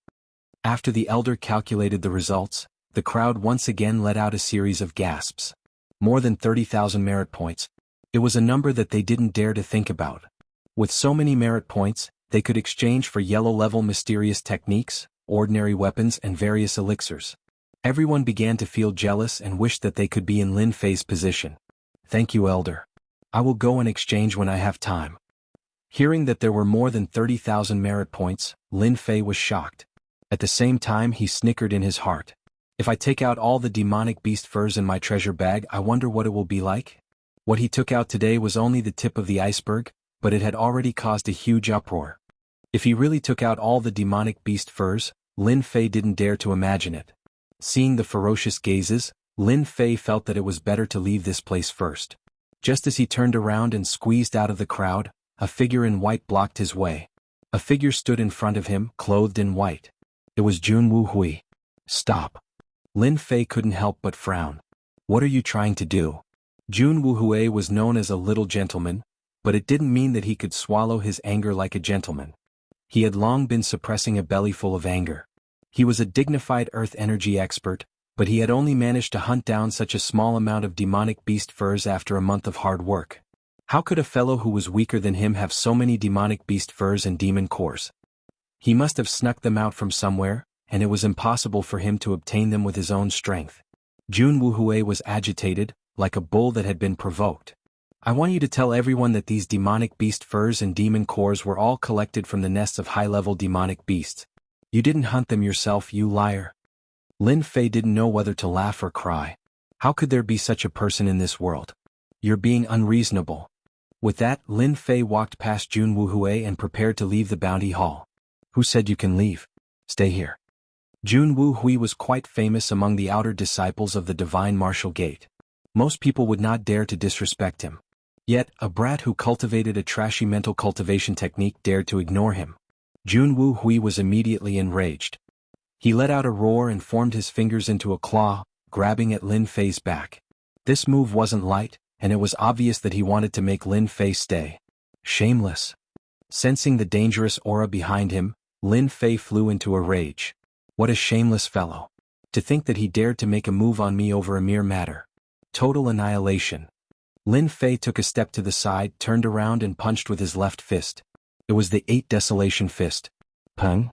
After the elder calculated the results, the crowd once again let out a series of gasps. More than 30,000 merit points. It was a number that they didn't dare to think about. With so many merit points, they could exchange for yellow-level mysterious techniques, ordinary weapons and various elixirs. Everyone began to feel jealous and wished that they could be in Lin Fei's position. "Thank you, Elder. I will go and exchange when I have time." Hearing that there were more than 30,000 merit points, Lin Fei was shocked. At the same time he snickered in his heart. "If I take out all the demonic beast furs in my treasure bag, I wonder what it will be like?" What he took out today was only the tip of the iceberg, but it had already caused a huge uproar. If he really took out all the demonic beast furs, Lin Fei didn't dare to imagine it. Seeing the ferocious gazes, Lin Fei felt that it was better to leave this place first. Just as he turned around and squeezed out of the crowd, a figure in white blocked his way. A figure stood in front of him, clothed in white. It was Jianghu Hui. "Stop." Lin Fei couldn't help but frown. "What are you trying to do?" Jianghu Hui was known as a little gentleman, but it didn't mean that he could swallow his anger like a gentleman. He had long been suppressing a bellyful of anger. He was a dignified earth energy expert, but he had only managed to hunt down such a small amount of demonic beast furs after a month of hard work. How could a fellow who was weaker than him have so many demonic beast furs and demon cores? He must have snuck them out from somewhere, and it was impossible for him to obtain them with his own strength. Jianghu Hui was agitated, like a bull that had been provoked. "I want you to tell everyone that these demonic beast furs and demon cores were all collected from the nests of high-level demonic beasts. You didn't hunt them yourself, you liar." Lin Fei didn't know whether to laugh or cry. How could there be such a person in this world? "You're being unreasonable." With that, Lin Fei walked past Jianghu Hui and prepared to leave the bounty hall. "Who said you can leave? Stay here." Jianghu Hui was quite famous among the outer disciples of the Divine Martial Gate. Most people would not dare to disrespect him. Yet, a brat who cultivated a trashy mental cultivation technique dared to ignore him. Jianghu Hui was immediately enraged. He let out a roar and formed his fingers into a claw, grabbing at Lin Fei's back. This move wasn't light, and it was obvious that he wanted to make Lin Fei stay. Shameless. Sensing the dangerous aura behind him, Lin Fei flew into a rage. What a shameless fellow. To think that he dared to make a move on me over a mere matter. Total annihilation. Lin Fei took a step to the side, turned around and punched with his left fist. It was the 8 Desolation Fist. Pung.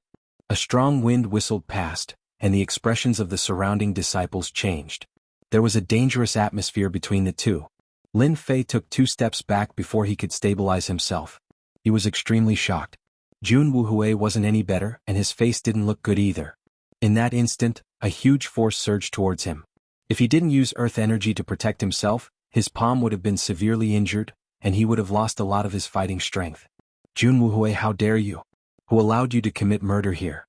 A strong wind whistled past, and the expressions of the surrounding disciples changed. There was a dangerous atmosphere between the two. Lin Fei took 2 steps back before he could stabilize himself. He was extremely shocked. Jianghu Hui wasn't any better, and his face didn't look good either. In that instant, a huge force surged towards him. If he didn't use earth energy to protect himself, his palm would have been severely injured, and he would have lost a lot of his fighting strength. "Jianghu Hui, how dare you? Who allowed you to commit murder here?"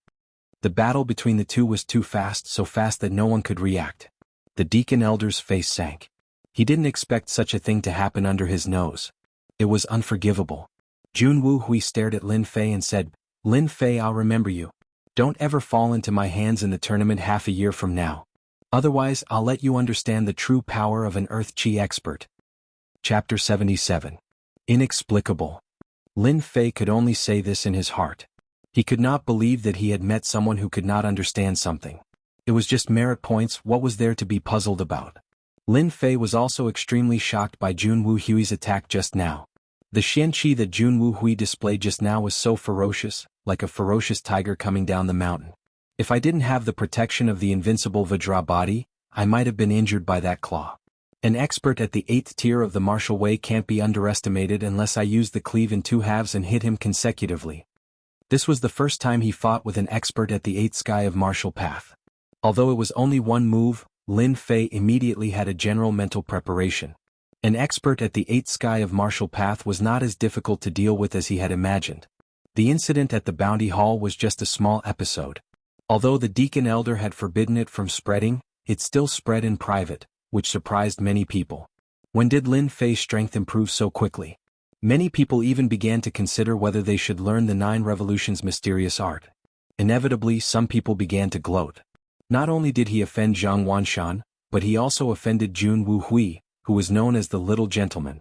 The battle between the two was too fast, so fast that no one could react. The deacon elder's face sank. He didn't expect such a thing to happen under his nose. It was unforgivable. Jianghu Hui stared at Lin Fei and said, "Lin Fei, I'll remember you. Don't ever fall into my hands in the tournament half a year from now. Otherwise, I'll let you understand the true power of an Earth Chi expert." Chapter 77. Inexplicable. Lin Fei could only say this in his heart. He could not believe that he had met someone who could not understand something. It was just merit points, what was there to be puzzled about? Lin Fei was also extremely shocked by Jianghu Hui's attack just now. The Xianqi that Jianghu Hui displayed just now was so ferocious, like a ferocious tiger coming down the mountain. If I didn't have the protection of the invincible Vajra body, I might have been injured by that claw. An expert at the 8th tier of the martial way can't be underestimated unless I use the cleave in 2 halves and hit him consecutively. This was the first time he fought with an expert at the 8th sky of martial path. Although it was only one move, Lin Fei immediately had a general mental preparation. An expert at the 8th sky of martial path was not as difficult to deal with as he had imagined. The incident at the bounty hall was just a small episode. Although the deacon elder had forbidden it from spreading, it still spread in private, which surprised many people. When did Lin Fei's strength improve so quickly? Many people even began to consider whether they should learn the 9 Revolutions' mysterious art. Inevitably, some people began to gloat. Not only did he offend Zhang Wanshan, but he also offended Jianghu Hui, who was known as the Little Gentleman.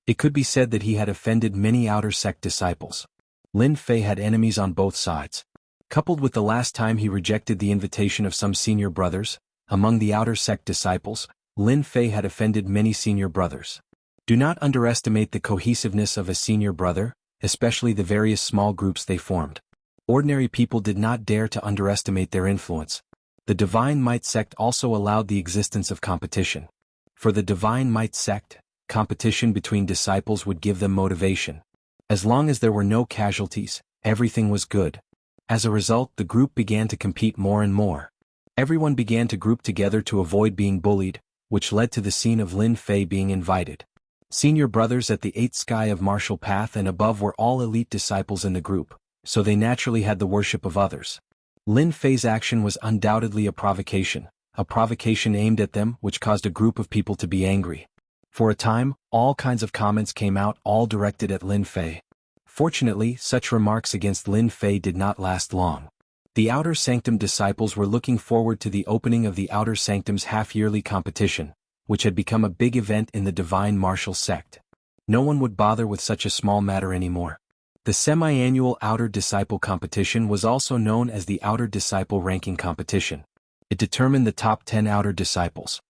It could be said that he had offended many outer sect disciples. Lin Fei had enemies on both sides. Coupled with the last time he rejected the invitation of some senior brothers, among the outer sect disciples, Lin Fei had offended many senior brothers. Do not underestimate the cohesiveness of a senior brother, especially the various small groups they formed. Ordinary people did not dare to underestimate their influence. The Divine Might sect also allowed the existence of competition. For the Divine Might sect, competition between disciples would give them motivation. As long as there were no casualties, everything was good. As a result, the group began to compete more and more. Everyone began to group together to avoid being bullied, which led to the scene of Lin Fei being invited. Senior brothers at the 8th sky of martial path and above were all elite disciples in the group, so they naturally had the worship of others. Lin Fei's action was undoubtedly a provocation aimed at them which caused a group of people to be angry. For a time, all kinds of comments came out, all directed at Lin Fei. Fortunately, such remarks against Lin Fei did not last long. The Outer Sanctum disciples were looking forward to the opening of the Outer Sanctum's half-yearly competition, which had become a big event in the Divine Martial sect. No one would bother with such a small matter anymore. The semi-annual Outer Disciple competition was also known as the Outer Disciple Ranking Competition. It determined the top 10 Outer Disciples.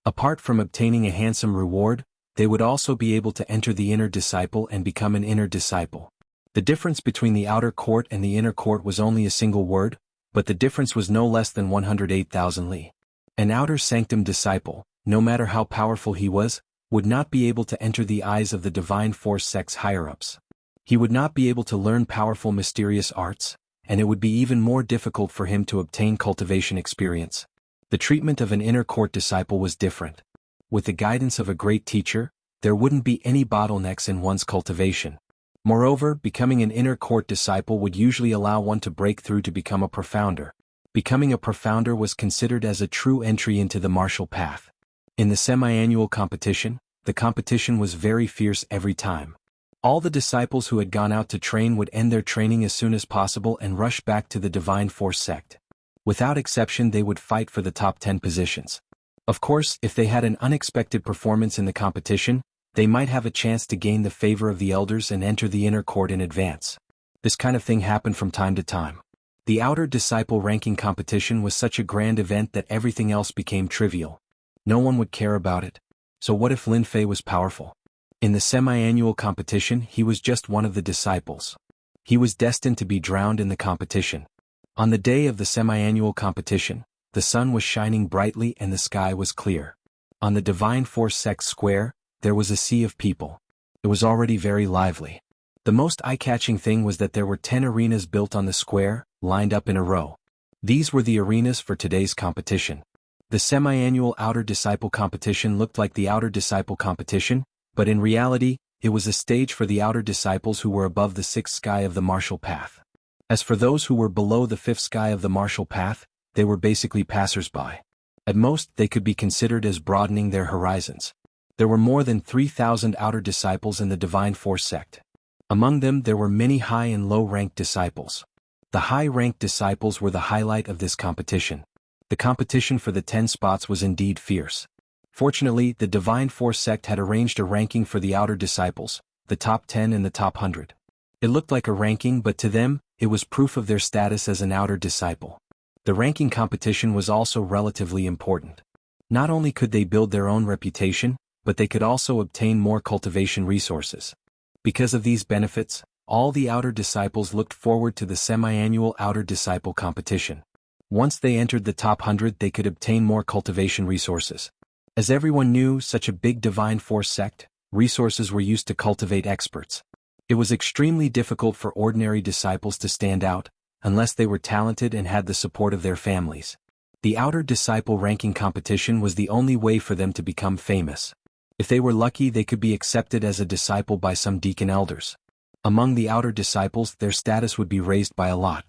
Apart from obtaining a handsome reward, they would also be able to enter the Inner Disciple and become an Inner Disciple. The difference between the outer court and the inner court was only a single word, but the difference was no less than 108,000 li. An Outer Sanctum disciple, no matter how powerful he was, would not be able to enter the eyes of the Divine Force sect's higher-ups. He would not be able to learn powerful mysterious arts, and it would be even more difficult for him to obtain cultivation experience. The treatment of an inner court disciple was different. With the guidance of a great teacher, there wouldn't be any bottlenecks in one's cultivation. Moreover, becoming an inner court disciple would usually allow one to break through to become a profounder. Becoming a profounder was considered as a true entry into the martial path. In the semi-annual competition, the competition was very fierce every time. All the disciples who had gone out to train would end their training as soon as possible and rush back to the Divine Force sect. Without exception, they would fight for the top 10 positions. Of course, if they had an unexpected performance in the competition, they might have a chance to gain the favor of the elders and enter the inner court in advance. This kind of thing happened from time to time. The Outer Disciple Ranking competition was such a grand event that everything else became trivial. No one would care about it. So what if Lin Fei was powerful? In the semi-annual competition, he was just one of the disciples. He was destined to be drowned in the competition. On the day of the semi-annual competition, the sun was shining brightly and the sky was clear. On the Divine Force sect square, there was a sea of people. It was already very lively. The most eye-catching thing was that there were 10 arenas built on the square, lined up in a row. These were the arenas for today's competition. The semi-annual Outer Disciple competition looked like the Outer Disciple competition, but in reality, it was a stage for the Outer Disciples who were above the 6th sky of the martial path. As for those who were below the 5th sky of the martial path, they were basically passers-by. At most, they could be considered as broadening their horizons. There were more than 3,000 Outer Disciples in the Divine Force sect. Among them there were many high and low-ranked disciples. The high-ranked disciples were the highlight of this competition. The competition for the 10 spots was indeed fierce. Fortunately, the Divine Force sect had arranged a ranking for the Outer Disciples, the top 10 and the top 100. It looked like a ranking, but to them, it was proof of their status as an Outer Disciple. The ranking competition was also relatively important. Not only could they build their own reputation, but they could also obtain more cultivation resources. Because of these benefits, all the Outer Disciples looked forward to the semi-annual Outer Disciple competition. Once they entered the top 100, they could obtain more cultivation resources. As everyone knew, such a big Divine Force sect, resources were used to cultivate experts. It was extremely difficult for ordinary disciples to stand out, unless they were talented and had the support of their families. The Outer Disciple Ranking competition was the only way for them to become famous. If they were lucky, they could be accepted as a disciple by some deacon elders. Among the Outer Disciples, their status would be raised by a lot.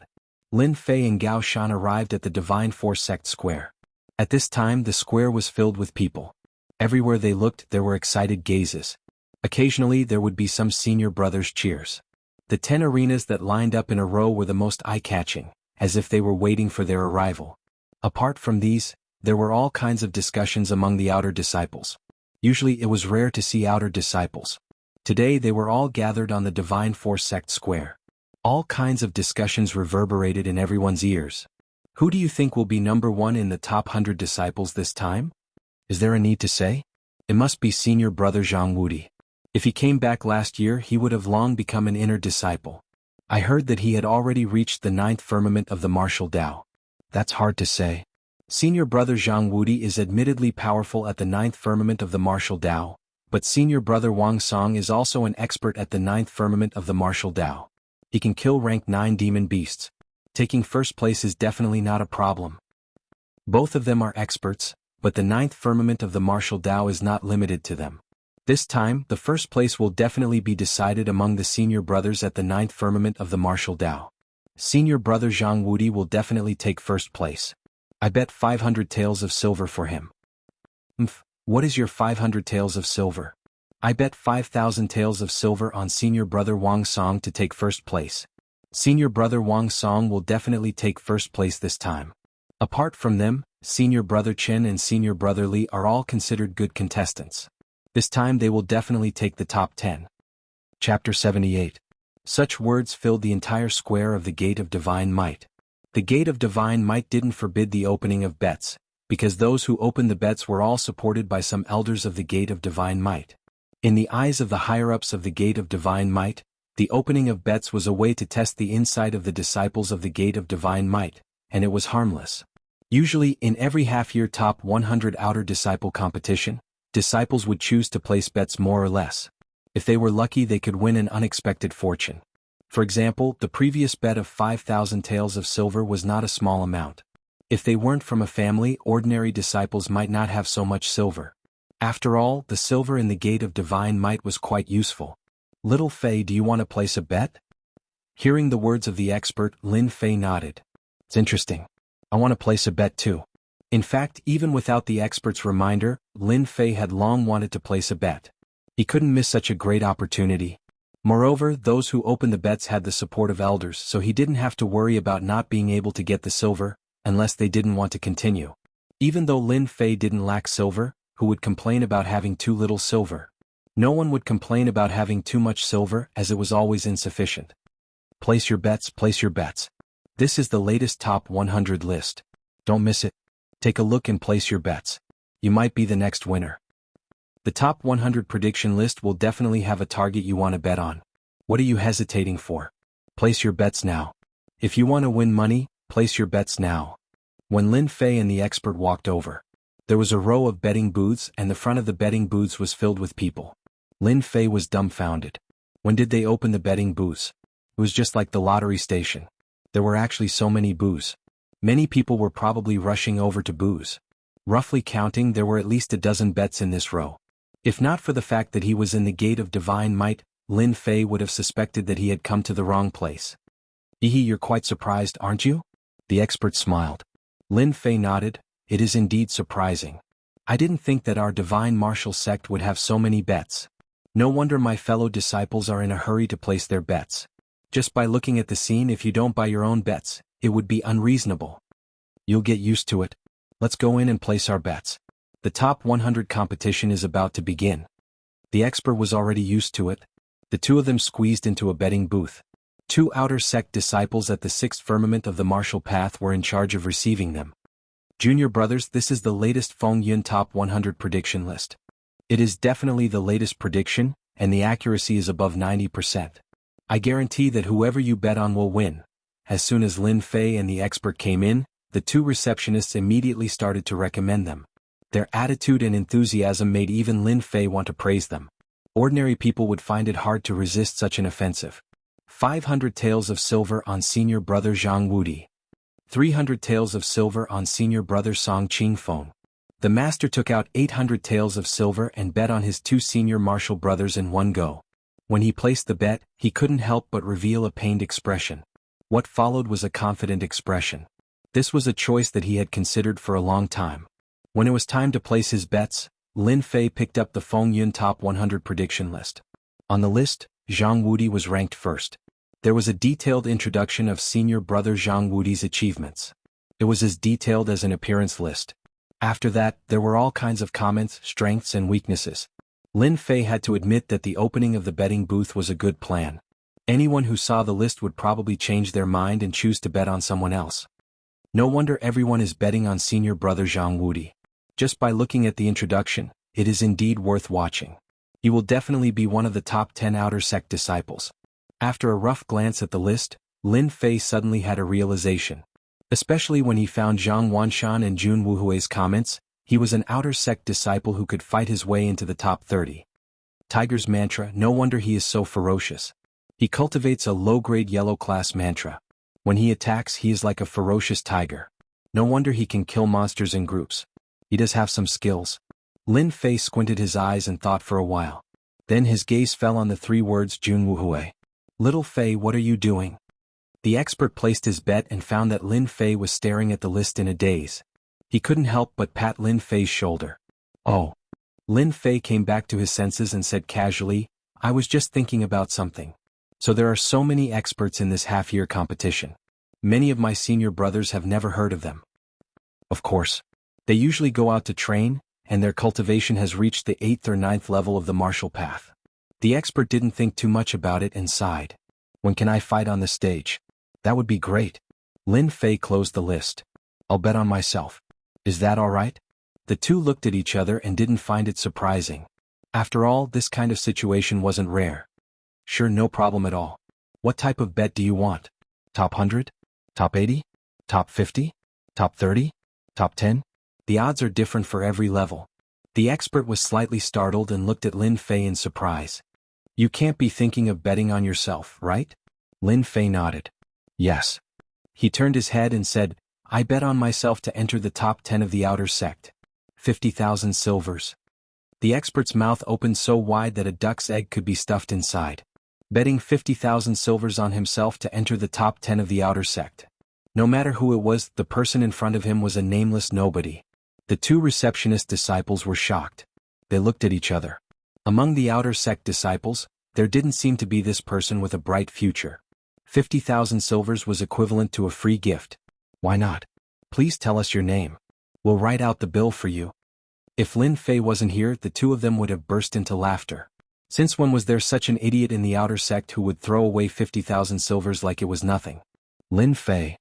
Lin Fei and Gao Shan arrived at the Divine Force sect square. At this time, the square was filled with people. Everywhere they looked, there were excited gazes. Occasionally, there would be some senior brothers' cheers. The 10 arenas that lined up in a row were the most eye-catching, as if they were waiting for their arrival. Apart from these, there were all kinds of discussions among the Outer Disciples. Usually it was rare to see Outer Disciples. Today they were all gathered on the Divine Force sect square. All kinds of discussions reverberated in everyone's ears. Who do you think will be number 1 in the top 100 disciples this time? Is there a need to say? It must be senior brother Jianghu. If he came back last year, he would have long become an inner disciple. I heard that he had already reached the 9th firmament of the martial Tao. That's hard to say. Senior brother Jianghu is admittedly powerful at the 9th firmament of the martial Tao, but senior brother Wang Song is also an expert at the 9th firmament of the martial Tao. He can kill rank 9 demon beasts. Taking first place is definitely not a problem. Both of them are experts, but the 9th firmament of the martial Tao is not limited to them. This time, the first place will definitely be decided among the senior brothers at the 9th firmament of the martial Tao. Senior brother Jianghu will definitely take first place. I bet 500 taels of silver for him. What is your 500 taels of silver? I bet 5,000 taels of silver on senior brother Wang Song to take first place. Senior brother Wang Song will definitely take first place this time. Apart from them, senior brother Chen and senior brother Li are all considered good contestants. This time they will definitely take the top 10. Chapter 78. Such words filled the entire square of the Gate of Divine Might. The Gate of Divine Might didn't forbid the opening of bets, because those who opened the bets were all supported by some elders of the Gate of Divine Might. In the eyes of the higher-ups of the Gate of Divine Might, the opening of bets was a way to test the insight of the disciples of the Gate of Divine Might, and it was harmless. Usually, in every half-year top 100 outer disciple competition, disciples would choose to place bets more or less. If they were lucky, they could win an unexpected fortune. For example, the previous bet of 5,000 taels of silver was not a small amount. If they weren't from a family, ordinary disciples might not have so much silver. After all, the silver in the Gate of Divine Might was quite useful. Little Fei, do you want to place a bet? Hearing the words of the expert, Lin Fei nodded. It's interesting. I want to place a bet too. In fact, even without the expert's reminder, Lin Fei had long wanted to place a bet. He couldn't miss such a great opportunity. Moreover, those who opened the bets had the support of elders, so he didn't have to worry about not being able to get the silver, unless they didn't want to continue. Even though Lin Fei didn't lack silver, who would complain about having too little silver? No one would complain about having too much silver, as it was always insufficient. Place your bets, place your bets. This is the latest top 100 list. Don't miss it. Take a look and place your bets. You might be the next winner. The top 100 prediction list will definitely have a target you want to bet on. What are you hesitating for? Place your bets now. If you want to win money, place your bets now. When Lin Fei and the expert walked over, there was a row of betting booths and the front of the betting booths was filled with people. Lin Fei was dumbfounded. When did they open the betting booths? It was just like the lottery station. There were actually so many booths. Many people were probably rushing over to booths. Roughly counting, there were at least a dozen bets in this row. If not for the fact that he was in the Gate of Divine Might, Lin Fei would have suspected that he had come to the wrong place. You're quite surprised, aren't you? The expert smiled. Lin Fei nodded. It is indeed surprising. I didn't think that our divine martial sect would have so many bets. No wonder my fellow disciples are in a hurry to place their bets. Just by looking at the scene, if you don't buy your own bets, it would be unreasonable. You'll get used to it. Let's go in and place our bets. The top 100 competition is about to begin. The expert was already used to it. The two of them squeezed into a betting booth. Two outer sect disciples at the 6th firmament of the martial path were in charge of receiving them. Junior brothers, this is the latest Feng Yun top 100 prediction list. It is definitely the latest prediction, and the accuracy is above 90%. I guarantee that whoever you bet on will win. As soon as Lin Fei and the expert came in, the two receptionists immediately started to recommend them. Their attitude and enthusiasm made even Lin Fei want to praise them. Ordinary people would find it hard to resist such an offensive. 500 taels of silver on senior brother Zhang Wudi. 300 taels of silver on senior brother Song Qingfeng. The master took out 800 taels of silver and bet on his two senior martial brothers in one go. When he placed the bet, he couldn't help but reveal a pained expression. What followed was a confident expression. This was a choice that he had considered for a long time. When it was time to place his bets, Lin Fei picked up the Feng Yun top 100 prediction list. On the list, Zhang Wudi was ranked first. There was a detailed introduction of senior brother Zhang Wudi's achievements. It was as detailed as an appearance list. After that, there were all kinds of comments, strengths and weaknesses. Lin Fei had to admit that the opening of the betting booth was a good plan. Anyone who saw the list would probably change their mind and choose to bet on someone else. No wonder everyone is betting on senior brother Zhang Wudi. Just by looking at the introduction, it is indeed worth watching. He will definitely be one of the top 10 outer sect disciples. After a rough glance at the list, Lin Fei suddenly had a realization. Especially when he found Zhang Wanshan and Jun Wuhui's comments, he was an outer sect disciple who could fight his way into the top 30. Tiger's mantra, no wonder he is so ferocious. He cultivates a low-grade yellow class mantra. When he attacks, he is like a ferocious tiger. No wonder he can kill monsters in groups. He does have some skills. Lin Fei squinted his eyes and thought for a while. Then his gaze fell on the 3 words Jun Wuhui. Little Fei, what are you doing? The expert placed his bet and found that Lin Fei was staring at the list in a daze. He couldn't help but pat Lin Fei's shoulder. Oh. Lin Fei came back to his senses and said casually, I was just thinking about something. So there are so many experts in this half-year competition. Many of my senior brothers have never heard of them. Of course. They usually go out to train, and their cultivation has reached the 8th or 9th level of the martial path. The expert didn't think too much about it and sighed. When can I fight on the stage? That would be great. Lin Fei closed the list. I'll bet on myself. Is that all right? The two looked at each other and didn't find it surprising. After all, this kind of situation wasn't rare. Sure, no problem at all. What type of bet do you want? Top 100? Top 80? Top 50? Top 30? Top 10? The odds are different for every level. The expert was slightly startled and looked at Lin Fei in surprise. You can't be thinking of betting on yourself, right? Lin Fei nodded. Yes. He turned his head and said, I bet on myself to enter the top 10 of the outer sect. 50,000 silvers. The expert's mouth opened so wide that a duck's egg could be stuffed inside. Betting 50,000 silvers on himself to enter the top 10 of the outer sect. No matter who it was, the person in front of him was a nameless nobody. The 2 receptionist disciples were shocked. They looked at each other. Among the outer sect disciples, there didn't seem to be this person with a bright future. 50,000 silvers was equivalent to a free gift. Why not? Please tell us your name. We'll write out the bill for you. If Lin Fei wasn't here, the 2 of them would have burst into laughter. Since when was there such an idiot in the outer sect who would throw away 50,000 silvers like it was nothing? Lin Fei.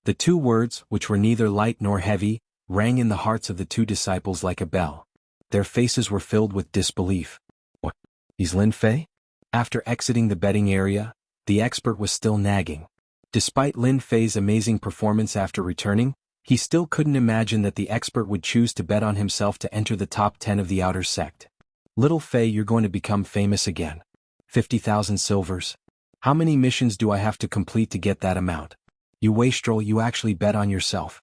The 2 words, which were neither light nor heavy, rang in the hearts of the 2 disciples like a bell. Their faces were filled with disbelief. What? He's Lin Fei? After exiting the betting area, the expert was still nagging. Despite Lin Fei's amazing performance after returning, he still couldn't imagine that the expert would choose to bet on himself to enter the top 10 of the outer sect. Little Fei, you're going to become famous again. 50,000 silvers. How many missions do I have to complete to get that amount? You wastrel, you actually bet on yourself.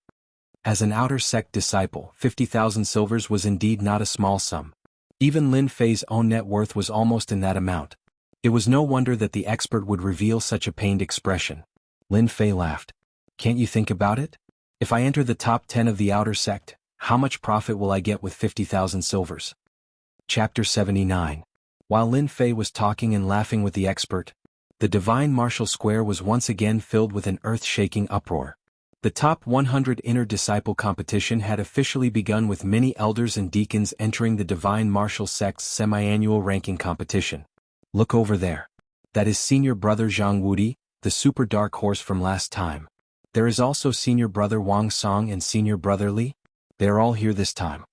As an outer sect disciple, 50,000 silvers was indeed not a small sum. Even Lin Fei's own net worth was almost in that amount. It was no wonder that the expert would reveal such a pained expression. Lin Fei laughed. Can't you think about it? If I enter the top 10 of the outer sect, how much profit will I get with 50,000 silvers? Chapter 79. While Lin Fei was talking and laughing with the expert, the Divine Martial Square was once again filled with an earth-shaking uproar. The top 100 inner disciple competition had officially begun with many elders and deacons entering the Divine Martial Sect's semi-annual ranking competition. Look over there. That is senior brother Jianghu, the super dark horse from last time. There is also senior brother Wang Song and senior brother Li. They are all here this time.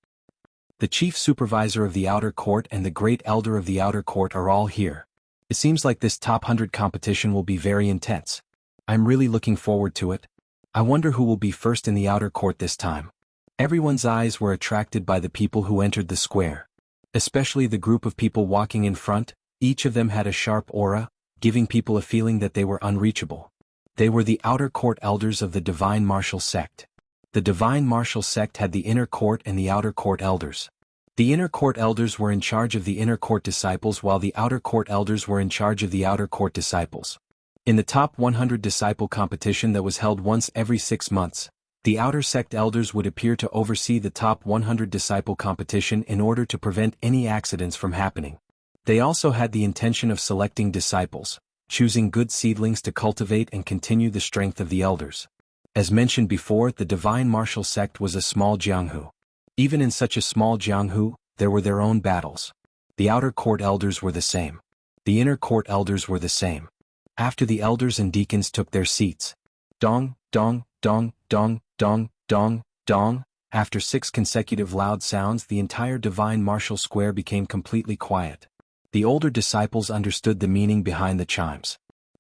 The chief supervisor of the outer court and the great elder of the outer court are all here. It seems like this top 100 competition will be very intense. I'm really looking forward to it. I wonder who will be first in the outer court this time. Everyone's eyes were attracted by the people who entered the square. Especially the group of people walking in front, each of them had a sharp aura, giving people a feeling that they were unreachable. They were the outer court elders of the Divine Martial Sect. The Divine Martial Sect had the inner court and the outer court elders. The inner court elders were in charge of the inner court disciples while the outer court elders were in charge of the outer court disciples. In the top 100 disciple competition that was held once every 6 months, the outer sect elders would appear to oversee the top 100 disciple competition in order to prevent any accidents from happening. They also had the intention of selecting disciples, choosing good seedlings to cultivate and continue the strength of the elders. As mentioned before, the Divine Martial Sect was a small Jianghu. Even in such a small Jianghu, there were their own battles. The outer court elders were the same. The inner court elders were the same. After the elders and deacons took their seats, dong, dong, dong, dong, dong, dong, dong, after 6 consecutive loud sounds, the entire Divine Martial Square became completely quiet. The older disciples understood the meaning behind the chimes.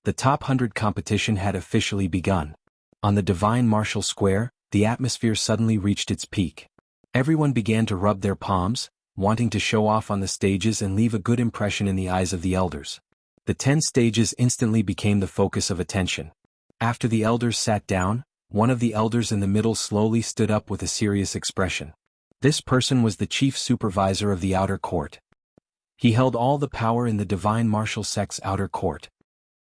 The top 100 competition had officially begun. On the Divine Martial Square, the atmosphere suddenly reached its peak. Everyone began to rub their palms, wanting to show off on the stages and leave a good impression in the eyes of the elders. The 10 stages instantly became the focus of attention. After the elders sat down, one of the elders in the middle slowly stood up with a serious expression. This person was the chief supervisor of the outer court. He held all the power in the Divine Martial Sect's outer court.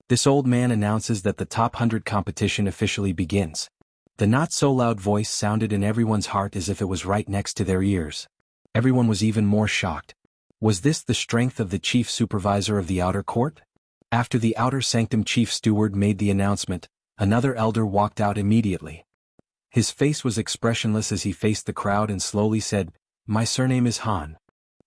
This old man announces that the top 100 competition officially begins. The not-so-loud voice sounded in everyone's heart as if it was right next to their ears. Everyone was even more shocked. Was this the strength of the chief supervisor of the outer court? After the outer sanctum chief steward made the announcement, another elder walked out immediately. His face was expressionless as he faced the crowd and slowly said, "My surname is Han.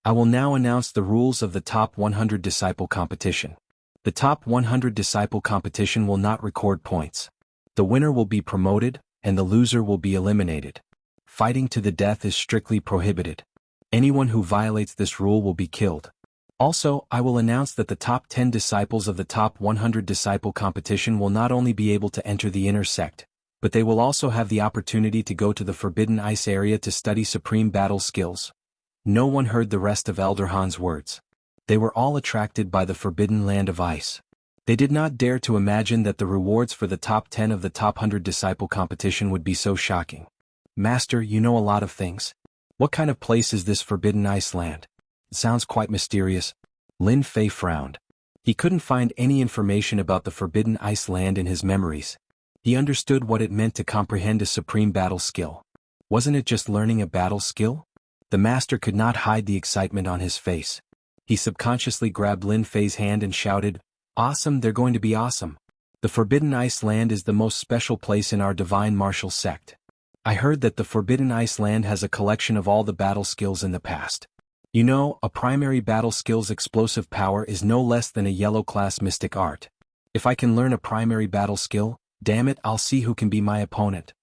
I will now announce the rules of the top 100 disciple competition. The top 100 disciple competition will not record points. The winner will be promoted, and the loser will be eliminated. Fighting to the death is strictly prohibited. Anyone who violates this rule will be killed. Also, I will announce that the top 10 disciples of the top 100 disciple competition will not only be able to enter the inner sect, but they will also have the opportunity to go to the Forbidden Ice area to study supreme battle skills." No one heard the rest of Elder Han's words. They were all attracted by the forbidden land of ice. They did not dare to imagine that the rewards for the top 10 of the top 100 disciple competition would be so shocking. "Master, you know a lot of things. What kind of place is this Forbidden Ice land? It sounds quite mysterious." Lin Fei frowned. He couldn't find any information about the Forbidden Ice land in his memories. He understood what it meant to comprehend a supreme battle skill. Wasn't it just learning a battle skill? The master could not hide the excitement on his face. He subconsciously grabbed Lin Fei's hand and shouted, "Awesome, they're going to be awesome. The Forbidden Ice land is the most special place in our Divine Martial Sect. I heard that the Forbidden Ice land has a collection of all the battle skills in the past. You know, a primary battle skill's explosive power is no less than a yellow-class mystic art. If I can learn a primary battle skill, damn it, I'll see who can be my opponent."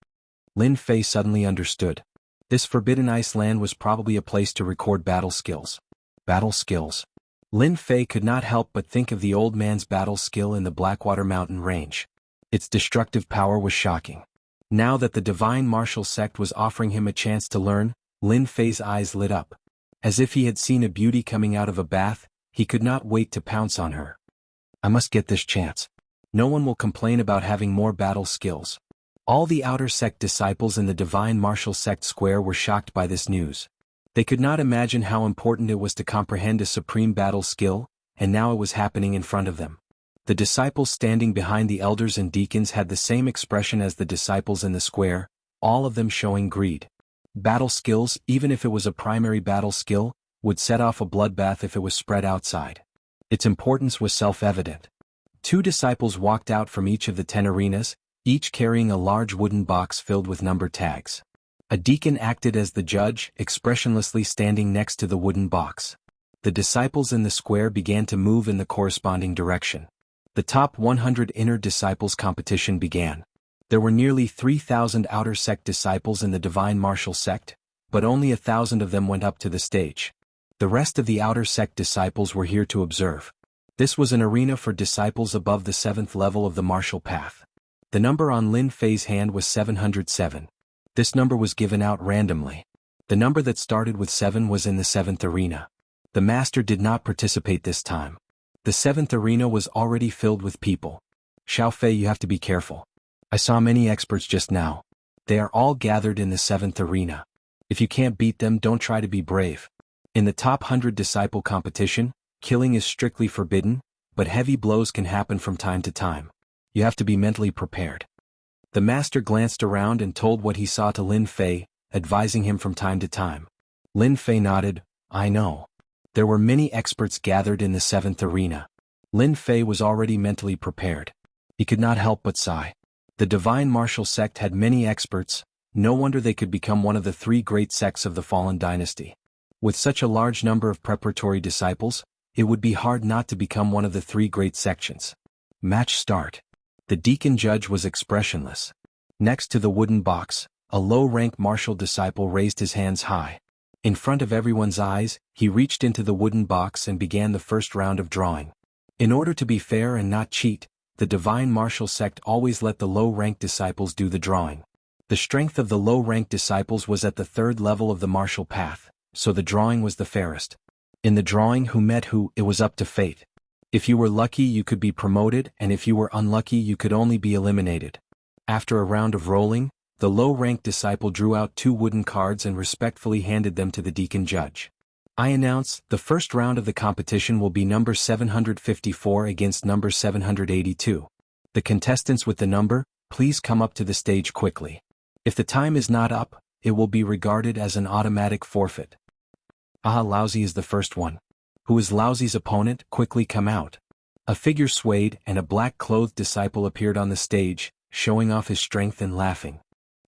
Lin Fei suddenly understood. This Forbidden Ice land was probably a place to record battle skills. Battle skills. Lin Fei could not help but think of the old man's battle skill in the Blackwater Mountain Range. Its destructive power was shocking. Now that the Divine Martial Sect was offering him a chance to learn, Lin Fei's eyes lit up. As if he had seen a beauty coming out of a bath, he could not wait to pounce on her. "I must get this chance. No one will complain about having more battle skills." All the outer sect disciples in the Divine Martial Sect Square were shocked by this news. They could not imagine how important it was to comprehend a supreme battle skill, and now it was happening in front of them. The disciples standing behind the elders and deacons had the same expression as the disciples in the square, all of them showing greed. Battle skills, even if it was a primary battle skill, would set off a bloodbath if it was spread outside. Its importance was self-evident. 2 disciples walked out from each of the 10 arenas, each carrying a large wooden box filled with number tags. A deacon acted as the judge, expressionlessly standing next to the wooden box. The disciples in the square began to move in the corresponding direction. The top 100 inner disciples competition began. There were nearly 3,000 outer sect disciples in the Divine Martial Sect, but only 1,000 of them went up to the stage. The rest of the outer sect disciples were here to observe. This was an arena for disciples above the 7th level of the martial path. The number on Lin Fei's hand was 707. This number was given out randomly. The number that started with 7 was in the 7th arena. The master did not participate this time. The 7th arena was already filled with people. "Xiao Fei, you have to be careful. I saw many experts just now. They are all gathered in the 7th arena. If you can't beat them, don't try to be brave. In the top 100 disciple competition, killing is strictly forbidden, but heavy blows can happen from time to time. You have to be mentally prepared." The master glanced around and told what he saw to Lin Fei, advising him from time to time. Lin Fei nodded, "I know." There were many experts gathered in the 7th arena. Lin Fei was already mentally prepared. He could not help but sigh. The Divine Martial Sect had many experts, no wonder they could become one of the 3 great sects of the Fallen Dynasty. With such a large number of preparatory disciples, it would be hard not to become one of the 3 great sections. Match start. The deacon judge was expressionless. Next to the wooden box, a low-rank martial disciple raised his hands high. In front of everyone's eyes, he reached into the wooden box and began the first round of drawing. In order to be fair and not cheat, the divine martial sect always let the low-ranked disciples do the drawing. The strength of the low-ranked disciples was at the third level of the martial path, so the drawing was the fairest. In the drawing who met who, it was up to fate. If you were lucky you could be promoted, and if you were unlucky you could only be eliminated. After a round of rolling, the low-ranked disciple drew out 2 wooden cards and respectfully handed them to the deacon judge. I announce, the first round of the competition will be number 754 against number 782. The contestants with the number, please come up to the stage quickly. If the time is not up, it will be regarded as an automatic forfeit. Aha, Lousy is the first one. Who is Lousy's opponent? Quickly come out. A figure swayed and a black-clothed disciple appeared on the stage, showing off his strength and laughing.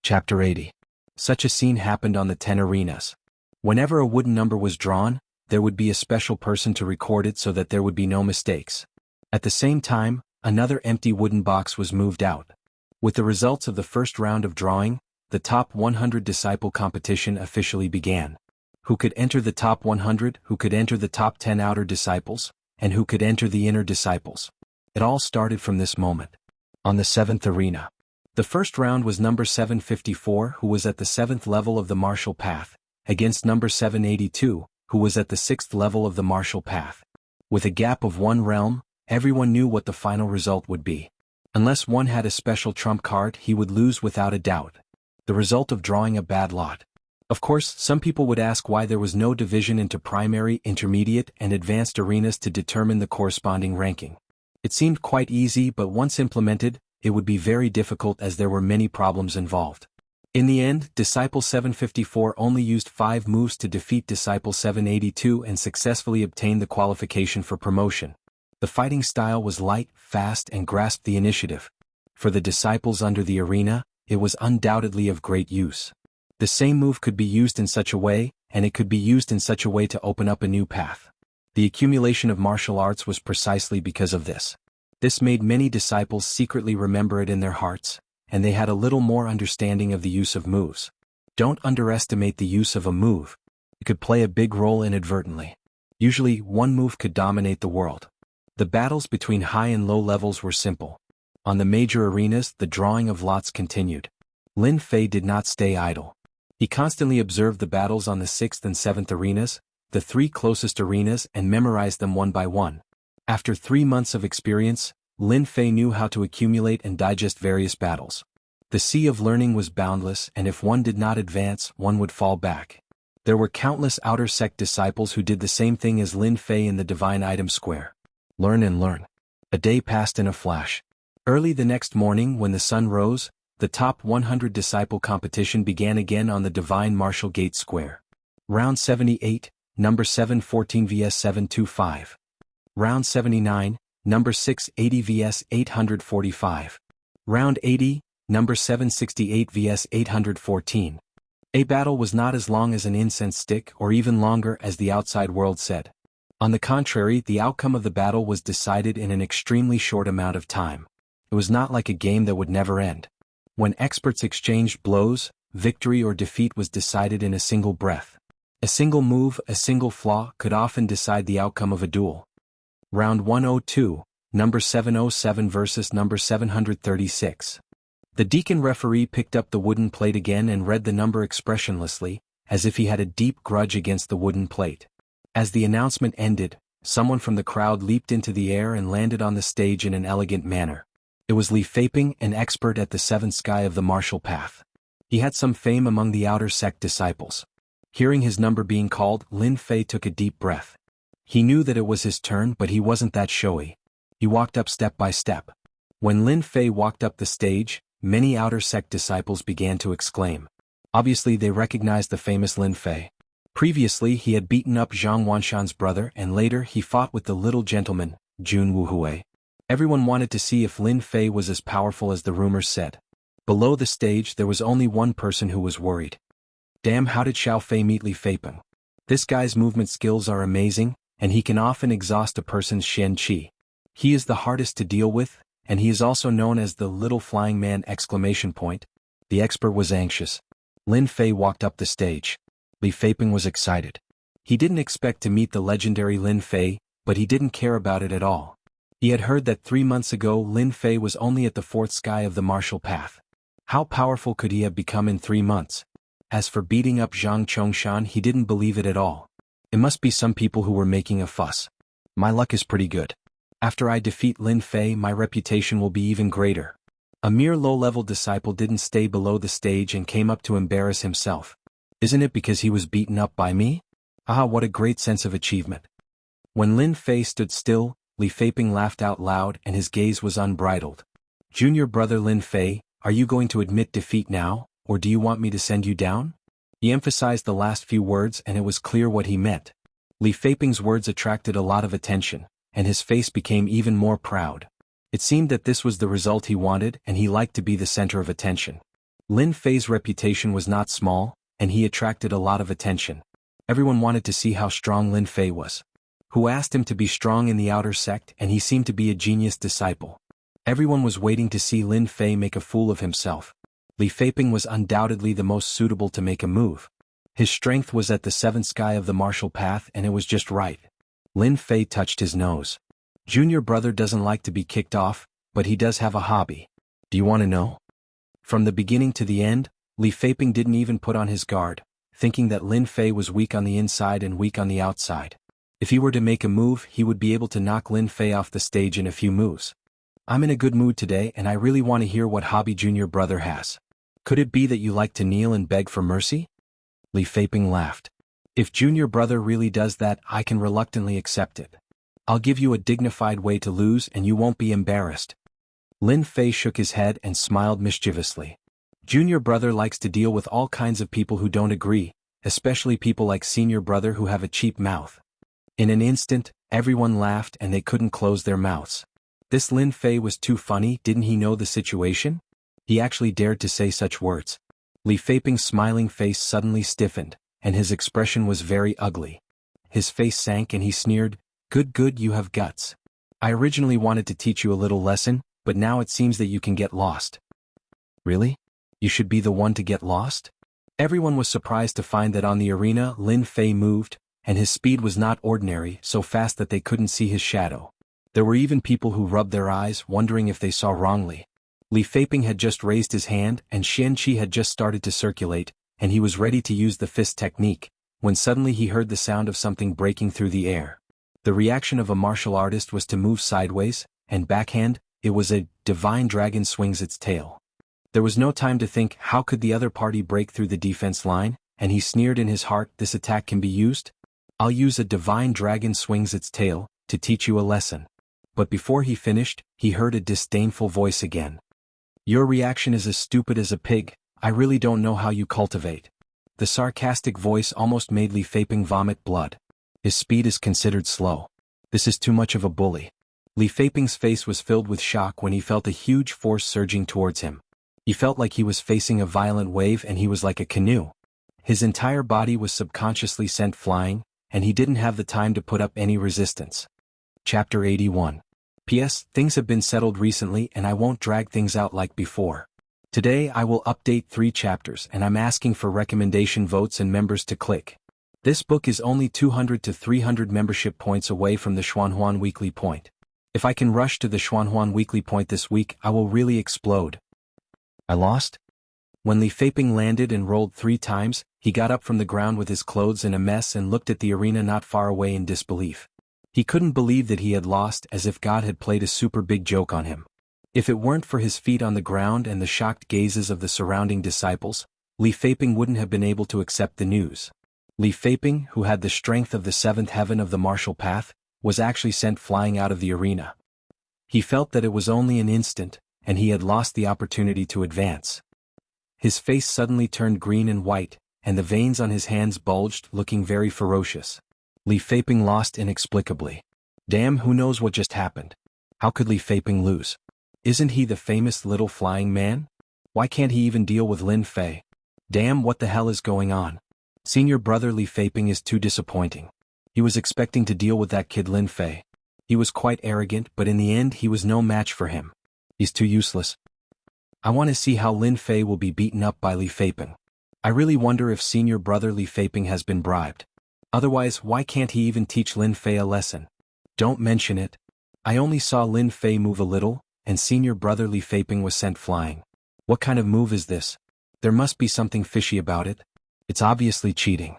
Chapter 80. Such a scene happened on the 10 arenas. Whenever a wooden number was drawn, there would be a special person to record it so that there would be no mistakes. At the same time, another empty wooden box was moved out. With the results of the first round of drawing, the top 100 disciple competition officially began. Who could enter the top 100, who could enter the top 10 outer disciples, and who could enter the inner disciples. It all started from this moment. On the 7th arena. The first round was number 754, who was at the 7th level of the martial path, against number 782, who was at the 6th level of the martial path. With a gap of 1 realm, everyone knew what the final result would be. Unless one had a special trump card, he would lose without a doubt. The result of drawing a bad lot. Of course, some people would ask why there was no division into primary, intermediate, and advanced arenas to determine the corresponding ranking. It seemed quite easy, but once implemented, it would be very difficult as there were many problems involved. In the end, Disciple 754 only used 5 moves to defeat Disciple 782 and successfully obtained the qualification for promotion. The fighting style was light, fast, and grasped the initiative. For the disciples under the arena, it was undoubtedly of great use. The same move could be used in such a way, and it could be used in such a way to open up a new path. The accumulation of martial arts was precisely because of this. This made many disciples secretly remember it in their hearts, and they had a little more understanding of the use of moves. Don't underestimate the use of a move. It could play a big role inadvertently. Usually, one move could dominate the world. The battles between high and low levels were simple. On the major arenas, the drawing of lots continued. Lin Fei did not stay idle. He constantly observed the battles on the 6th and 7th arenas, the 3 closest arenas, and memorized them one by one. After 3 months of experience, Lin Fei knew how to accumulate and digest various battles. The sea of learning was boundless, and if one did not advance, one would fall back. There were countless outer sect disciples who did the same thing as Lin Fei in the Divine Item Square. Learn and learn. A day passed in a flash. Early the next morning when the sun rose, the top 100 disciple competition began again on the Divine Martial Gate Square. Round 78, number 714 vs 725. Round 79, number 680 vs 845. Round 80, number 768 vs 814. A battle was not as long as an incense stick or even longer as the outside world said. On the contrary, the outcome of the battle was decided in an extremely short amount of time. It was not like a game that would never end. When experts exchanged blows, victory or defeat was decided in a single breath. A single move, a single flaw could often decide the outcome of a duel. Round 102, number 707 versus number 736. The deacon referee picked up the wooden plate again and read the number expressionlessly, as if he had a deep grudge against the wooden plate. As the announcement ended, someone from the crowd leaped into the air and landed on the stage in an elegant manner. It was Li Feiping, an expert at the 7th sky of the martial path. He had some fame among the outer sect disciples. Hearing his number being called, Lin Fei took a deep breath. He knew that it was his turn, but he wasn't that showy. He walked up step by step. When Lin Fei walked up the stage, many outer sect disciples began to exclaim. Obviously they recognized the famous Lin Fei. Previously he had beaten up Zhang Wanshan's brother and later he fought with the little gentleman, Jun Wuhui. Everyone wanted to see if Lin Fei was as powerful as the rumors said. Below the stage there was only one person who was worried. Damn, how did Xiao Fei meet Li Feiping? This guy's movement skills are amazing, and he can often exhaust a person's Shen Qi. He is the hardest to deal with, and he is also known as the Little Flying Man! The expert was anxious. Lin Fei walked up the stage. Li Feiping was excited. He didn't expect to meet the legendary Lin Fei, but he didn't care about it at all. He had heard that 3 months ago Lin Fei was only at the 4th sky of the martial path. How powerful could he have become in 3 months? As for beating up Zhang Chongshan, he didn't believe it at all. It must be some people who were making a fuss. My luck is pretty good. After I defeat Lin Fei, my reputation will be even greater. A mere low-level disciple didn't stay below the stage and came up to embarrass himself. Isn't it because he was beaten up by me? Ah, what a great sense of achievement. When Lin Fei stood still, Li Feiping laughed out loud and his gaze was unbridled. Junior brother Lin Fei, are you going to admit defeat now, or do you want me to send you down? He emphasized the last few words and it was clear what he meant. Li Feiping's words attracted a lot of attention, and his face became even more proud. It seemed that this was the result he wanted and he liked to be the center of attention. Lin Fei's reputation was not small, and he attracted a lot of attention. Everyone wanted to see how strong Lin Fei was. Who asked him to be strong in the outer sect, and he seemed to be a genius disciple. Everyone was waiting to see Lin Fei make a fool of himself. Li Feiping was undoubtedly the most suitable to make a move. His strength was at the 7th sky of the martial path and it was just right. Lin Fei touched his nose. Junior brother doesn't like to be kicked off, but he does have a hobby. Do you want to know? From the beginning to the end, Li Feiping didn't even put on his guard, thinking that Lin Fei was weak on the inside and weak on the outside. If he were to make a move, he would be able to knock Lin Fei off the stage in a few moves. I'm in a good mood today and I really want to hear what hobby junior brother has. Could it be that you like to kneel and beg for mercy? Li Feiping laughed. If junior brother really does that, I can reluctantly accept it. I'll give you a dignified way to lose and you won't be embarrassed. Lin Fei shook his head and smiled mischievously. Junior brother likes to deal with all kinds of people who don't agree, especially people like senior brother who have a cheap mouth. In an instant, everyone laughed and they couldn't close their mouths. This Lin Fei was too funny, didn't he know the situation? He actually dared to say such words. Li Feiping's smiling face suddenly stiffened, and his expression was very ugly. His face sank and he sneered, Good, you have guts. I originally wanted to teach you a little lesson, but now it seems that you can get lost. Really? You should be the one to get lost? Everyone was surprised to find that on the arena Lin Fei moved, and his speed was not ordinary, so fast that they couldn't see his shadow. There were even people who rubbed their eyes, wondering if they saw wrongly. Li Feiping had just raised his hand and Xian Qi had just started to circulate, and he was ready to use the fist technique, when suddenly he heard the sound of something breaking through the air. The reaction of a martial artist was to move sideways, and backhand, it was a divine dragon swings its tail. There was no time to think how could the other party break through the defense line, and he sneered in his heart, this attack can be used? I'll use a divine dragon swings its tail, to teach you a lesson. But before he finished, he heard a disdainful voice again. Your reaction is as stupid as a pig, I really don't know how you cultivate. The sarcastic voice almost made Li Feiping vomit blood. His speed is considered slow. This is too much of a bully. Li Feiping's face was filled with shock when he felt a huge force surging towards him. He felt like he was facing a violent wave and he was like a canoe. His entire body was subconsciously sent flying, and he didn't have the time to put up any resistance. Chapter 81. P.S. Things have been settled recently and I won't drag things out like before. Today I will update 3 chapters and I'm asking for recommendation votes and members to click. This book is only 200 to 300 membership points away from the Xuanhuan Weekly Point. If I can rush to the Xuanhuan Weekly Point this week, I will really explode. I lost? When Li Feiping landed and rolled 3 times, he got up from the ground with his clothes in a mess and looked at the arena not far away in disbelief. He couldn't believe that he had lost, as if God had played a super big joke on him. If it weren't for his feet on the ground and the shocked gazes of the surrounding disciples, Li Feiping wouldn't have been able to accept the news. Li Feiping, who had the strength of the 7th heaven of the martial path, was actually sent flying out of the arena. He felt that it was only an instant, and he had lost the opportunity to advance. His face suddenly turned green and white, and the veins on his hands bulged, looking very ferocious. Li Feiping lost inexplicably. Damn, who knows what just happened? How could Li Feiping lose? Isn't he the famous little flying man? Why can't he even deal with Lin Fei? Damn, what the hell is going on? Senior brother Li Feiping is too disappointing. He was expecting to deal with that kid Lin Fei. He was quite arrogant, but in the end he was no match for him. He's too useless. I want to see how Lin Fei will be beaten up by Li Feiping. I really wonder if senior brother Li Feiping has been bribed. Otherwise, why can't he even teach Lin Fei a lesson? Don't mention it. I only saw Lin Fei move a little, and senior brother Li Feiping was sent flying. What kind of move is this? There must be something fishy about it. It's obviously cheating.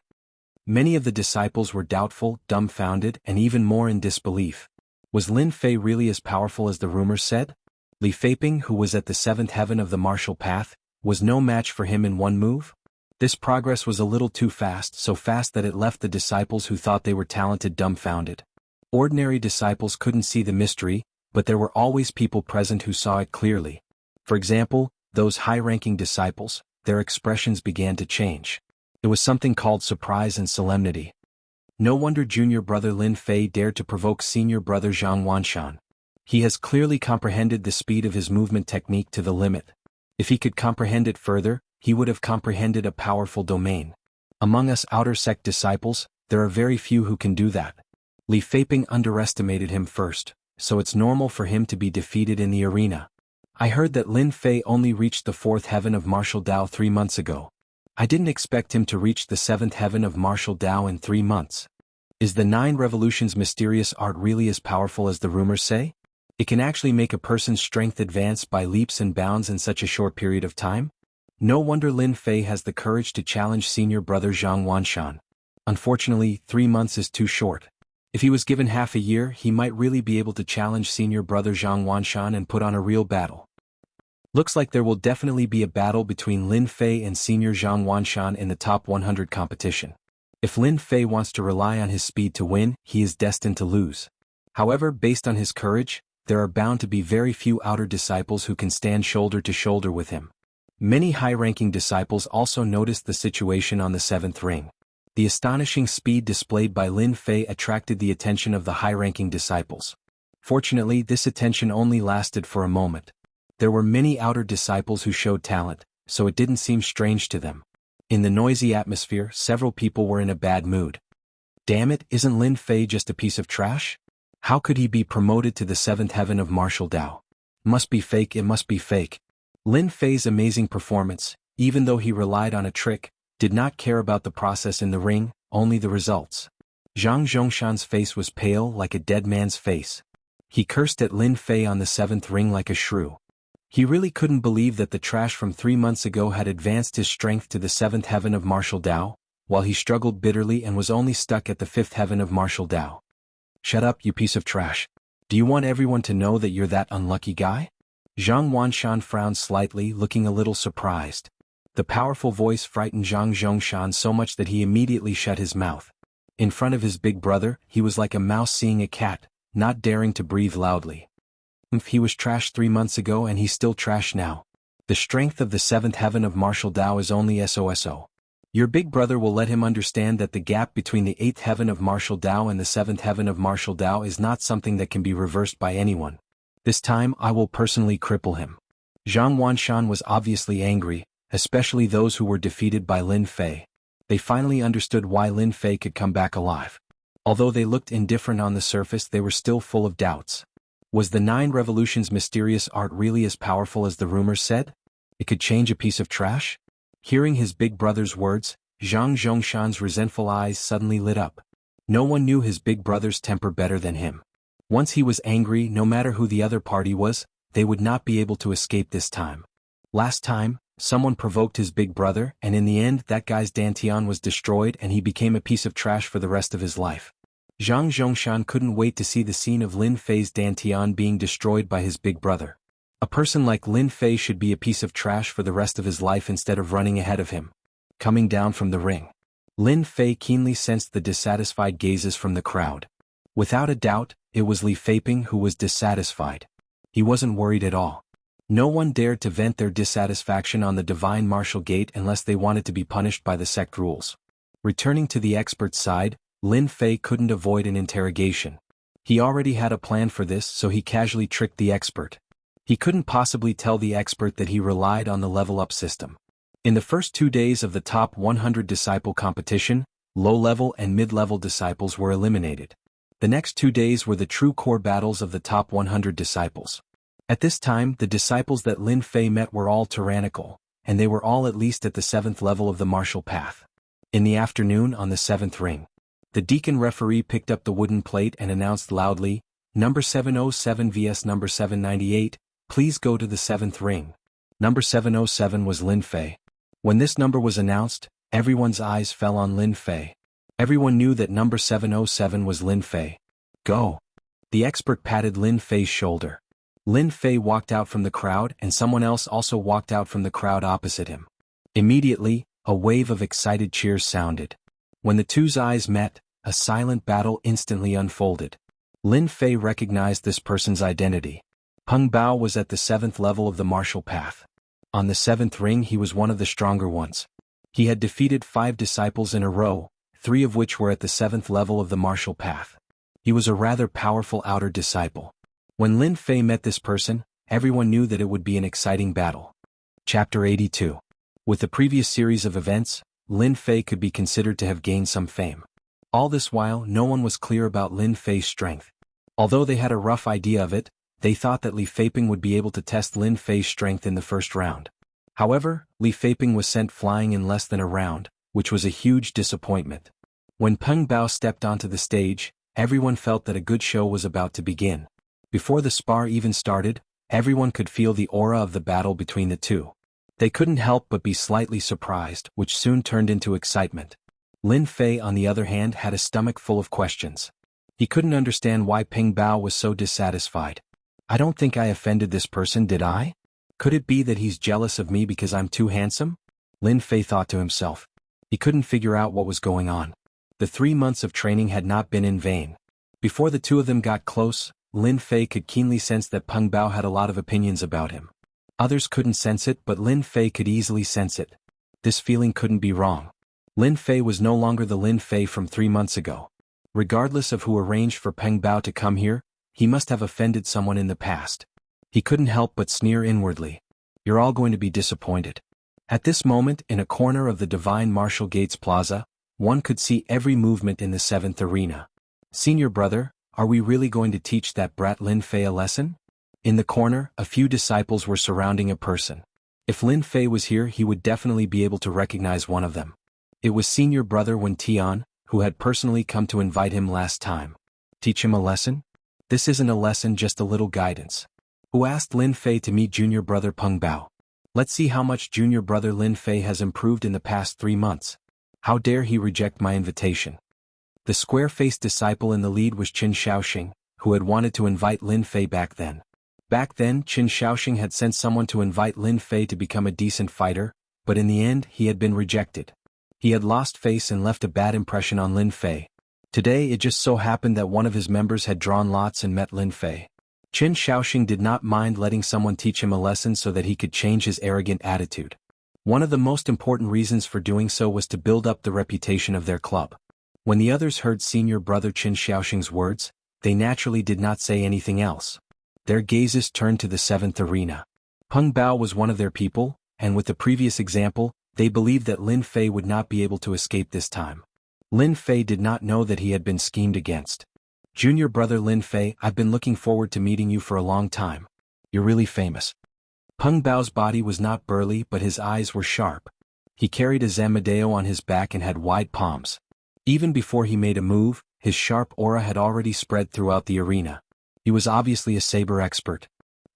Many of the disciples were doubtful, dumbfounded, and even more in disbelief. Was Lin Fei really as powerful as the rumors said? Li Feiping, who was at the seventh heaven of the martial path, was no match for him in one move? This progress was a little too fast, so fast that it left the disciples who thought they were talented dumbfounded. Ordinary disciples couldn't see the mystery, but there were always people present who saw it clearly. For example, those high-ranking disciples, their expressions began to change. It was something called surprise and solemnity. No wonder junior brother Lin Fei dared to provoke senior brother Zhang Wanshan. He has clearly comprehended the speed of his movement technique to the limit. If he could comprehend it further, he would have comprehended a powerful domain. Among us outer sect disciples, there are very few who can do that. Li Feiping underestimated him first, so it's normal for him to be defeated in the arena. I heard that Lin Fei only reached the fourth heaven of martial Dao 3 months ago. I didn't expect him to reach the seventh heaven of martial Dao in 3 months. Is the 9 revolutions mysterious art really as powerful as the rumors say? It can actually make a person's strength advance by leaps and bounds in such a short period of time? No wonder Lin Fei has the courage to challenge senior brother Zhang Wanshan. Unfortunately, 3 months is too short. If he was given half a year, he might really be able to challenge senior brother Zhang Wanshan and put on a real battle. Looks like there will definitely be a battle between Lin Fei and senior Zhang Wanshan in the top 100 competition. If Lin Fei wants to rely on his speed to win, he is destined to lose. However, based on his courage, there are bound to be very few outer disciples who can stand shoulder to shoulder with him. Many high-ranking disciples also noticed the situation on the 7th ring. The astonishing speed displayed by Lin Fei attracted the attention of the high-ranking disciples. Fortunately, this attention only lasted for a moment. There were many outer disciples who showed talent, so it didn't seem strange to them. In the noisy atmosphere, several people were in a bad mood. Damn it, isn't Lin Fei just a piece of trash? How could he be promoted to the 7th heaven of martial Dao? Must be fake, it must be fake. Lin Fei's amazing performance, even though he relied on a trick, did not care about the process in the ring, only the results. Zhang Zhongshan's face was pale like a dead man's face. He cursed at Lin Fei on the 7th ring like a shrew. He really couldn't believe that the trash from 3 months ago had advanced his strength to the 7th heaven of martial Dao, while he struggled bitterly and was only stuck at the 5th heaven of martial Dao. Shut up, you piece of trash. Do you want everyone to know that you're that unlucky guy? Zhang Wanshan frowned slightly, looking a little surprised. The powerful voice frightened Zhang Zhongshan so much that he immediately shut his mouth. In front of his big brother, he was like a mouse seeing a cat, not daring to breathe loudly. He was trash 3 months ago and he's still trash now. The strength of the 7th heaven of martial Dao is only SOSO. Your big brother will let him understand that the gap between the 8th heaven of martial Dao and the 7th heaven of martial Dao is not something that can be reversed by anyone. This time I will personally cripple him. Zhang Wanshan was obviously angry, especially those who were defeated by Lin Fei. They finally understood why Lin Fei could come back alive. Although they looked indifferent on the surface, they were still full of doubts. Was the 9 revolutions mysterious art really as powerful as the rumors said? It could change a piece of trash? Hearing his big brother's words, Zhang Zhongshan's resentful eyes suddenly lit up. No one knew his big brother's temper better than him. Once he was angry, no matter who the other party was, they would not be able to escape this time. Last time, someone provoked his big brother, and in the end that guy's dantian was destroyed and he became a piece of trash for the rest of his life. Zhang Zhongshan couldn't wait to see the scene of Lin Fei's dantian being destroyed by his big brother. A person like Lin Fei should be a piece of trash for the rest of his life instead of running ahead of him. Coming down from the ring, Lin Fei keenly sensed the dissatisfied gazes from the crowd. Without a doubt, it was Li Feiping who was dissatisfied. He wasn't worried at all. No one dared to vent their dissatisfaction on the divine martial gate unless they wanted to be punished by the sect rules. Returning to the expert's side, Lin Fei couldn't avoid an interrogation. He already had a plan for this, so he casually tricked the expert. He couldn't possibly tell the expert that he relied on the level-up system. In the first 2 days of the top 100 disciple competition, low-level and mid-level disciples were eliminated. The next 2 days were the true core battles of the top 100 disciples. At this time, the disciples that Lin Fei met were all tyrannical, and they were all at least at the 7th level of the martial path. In the afternoon on the 7th ring, the deacon referee picked up the wooden plate and announced loudly, Number 707 vs number 798, please go to the 7th ring. Number 707 was Lin Fei. When this number was announced, everyone's eyes fell on Lin Fei. Everyone knew that number 707 was Lin Fei. Go. The expert patted Lin Fei's shoulder. Lin Fei walked out from the crowd and someone else also walked out from the crowd opposite him. Immediately, a wave of excited cheers sounded. When the two's eyes met, a silent battle instantly unfolded. Lin Fei recognized this person's identity. Peng Bao was at the 7th level of the martial path. On the 7th ring he was one of the stronger ones. He had defeated 5 disciples in a row, 3 of which were at the 7th level of the martial path. He was a rather powerful outer disciple. When Lin Fei met this person, everyone knew that it would be an exciting battle. Chapter 82. With the previous series of events, Lin Fei could be considered to have gained some fame. All this while no one was clear about Lin Fei's strength. Although they had a rough idea of it, they thought that Li Feiping would be able to test Lin Fei's strength in the first round. However, Li Feiping was sent flying in less than a round, which was a huge disappointment. When Peng Bao stepped onto the stage, everyone felt that a good show was about to begin. Before the spar even started, everyone could feel the aura of the battle between the two. They couldn't help but be slightly surprised, which soon turned into excitement. Lin Fei, on the other hand, had a stomach full of questions. He couldn't understand why Peng Bao was so dissatisfied. I don't think I offended this person, did I? Could it be that he's jealous of me because I'm too handsome? Lin Fei thought to himself. He couldn't figure out what was going on. The 3 months of training had not been in vain. Before the two of them got close, Lin Fei could keenly sense that Peng Bao had a lot of opinions about him. Others couldn't sense it, but Lin Fei could easily sense it. This feeling couldn't be wrong. Lin Fei was no longer the Lin Fei from 3 months ago. Regardless of who arranged for Peng Bao to come here, he must have offended someone in the past. He couldn't help but sneer inwardly. You're all going to be disappointed. At this moment, in a corner of the Divine Martial Gates Plaza, one could see every movement in the 7th arena. Senior brother, are we really going to teach that brat Lin Fei a lesson? In the corner, a few disciples were surrounding a person. If Lin Fei was here, he would definitely be able to recognize one of them. It was senior brother Wen Tian, who had personally come to invite him last time. Teach him a lesson? This isn't a lesson, just a little guidance. Who asked Lin Fei to meet junior brother Peng Bao? Let's see how much junior brother Lin Fei has improved in the past 3 months. How dare he reject my invitation? The square-faced disciple in the lead was Qin Shaoxing, who had wanted to invite Lin Fei back then. Back then, Qin Shaoxing had sent someone to invite Lin Fei to become a decent fighter, but in the end he had been rejected. He had lost face and left a bad impression on Lin Fei. Today it just so happened that one of his members had drawn lots and met Lin Fei. Qin Shaoxing did not mind letting someone teach him a lesson so that he could change his arrogant attitude. One of the most important reasons for doing so was to build up the reputation of their club. When the others heard senior brother Qin Shaoxing's words, they naturally did not say anything else. Their gazes turned to the 7th arena. Peng Bao was one of their people, and with the previous example, they believed that Lin Fei would not be able to escape this time. Lin Fei did not know that he had been schemed against. Junior brother Lin Fei, I've been looking forward to meeting you for a long time. You're really famous. Peng Bao's body was not burly, but his eyes were sharp. He carried a Zamadeo on his back and had wide palms. Even before he made a move, his sharp aura had already spread throughout the arena. He was obviously a saber expert.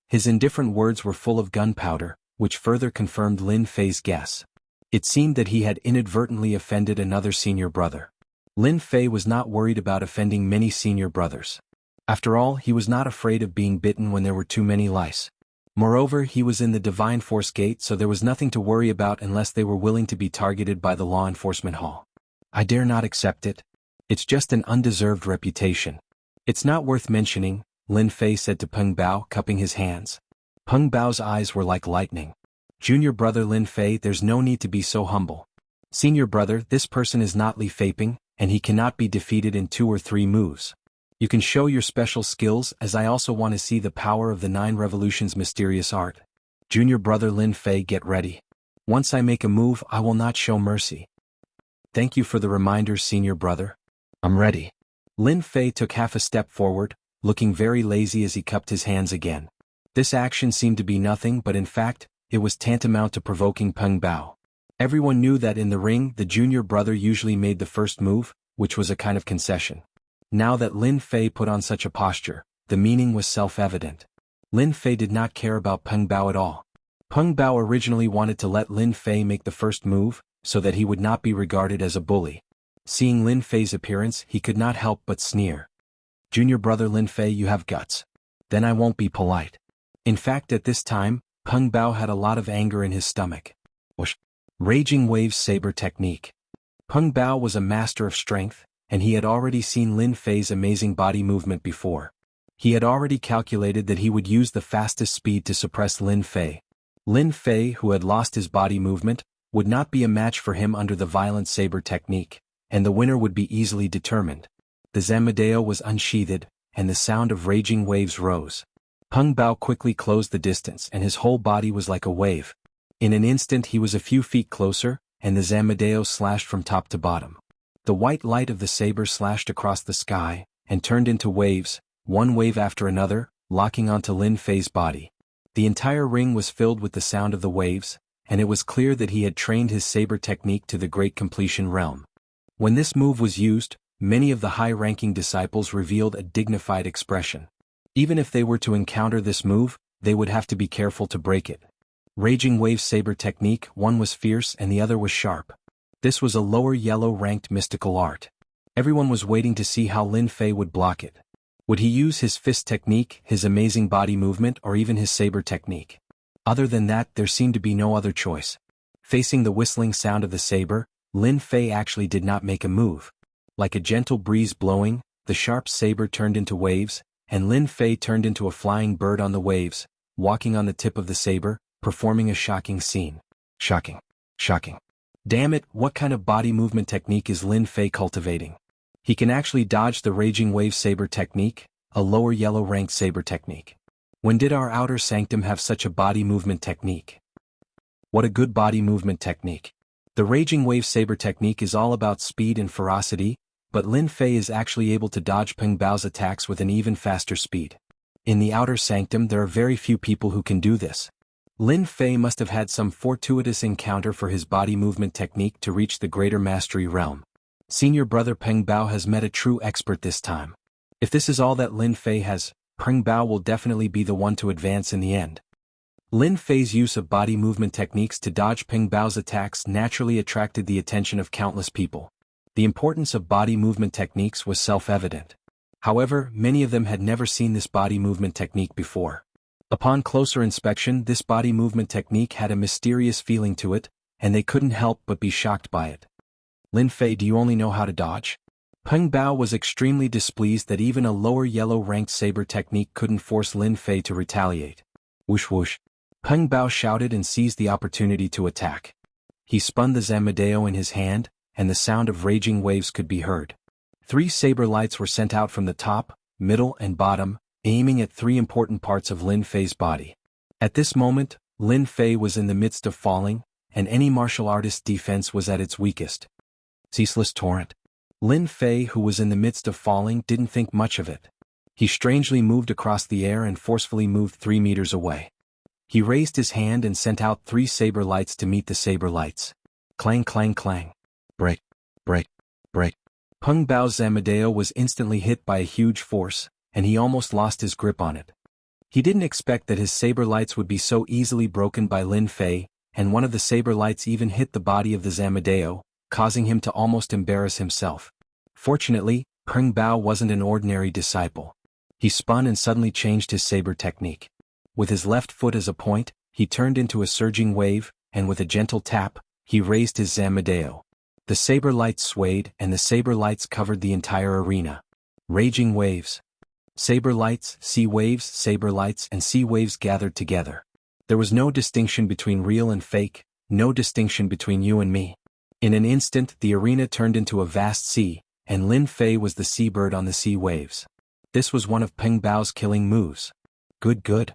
His indifferent words were full of gunpowder, which further confirmed Lin Fei's guess. It seemed that he had inadvertently offended another senior brother. Lin Fei was not worried about offending many senior brothers. After all, he was not afraid of being bitten when there were too many lice. Moreover, he was in the Divine Force Gate, so there was nothing to worry about unless they were willing to be targeted by the law enforcement hall. I dare not accept it. It's just an undeserved reputation. It's not worth mentioning, Lin Fei said to Peng Bao, cupping his hands. Peng Bao's eyes were like lightning. Junior brother Lin Fei, there's no need to be so humble. Senior brother, this person is not Li Feiping, and he cannot be defeated in 2 or 3 moves. You can show your special skills, as I also want to see the power of the 9 Revolutions mysterious art. Junior brother Lin Fei, get ready. Once I make a move, I will not show mercy. Thank you for the reminder, senior brother. I'm ready. Lin Fei took half a step forward, looking very lazy as he cupped his hands again. This action seemed to be nothing, but in fact, it was tantamount to provoking Peng Bao. Everyone knew that in the ring, the junior brother usually made the first move, which was a kind of concession. Now that Lin Fei put on such a posture, the meaning was self-evident. Lin Fei did not care about Peng Bao at all. Peng Bao originally wanted to let Lin Fei make the first move, so that he would not be regarded as a bully. Seeing Lin Fei's appearance, he could not help but sneer. "Junior brother Lin Fei, you have guts. Then I won't be polite." In fact, at this time, Peng Bao had a lot of anger in his stomach. Whoosh. Raging Waves Saber Technique. Peng Bao was a master of strength, and he had already seen Lin Fei's amazing body movement before. He had already calculated that he would use the fastest speed to suppress Lin Fei. Lin Fei, who had lost his body movement, would not be a match for him under the violent saber technique, and the winner would be easily determined. The Zamadeo was unsheathed, and the sound of raging waves rose. Peng Bao quickly closed the distance, and his whole body was like a wave. In an instant he was a few feet closer, and the Zamadeo slashed from top to bottom. The white light of the saber slashed across the sky, and turned into waves, one wave after another, locking onto Lin Fei's body. The entire ring was filled with the sound of the waves, and it was clear that he had trained his saber technique to the great completion realm. When this move was used, many of the high-ranking disciples revealed a dignified expression. Even if they were to encounter this move, they would have to be careful to break it. Raging Wave Saber Technique, one was fierce and the other was sharp. This was a lower yellow-ranked mystical art. Everyone was waiting to see how Lin Fei would block it. Would he use his fist technique, his amazing body movement, or even his saber technique? Other than that, there seemed to be no other choice. Facing the whistling sound of the saber, Lin Fei actually did not make a move. Like a gentle breeze blowing, the sharp saber turned into waves, and Lin Fei turned into a flying bird on the waves, walking on the tip of the saber, performing a shocking scene. Shocking. Shocking. Damn it, what kind of body movement technique is Lin Fei cultivating? He can actually dodge the Raging Wave Saber Technique, a lower yellow-ranked saber technique. When did our outer sanctum have such a body movement technique? What a good body movement technique. The Raging Wave Saber Technique is all about speed and ferocity, but Lin Fei is actually able to dodge Peng Bao's attacks with an even faster speed. In the outer sanctum there are very few people who can do this. Lin Fei must have had some fortuitous encounter for his body movement technique to reach the greater mastery realm. Senior brother Peng Bao has met a true expert this time. If this is all that Lin Fei has, Peng Bao will definitely be the one to advance in the end. Lin Fei's use of body movement techniques to dodge Peng Bao's attacks naturally attracted the attention of countless people. The importance of body movement techniques was self-evident. However, many of them had never seen this body movement technique before. Upon closer inspection, this body movement technique had a mysterious feeling to it, and they couldn't help but be shocked by it. Lin Fei, do you only know how to dodge? Peng Bao was extremely displeased that even a lower yellow-ranked saber technique couldn't force Lin Fei to retaliate. Whoosh whoosh. Peng Bao shouted and seized the opportunity to attack. He spun the Zamadeo in his hand, and the sound of raging waves could be heard. 3 saber lights were sent out from the top, middle and bottom, aiming at 3 important parts of Lin Fei's body. At this moment, Lin Fei was in the midst of falling, and any martial artist's defense was at its weakest. Ceaseless torrent. Lin Fei, who was in the midst of falling, didn't think much of it. He strangely moved across the air and forcefully moved 3 meters away. He raised his hand and sent out 3 saber lights to meet the saber lights. Clang clang clang. Break, break, break. Peng Bao's Zamadeo was instantly hit by a huge force, and he almost lost his grip on it. He didn't expect that his saber lights would be so easily broken by Lin Fei, and one of the saber lights even hit the body of the Zamadeo, causing him to almost embarrass himself. Fortunately, Peng Bao wasn't an ordinary disciple. He spun and suddenly changed his saber technique. With his left foot as a point, he turned into a surging wave, and with a gentle tap, he raised his Zamadeo. The saber lights swayed, and the saber lights covered the entire arena. Raging waves. Saber lights, sea waves, saber lights, and sea waves gathered together. There was no distinction between real and fake, no distinction between you and me. In an instant, the arena turned into a vast sea, and Lin Fei was the seabird on the sea waves. This was one of Peng Bao's killing moves. Good, good.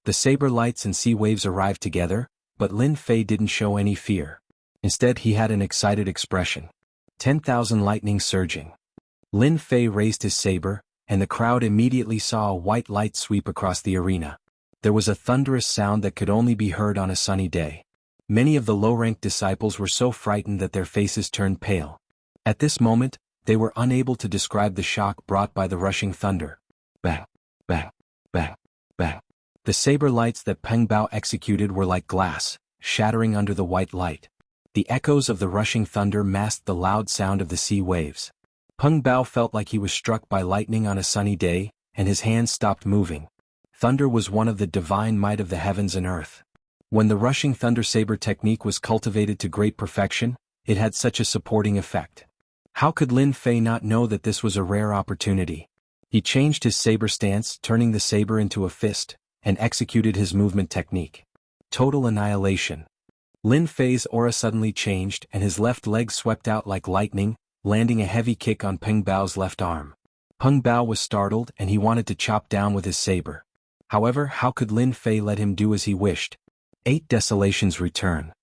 The saber lights and sea waves arrived together, but Lin Fei didn't show any fear. Instead, he had an excited expression. 10,000 lightning surging. Lin Fei raised his saber, and the crowd immediately saw a white light sweep across the arena. There was a thunderous sound that could only be heard on a sunny day. Many of the low-ranked disciples were so frightened that their faces turned pale. At this moment, they were unable to describe the shock brought by the rushing thunder. Bang! Bang, bang, bang. The saber lights that Peng Bao executed were like glass, shattering under the white light. The echoes of the rushing thunder masked the loud sound of the sea waves. Peng Bao felt like he was struck by lightning on a sunny day, and his hands stopped moving. Thunder was one of the divine might of the heavens and earth. When the rushing thunder saber technique was cultivated to great perfection, it had such a supporting effect. How could Lin Fei not know that this was a rare opportunity? He changed his saber stance, turning the saber into a fist, and executed his movement technique. Total annihilation. Lin Fei's aura suddenly changed and his left leg swept out like lightning, landing a heavy kick on Peng Bao's left arm. Peng Bao was startled and he wanted to chop down with his saber. However, how could Lin Fei let him do as he wished? 8 Desolation's return.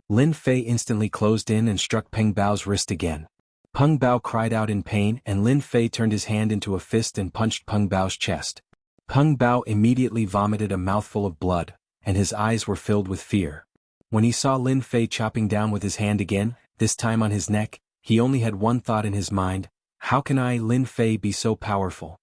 Lin Fei instantly closed in and struck Peng Bao's wrist again. Peng Bao cried out in pain and Lin Fei turned his hand into a fist and punched Peng Bao's chest. Peng Bao immediately vomited a mouthful of blood, and his eyes were filled with fear. When he saw Lin Fei chopping down with his hand again, this time on his neck, he only had one thought in his mind: how can I, Lin Fei, be so powerful?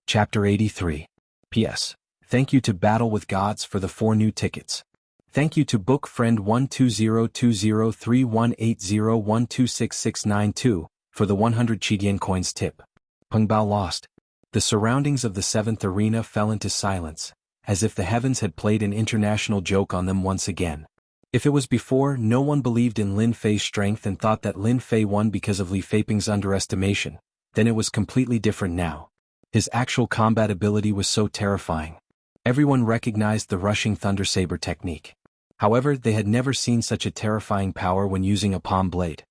Chapter 83. P.S. Thank you to Battle with Gods for the 4 new tickets. Thank you to Book Friend 120203180126692 for the 100 Qidian coins tip. Peng Bao lost. The surroundings of the 7th arena fell into silence, as if the heavens had played an international joke on them once again. If it was before, no one believed in Lin Fei's strength and thought that Lin Fei won because of Li Feiping's underestimation, then it was completely different now. His actual combat ability was so terrifying. Everyone recognized the rushing thunder saber technique. However, they had never seen such a terrifying power when using a palm blade.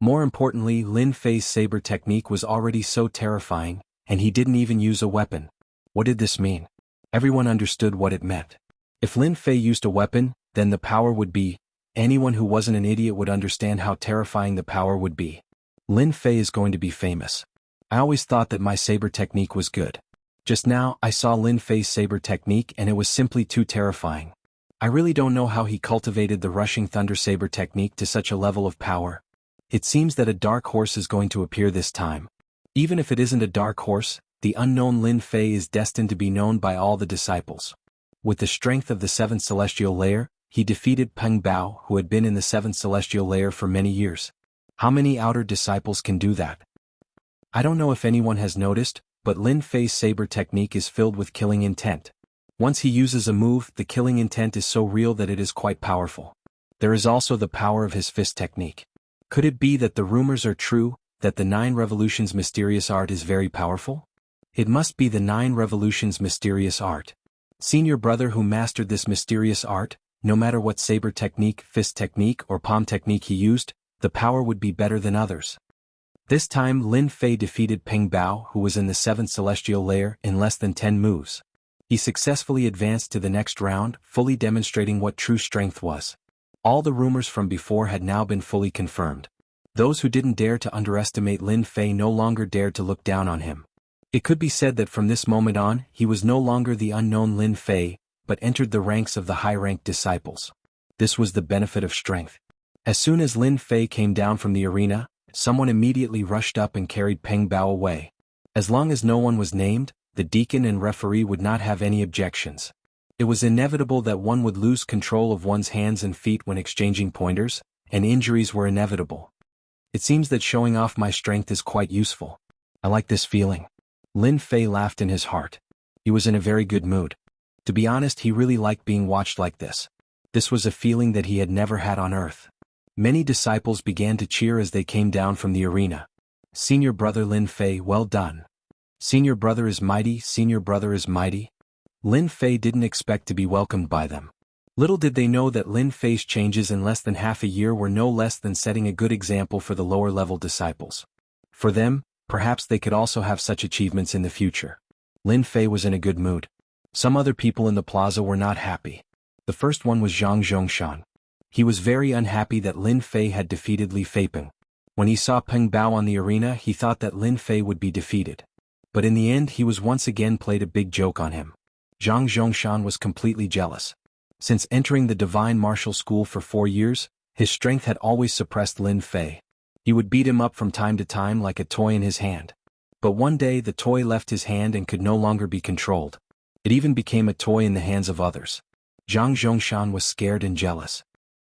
More importantly, Lin Fei's saber technique was already so terrifying, and he didn't even use a weapon. What did this mean? Everyone understood what it meant. If Lin Fei used a weapon, then the power would be. Anyone who wasn't an idiot would understand how terrifying the power would be. Lin Fei is going to be famous. I always thought that my saber technique was good. Just now, I saw Lin Fei's saber technique and it was simply too terrifying. I really don't know how he cultivated the rushing thunder saber technique to such a level of power. It seems that a dark horse is going to appear this time. Even if it isn't a dark horse, the unknown Lin Fei is destined to be known by all the disciples. With the strength of the 7th celestial layer, he defeated Peng Bao, who had been in the 7th celestial layer for many years. How many outer disciples can do that? I don't know if anyone has noticed, but Lin Fei's saber technique is filled with killing intent. Once he uses a move, the killing intent is so real that it is quite powerful. There is also the power of his fist technique. Could it be that the rumors are true, that the 9 Revolutions mysterious art is very powerful? It must be the 9 Revolutions mysterious art. Senior brother who mastered this mysterious art, no matter what saber technique, fist technique or palm technique he used, the power would be better than others. This time Lin Fei defeated Peng Bao, who was in the 7th celestial layer, in less than 10 moves. He successfully advanced to the next round, fully demonstrating what true strength was. All the rumors from before had now been fully confirmed. Those who didn't dare to underestimate Lin Fei no longer dared to look down on him. It could be said that from this moment on, he was no longer the unknown Lin Fei, but entered the ranks of the high-ranked disciples. This was the benefit of strength. As soon as Lin Fei came down from the arena, someone immediately rushed up and carried Peng Bao away. As long as no one was named, the deacon and referee would not have any objections. It was inevitable that one would lose control of one's hands and feet when exchanging pointers, and injuries were inevitable. It seems that showing off my strength is quite useful. I like this feeling. Lin Fei laughed in his heart. He was in a very good mood. To be honest, he really liked being watched like this. This was a feeling that he had never had on earth. Many disciples began to cheer as they came down from the arena. Senior brother Lin Fei, well done. Senior brother is mighty, senior brother is mighty. Lin Fei didn't expect to be welcomed by them. Little did they know that Lin Fei's changes in less than half a year were no less than setting a good example for the lower-level disciples. For them, perhaps they could also have such achievements in the future. Lin Fei was in a good mood. Some other people in the plaza were not happy. The first one was Zhang Zhongshan. He was very unhappy that Lin Fei had defeated Li Feiping. When he saw Peng Bao on the arena, he thought that Lin Fei would be defeated. But in the end, he was once again played a big joke on him. Zhang Zhongshan was completely jealous. Since entering the Divine Martial School for 4 years, his strength had always suppressed Lin Fei. He would beat him up from time to time like a toy in his hand. But one day the toy left his hand and could no longer be controlled. It even became a toy in the hands of others. Zhang Zhongshan was scared and jealous.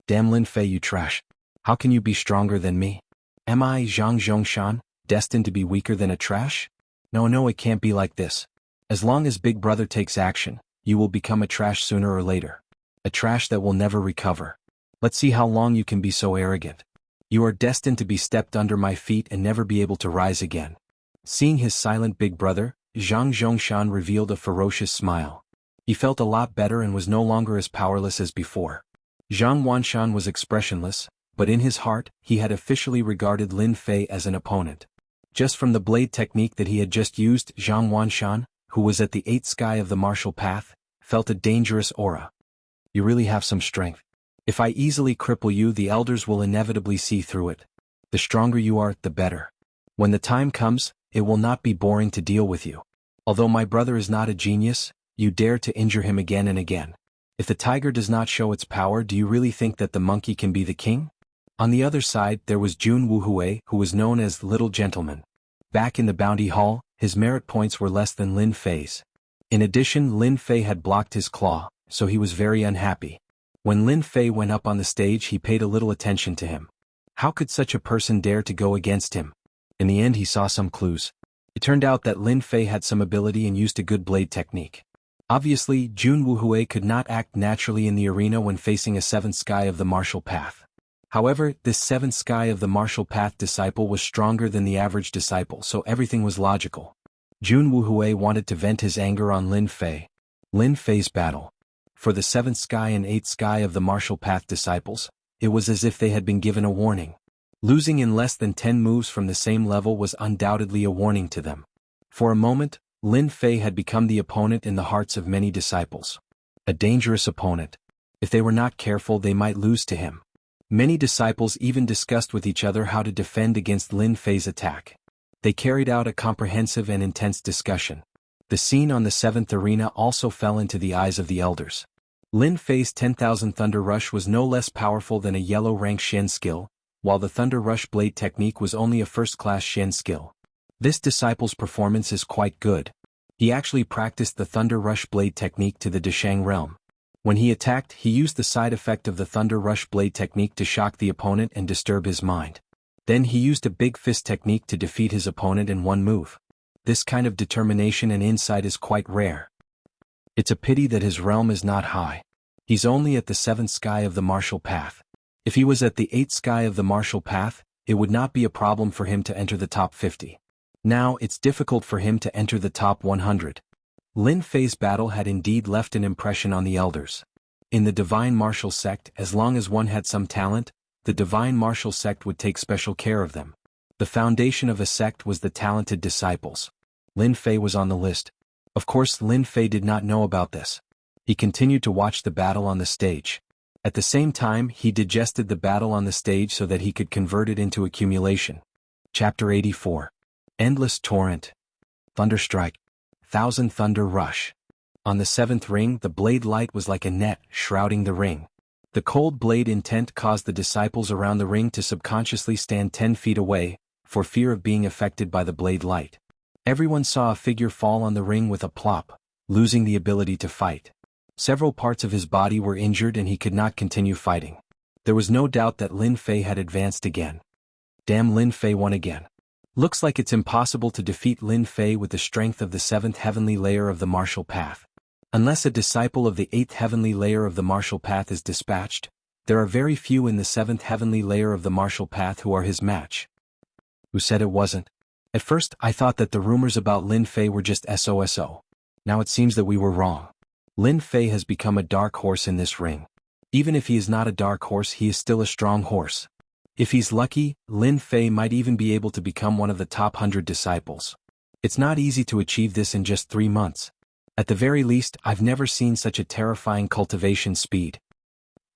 Damn Lin Fei, you trash. How can you be stronger than me? Am I, Zhang Zhongshan, destined to be weaker than a trash? No, it can't be like this. As long as Big Brother takes action, you will become a trash sooner or later. A trash that will never recover. Let's see how long you can be so arrogant. You are destined to be stepped under my feet and never be able to rise again. Seeing his silent big brother, Zhang Zhongshan revealed a ferocious smile. He felt a lot better and was no longer as powerless as before. Zhang Wanshan was expressionless, but in his heart, he had officially regarded Lin Fei as an opponent. Just from the blade technique that he had just used, Zhang Wanshan, who was at the 8th sky of the martial path, felt a dangerous aura. You really have some strength. If I easily cripple you, the elders will inevitably see through it. The stronger you are, the better. When the time comes, it will not be boring to deal with you. Although my brother is not a genius, you dare to injure him again and again. If the tiger does not show its power, do you really think that the monkey can be the king? On the other side, there was Jun Wuhui, who was known as Little Gentleman. Back in the bounty hall, his merit points were less than Lin Fei's. In addition, Lin Fei had blocked his claw, so he was very unhappy. When Lin Fei went up on the stage, he paid a little attention to him. How could such a person dare to go against him? In the end, he saw some clues. It turned out that Lin Fei had some ability and used a good blade technique. Obviously, Jun Wuhui could not act naturally in the arena when facing a 7th sky of the martial path. However, this 7th sky of the martial path disciple was stronger than the average disciple, so everything was logical. Jun Wuhui wanted to vent his anger on Lin Fei. Lin Fei's battle. For the 7th sky and 8th sky of the martial path disciples, it was as if they had been given a warning. Losing in less than 10 moves from the same level was undoubtedly a warning to them. For a moment, Lin Fei had become the opponent in the hearts of many disciples. A dangerous opponent. If they were not careful, they might lose to him. Many disciples even discussed with each other how to defend against Lin Fei's attack. They carried out a comprehensive and intense discussion. The scene on the 7th arena also fell into the eyes of the elders. Lin Fei's 10,000 Thunder Rush was no less powerful than a yellow rank Shen skill, while the Thunder Rush blade technique was only a first-class Shen skill. This disciple's performance is quite good. He actually practiced the Thunder Rush blade technique to the Deshang realm. When he attacked, he used the side effect of the Thunder Rush blade technique to shock the opponent and disturb his mind. Then he used a big fist technique to defeat his opponent in one move. This kind of determination and insight is quite rare. It's a pity that his realm is not high. He's only at the 7th sky of the martial path. If he was at the 8th sky of the martial path, it would not be a problem for him to enter the top 50. Now it's difficult for him to enter the top 100. Lin Fei's battle had indeed left an impression on the elders. In the Divine Martial Sect, as long as one had some talent, the Divine Martial Sect would take special care of them. The foundation of a sect was the talented disciples. Lin Fei was on the list. Of course, Lin Fei did not know about this. He continued to watch the battle on the stage. At the same time, he digested the battle on the stage so that he could convert it into accumulation. Chapter 84. Endless Torrent. Thunderstrike. Thousand Thunder Rush. On the 7th ring, the blade light was like a net, shrouding the ring. The cold blade intent caused the disciples around the ring to subconsciously stand 10 feet away, for fear of being affected by the blade light. Everyone saw a figure fall on the ring with a plop, losing the ability to fight. Several parts of his body were injured and he could not continue fighting. There was no doubt that Lin Fei had advanced again. Damn, Lin Fei won again. Looks like it's impossible to defeat Lin Fei with the strength of the 7th heavenly layer of the martial path. Unless a disciple of the 8th heavenly layer of the martial path is dispatched, there are very few in the 7th heavenly layer of the martial path who are his match. Who said it wasn't? At first, I thought that the rumors about Lin Fei were just SOSO. Now it seems that we were wrong. Lin Fei has become a dark horse in this ring. Even if he is not a dark horse, he is still a strong horse. If he's lucky, Lin Fei might even be able to become one of the top 100 disciples. It's not easy to achieve this in just 3 months. At the very least, I've never seen such a terrifying cultivation speed.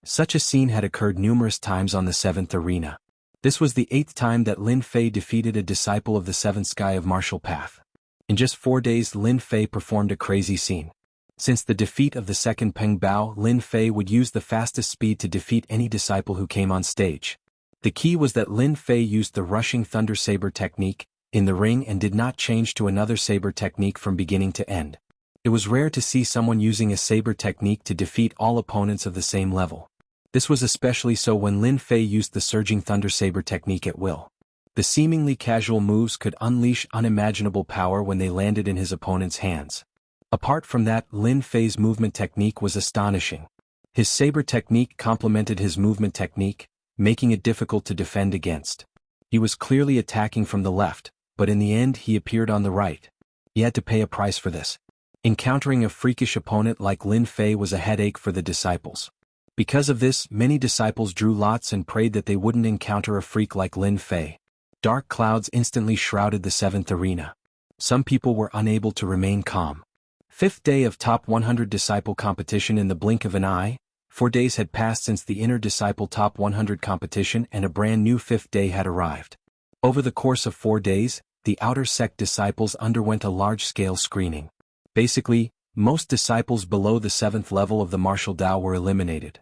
Such a scene had occurred numerous times on the 7th arena. This was the 8th time that Lin Fei defeated a disciple of the 7th sky of martial path. In just 4 days, Lin Fei performed a crazy scene. Since the defeat of the 2nd Peng Bao, Lin Fei would use the fastest speed to defeat any disciple who came on stage. The key was that Lin Fei used the rushing thunder saber technique in the ring and did not change to another saber technique from beginning to end. It was rare to see someone using a saber technique to defeat all opponents of the same level. This was especially so when Lin Fei used the Surging Thunder Saber technique at will. The seemingly casual moves could unleash unimaginable power when they landed in his opponent's hands. Apart from that, Lin Fei's movement technique was astonishing. His saber technique complemented his movement technique, making it difficult to defend against. He was clearly attacking from the left, but in the end he appeared on the right. He had to pay a price for this. Encountering a freakish opponent like Lin Fei was a headache for the disciples. Because of this, many disciples drew lots and prayed that they wouldn't encounter a freak like Lin Fei. Dark clouds instantly shrouded the seventh arena. Some people were unable to remain calm. Fifth day of top 100 disciple competition. In the blink of an eye, 4 days had passed since the inner disciple top 100 competition and a brand new fifth day had arrived. Over the course of 4 days, the outer sect disciples underwent a large-scale screening. Basically, most disciples below the 7th level of the martial Dao were eliminated.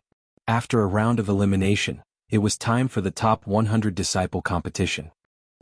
After a round of elimination, it was time for the top 100 disciple competition.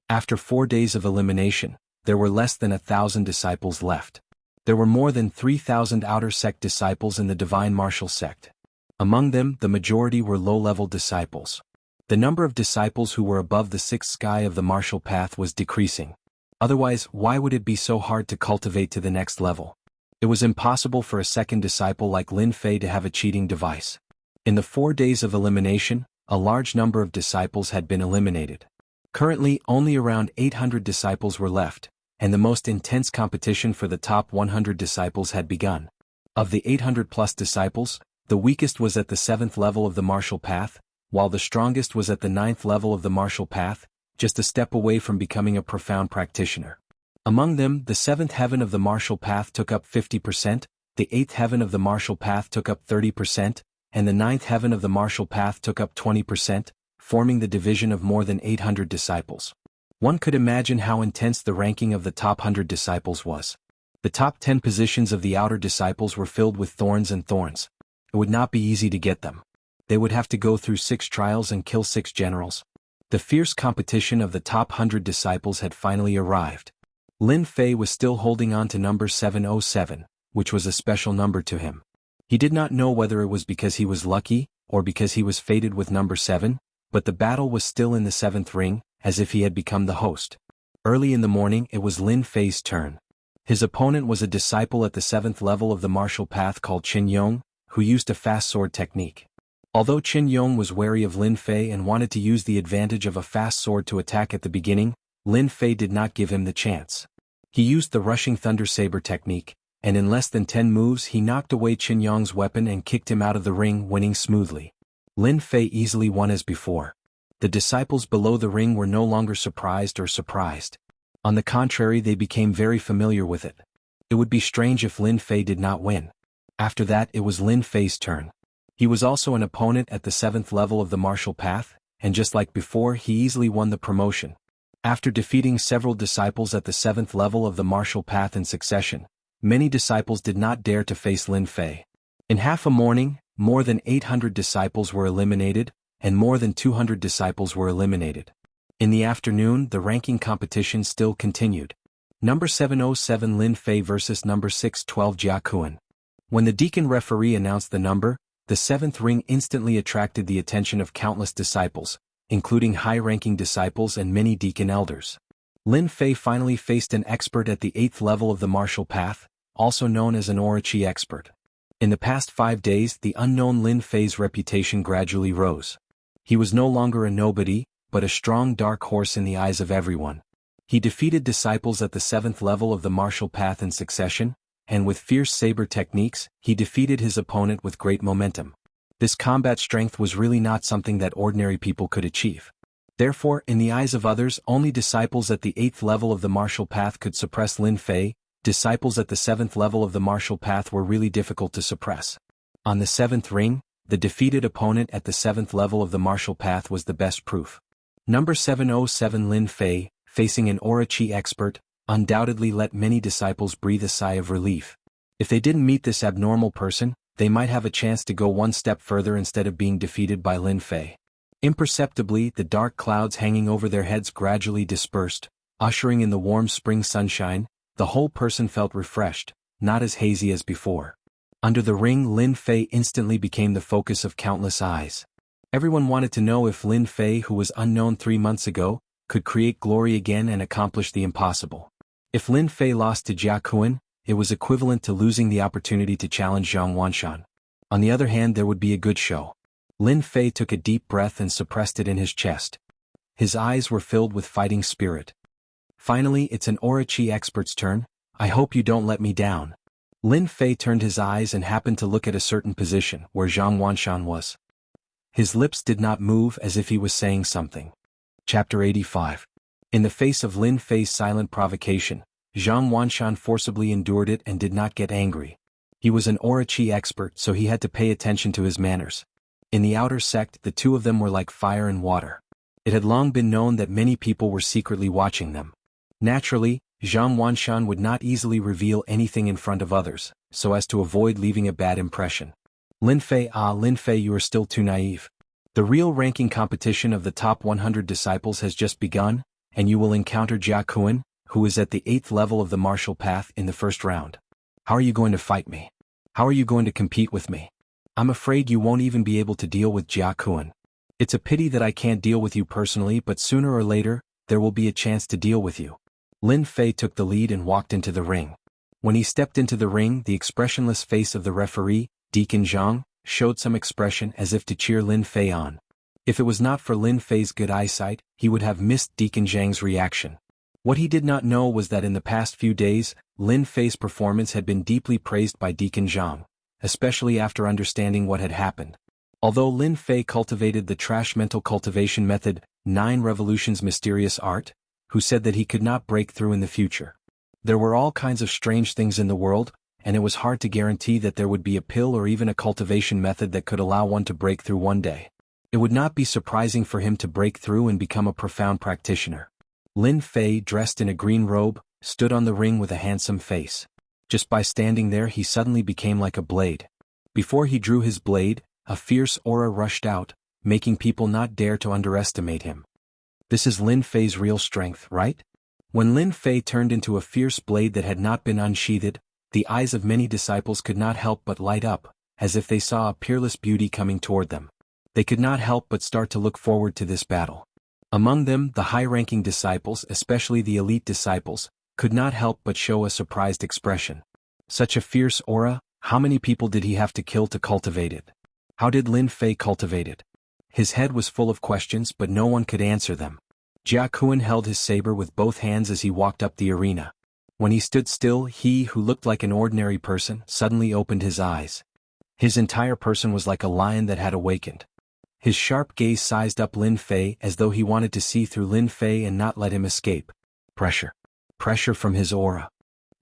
After 4 days of elimination, there were less than 1,000 disciples left. There were more than 3,000 outer sect disciples in the divine martial sect. Among them, the majority were low-level disciples. The number of disciples who were above the 6th sky of the martial path was decreasing. Otherwise, why would it be so hard to cultivate to the next level? It was impossible for a second disciple like Lin Fei to have a cheating device. In the 4 days of elimination, a large number of disciples had been eliminated. Currently, only around 800 disciples were left, and the most intense competition for the top 100 disciples had begun. Of the 800-plus disciples, the weakest was at the 7th level of the martial path, while the strongest was at the 9th level of the martial path, just a step away from becoming a profound practitioner. Among them, the 7th heaven of the martial path took up 50%, the 8th heaven of the martial path took up 30%, and the 9th heaven of the martial path took up 20%, forming the division of more than 800 disciples. One could imagine how intense the ranking of the top 100 disciples was. The top 10 positions of the outer disciples were filled with thorns and thorns. It would not be easy to get them. They would have to go through 6 trials and kill 6 generals. The fierce competition of the top 100 disciples had finally arrived. Lin Fei was still holding on to number 707, which was a special number to him. He did not know whether it was because he was lucky, or because he was fated with number 7, but the battle was still in the 7th ring, as if he had become the host. Early in the morning it was Lin Fei's turn. His opponent was a disciple at the 7th level of the martial path called Qin Yong, who used a fast sword technique. Although Qin Yong was wary of Lin Fei and wanted to use the advantage of a fast sword to attack at the beginning, Lin Fei did not give him the chance. He used the rushing thunder saber technique, and in less than 10 moves he knocked away Qin Yong's weapon and kicked him out of the ring, winning smoothly. Lin Fei easily won as before. The disciples below the ring were no longer surprised. On the contrary, they became very familiar with it. It would be strange if Lin Fei did not win. After that, it was Lin Fei's turn. He was also an opponent at the 7th level of the martial path, and just like before, he easily won the promotion. After defeating several disciples at the 7th level of the martial path in succession, many disciples did not dare to face Lin Fei. In half a morning, more than 800 disciples were eliminated, and more than 200 disciples were eliminated. In the afternoon, the ranking competition still continued. Number 707 Lin Fei versus number 612 Jianghu. When the deacon referee announced the number, the 7th ring instantly attracted the attention of countless disciples, including high-ranking disciples and many deacon elders. Lin Fei finally faced an expert at the 8th level of the martial path, also known as an Orochi expert. In the past 5 days, the unknown Lin Fei's reputation gradually rose. He was no longer a nobody, but a strong dark horse in the eyes of everyone. He defeated disciples at the 7th level of the martial path in succession, and with fierce saber techniques, he defeated his opponent with great momentum. This combat strength was really not something that ordinary people could achieve. Therefore, in the eyes of others, only disciples at the 8th level of the martial path could suppress Lin Fei. Disciples at the 7th level of the martial path were really difficult to suppress. On the 7th ring, the defeated opponent at the 7th level of the martial path was the best proof. Number 707 Lin Fei, facing an Orochi expert, undoubtedly let many disciples breathe a sigh of relief. If they didn't meet this abnormal person, they might have a chance to go one step further instead of being defeated by Lin Fei. Imperceptibly, the dark clouds hanging over their heads gradually dispersed, ushering in the warm spring sunshine. The whole person felt refreshed, not as hazy as before. Under the ring, Lin Fei instantly became the focus of countless eyes. Everyone wanted to know if Lin Fei, who was unknown 3 months ago, could create glory again and accomplish the impossible. If Lin Fei lost to Jianghu, it was equivalent to losing the opportunity to challenge Zhang Wanshan. On the other hand, there would be a good show. Lin Fei took a deep breath and suppressed it in his chest. His eyes were filled with fighting spirit. Finally, it's an Aura Chi expert's turn. I hope you don't let me down. Lin Fei turned his eyes and happened to look at a certain position where Zhang Wanshan was. His lips did not move, as if he was saying something. Chapter 85. In the face of Lin Fei's silent provocation, Zhang Wanshan forcibly endured it and did not get angry. He was an Aura Chi expert, so he had to pay attention to his manners. In the outer sect, the two of them were like fire and water. It had long been known that many people were secretly watching them. Naturally, Zhang Wanshan would not easily reveal anything in front of others, so as to avoid leaving a bad impression. Lin Fei, you are still too naive. The real ranking competition of the top 100 disciples has just begun, and you will encounter Jianghu, who is at the 8th level of the martial path, in the first round. How are you going to fight me? How are you going to compete with me? I'm afraid you won't even be able to deal with Jianghu. It's a pity that I can't deal with you personally, but sooner or later, there will be a chance to deal with you. Lin Fei took the lead and walked into the ring. When he stepped into the ring, the expressionless face of the referee, Deacon Zhang, showed some expression as if to cheer Lin Fei on. If it was not for Lin Fei's good eyesight, he would have missed Deacon Zhang's reaction. What he did not know was that in the past few days, Lin Fei's performance had been deeply praised by Deacon Zhang, especially after understanding what had happened. Although Lin Fei cultivated the trash mental cultivation method, 9 Revolutions mysterious art, who said that he could not break through in the future. There were all kinds of strange things in the world, and it was hard to guarantee that there would be a pill or even a cultivation method that could allow one to break through one day. It would not be surprising for him to break through and become a profound practitioner. Lin Fei, dressed in a green robe, stood on the ring with a handsome face. Just by standing there, he suddenly became like a blade. Before he drew his blade, a fierce aura rushed out, making people not dare to underestimate him. This is Lin Fei's real strength, right? When Lin Fei turned into a fierce blade that had not been unsheathed, the eyes of many disciples could not help but light up, as if they saw a peerless beauty coming toward them. They could not help but start to look forward to this battle. Among them, the high-ranking disciples, especially the elite disciples, could not help but show a surprised expression. Such a fierce aura, how many people did he have to kill to cultivate it? How did Lin Fei cultivate it? His head was full of questions, but no one could answer them. Jianghu held his saber with both hands as he walked up the arena. When he stood still, he, who looked like an ordinary person, suddenly opened his eyes. His entire person was like a lion that had awakened. His sharp gaze sized up Lin Fei as though he wanted to see through Lin Fei and not let him escape. Pressure. Pressure from his aura.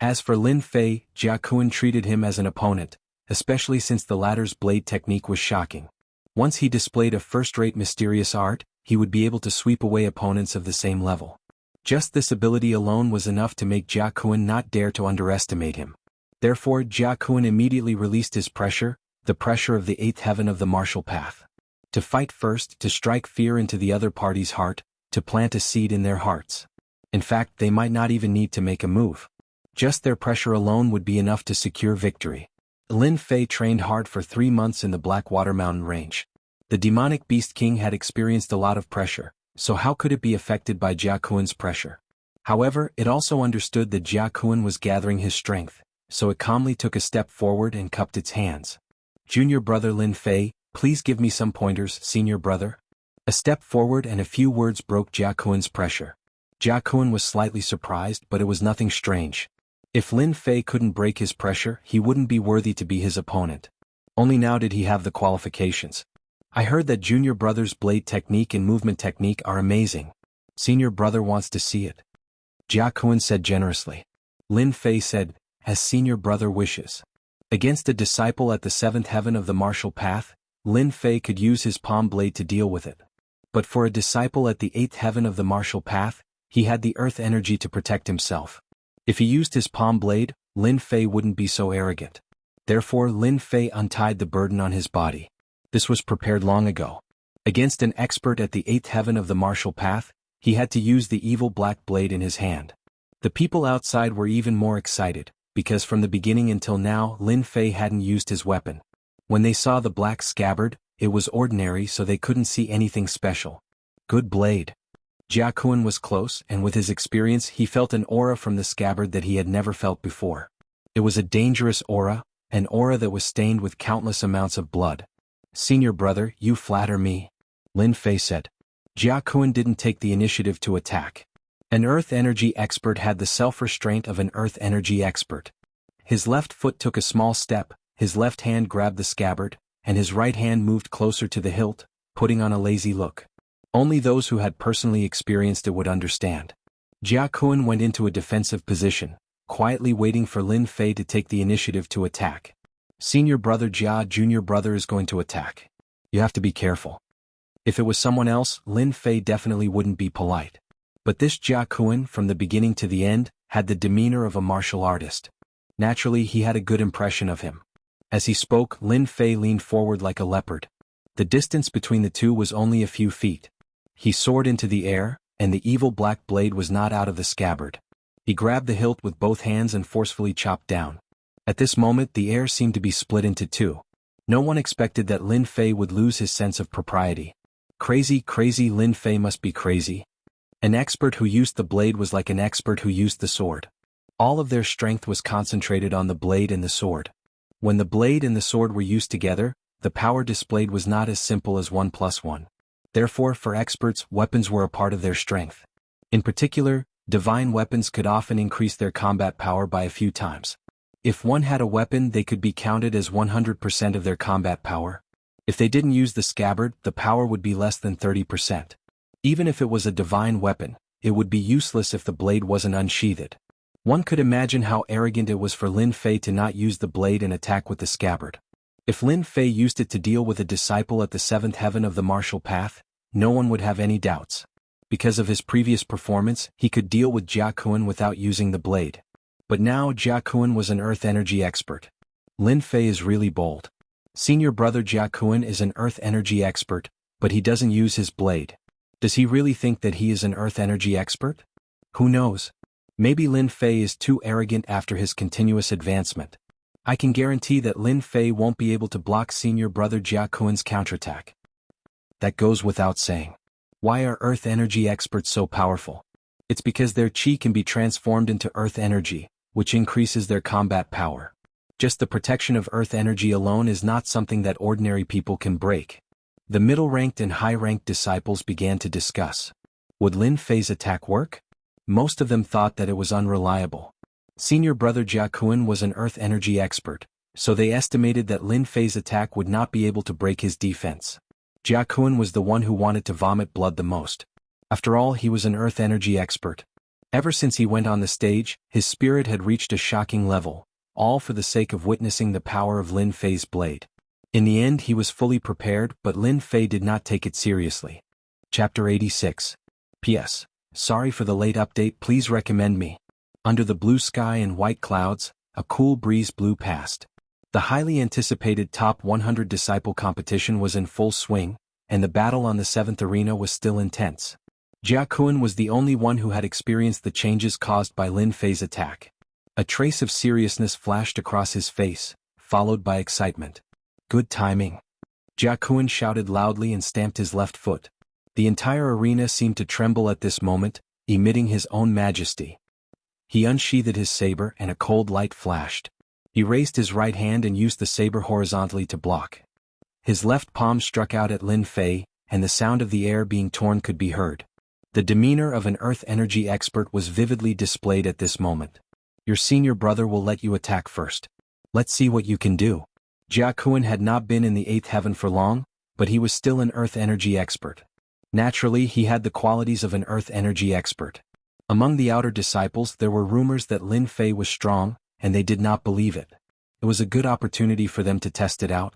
As for Lin Fei, Jianghu treated him as an opponent, especially since the latter's blade technique was shocking. Once he displayed a first-rate mysterious art, he would be able to sweep away opponents of the same level. Just this ability alone was enough to make Jianghu not dare to underestimate him. Therefore, Jianghu immediately released his pressure, the pressure of the 8th heaven of the martial path. To fight first, to strike fear into the other party's heart, to plant a seed in their hearts. In fact, they might not even need to make a move. Just their pressure alone would be enough to secure victory. Lin Fei trained hard for 3 months in the Blackwater Mountain Range. The demonic Beast King had experienced a lot of pressure, so how could it be affected by Jianghu's pressure? However, it also understood that Jianghu was gathering his strength, so it calmly took a step forward and cupped its hands. Junior brother Lin Fei, please give me some pointers, senior brother. A step forward and a few words broke Jianghu's pressure. Jianghu was slightly surprised, but it was nothing strange. If Lin Fei couldn't break his pressure, he wouldn't be worthy to be his opponent. Only now did he have the qualifications. I heard that junior brother's blade technique and movement technique are amazing. Senior brother wants to see it. Jianghu said generously. Lin Fei said, as senior brother wishes. Against a disciple at the 7th heaven of the martial path, Lin Fei could use his palm blade to deal with it. But for a disciple at the 8th heaven of the martial path, he had the earth energy to protect himself. If he used his palm blade, Lin Fei wouldn't be so arrogant. Therefore, Lin Fei untied the burden on his body. This was prepared long ago. Against an expert at the 8th heaven of the martial path, he had to use the evil black blade in his hand. The people outside were even more excited, because from the beginning until now Lin Fei hadn't used his weapon. When they saw the black scabbard, it was ordinary, so they couldn't see anything special. Good blade. Jianghu was close, and with his experience he felt an aura from the scabbard that he had never felt before. It was a dangerous aura, an aura that was stained with countless amounts of blood. "Senior brother, you flatter me," Lin Fei said. Jianghu didn't take the initiative to attack. An earth energy expert had the self-restraint of an earth energy expert. His left foot took a small step, his left hand grabbed the scabbard, and his right hand moved closer to the hilt, putting on a lazy look. Only those who had personally experienced it would understand. Jianghu went into a defensive position, quietly waiting for Lin Fei to take the initiative to attack. "Senior brother Jia, junior brother is going to attack. You have to be careful." If it was someone else, Lin Fei definitely wouldn't be polite. But this Jianghu, from the beginning to the end, had the demeanor of a martial artist. Naturally, he had a good impression of him. As he spoke, Lin Fei leaned forward like a leopard. The distance between the two was only a few feet. He soared into the air, and the evil black blade was not out of the scabbard. He grabbed the hilt with both hands and forcefully chopped down. At this moment, the air seemed to be split into two. No one expected that Lin Fei would lose his sense of propriety. Crazy, Lin Fei must be crazy. An expert who used the blade was like an expert who used the sword. All of their strength was concentrated on the blade and the sword. When the blade and the sword were used together, the power displayed was not as simple as 1+1. Therefore, for experts, weapons were a part of their strength. In particular, divine weapons could often increase their combat power by a few times. If one had a weapon, they could be counted as 100% of their combat power. If they didn't use the scabbard, the power would be less than 30%. Even if it was a divine weapon, it would be useless if the blade wasn't unsheathed. One could imagine how arrogant it was for Lin Fei to not use the blade and attack with the scabbard. If Lin Fei used it to deal with a disciple at the seventh heaven of the martial path, no one would have any doubts. Because of his previous performance, he could deal with Jianghu without using the blade. But now Jianghu was an earth energy expert. Lin Fei is really bold. Senior brother Jianghu is an earth energy expert, but he doesn't use his blade. Does he really think that he is an earth energy expert? Who knows? Maybe Lin Fei is too arrogant after his continuous advancement. I can guarantee that Lin Fei won't be able to block senior brother Jianghu's counterattack. That goes without saying. Why are earth energy experts so powerful? It's because their chi can be transformed into earth energy, which increases their combat power. Just the protection of earth energy alone is not something that ordinary people can break. The middle-ranked and high-ranked disciples began to discuss. Would Lin Fei's attack work? Most of them thought that it was unreliable. Senior brother Jianghu was an earth energy expert, so they estimated that Lin Fei's attack would not be able to break his defense. Jianghu was the one who wanted to vomit blood the most. After all, he was an earth energy expert. Ever since he went on the stage, his spirit had reached a shocking level, all for the sake of witnessing the power of Lin Fei's blade. In the end, he was fully prepared, but Lin Fei did not take it seriously. Chapter 86. P.S. Sorry for the late update, please recommend me. Under the blue sky and white clouds, a cool breeze blew past. The highly anticipated top 100 disciple competition was in full swing, and the battle on the 7th arena was still intense. Jianghu was the only one who had experienced the changes caused by Lin Fei's attack. A trace of seriousness flashed across his face, followed by excitement. Good timing. Jianghu shouted loudly and stamped his left foot. The entire arena seemed to tremble at this moment, emitting his own majesty. He unsheathed his saber and a cold light flashed. He raised his right hand and used the saber horizontally to block. His left palm struck out at Lin Fei, and the sound of the air being torn could be heard. The demeanor of an earth energy expert was vividly displayed at this moment. Your senior brother will let you attack first. Let's see what you can do. Jianghu had not been in the 8th heaven for long, but he was still an earth energy expert. Naturally, he had the qualities of an earth energy expert. Among the outer disciples there were rumors that Lin Fei was strong, and they did not believe it. It was a good opportunity for them to test it out.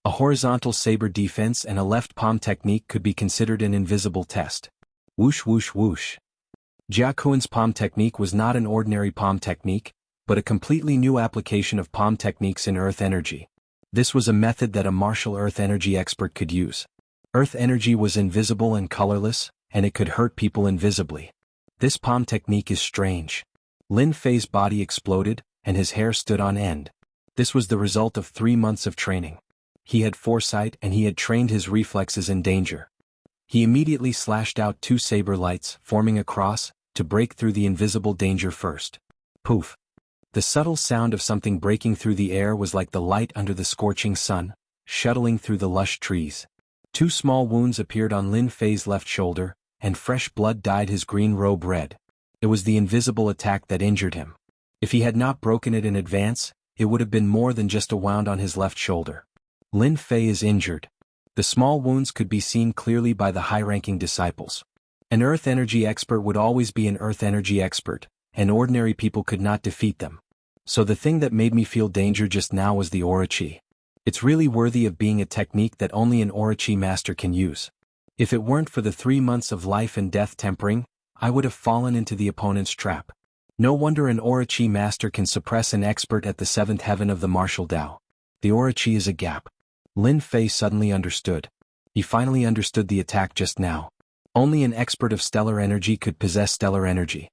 A horizontal saber defense and a left palm technique could be considered an invisible test. Whoosh whoosh whoosh. Jianghu's palm technique was not an ordinary palm technique, but a completely new application of palm techniques in earth energy. This was a method that a martial earth energy expert could use. Earth energy was invisible and colorless, and it could hurt people invisibly. This palm technique is strange. Lin Fei's body exploded, and his hair stood on end. This was the result of 3 months of training. He had foresight and he had trained his reflexes in danger. He immediately slashed out 2 saber lights, forming a cross, to break through the invisible danger first. Poof! The subtle sound of something breaking through the air was like the light under the scorching sun, shuttling through the lush trees. 2 small wounds appeared on Lin Fei's left shoulder, and fresh blood dyed his green robe red. It was the invisible attack that injured him. If he had not broken it in advance, it would have been more than just a wound on his left shoulder. Lin Fei is injured. The small wounds could be seen clearly by the high-ranking disciples. An earth energy expert would always be an earth energy expert, and ordinary people could not defeat them. So the thing that made me feel danger just now was the aura chi. It's really worthy of being a technique that only an aura chi master can use. If it weren't for the 3 months of life and death tempering, I would have fallen into the opponent's trap. No wonder an aura chi master can suppress an expert at the 7th heaven of the martial Tao. The aura chi is a gap. Lin Fei suddenly understood. He finally understood the attack just now. Only an expert of stellar energy could possess stellar energy.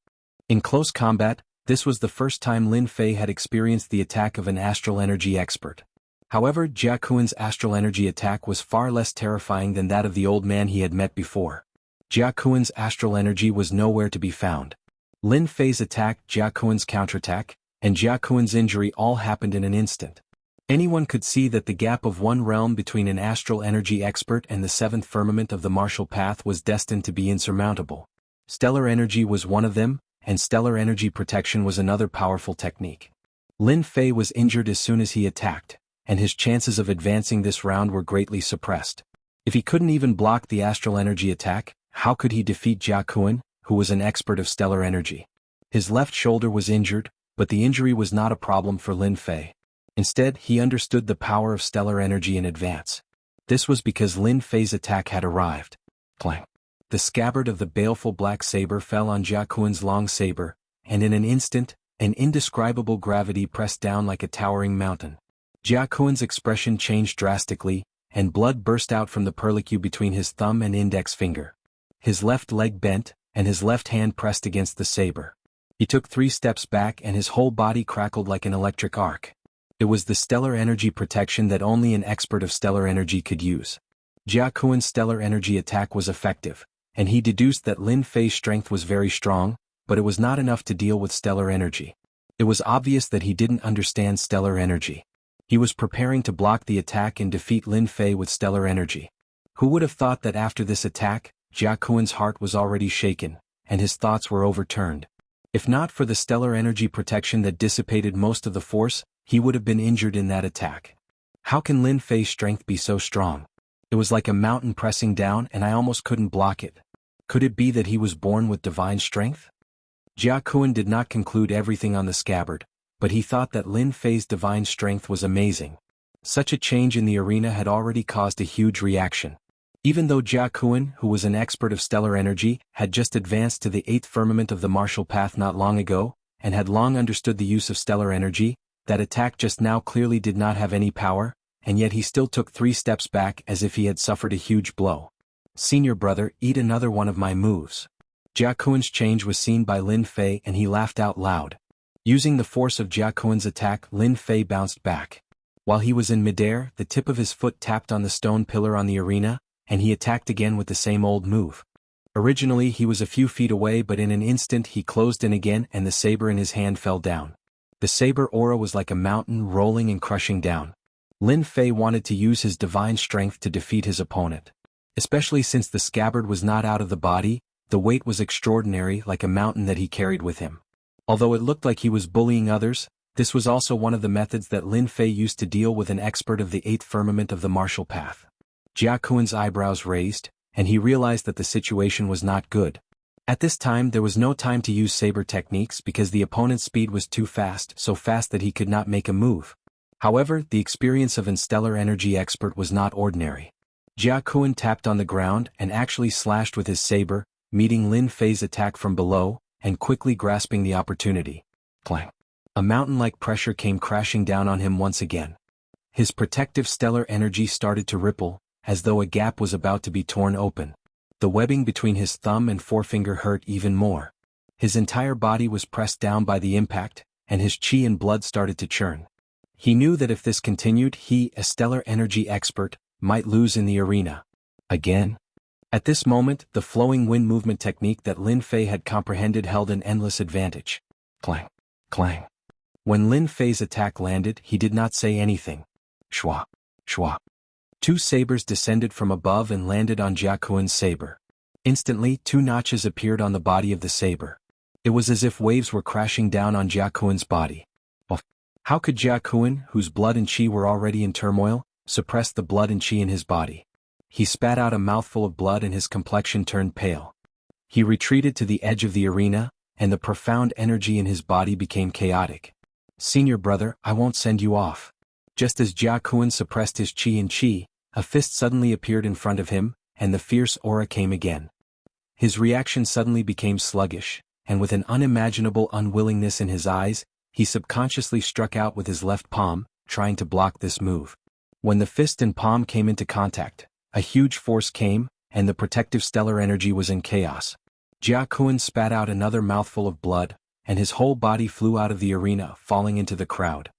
In close combat, this was the first time Lin Fei had experienced the attack of an astral energy expert. However, Jia Kuan's astral energy attack was far less terrifying than that of the old man he had met before. Jia Kuan's astral energy was nowhere to be found. Lin Fei's attack, Jia Kuan's counterattack, and Jia Kuan's injury all happened in an instant. Anyone could see that the gap of one realm between an astral energy expert and the 7th firmament of the martial path was destined to be insurmountable. Stellar energy was one of them, and stellar energy protection was another powerful technique. Lin Fei was injured as soon as he attacked, and his chances of advancing this round were greatly suppressed. If he couldn't even block the astral energy attack, how could he defeat Jia Kuan, who was an expert of stellar energy? His left shoulder was injured, but the injury was not a problem for Lin Fei. Instead, he understood the power of stellar energy in advance. This was because Lin Fei's attack had arrived. Clang! The scabbard of the baleful black saber fell on Jia Kuan's long saber, and in an instant, an indescribable gravity pressed down like a towering mountain. Jia Kuan's expression changed drastically, and blood burst out from the perlicue between his thumb and index finger. His left leg bent, and his left hand pressed against the saber. He took 3 steps back and his whole body crackled like an electric arc. It was the stellar energy protection that only an expert of stellar energy could use. Jia Kuan's stellar energy attack was effective, and he deduced that Lin Fei's strength was very strong, but it was not enough to deal with stellar energy. It was obvious that he didn't understand stellar energy. He was preparing to block the attack and defeat Lin Fei with stellar energy. Who would have thought that after this attack, Jia Kuan's heart was already shaken, and his thoughts were overturned. If not for the stellar energy protection that dissipated most of the force, he would have been injured in that attack. How can Lin Fei's strength be so strong? It was like a mountain pressing down and I almost couldn't block it. Could it be that he was born with divine strength? Jia Kuan did not conclude everything on the scabbard, but he thought that Lin Fei's divine strength was amazing. Such a change in the arena had already caused a huge reaction. Even though Jia Kuan, who was an expert of stellar energy, had just advanced to the 8th firmament of the martial path not long ago, and had long understood the use of stellar energy, that attack just now clearly did not have any power, and yet he still took 3 steps back as if he had suffered a huge blow. "Senior brother, eat another one of my moves." Jia Kuan's change was seen by Lin Fei and he laughed out loud. Using the force of Jia Kuan's attack, Lin Fei bounced back. While he was in midair, the tip of his foot tapped on the stone pillar on the arena, and he attacked again with the same old move. Originally he was a few feet away, but in an instant he closed in again and the saber in his hand fell down. The saber aura was like a mountain rolling and crushing down. Lin Fei wanted to use his divine strength to defeat his opponent. Especially since the scabbard was not out of the body, the weight was extraordinary, like a mountain that he carried with him. Although it looked like he was bullying others, this was also one of the methods that Lin Fei used to deal with an expert of the 8th firmament of the martial path. Jia Kuan's eyebrows raised, and he realized that the situation was not good. At this time there was no time to use saber techniques because the opponent's speed was too fast, so fast that he could not make a move. However, the experience of an stellar energy expert was not ordinary. Jia Kuan tapped on the ground and actually slashed with his saber, meeting Lin Fei's attack from below, and quickly grasping the opportunity. Clang! A mountain-like pressure came crashing down on him once again. His protective stellar energy started to ripple, as though a gap was about to be torn open. The webbing between his thumb and forefinger hurt even more. His entire body was pressed down by the impact, and his chi and blood started to churn. He knew that if this continued, he, a stellar energy expert, might lose in the arena. Again? At this moment, the flowing wind movement technique that Lin Fei had comprehended held an endless advantage. Clang. Clang. When Lin Fei's attack landed, he did not say anything. Shwa. Shwa. Two sabers descended from above and landed on Jianghu's saber. Instantly, two notches appeared on the body of the saber. It was as if waves were crashing down on Jianghu's body. How could Jianghu, whose blood and chi were already in turmoil, suppress the blood and chi in his body? He spat out a mouthful of blood and his complexion turned pale. He retreated to the edge of the arena, and the profound energy in his body became chaotic. Senior brother, I won't send you off. Just as Jianghu suppressed his chi and chi, a fist suddenly appeared in front of him, and the fierce aura came again. His reaction suddenly became sluggish, and with an unimaginable unwillingness in his eyes, he subconsciously struck out with his left palm, trying to block this move. When the fist and palm came into contact, a huge force came, and the protective stellar energy was in chaos. Jianghu spat out another mouthful of blood, and his whole body flew out of the arena, falling into the crowd.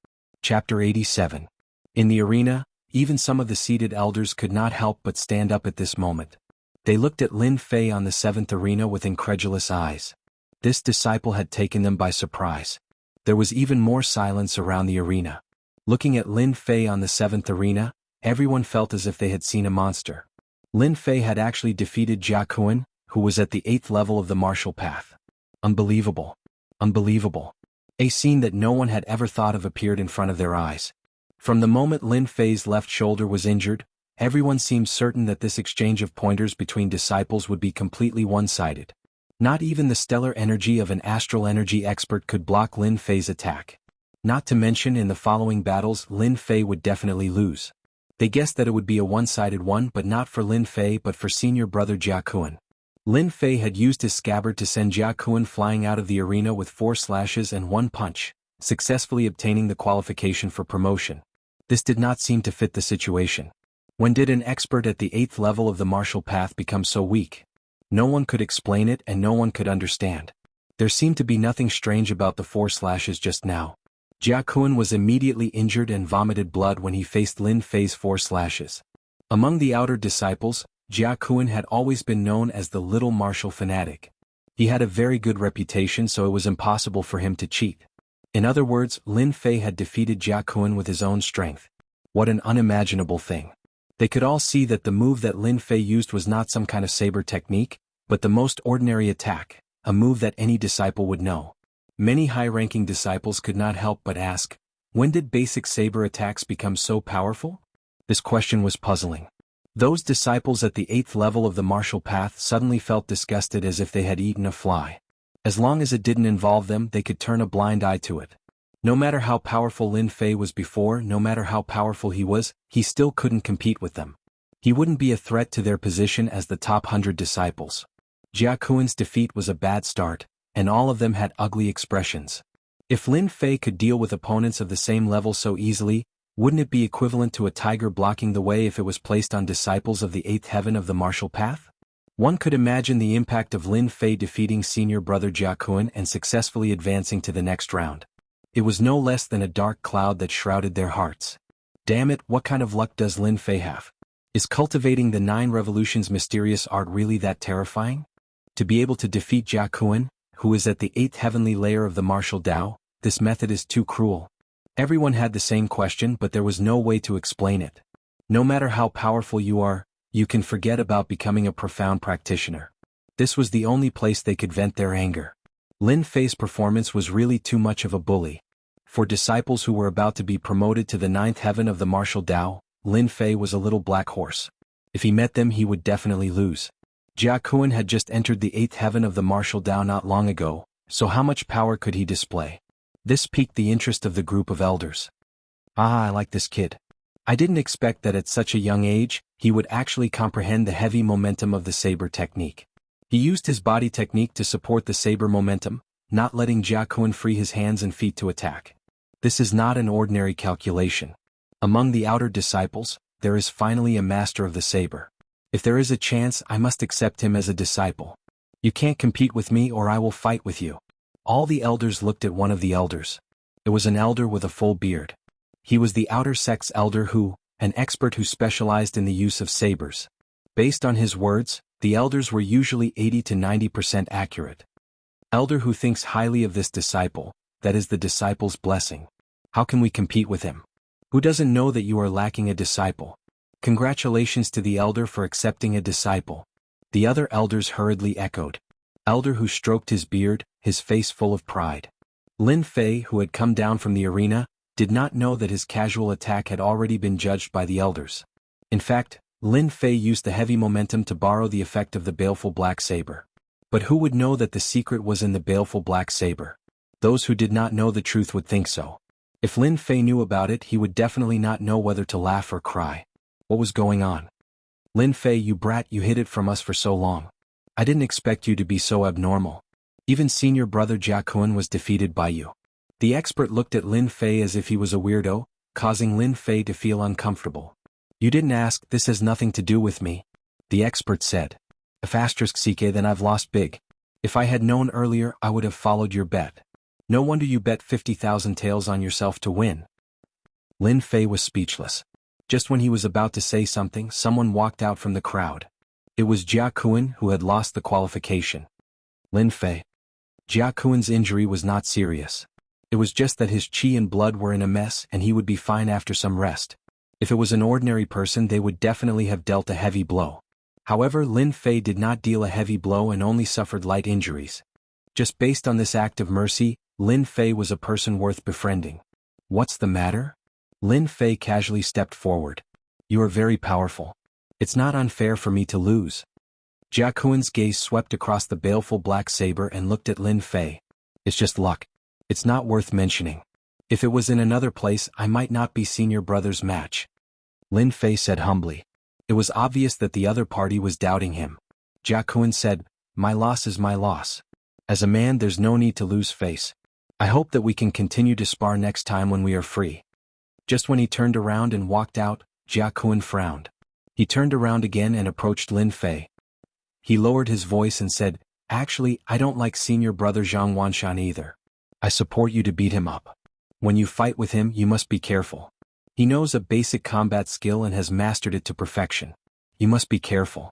Chapter 87. In the arena, even some of the seated elders could not help but stand up at this moment. They looked at Lin Fei on the seventh arena with incredulous eyes. This disciple had taken them by surprise. There was even more silence around the arena. Looking at Lin Fei on the seventh arena, everyone felt as if they had seen a monster. Lin Fei had actually defeated Jianghu, who was at the 8th level of the martial path. Unbelievable. Unbelievable. A scene that no one had ever thought of appeared in front of their eyes. From the moment Lin Fei's left shoulder was injured, everyone seemed certain that this exchange of pointers between disciples would be completely one-sided. Not even the stellar energy of an astral energy expert could block Lin Fei's attack. Not to mention in the following battles Lin Fei would definitely lose. They guessed that it would be a one-sided one, but not for Lin Fei but for senior brother Jianghu. Lin Fei had used his scabbard to send Jianghu flying out of the arena with 4 slashes and 1 punch, successfully obtaining the qualification for promotion. This did not seem to fit the situation. When did an expert at the 8th level of the martial path become so weak? No one could explain it and no one could understand. There seemed to be nothing strange about the 4 slashes just now. Jianghu was immediately injured and vomited blood when he faced Lin Fei's 4 slashes. Among the outer disciples, Jianghu had always been known as the little martial fanatic. He had a very good reputation, so it was impossible for him to cheat. In other words, Lin Fei had defeated Jianghu with his own strength. What an unimaginable thing. They could all see that the move that Lin Fei used was not some kind of saber technique, but the most ordinary attack, a move that any disciple would know. Many high-ranking disciples could not help but ask, when did basic saber attacks become so powerful? This question was puzzling. Those disciples at the 8th level of the martial path suddenly felt disgusted as if they had eaten a fly. As long as it didn't involve them, they could turn a blind eye to it. No matter how powerful Lin Fei was before, no matter how powerful he was, he still couldn't compete with them. He wouldn't be a threat to their position as the top 100 disciples. Jianghu's defeat was a bad start, and all of them had ugly expressions. If Lin Fei could deal with opponents of the same level so easily, wouldn't it be equivalent to a tiger blocking the way if it was placed on disciples of the 8th heaven of the martial path? One could imagine the impact of Lin Fei defeating senior brother Jianghu and successfully advancing to the next round. It was no less than a dark cloud that shrouded their hearts. Damn it, what kind of luck does Lin Fei have? Is cultivating the 9 revolutions mysterious art really that terrifying? To be able to defeat Jianghu, who is at the 8th heavenly layer of the martial Tao, this method is too cruel. Everyone had the same question, but there was no way to explain it. No matter how powerful you are, you can forget about becoming a profound practitioner. This was the only place they could vent their anger. Lin Fei's performance was really too much of a bully. For disciples who were about to be promoted to the 9th heaven of the martial Tao, Lin Fei was a little black horse. If he met them, he would definitely lose. Jianghu had just entered the 8th heaven of the martial Tao not long ago, so how much power could he display? This piqued the interest of the group of elders. Ah, I like this kid. I didn't expect that at such a young age, he would actually comprehend the heavy momentum of the saber technique. He used his body technique to support the saber momentum, not letting Jianghu free his hands and feet to attack. This is not an ordinary calculation. Among the outer disciples, there is finally a master of the saber. If there is a chance, I must accept him as a disciple. You can't compete with me or I will fight with you. All the elders looked at one of the elders. It was an elder with a full beard. He was the outer sex elder who, an expert who specialized in the use of sabers. Based on his words, the elders were usually 80 to 90% accurate. Elder who thinks highly of this disciple, that is the disciple's blessing. How can we compete with him? Who doesn't know that you are lacking a disciple? Congratulations to the elder for accepting a disciple. The other elders hurriedly echoed. Elder who stroked his beard, his face full of pride. Lin Fei, who had come down from the arena, did not know that his casual attack had already been judged by the elders. In fact, Lin Fei used the heavy momentum to borrow the effect of the baleful black saber. But who would know that the secret was in the baleful black saber? Those who did not know the truth would think so. If Lin Fei knew about it, he would definitely not know whether to laugh or cry. What was going on? Lin Fei, you brat, you hid it from us for so long. I didn't expect you to be so abnormal. Even senior brother Jianghu was defeated by you. The expert looked at Lin Fei as if he was a weirdo, causing Lin Fei to feel uncomfortable. You didn't ask, this has nothing to do with me. The expert said. If *CK, then I've lost big. If I had known earlier, I would have followed your bet. No wonder you bet 50,000 taels on yourself to win. Lin Fei was speechless. Just when he was about to say something, someone walked out from the crowd. It was Jianghu, who had lost the qualification. Lin Fei. Jianghu's injury was not serious. It was just that his qi and blood were in a mess and he would be fine after some rest. If it was an ordinary person, they would definitely have dealt a heavy blow. However, Lin Fei did not deal a heavy blow and only suffered light injuries. Just based on this act of mercy, Lin Fei was a person worth befriending. What's the matter? Lin Fei casually stepped forward. You are very powerful. It's not unfair for me to lose. Jianghu's gaze swept across the baleful black saber and looked at Lin Fei. It's just luck. It's not worth mentioning. If it was in another place, I might not be senior brother's match. Lin Fei said humbly. It was obvious that the other party was doubting him. Jianghu said, my loss is my loss. As a man, there's no need to lose face. I hope that we can continue to spar next time when we are free. Just when he turned around and walked out, Jianghu frowned. He turned around again and approached Lin Fei. He lowered his voice and said, actually, I don't like senior brother Zhang Wanshan either. I support you to beat him up. When you fight with him, you must be careful. He knows a basic combat skill and has mastered it to perfection. You must be careful.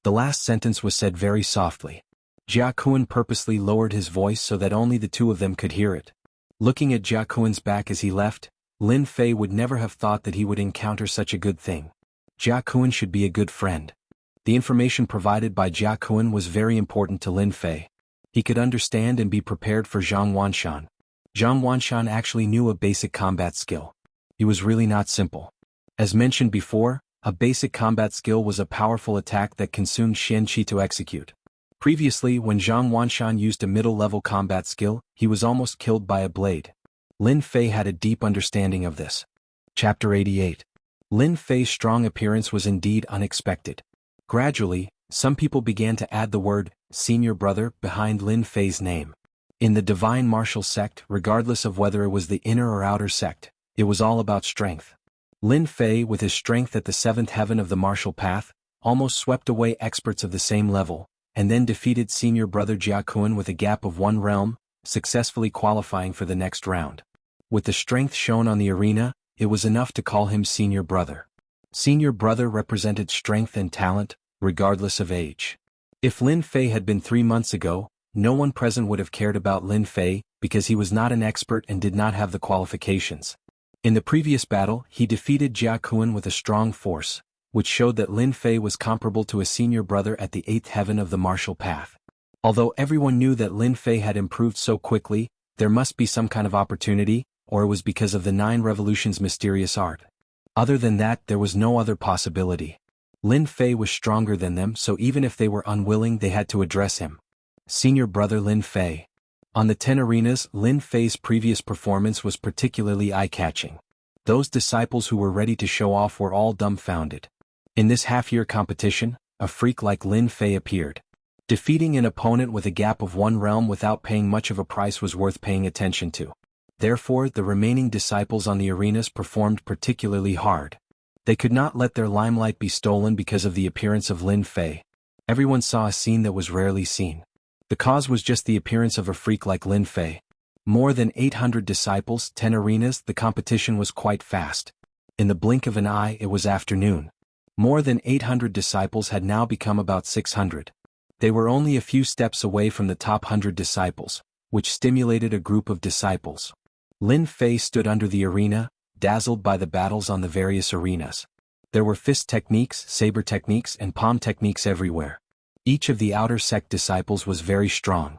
The last sentence was said very softly. Jianghu purposely lowered his voice so that only the two of them could hear it. Looking at Jianghu's back as he left, Lin Fei would never have thought that he would encounter such a good thing. Jianghu should be a good friend. The information provided by Jianghu was very important to Lin Fei. He could understand and be prepared for Zhang Wanshan. Zhang Wanshan actually knew a basic combat skill. He was really not simple. As mentioned before, a basic combat skill was a powerful attack that consumed Xian Qi to execute. Previously, when Zhang Wanshan used a middle-level combat skill, he was almost killed by a blade. Lin Fei had a deep understanding of this. Chapter 88. Lin Fei's strong appearance was indeed unexpected. Gradually, some people began to add the word, senior brother, behind Lin Fei's name. In the divine martial sect, regardless of whether it was the inner or outer sect, it was all about strength. Lin Fei, with his strength at the seventh heaven of the martial path, almost swept away experts of the same level, and then defeated senior brother Jianghu with a gap of one realm, successfully qualifying for the next round. With the strength shown on the arena, it was enough to call him senior brother. Senior brother represented strength and talent, regardless of age. If Lin Fei had been 3 months ago, no one present would have cared about Lin Fei, because he was not an expert and did not have the qualifications. In the previous battle, he defeated Jianghu with a strong force, which showed that Lin Fei was comparable to a senior brother at the 8th heaven of the martial path. Although everyone knew that Lin Fei had improved so quickly, there must be some kind of opportunity, or it was because of the 9 revolutions' mysterious art. Other than that, there was no other possibility. Lin Fei was stronger than them, so even if they were unwilling, they had to address him. Senior brother Lin Fei. On the 10 arenas, Lin Fei's previous performance was particularly eye-catching. Those disciples who were ready to show off were all dumbfounded. In this half-year competition, a freak like Lin Fei appeared. Defeating an opponent with a gap of one realm without paying much of a price was worth paying attention to. Therefore, the remaining disciples on the arenas performed particularly hard. They could not let their limelight be stolen because of the appearance of Lin Fei. Everyone saw a scene that was rarely seen. The cause was just the appearance of a freak like Lin Fei. More than 800 disciples, 10 arenas. The competition was quite fast. In the blink of an eye it was afternoon. More than 800 disciples had now become about 600. They were only a few steps away from the top 100 disciples, which stimulated a group of disciples. Lin Fei stood under the arena, dazzled by the battles on the various arenas. There were fist techniques, saber techniques, and palm techniques everywhere. Each of the outer sect disciples was very strong.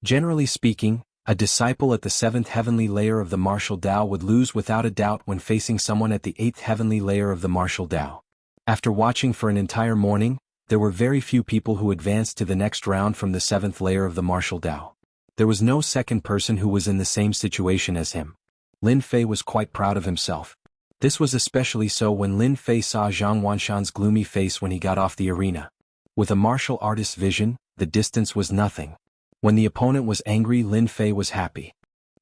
Generally speaking, a disciple at the 7th heavenly layer of the martial Tao would lose without a doubt when facing someone at the 8th heavenly layer of the martial Tao. After watching for an entire morning, there were very few people who advanced to the next round from the 7th layer of the martial Tao. There was no second person who was in the same situation as him. Lin Fei was quite proud of himself. This was especially so when Lin Fei saw Zhang Wanshan's gloomy face when he got off the arena. With a martial artist's vision, the distance was nothing. When the opponent was angry, Lin Fei was happy.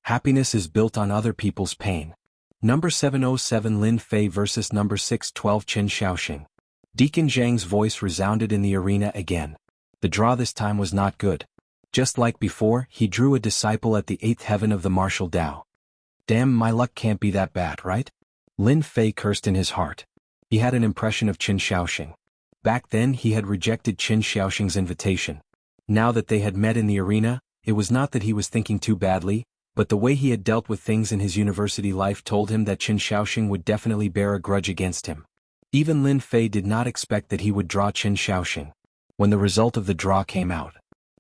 Happiness is built on other people's pain. Number 707 Lin Fei versus number 612 Qin Shaoxing. Deacon Zhang's voice resounded in the arena again. The draw this time was not good. Just like before, he drew a disciple at the 8th heaven of the martial Tao. Damn, my luck can't be that bad, right? Lin Fei cursed in his heart. He had an impression of Qin Shaoxing. Back then he had rejected Qin Shaoxing's invitation. Now that they had met in the arena, it was not that he was thinking too badly, but the way he had dealt with things in his university life told him that Qin Shaoxing would definitely bear a grudge against him. Even Lin Fei did not expect that he would draw Qin Shaoxing. When the result of the draw came out,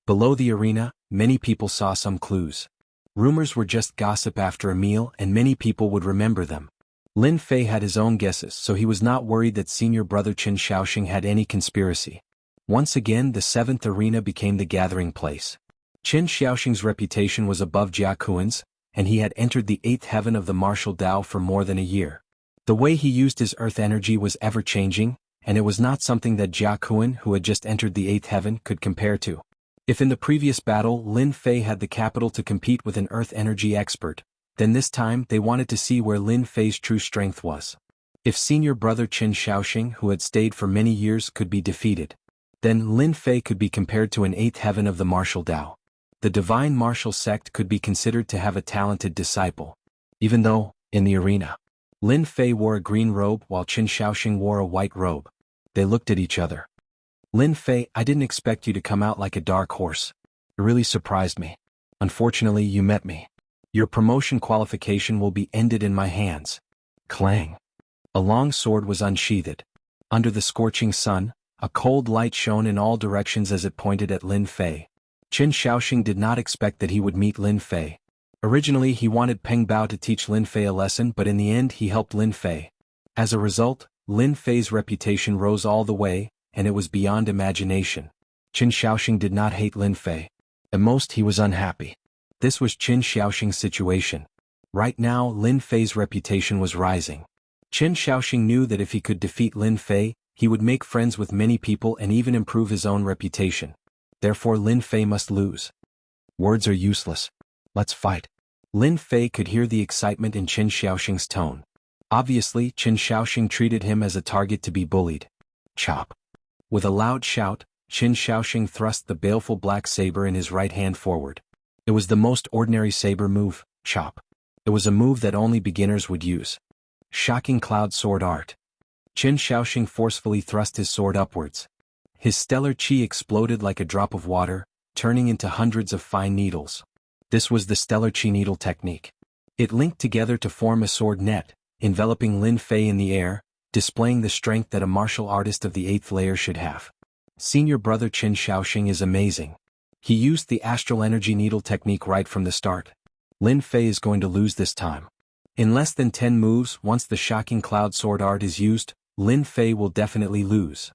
below the arena, many people saw some clues. Rumors were just gossip after a meal and many people would remember them. Lin Fei had his own guesses, so he was not worried that senior brother Qin Shaoxing had any conspiracy. Once again the 7th arena became the gathering place. Qin Shaoxing's reputation was above Jianghu's, and he had entered the 8th heaven of the martial Tao for more than a year. The way he used his earth energy was ever-changing, and it was not something that Jianghu, who had just entered the 8th heaven, could compare to. If in the previous battle Lin Fei had the capital to compete with an earth energy expert, then this time they wanted to see where Lin Fei's true strength was. If senior brother Qin Shaoxing, who had stayed for many years, could be defeated, then Lin Fei could be compared to an 8th heaven of the martial Tao. The divine martial sect could be considered to have a talented disciple. Even though, in the arena, Lin Fei wore a green robe while Qin Shaoxing wore a white robe. They looked at each other. Lin Fei, I didn't expect you to come out like a dark horse. It really surprised me. Unfortunately, you met me. Your promotion qualification will be ended in my hands. Clang. A long sword was unsheathed. Under the scorching sun, a cold light shone in all directions as it pointed at Lin Fei. Qin Shaoxing did not expect that he would meet Lin Fei. Originally he wanted Peng Bao to teach Lin Fei a lesson, but in the end he helped Lin Fei. As a result, Lin Fei's reputation rose all the way, and it was beyond imagination. Qin Shaoxing did not hate Lin Fei. At most he was unhappy. This was Qin Shaoxing's situation. Right now Lin Fei's reputation was rising. Qin Shaoxing knew that if he could defeat Lin Fei, he would make friends with many people and even improve his own reputation. Therefore Lin Fei must lose. Words are useless. Let's fight. Lin Fei could hear the excitement in Qin Shaoxing's tone. Obviously Qin Shaoxing treated him as a target to be bullied. Chop. With a loud shout, Qin Shaoxing thrust the baleful black saber in his right hand forward. It was the most ordinary saber move, chop. It was a move that only beginners would use. Shocking cloud sword art. Qin Shaoxing forcefully thrust his sword upwards. His stellar qi exploded like a drop of water, turning into hundreds of fine needles. This was the stellar qi needle technique. It linked together to form a sword net, enveloping Lin Fei in the air, displaying the strength that a martial artist of the 8th layer should have. Senior brother Qin Shaoxing is amazing. He used the astral energy needle technique right from the start. Lin Fei is going to lose this time. In less than 10 moves, once the shocking cloud sword art is used, Lin Fei will definitely lose.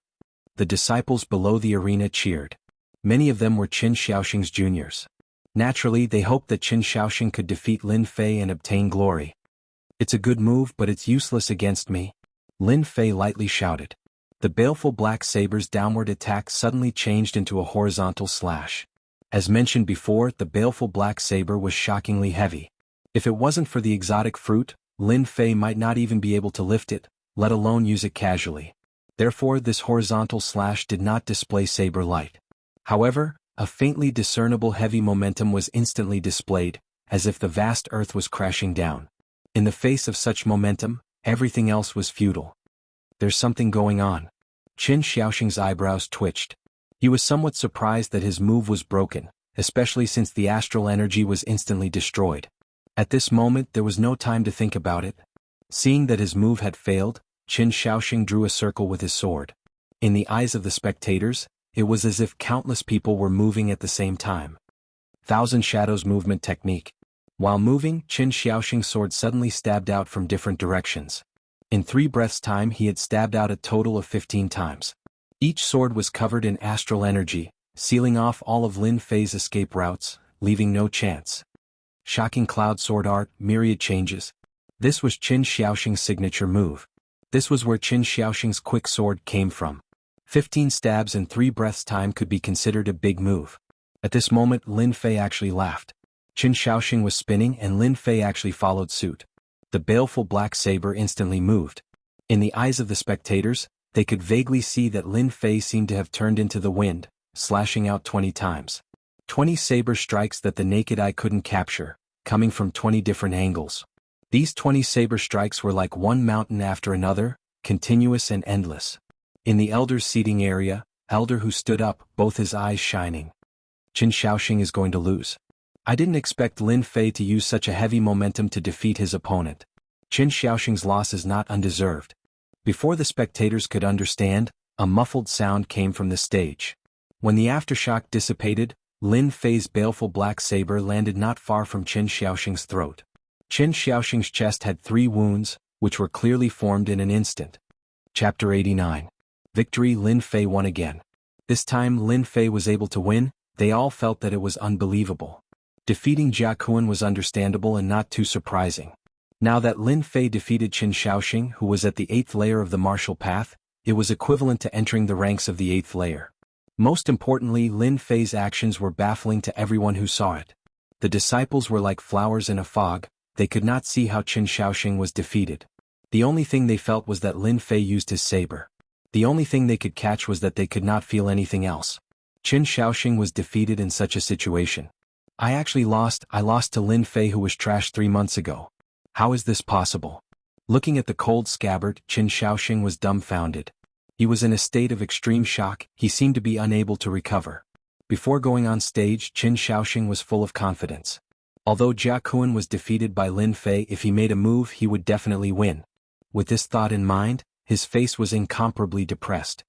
The disciples below the arena cheered. Many of them were Qin Shaoxing's juniors. Naturally, they hoped that Qin Shaoxing could defeat Lin Fei and obtain glory. It's a good move, but it's useless against me. Lin Fei lightly shouted. The baleful black saber's downward attack suddenly changed into a horizontal slash. As mentioned before, the baleful black saber was shockingly heavy. If it wasn't for the exotic fruit, Lin Fei might not even be able to lift it, let alone use it casually. Therefore this horizontal slash did not display saber light. However, a faintly discernible heavy momentum was instantly displayed, as if the vast earth was crashing down. In the face of such momentum, everything else was futile. There's something going on. Qin Xiaoxing's eyebrows twitched. He was somewhat surprised that his move was broken, especially since the astral energy was instantly destroyed. At this moment there was no time to think about it. Seeing that his move had failed, Qin Xiaoxing drew a circle with his sword. In the eyes of the spectators, it was as if countless people were moving at the same time. Thousand Shadows movement technique. While moving, Qin Xiaoxing's sword suddenly stabbed out from different directions. In 3 breaths' time he had stabbed out a total of 15 times. Each sword was covered in astral energy, sealing off all of Lin Fei's escape routes, leaving no chance. Shocking cloud sword art, myriad changes. This was Qin Xiaoxing's signature move. This was where Qin Xiaoxing's quick sword came from. 15 stabs in 3 breaths' time could be considered a big move. At this moment Lin Fei actually laughed. Qin Xiaoxing was spinning and Lin Fei actually followed suit. The baleful black saber instantly moved. In the eyes of the spectators, they could vaguely see that Lin Fei seemed to have turned into the wind, slashing out 20 times. 20 saber strikes that the naked eye couldn't capture, coming from 20 different angles. These 20 saber strikes were like one mountain after another, continuous and endless. In the elder's seating area, Elder Hu stood up, both his eyes shining. Qin Xiaoxing is going to lose. I didn't expect Lin Fei to use such a heavy momentum to defeat his opponent. Qin Xiaoxing's loss is not undeserved. Before the spectators could understand, a muffled sound came from the stage. When the aftershock dissipated, Lin Fei's baleful black saber landed not far from Qin Xiaoxing's throat. Qin Xiaoxing's chest had 3 wounds, which were clearly formed in an instant. Chapter 89. Victory. Lin Fei won again. This time Lin Fei was able to win. They all felt that it was unbelievable. Defeating Jianghu was understandable and not too surprising. Now that Lin Fei defeated Qin Xiaoxing, who was at the 8th layer of the martial path, it was equivalent to entering the ranks of the 8th layer. Most importantly, Lin Fei's actions were baffling to everyone who saw it. The disciples were like flowers in a fog. They could not see how Qin Xiaoxing was defeated. The only thing they felt was that Lin Fei used his saber. The only thing they could catch was that they could not feel anything else. Qin Xiaoxing was defeated in such a situation. I lost to Lin Fei, who was trashed 3 months ago. How is this possible? Looking at the cold scabbard, Qin Xiaoxing was dumbfounded. He was in a state of extreme shock. He seemed to be unable to recover. Before going on stage, Qin Xiaoxing was full of confidence. Although Jianghu was defeated by Lin Fei, if he made a move he would definitely win. With this thought in mind, his face was incomparably depressed.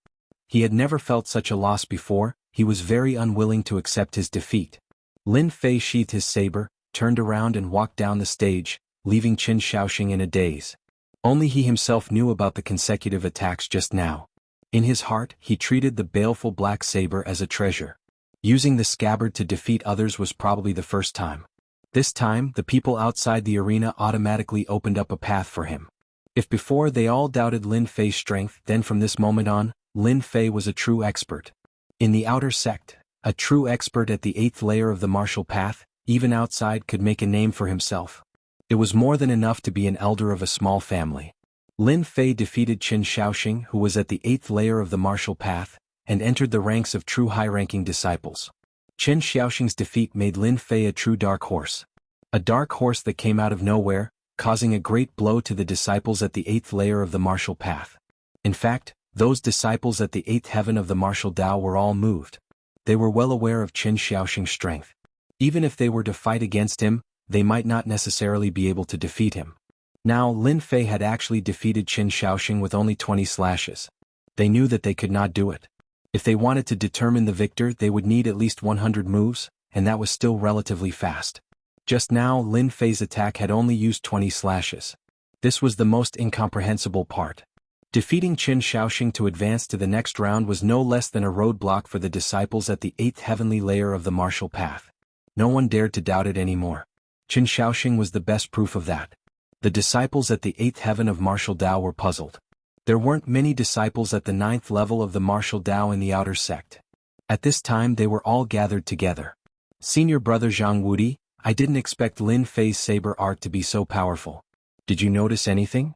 He had never felt such a loss before. He was very unwilling to accept his defeat. Lin Fei sheathed his saber, turned around and walked down the stage, leaving Qin Xiaoxing in a daze. Only he himself knew about the consecutive attacks just now. In his heart, he treated the baleful black saber as a treasure. Using the scabbard to defeat others was probably the first time. This time, the people outside the arena automatically opened up a path for him. If before they all doubted Lin Fei's strength, then from this moment on, Lin Fei was a true expert. In the outer sect, a true expert at the 8th layer of the martial path, even outside could make a name for himself. It was more than enough to be an elder of a small family. Lin Fei defeated Qin Xiaoxing, who was at the 8th layer of the martial path, and entered the ranks of true high-ranking disciples. Qin Xiaoxing's defeat made Lin Fei a true dark horse. A dark horse that came out of nowhere, causing a great blow to the disciples at the 8th layer of the martial path. In fact, those disciples at the 8th heaven of the martial Tao were all moved. They were well aware of Qin Xiaoxing's strength. Even if they were to fight against him, they might not necessarily be able to defeat him. Now Lin Fei had actually defeated Qin Xiaoxing with only 20 slashes. They knew that they could not do it. If they wanted to determine the victor, they would need at least 100 moves, and that was still relatively fast. Just now Lin Fei's attack had only used 20 slashes. This was the most incomprehensible part. Defeating Qin Xiaoxing to advance to the next round was no less than a roadblock for the disciples at the 8th heavenly layer of the martial path. No one dared to doubt it anymore. Qin Xiaoxing was the best proof of that. The disciples at the 8th heaven of martial Tao were puzzled. There weren't many disciples at the 9th level of the martial Tao in the outer sect. At this time they were all gathered together. Senior brother Jianghu, I didn't expect Lin Fei's saber art to be so powerful. Did you notice anything?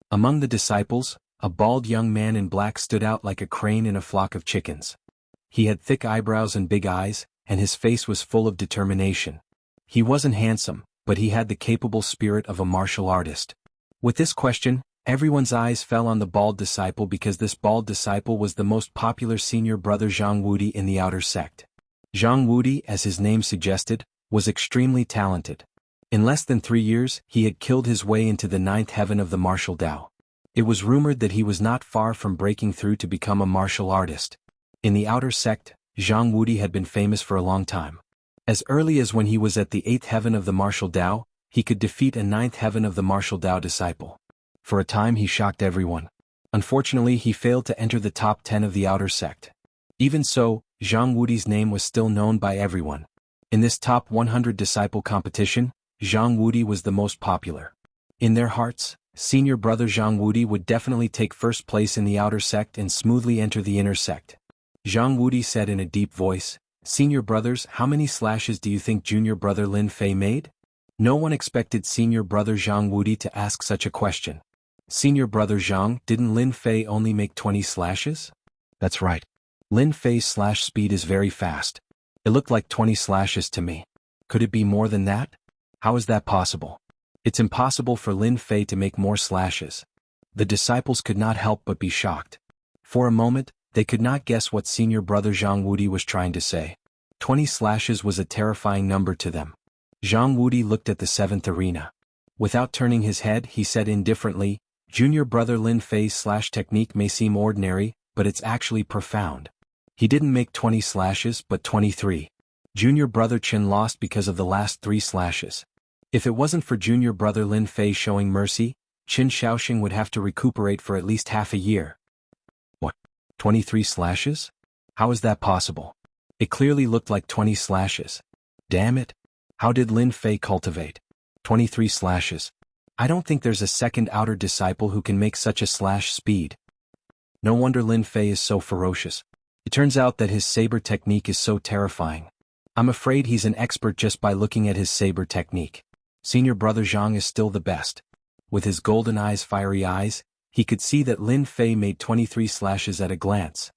Among the disciples, a bald young man in black stood out like a crane in a flock of chickens. He had thick eyebrows and big eyes, and his face was full of determination. He wasn't handsome, but he had the capable spirit of a martial artist. With this question, everyone's eyes fell on the bald disciple because this bald disciple was the most popular senior brother Zhang Wudi in the outer sect. Zhang Wudi, as his name suggested, was extremely talented. In less than 3 years, he had killed his way into the 9th heaven of the martial Tao. It was rumored that he was not far from breaking through to become a martial artist. In the outer sect, Zhang Wudi had been famous for a long time. As early as when he was at the 8th heaven of the martial Tao, he could defeat a 9th heaven of the martial Tao disciple. For a time he shocked everyone. Unfortunately, he failed to enter the top 10 of the outer sect. Even so, Zhang Wudi's name was still known by everyone. In this top 100 disciple competition, Zhang Wudi was the most popular. In their hearts, senior brother Zhang Wudi would definitely take first place in the outer sect and smoothly enter the inner sect. Zhang Wudi said in a deep voice, "Senior brothers, how many slashes do you think junior brother Lin Fei made?" No one expected senior brother Zhang Wudi to ask such a question. Senior brother Zhang, didn't Lin Fei only make 20 slashes? That's right. Lin Fei's slash speed is very fast. It looked like 20 slashes to me. Could it be more than that? How is that possible? It's impossible for Lin Fei to make more slashes. The disciples could not help but be shocked. For a moment, they could not guess what senior brother Zhang Wudi was trying to say. 20 slashes was a terrifying number to them. Zhang Wudi looked at the 7th arena. Without turning his head, he said indifferently, "Junior brother Lin Fei's slash technique may seem ordinary, but it's actually profound. He didn't make 20 slashes but 23. Junior brother Chen lost because of the last 3 slashes. If it wasn't for junior brother Lin Fei showing mercy, Qin Shaoxing would have to recuperate for at least half a year." What? 23 slashes? How is that possible? It clearly looked like 20 slashes. Damn it. How did Lin Fei cultivate 23 slashes? I don't think there's a second outer disciple who can make such a slash speed. No wonder Lin Fei is so ferocious. It turns out that his saber technique is so terrifying. I'm afraid he's an expert just by looking at his saber technique. Senior brother Zhang is still the best. With his golden eyes, fiery eyes, he could see that Lin Fei made 23 slashes at a glance.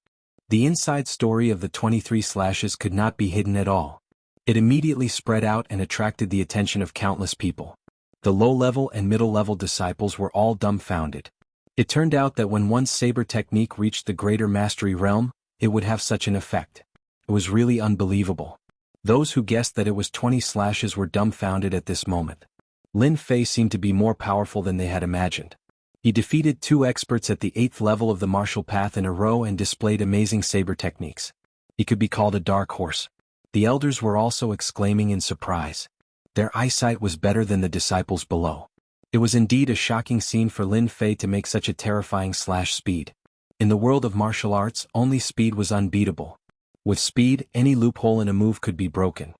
The inside story of the 23 slashes could not be hidden at all. It immediately spread out and attracted the attention of countless people. The low-level and middle-level disciples were all dumbfounded. It turned out that when one's saber technique reached the greater mastery realm, it would have such an effect. It was really unbelievable. Those who guessed that it was 20 slashes were dumbfounded at this moment. Lin Fei seemed to be more powerful than they had imagined. He defeated 2 experts at the 8th level of the martial path in a row and displayed amazing saber techniques. He could be called a dark horse. The elders were also exclaiming in surprise. Their eyesight was better than the disciples below. It was indeed a shocking scene for Lin Fei to make such a terrifying slash speed. In the world of martial arts, only speed was unbeatable. With speed, any loophole in a move could be broken.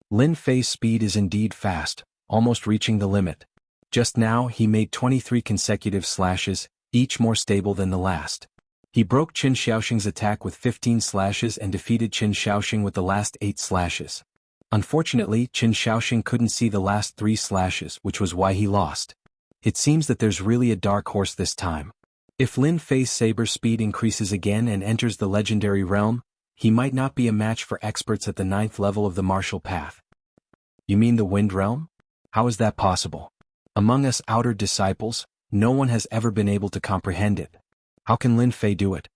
Lin Fei's speed is indeed fast, almost reaching the limit. Just now he made 23 consecutive slashes, each more stable than the last. He broke Qin Shaoxing's attack with 15 slashes and defeated Qin Shaoxing with the last 8 slashes. Unfortunately, Qin Shaoxing couldn't see the last 3 slashes, which was why he lost. It seems that there's really a dark horse this time. If Lin Fei's saber speed increases again and enters the legendary realm, he might not be a match for experts at the 9th level of the martial path. You mean the wind realm? How is that possible? Among us outer disciples, no one has ever been able to comprehend it. How can Lin Fei do it?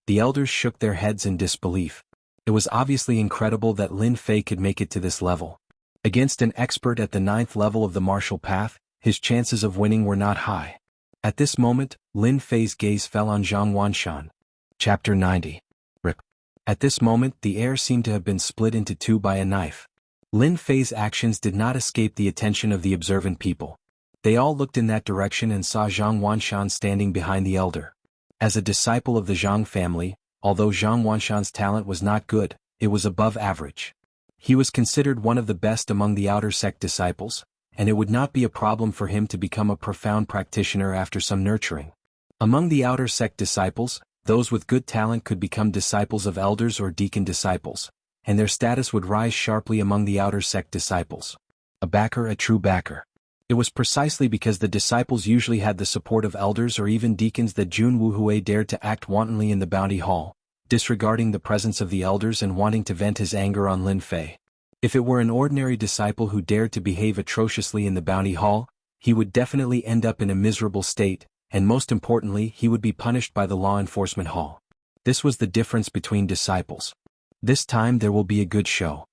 The elders shook their heads in disbelief. It was obviously incredible that Lin Fei could make it to this level. Against an expert at the 9th level of the martial path, his chances of winning were not high. At this moment, Lin Fei's gaze fell on Zhang Wanshan. Chapter 90. Rip. At this moment, the air seemed to have been split into 2 by a knife. Lin Fei's actions did not escape the attention of the observant people. They all looked in that direction and saw Zhang Wanshan standing behind the elder. As a disciple of the Zhang family, although Zhang Wanshan's talent was not good, it was above average. He was considered one of the best among the outer sect disciples, and it would not be a problem for him to become a profound practitioner after some nurturing. Among the outer sect disciples, those with good talent could become disciples of elders or deacon disciples, and their status would rise sharply among the outer sect disciples. A backer, a true backer. It was precisely because the disciples usually had the support of elders or even deacons that Jun Wuhui dared to act wantonly in the bounty hall, disregarding the presence of the elders and wanting to vent his anger on Lin Fei. If it were an ordinary disciple who dared to behave atrociously in the bounty hall, he would definitely end up in a miserable state, and most importantly he would be punished by the law enforcement hall. This was the difference between disciples. This time there will be a good show.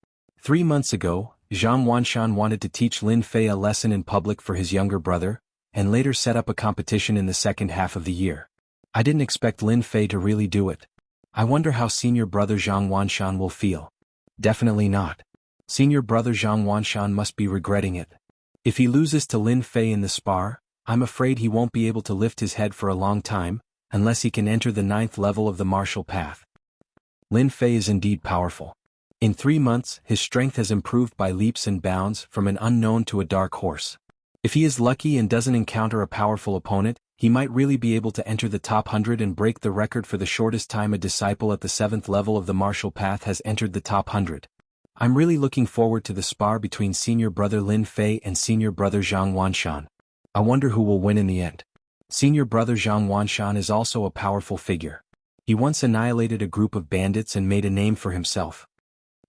3 months ago, Zhang Wanshan wanted to teach Lin Fei a lesson in public for his younger brother, and later set up a competition in the second half of the year. I didn't expect Lin Fei to really do it. I wonder how senior brother Zhang Wanshan will feel. Definitely not. Senior brother Zhang Wanshan must be regretting it. If he loses to Lin Fei in the spar, I'm afraid he won't be able to lift his head for a long time, unless he can enter the 9th level of the martial path. Lin Fei is indeed powerful. In 3 months, his strength has improved by leaps and bounds from an unknown to a dark horse. If he is lucky and doesn't encounter a powerful opponent, he might really be able to enter the top 100 and break the record for the shortest time a disciple at the 7th level of the martial path has entered the top 100. I'm really looking forward to the spar between senior brother Lin Fei and senior brother Zhang Wanshan. I wonder who will win in the end. Senior brother Zhang Wanshan is also a powerful figure. He once annihilated a group of bandits and made a name for himself.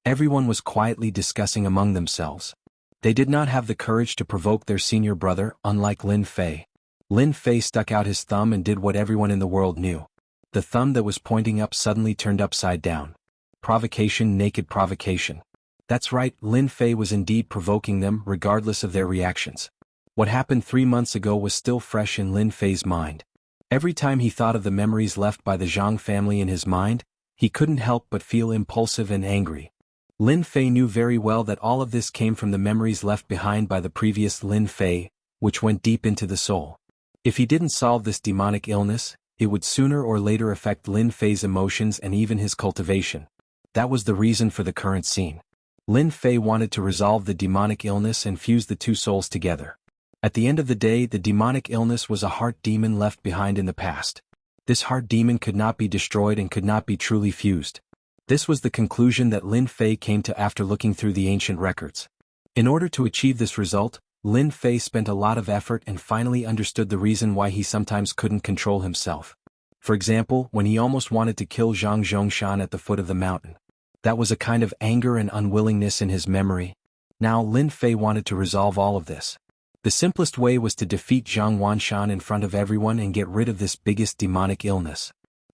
Everyone was quietly discussing among themselves. They did not have the courage to provoke their senior brother, unlike Lin Fei. Lin Fei stuck out his thumb and did what everyone in the world knew. The thumb that was pointing up suddenly turned upside down. Provocation, naked provocation. That's right, Lin Fei was indeed provoking them regardless of their reactions. What happened 3 months ago was still fresh in Lin Fei's mind. Every time he thought of the memories left by the Jiang family in his mind, he couldn't help but feel impulsive and angry. Lin Fei knew very well that all of this came from the memories left behind by the previous Lin Fei, which went deep into the soul. If he didn't solve this demonic illness, it would sooner or later affect Lin Fei's emotions and even his cultivation. That was the reason for the current scene. Lin Fei wanted to resolve the demonic illness and fuse the two souls together. At the end of the day, the demonic illness was a heart demon left behind in the past. This heart demon could not be destroyed and could not be truly fused. This was the conclusion that Lin Fei came to after looking through the ancient records. In order to achieve this result, Lin Fei spent a lot of effort and finally understood the reason why he sometimes couldn't control himself. For example, when he almost wanted to kill Zhang Zhongshan at the foot of the mountain. That was a kind of anger and unwillingness in his memory. Now Lin Fei wanted to resolve all of this. The simplest way was to defeat Zhang Wanshan in front of everyone and get rid of this biggest demonic illness.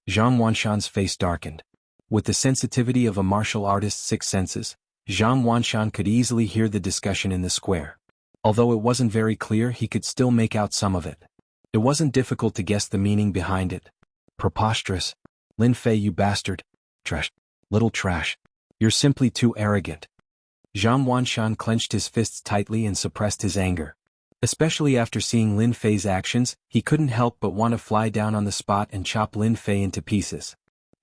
Zhang Wanshan's face darkened. With the sensitivity of a martial artist's 6 senses, Zhang Wanshan could easily hear the discussion in the square. Although it wasn't very clear, he could still make out some of it. It wasn't difficult to guess the meaning behind it. Preposterous. Lin Fei, you bastard. Trash. Little trash. You're simply too arrogant. Zhang Wanshan clenched his fists tightly and suppressed his anger. Especially after seeing Lin Fei's actions, he couldn't help but want to fly down on the spot and chop Lin Fei into pieces.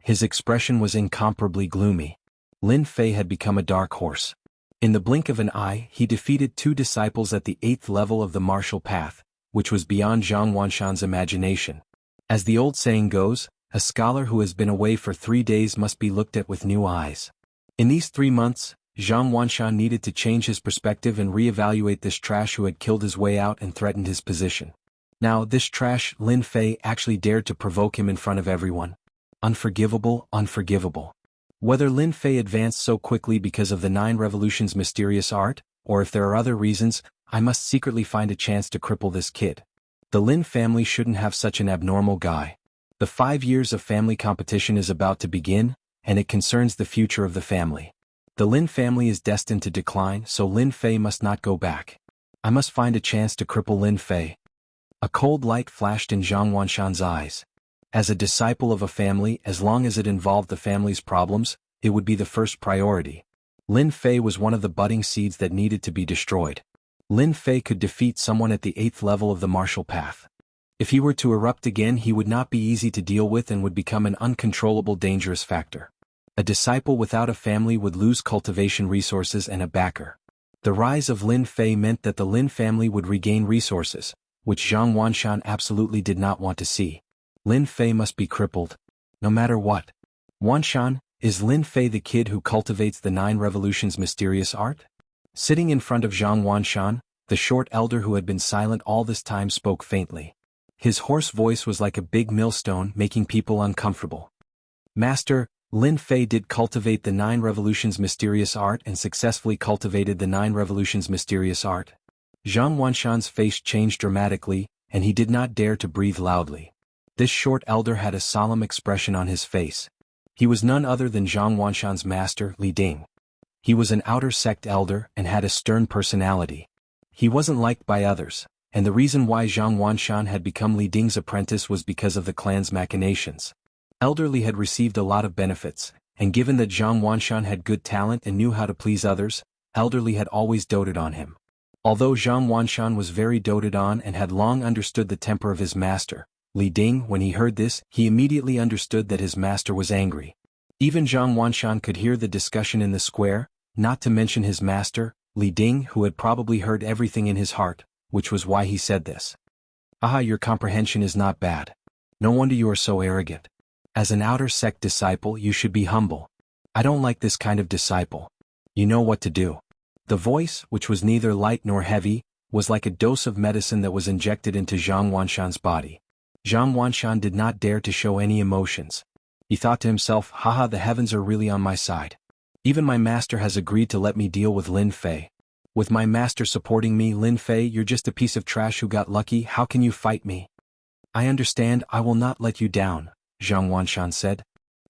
His expression was incomparably gloomy. Lin Fei had become a dark horse. In the blink of an eye, he defeated 2 disciples at the 8th level of the martial path, which was beyond Zhang Wanshan's imagination. As the old saying goes, a scholar who has been away for 3 days must be looked at with new eyes. In these 3 months, Zhang Wanshan needed to change his perspective and re-evaluate this trash who had killed his way out and threatened his position. Now this trash, Lin Fei, actually dared to provoke him in front of everyone. Unforgivable, unforgivable. Whether Lin Fei advanced so quickly because of the 9 Revolutions' mysterious art, or if there are other reasons, I must secretly find a chance to cripple this kid. The Lin family shouldn't have such an abnormal guy. The 5 years of family competition is about to begin, and it concerns the future of the family. The Lin family is destined to decline, so Lin Fei must not go back. I must find a chance to cripple Lin Fei. A cold light flashed in Zhang Wanshan's eyes. As a disciple of a family, as long as it involved the family's problems, it would be the first priority. Lin Fei was one of the budding seeds that needed to be destroyed. Lin Fei could defeat someone at the 8th level of the martial path. If he were to erupt again, he would not be easy to deal with and would become an uncontrollable dangerous factor. A disciple without a family would lose cultivation resources and a backer. The rise of Lin Fei meant that the Lin family would regain resources, which Zhang Wanshan absolutely did not want to see. Lin Fei must be crippled. No matter what. Wanshan, is Lin Fei the kid who cultivates the 9 Revolutions' mysterious art? Sitting in front of Zhang Wanshan, the short elder who had been silent all this time spoke faintly. His hoarse voice was like a big millstone making people uncomfortable. Master, Lin Fei did cultivate the 9 revolutions mysterious art and successfully cultivated the 9 revolutions mysterious art. Zhang Wanshan's face changed dramatically, and he did not dare to breathe loudly. This short elder had a solemn expression on his face. He was none other than Zhang Wanshan's master, Li Ding. He was an outer sect elder and had a stern personality. He wasn't liked by others, and the reason why Zhang Wanshan had become Li Ding's apprentice was because of the clan's machinations. Elder Li had received a lot of benefits, and given that Zhang Wanshan had good talent and knew how to please others, Elder Li had always doted on him. Although Zhang Wanshan was very doted on and had long understood the temper of his master, Li Ding, when he heard this, he immediately understood that his master was angry. Even Zhang Wanshan could hear the discussion in the square, not to mention his master, Li Ding, who had probably heard everything in his heart, which was why he said this. Aha, your comprehension is not bad. No wonder you are so arrogant. As an outer sect disciple you should be humble. I don't like this kind of disciple. You know what to do. The voice, which was neither light nor heavy, was like a dose of medicine that was injected into Zhang Wanshan's body. Zhang Wanshan did not dare to show any emotions. He thought to himself, haha, the heavens are really on my side. Even my master has agreed to let me deal with Lin Fei. With my master supporting me, Lin Fei, you're just a piece of trash who got lucky, how can you fight me? I understand, I will not let you down, Zhang Wanshan said.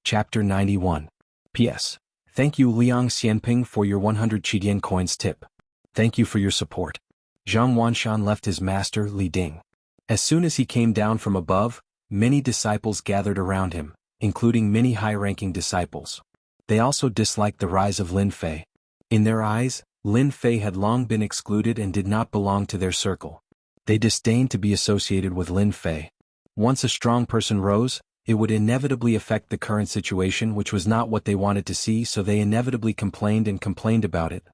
Chapter 91. P.S. Thank you Liang Xianping for your 100 Qidian coins tip. Thank you for your support. Zhang Wanshan left his master Li Ding. As soon as he came down from above, many disciples gathered around him, including many high-ranking disciples. They also disliked the rise of Lin Fei. In their eyes, Lin Fei had long been excluded and did not belong to their circle. They disdained to be associated with Lin Fei. Once a strong person rose, it would inevitably affect the current situation, which was not what they wanted to see, so they inevitably complained and complained about it.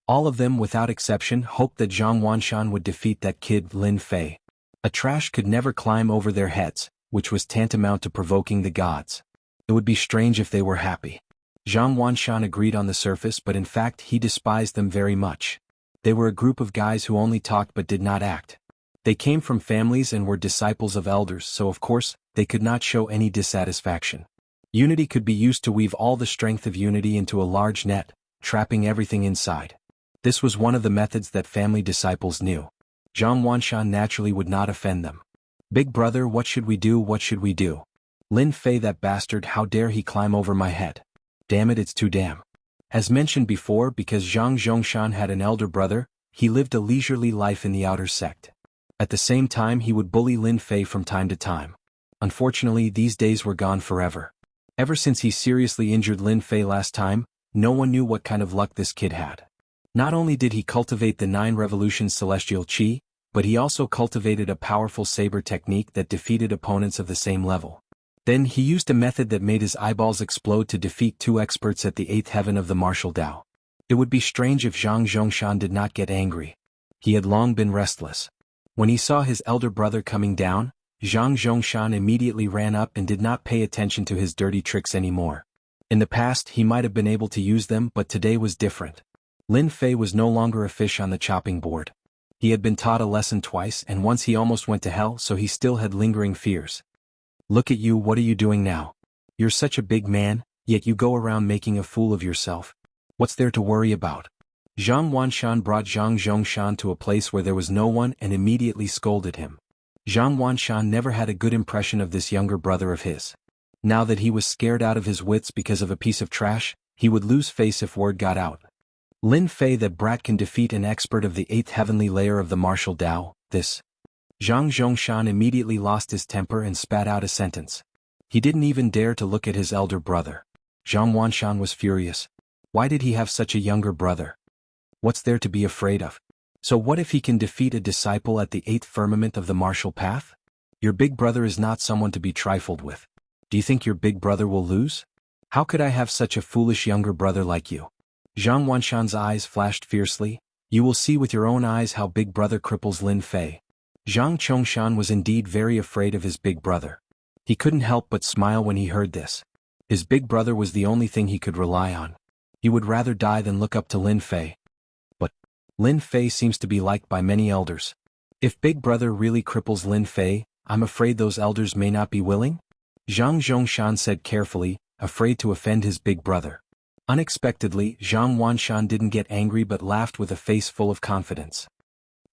All of them without exception hoped that Zhang Wanshan would defeat that kid Lin Fei. A trash could never climb over their heads, which was tantamount to provoking the gods. It would be strange if they were happy. Zhang Wanshan agreed on the surface, but in fact he despised them very much. They were a group of guys who only talked but did not act. They came from families and were disciples of elders, so of course, they could not show any dissatisfaction. Unity could be used to weave all the strength of unity into a large net, trapping everything inside. This was one of the methods that family disciples knew. Zhang Wanshan naturally would not offend them. Big brother, what should we do, what should we do? Lin Fei, that bastard, how dare he climb over my head? Damn it, it's too damn. As mentioned before, because Zhang Zhongshan had an elder brother, he lived a leisurely life in the outer sect. At the same time he would bully Lin Fei from time to time. Unfortunately, these days were gone forever. Ever since he seriously injured Lin Fei last time, no one knew what kind of luck this kid had. Not only did he cultivate the 9 revolutions celestial qi, but he also cultivated a powerful saber technique that defeated opponents of the same level. Then he used a method that made his eyeballs explode to defeat 2 experts at the 8th heaven of the martial Tao. It would be strange if Zhang Zhongshan did not get angry. He had long been restless. When he saw his elder brother coming down, Zhang Zhongshan immediately ran up and did not pay attention to his dirty tricks anymore. In the past he might have been able to use them, but today was different. Lin Fei was no longer a fish on the chopping board. He had been taught a lesson twice, and once he almost went to hell, so he still had lingering fears. Look at you, what are you doing now? You're such a big man, yet you go around making a fool of yourself. What's there to worry about? Zhang Wanshan brought Zhang Zhongshan to a place where there was no one and immediately scolded him. Zhang Wanshan never had a good impression of this younger brother of his. Now that he was scared out of his wits because of a piece of trash, he would lose face if word got out. Lin Fei, that brat, can defeat an expert of the 8th heavenly layer of the martial Tao, this. Zhang Zhongshan immediately lost his temper and spat out a sentence. He didn't even dare to look at his elder brother. Zhang Wanshan was furious. Why did he have such a younger brother? What's there to be afraid of? So what if he can defeat a disciple at the 8th firmament of the martial path? Your big brother is not someone to be trifled with. Do you think your big brother will lose? How could I have such a foolish younger brother like you? Zhang Wanshan's eyes flashed fiercely. You will see with your own eyes how big brother cripples Lin Fei. Zhang Chongshan was indeed very afraid of his big brother. He couldn't help but smile when he heard this. His big brother was the only thing he could rely on. He would rather die than look up to Lin Fei. But Lin Fei seems to be liked by many elders. If big brother really cripples Lin Fei, I'm afraid those elders may not be willing? Zhang Zhongshan said carefully, afraid to offend his big brother. Unexpectedly, Zhang Wanshan didn't get angry but laughed with a face full of confidence.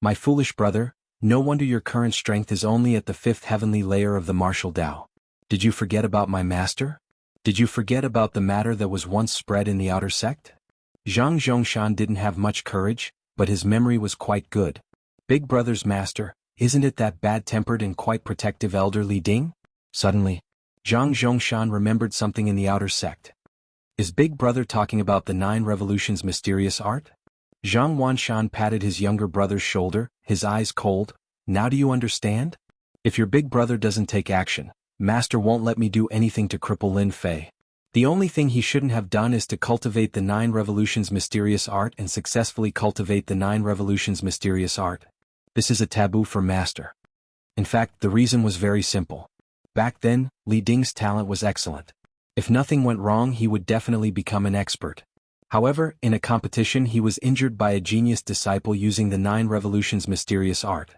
My foolish brother, no wonder your current strength is only at the 5th heavenly layer of the martial Tao. Did you forget about my master? Did you forget about the matter that was once spread in the outer sect? Zhang Zhongshan didn't have much courage, but his memory was quite good. Big brother's master, isn't it that bad-tempered and quite protective elder Li Ding? Suddenly, Zhang Zhongshan remembered something in the outer sect. Is big brother talking about the 9 revolutions mysterious art? Zhang Wanshan patted his younger brother's shoulder, his eyes cold. Now do you understand? If your big brother doesn't take action, master won't let me do anything to cripple Lin Fei. The only thing he shouldn't have done is to cultivate the 9 revolutions mysterious art and successfully cultivate the 9 revolutions mysterious art. This is a taboo for master. In fact, the reason was very simple. Back then, Li Ding's talent was excellent. If nothing went wrong, he would definitely become an expert. However, in a competition he was injured by a genius disciple using the 9 revolutions mysterious art.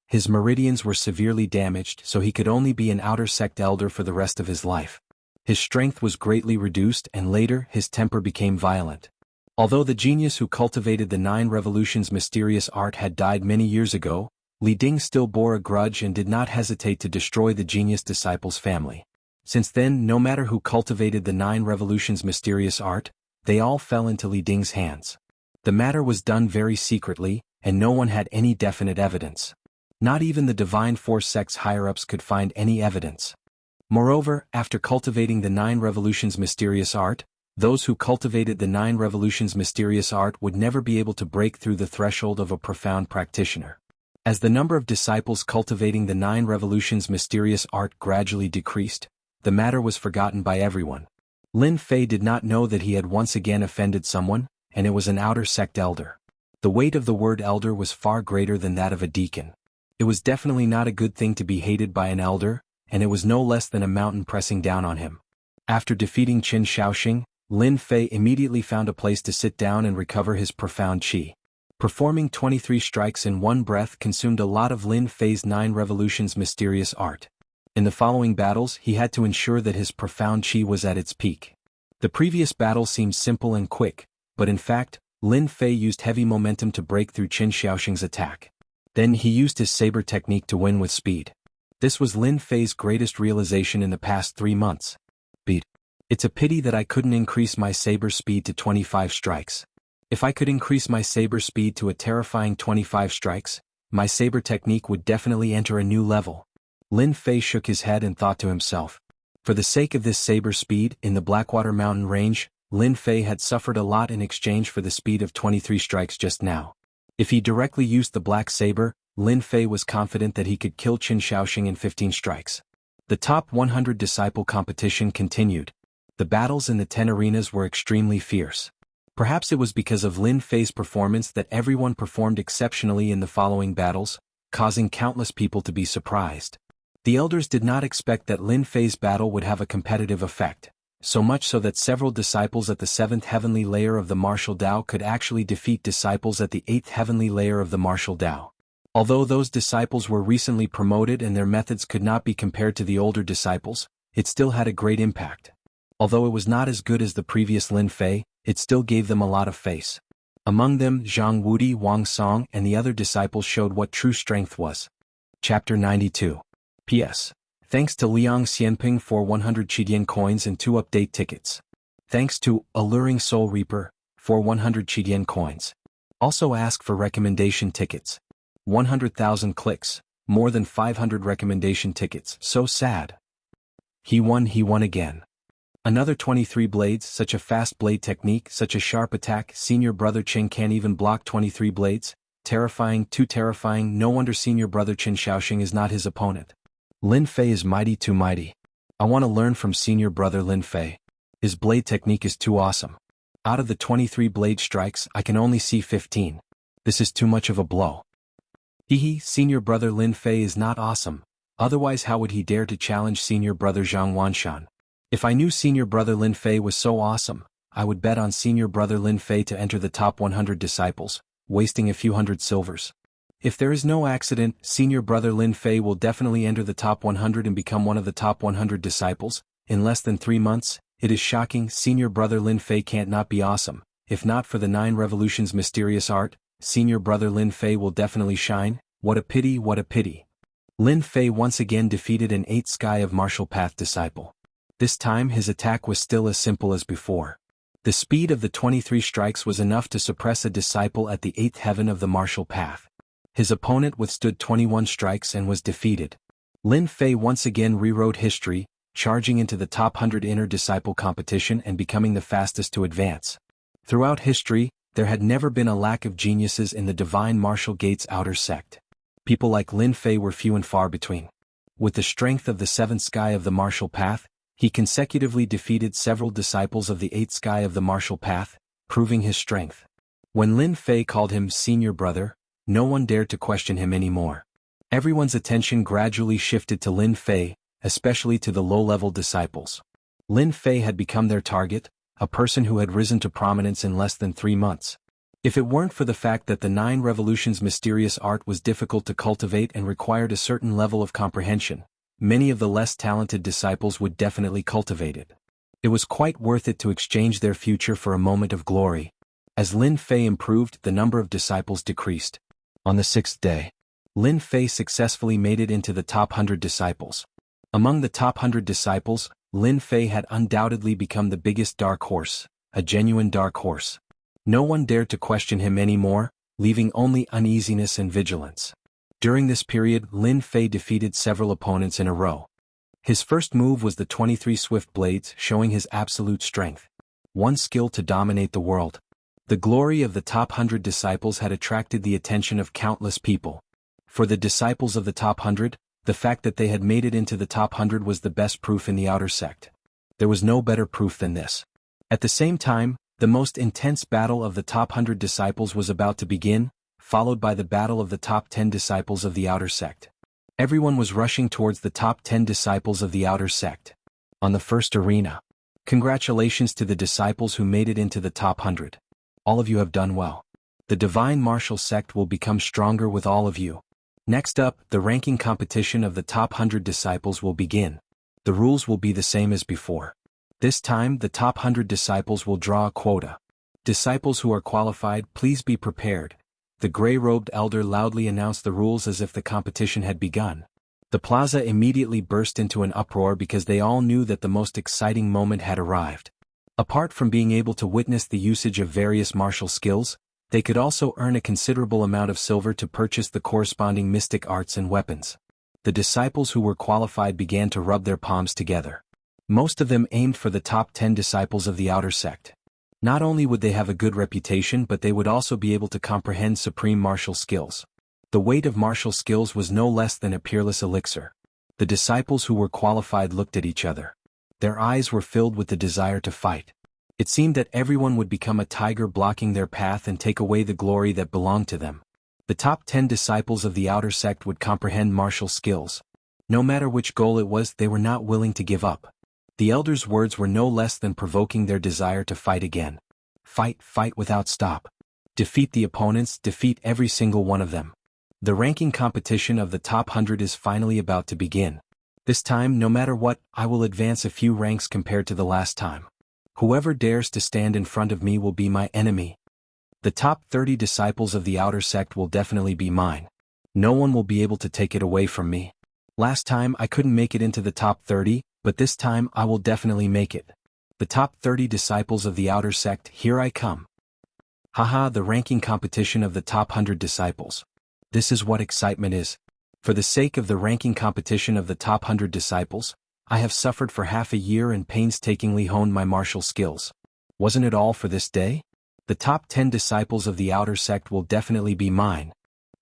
His meridians were severely damaged, so he could only be an outer sect elder for the rest of his life. His strength was greatly reduced and later his temper became violent. Although the genius who cultivated the 9 revolutions mysterious art had died many years ago, Li Ding still bore a grudge and did not hesitate to destroy the genius disciple's family. Since then, no matter who cultivated the 9 revolutions mysterious art, they all fell into Li Ding's hands. The matter was done very secretly, and no one had any definite evidence. Not even the Divine Force sect's higher-ups could find any evidence. Moreover, after cultivating the 9 revolutions mysterious art, those who cultivated the 9 revolutions mysterious art would never be able to break through the threshold of a profound practitioner. As the number of disciples cultivating the 9 revolutions mysterious art gradually decreased, the matter was forgotten by everyone. Lin Fei did not know that he had once again offended someone, and it was an outer sect elder. The weight of the word elder was far greater than that of a deacon. It was definitely not a good thing to be hated by an elder, and it was no less than a mountain pressing down on him. After defeating Qin Shaoxing, Lin Fei immediately found a place to sit down and recover his profound qi. Performing 23 strikes in one breath consumed a lot of Lin Fei's 9 revolutions mysterious art. In the following battles, he had to ensure that his profound qi was at its peak. The previous battle seemed simple and quick, but in fact, Lin Fei used heavy momentum to break through Qin Shaoxing's attack. Then he used his saber technique to win with speed. This was Lin Fei's greatest realization in the past 3 months. It's a pity that I couldn't increase my saber speed to 25 strikes. If I could increase my saber speed to a terrifying 25 strikes, my saber technique would definitely enter a new level. Lin Fei shook his head and thought to himself. For the sake of this saber speed, in the Blackwater Mountain range, Lin Fei had suffered a lot in exchange for the speed of 23 strikes just now. If he directly used the black saber, Lin Fei was confident that he could kill Qin Shaoxing in 15 strikes. The top 100 disciple competition continued. The battles in the 10 arenas were extremely fierce. Perhaps it was because of Lin Fei's performance that everyone performed exceptionally in the following battles, causing countless people to be surprised. The elders did not expect that Lin Fei's battle would have a competitive effect, so much so that several disciples at the 7th heavenly layer of the martial Tao could actually defeat disciples at the 8th heavenly layer of the martial Tao. Although those disciples were recently promoted and their methods could not be compared to the older disciples, it still had a great impact. Although it was not as good as the previous Lin Fei, it still gave them a lot of face. Among them, Zhang Wudi, Wang Song, and the other disciples showed what true strength was. Chapter 92. P.S. Thanks to Liang Xianping for 100 Qidian coins and 2 update tickets. Thanks to Alluring Soul Reaper for 100 Qidian coins. Also ask for recommendation tickets. 100,000 clicks, more than 500 recommendation tickets, so sad. He won again. Another 23 blades, such a fast blade technique, such a sharp attack, senior brother Qin can't even block 23 blades, terrifying, too terrifying, no wonder senior brother Qin Shaoxing is not his opponent. Lin Fei is mighty too mighty. I want to learn from senior brother Lin Fei. His blade technique is too awesome. Out of the 23 blade strikes, I can only see 15. This is too much of a blow. Senior brother Lin Fei is not awesome, otherwise how would he dare to challenge senior brother Zhang Wanshan? If I knew senior brother Lin Fei was so awesome, I would bet on senior brother Lin Fei to enter the top 100 disciples, wasting a few hundred silvers. If there is no accident, senior brother Lin Fei will definitely enter the top 100 and become one of the top 100 disciples. In less than 3 months, It is shocking, Senior Brother Lin Fei can't not be awesome. If not for the 9 revolutions mysterious art, Senior Brother Lin Fei will definitely shine. What a pity, what a pity. Lin Fei once again defeated an 8th Sky of Martial Path disciple. This time his attack was still as simple as before. The speed of the 23 strikes was enough to suppress a disciple at the 8th heaven of the martial path. His opponent withstood 21 strikes and was defeated. Lin Fei once again rewrote history, charging into the top 100 inner disciple competition and becoming the fastest to advance. Throughout history, there had never been a lack of geniuses in the Divine Martial Gates outer sect. People like Lin Fei were few and far between. With the strength of the 7th Sky of the martial path, he consecutively defeated several disciples of the 8th Sky of the martial path, proving his strength. When Lin Fei called him Senior Brother, no one dared to question him anymore. Everyone's attention gradually shifted to Lin Fei, especially to the low-level disciples. Lin Fei had become their target, a person who had risen to prominence in less than 3 months. If it weren't for the fact that the 9 revolutions mysterious art was difficult to cultivate and required a certain level of comprehension, many of the less talented disciples would definitely cultivate it. It was quite worth it to exchange their future for a moment of glory. As Lin Fei improved, the number of disciples decreased. On the 6th day, Lin Fei successfully made it into the top 100 disciples. Among the top 100 disciples, Lin Fei had undoubtedly become the biggest dark horse, a genuine dark horse. No one dared to question him anymore, leaving only uneasiness and vigilance. During this period, Lin Fei defeated several opponents in a row. His first move was the 23 swift blades, showing his absolute strength. One skill to dominate the world. The glory of the top 100 disciples had attracted the attention of countless people. For the disciples of the top 100, the fact that they had made it into the top 100 was the best proof in the outer sect. There was no better proof than this. At the same time, the most intense battle of the top 100 disciples was about to begin, followed by the battle of the top 10 disciples of the outer sect. Everyone was rushing towards the top 10 disciples of the outer sect. On the first arena. Congratulations to the disciples who made it into the top 100. All of you have done well. The Divine Martial Sect will become stronger with all of you. Next up, the ranking competition of the top 100 disciples will begin. The rules will be the same as before. This time, the top 100 disciples will draw a quota. Disciples who are qualified, please be prepared. The gray-robed elder loudly announced the rules as if the competition had begun. The plaza immediately burst into an uproar because they all knew that the most exciting moment had arrived. Apart from being able to witness the usage of various martial skills, they could also earn a considerable amount of silver to purchase the corresponding mystic arts and weapons. The disciples who were qualified began to rub their palms together. Most of them aimed for the top 10 disciples of the outer sect. Not only would they have a good reputation, but they would also be able to comprehend supreme martial skills. The weight of martial skills was no less than a peerless elixir. The disciples who were qualified looked at each other. Their eyes were filled with the desire to fight. It seemed that everyone would become a tiger blocking their path and take away the glory that belonged to them. The top 10 disciples of the outer sect would comprehend martial skills. No matter which goal it was, they were not willing to give up. The elder's words were no less than provoking their desire to fight again. Fight, fight without stop. Defeat the opponents, defeat every single one of them. The ranking competition of the top 100 is finally about to begin. This time, no matter what, I will advance a few ranks compared to the last time. Whoever dares to stand in front of me will be my enemy. The top 30 disciples of the outer sect will definitely be mine. No one will be able to take it away from me. Last time I couldn't make it into the top 30, but this time I will definitely make it. The top 30 disciples of the outer sect, here I come. Haha, the ranking competition of the top 100 disciples. This is what excitement is. For the sake of the ranking competition of the top 100 disciples, I have suffered for half a year and painstakingly honed my martial skills. Wasn't it all for this day? The top 10 disciples of the outer sect will definitely be mine.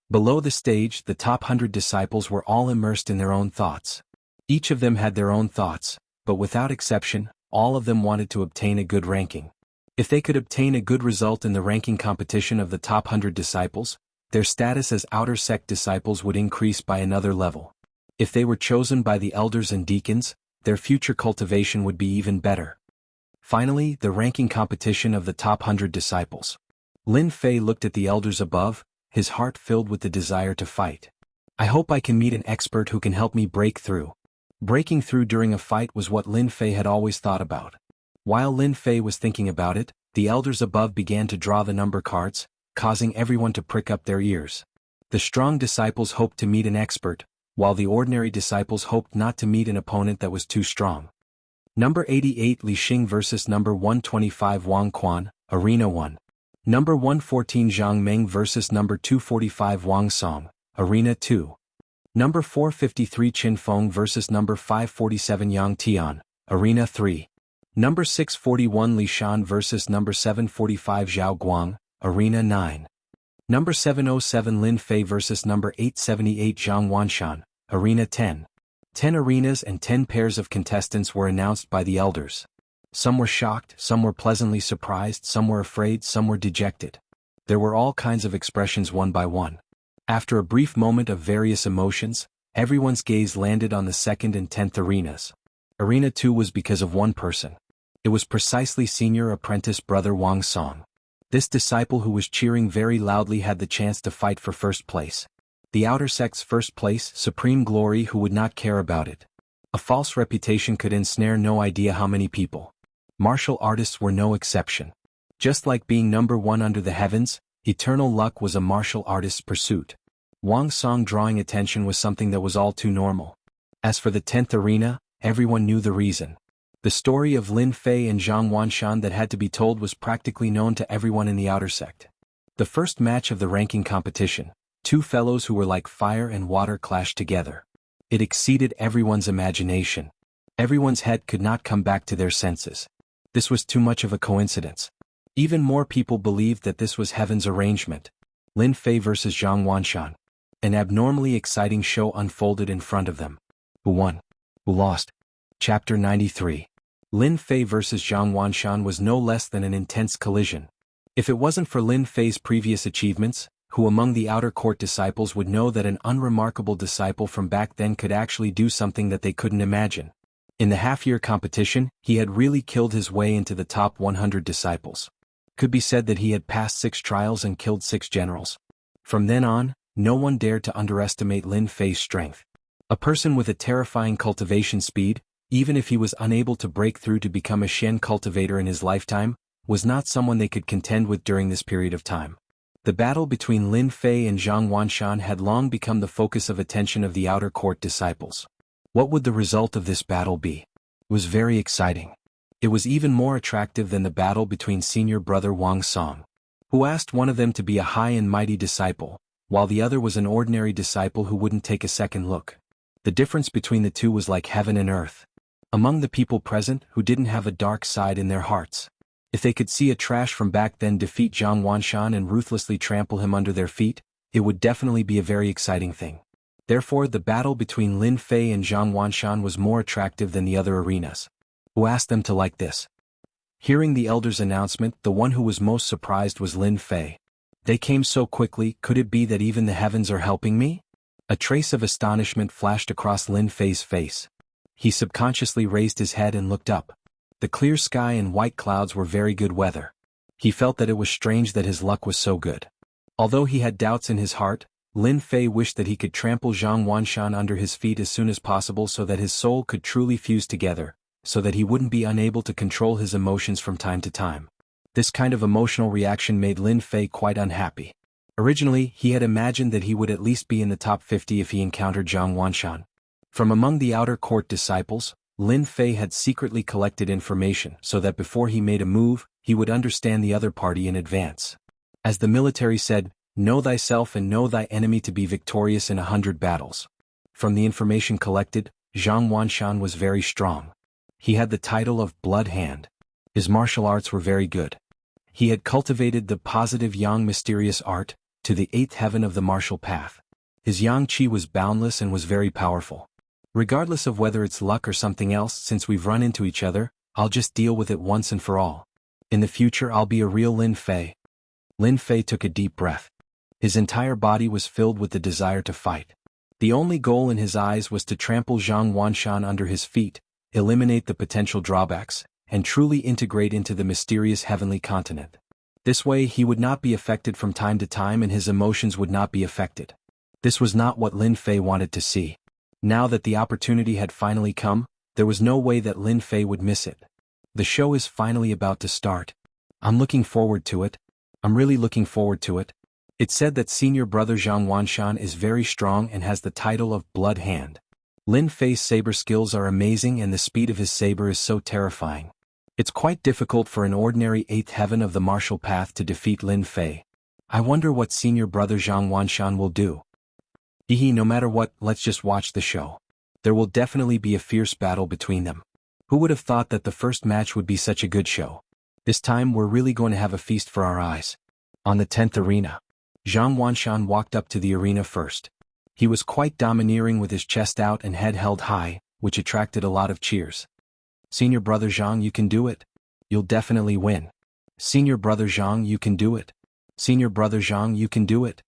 Below the stage, the top 100 disciples were all immersed in their own thoughts. Each of them had their own thoughts, but without exception, all of them wanted to obtain a good ranking. If they could obtain a good result in the ranking competition of the top 100 disciples, their status as outer sect disciples would increase by another level. If they were chosen by the elders and deacons, their future cultivation would be even better. Finally, the ranking competition of the top 100 disciples. Lin Fei looked at the elders above, his heart filled with the desire to fight. I hope I can meet an expert who can help me break through. Breaking through during a fight was what Lin Fei had always thought about. While Lin Fei was thinking about it, the elders above began to draw the number cards, causing everyone to prick up their ears. The strong disciples hoped to meet an expert, while the ordinary disciples hoped not to meet an opponent that was too strong. Number 88 Li Xing versus number 125 Wang Quan, Arena 1. Number 114 Zhang Meng versus number 245 Wang Song, Arena 2. Number 453 Qin Feng versus number 547 Yang Tian, Arena 3. Number 641 Li Shan versus number 745 Zhao Guang, Arena 9. Number 707 Lin Fei versus number 878 Zhang Wanshan, Arena 10. 10 arenas and 10 pairs of contestants were announced by the elders. Some were shocked, some were pleasantly surprised, some were afraid, some were dejected. There were all kinds of expressions one by one. After a brief moment of various emotions, everyone's gaze landed on the 2nd and 10th arenas. Arena 2 was because of one person. It was precisely senior apprentice brother Wang Song. This disciple who was cheering very loudly had the chance to fight for first place. The outer sect's first place, supreme glory, who would not care about it. A false reputation could ensnare no idea how many people. Martial artists were no exception. Just like being number one under the heavens, eternal luck was a martial artist's pursuit. Wang Song drawing attention was something that was all too normal. As for the 10th arena, everyone knew the reason. The story of Lin Fei and Zhang Wanshan that had to be told was practically known to everyone in the outer sect. The first match of the ranking competition, two fellows who were like fire and water clashed together. It exceeded everyone's imagination. Everyone's head could not come back to their senses. This was too much of a coincidence. Even more people believed that this was heaven's arrangement. Lin Fei versus Zhang Wanshan. An abnormally exciting show unfolded in front of them. Who won? Who lost? Chapter 93. Lin Fei versus Zhang Wanshan was no less than an intense collision. If it wasn't for Lin Fei's previous achievements, who among the outer court disciples would know that an unremarkable disciple from back then could actually do something that they couldn't imagine? In the half-year competition, he had really killed his way into the top 100 disciples. Could be said that he had passed 6 trials and killed 6 generals. From then on, no one dared to underestimate Lin Fei's strength. A person with a terrifying cultivation speed, even if he was unable to break through to become a Shen cultivator in his lifetime, was not someone they could contend with during this period of time. The battle between Lin Fei and Zhang Wanshan had long become the focus of attention of the outer court disciples. What would the result of this battle be? It was very exciting. It was even more attractive than the battle between senior brother Wang Song, who asked one of them to be a high and mighty disciple, while the other was an ordinary disciple who wouldn't take a second look. The difference between the two was like heaven and earth. Among the people present who didn't have a dark side in their hearts, if they could see a trash from back then defeat Zhang Wanshan and ruthlessly trample him under their feet, it would definitely be a very exciting thing. Therefore, the battle between Lin Fei and Zhang Wanshan was more attractive than the other arenas. Who asked them to like this? Hearing the elder's announcement, the one who was most surprised was Lin Fei. They came so quickly, could it be that even the heavens are helping me? A trace of astonishment flashed across Lin Fei's face. He subconsciously raised his head and looked up. The clear sky and white clouds were very good weather. He felt that it was strange that his luck was so good. Although he had doubts in his heart, Lin Fei wished that he could trample Zhang Wanshan under his feet as soon as possible so that his soul could truly fuse together, so that he wouldn't be unable to control his emotions from time to time. This kind of emotional reaction made Lin Fei quite unhappy. Originally, he had imagined that he would at least be in the top 50 if he encountered Zhang Wanshan. From among the outer court disciples, Lin Fei had secretly collected information so that before he made a move, he would understand the other party in advance. As the military said, know thyself and know thy enemy to be victorious in 100 battles. From the information collected, Zhang Wanshan was very strong. He had the title of Blood Hand. His martial arts were very good. He had cultivated the positive yang mysterious art, to the 8th heaven of the martial path. His yang qi was boundless and was very powerful. Regardless of whether it's luck or something else, since we've run into each other, I'll just deal with it once and for all. In the future I'll be a real Lin Fei. Lin Fei took a deep breath. His entire body was filled with the desire to fight. The only goal in his eyes was to trample Zhang Wanshan under his feet, eliminate the potential drawbacks, and truly integrate into the mysterious heavenly continent. This way he would not be affected from time to time and his emotions would not be affected. This was not what Lin Fei wanted to see. Now that the opportunity had finally come, there was no way that Lin Fei would miss it. The show is finally about to start. I'm looking forward to it. I'm really looking forward to it. It's said that senior brother Zhang Wanshan is very strong and has the title of Blood Hand. Lin Fei's saber skills are amazing and the speed of his saber is so terrifying. It's quite difficult for an ordinary 8th heaven of the martial path to defeat Lin Fei. I wonder what senior brother Zhang Wanshan will do. No matter what, let's just watch the show. There will definitely be a fierce battle between them. Who would have thought that the first match would be such a good show? This time we're really going to have a feast for our eyes. On the 10th arena, Zhang Wanshan walked up to the arena first. He was quite domineering with his chest out and head held high, which attracted a lot of cheers. Senior brother Zhang, you can do it. You'll definitely win. Senior brother Zhang, you can do it. Senior brother Zhang, you can do it.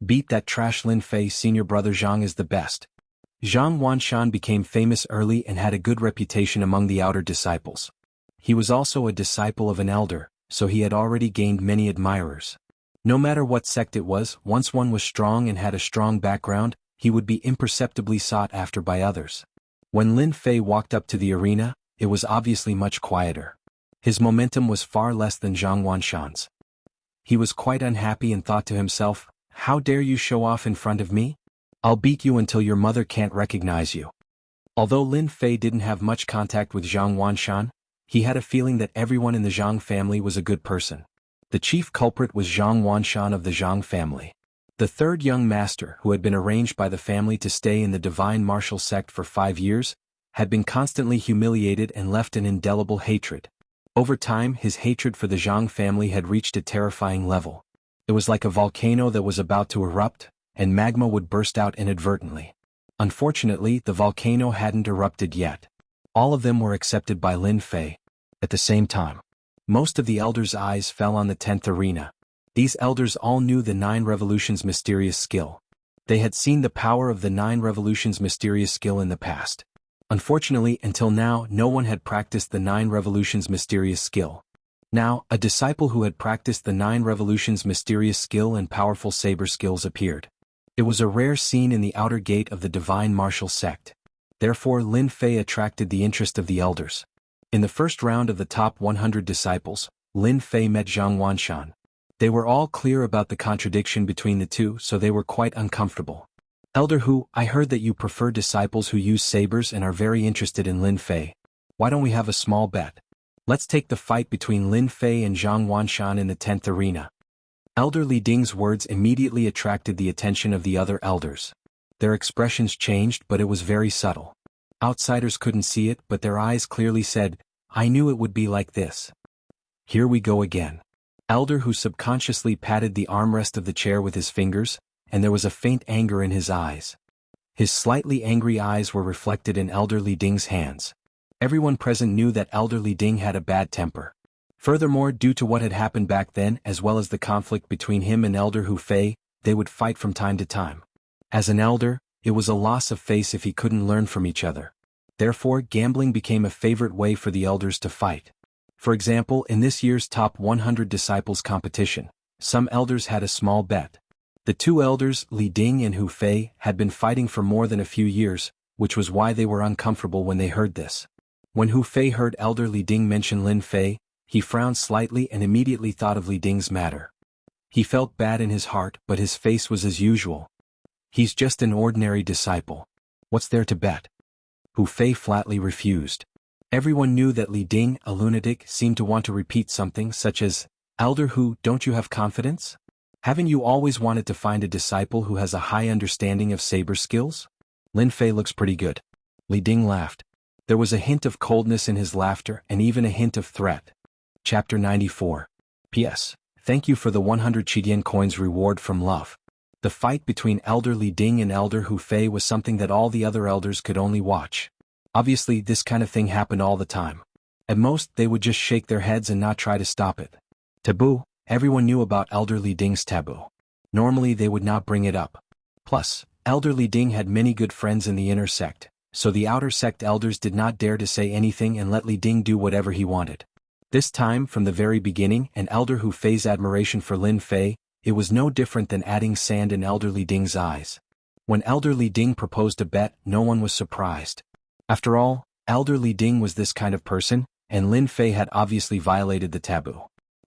Beat that trash Lin Fei. Senior brother Zhang is the best. Zhang Wanshan became famous early and had a good reputation among the outer disciples. He was also a disciple of an elder, so he had already gained many admirers. No matter what sect it was, once one was strong and had a strong background, he would be imperceptibly sought after by others. When Lin Fei walked up to the arena, it was obviously much quieter. His momentum was far less than Zhang Wanshan's. He was quite unhappy and thought to himself, "How dare you show off in front of me? I'll beat you until your mother can't recognize you." Although Lin Fei didn't have much contact with Zhang Wanshan, he had a feeling that everyone in the Zhang family was a good person. The chief culprit was Zhang Wanshan of the Zhang family. The third young master, who had been arranged by the family to stay in the divine martial sect for 5 years, had been constantly humiliated and left an indelible hatred. Over time, his hatred for the Zhang family had reached a terrifying level. It was like a volcano that was about to erupt, and magma would burst out inadvertently. Unfortunately, the volcano hadn't erupted yet. All of them were accepted by Lin Fei. At the same time, most of the elders' eyes fell on the 10th arena. These elders all knew the 9 Revolutions' mysterious skill. They had seen the power of the 9 Revolutions' mysterious skill in the past. Unfortunately, until now, no one had practiced the 9 Revolutions' mysterious skill. Now, a disciple who had practiced the 9 Revolutions' mysterious skill and powerful saber skills appeared. It was a rare scene in the outer gate of the divine martial sect. Therefore, Lin Fei attracted the interest of the elders. In the first round of the top 100 disciples, Lin Fei met Zhang Wanshan. They were all clear about the contradiction between the two, so they were quite uncomfortable. "Elder Hu, I heard that you prefer disciples who use sabers and are very interested in Lin Fei. Why don't we have a small bet? Let's take the fight between Lin Fei and Zhang Wanshan in the 10th arena." Elder Li Ding's words immediately attracted the attention of the other elders. Their expressions changed, but it was very subtle. Outsiders couldn't see it, but their eyes clearly said, "I knew it would be like this." Here we go again. Elder Hu subconsciously patted the armrest of the chair with his fingers, and there was a faint anger in his eyes. His slightly angry eyes were reflected in Elder Li Ding's hands. Everyone present knew that Elder Li Ding had a bad temper. Furthermore, due to what had happened back then as well as the conflict between him and Elder Hu Fei, they would fight from time to time. As an elder, it was a loss of face if he couldn't learn from each other. Therefore, gambling became a favorite way for the elders to fight. For example, in this year's top 100 disciples competition, some elders had a small bet. The two elders, Li Ding and Hu Fei, had been fighting for more than a few years, which was why they were uncomfortable when they heard this. When Hu Fei heard Elder Li Ding mention Lin Fei, he frowned slightly and immediately thought of Li Ding's matter. He felt bad in his heart, but his face was as usual. "He's just an ordinary disciple. What's there to bet?" Hu Fei flatly refused. Everyone knew that Li Ding, a lunatic, seemed to want to repeat something such as, "Elder Hu, don't you have confidence? Haven't you always wanted to find a disciple who has a high understanding of saber skills? Lin Fei looks pretty good." Li Ding laughed. There was a hint of coldness in his laughter and even a hint of threat. Chapter 94. P.S. Thank you for the 100 Qidian coins reward from love. The fight between Elder Li Ding and Elder Hu Fei was something that all the other elders could only watch. Obviously, this kind of thing happened all the time. At most, they would just shake their heads and not try to stop it. Taboo, everyone knew about Elder Li Ding's taboo. Normally they would not bring it up. Plus, Elder Li Ding had many good friends in the inner sect, so the outer sect elders did not dare to say anything and let Li Ding do whatever he wanted. This time, from the very beginning, and Elder Hu Fei's admiration for Lin Fei, it was no different than adding sand in Elder Li Ding's eyes. When Elder Li Ding proposed a bet, no one was surprised. After all, Elder Li Ding was this kind of person, and Lin Fei had obviously violated the taboo.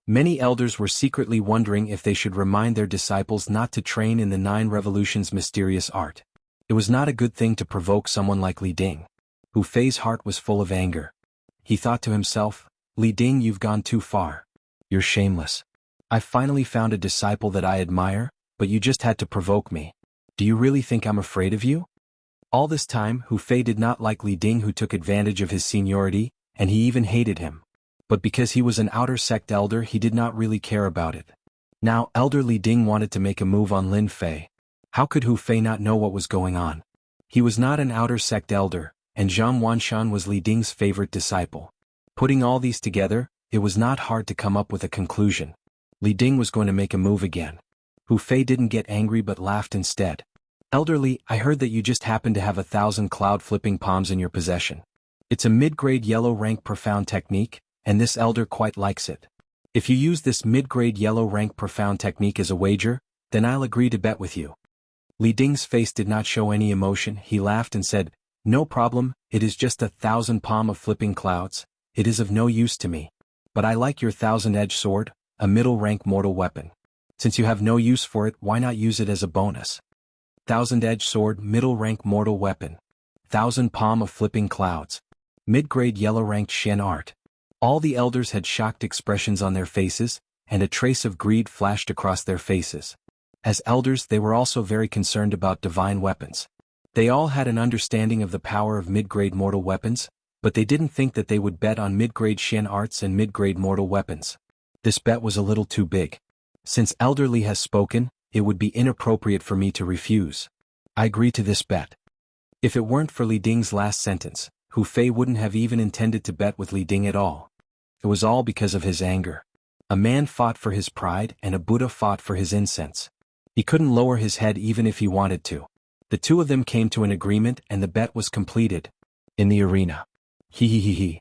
Many elders were secretly wondering if they should remind their disciples not to train in the 9 Revolutions' mysterious art. It was not a good thing to provoke someone like Li Ding. Hu Fei's heart was full of anger. He thought to himself, Li Ding, you've gone too far. You're shameless. I finally found a disciple that I admire, but you just had to provoke me. Do you really think I'm afraid of you? All this time, Hu Fei did not like Li Ding, who took advantage of his seniority, and he even hated him. But because he was an outer sect elder, he did not really care about it. Now, Elder Li Ding wanted to make a move on Lin Fei. How could Hu Fei not know what was going on? He was not an outer sect elder, and Zhang Wanshan was Li Ding's favorite disciple. Putting all these together, it was not hard to come up with a conclusion. Li Ding was going to make a move again. Hu Fei didn't get angry but laughed instead. Elder Li, I heard that you just happen to have 1,000 cloud-flipping palms in your possession. It's a mid-grade yellow rank profound technique, and this elder quite likes it. If you use this mid-grade yellow rank profound technique as a wager, then I'll agree to bet with you. Li Ding's face did not show any emotion. He laughed and said, no problem, it is just 1,000 palm of flipping clouds. It is of no use to me. But I like your 1,000-edged sword, a middle-rank mortal weapon. Since you have no use for it, why not use it as a bonus? 1,000-edged sword, middle-rank mortal weapon. 1,000 palm of flipping clouds. Mid-grade yellow-ranked Shen art. All the elders had shocked expressions on their faces, and a trace of greed flashed across their faces. As elders, they were also very concerned about divine weapons. They all had an understanding of the power of mid-grade mortal weapons, but they didn't think that they would bet on mid-grade Shen arts and mid-grade mortal weapons. This bet was a little too big. Since Elder Li has spoken, it would be inappropriate for me to refuse. I agree to this bet. If it weren't for Li Ding's last sentence, Hu Fei wouldn't have even intended to bet with Li Ding at all. It was all because of his anger. A man fought for his pride and a Buddha fought for his incense. He couldn't lower his head even if he wanted to. The two of them came to an agreement and the bet was completed. In the arena. He.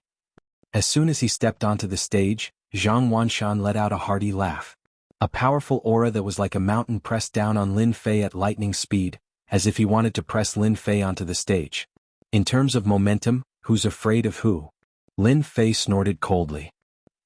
As soon as he stepped onto the stage, Zhang Wanshan let out a hearty laugh. A powerful aura that was like a mountain pressed down on Lin Fei at lightning speed, as if he wanted to press Lin Fei onto the stage. In terms of momentum, who's afraid of who? Lin Fei snorted coldly.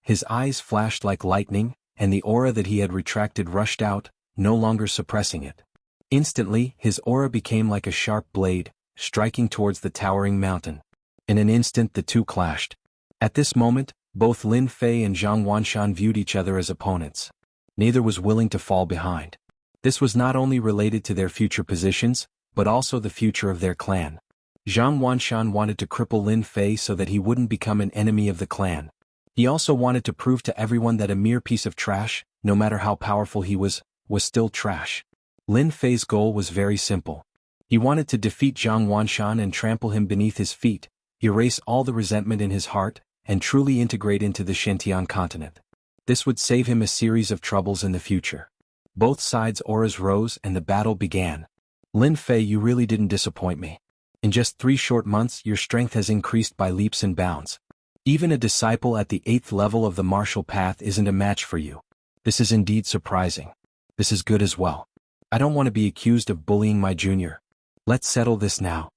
His eyes flashed like lightning, and the aura that he had retracted rushed out, no longer suppressing it. Instantly, his aura became like a sharp blade, striking towards the towering mountain. In an instant the two clashed. At this moment, both Lin Fei and Zhang Wanshan viewed each other as opponents. Neither was willing to fall behind. This was not only related to their future positions, but also the future of their clan. Zhang Wanshan wanted to cripple Lin Fei so that he wouldn't become an enemy of the clan. He also wanted to prove to everyone that a mere piece of trash, no matter how powerful he was still trash. Lin Fei's goal was very simple. He wanted to defeat Zhang Wanshan and trample him beneath his feet, erase all the resentment in his heart, and truly integrate into the Shentian continent. This would save him a series of troubles in the future. Both sides' auras rose and the battle began. Lin Fei, you really didn't disappoint me. In just 3 short months your strength has increased by leaps and bounds. Even a disciple at the 8th level of the martial path isn't a match for you. This is indeed surprising. This is good as well. I don't want to be accused of bullying my junior. Let's settle this now.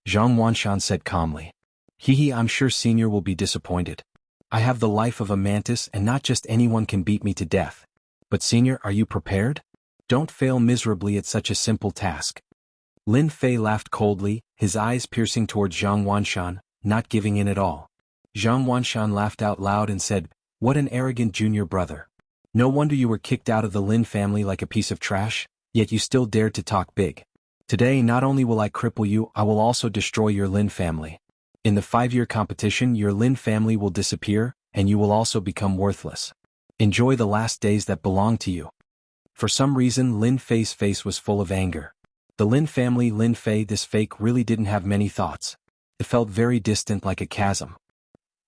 Zhang Wanshan said calmly. I'm sure senior will be disappointed. I have the life of a mantis and not just anyone can beat me to death. But senior, are you prepared? Don't fail miserably at such a simple task. Lin Fei laughed coldly, his eyes piercing towards Zhang Wanshan, not giving in at all. Zhang Wanshan laughed out loud and said, what an arrogant junior brother. No wonder you were kicked out of the Lin family like a piece of trash, yet you still dared to talk big. Today not only will I cripple you, I will also destroy your Lin family. In the 5-year competition your Lin family will disappear, and you will also become worthless. Enjoy the last days that belong to you. For some reason Lin Fei's face was full of anger. The Lin family, Lin Fei, this fake really didn't have many thoughts. It felt very distant, like a chasm.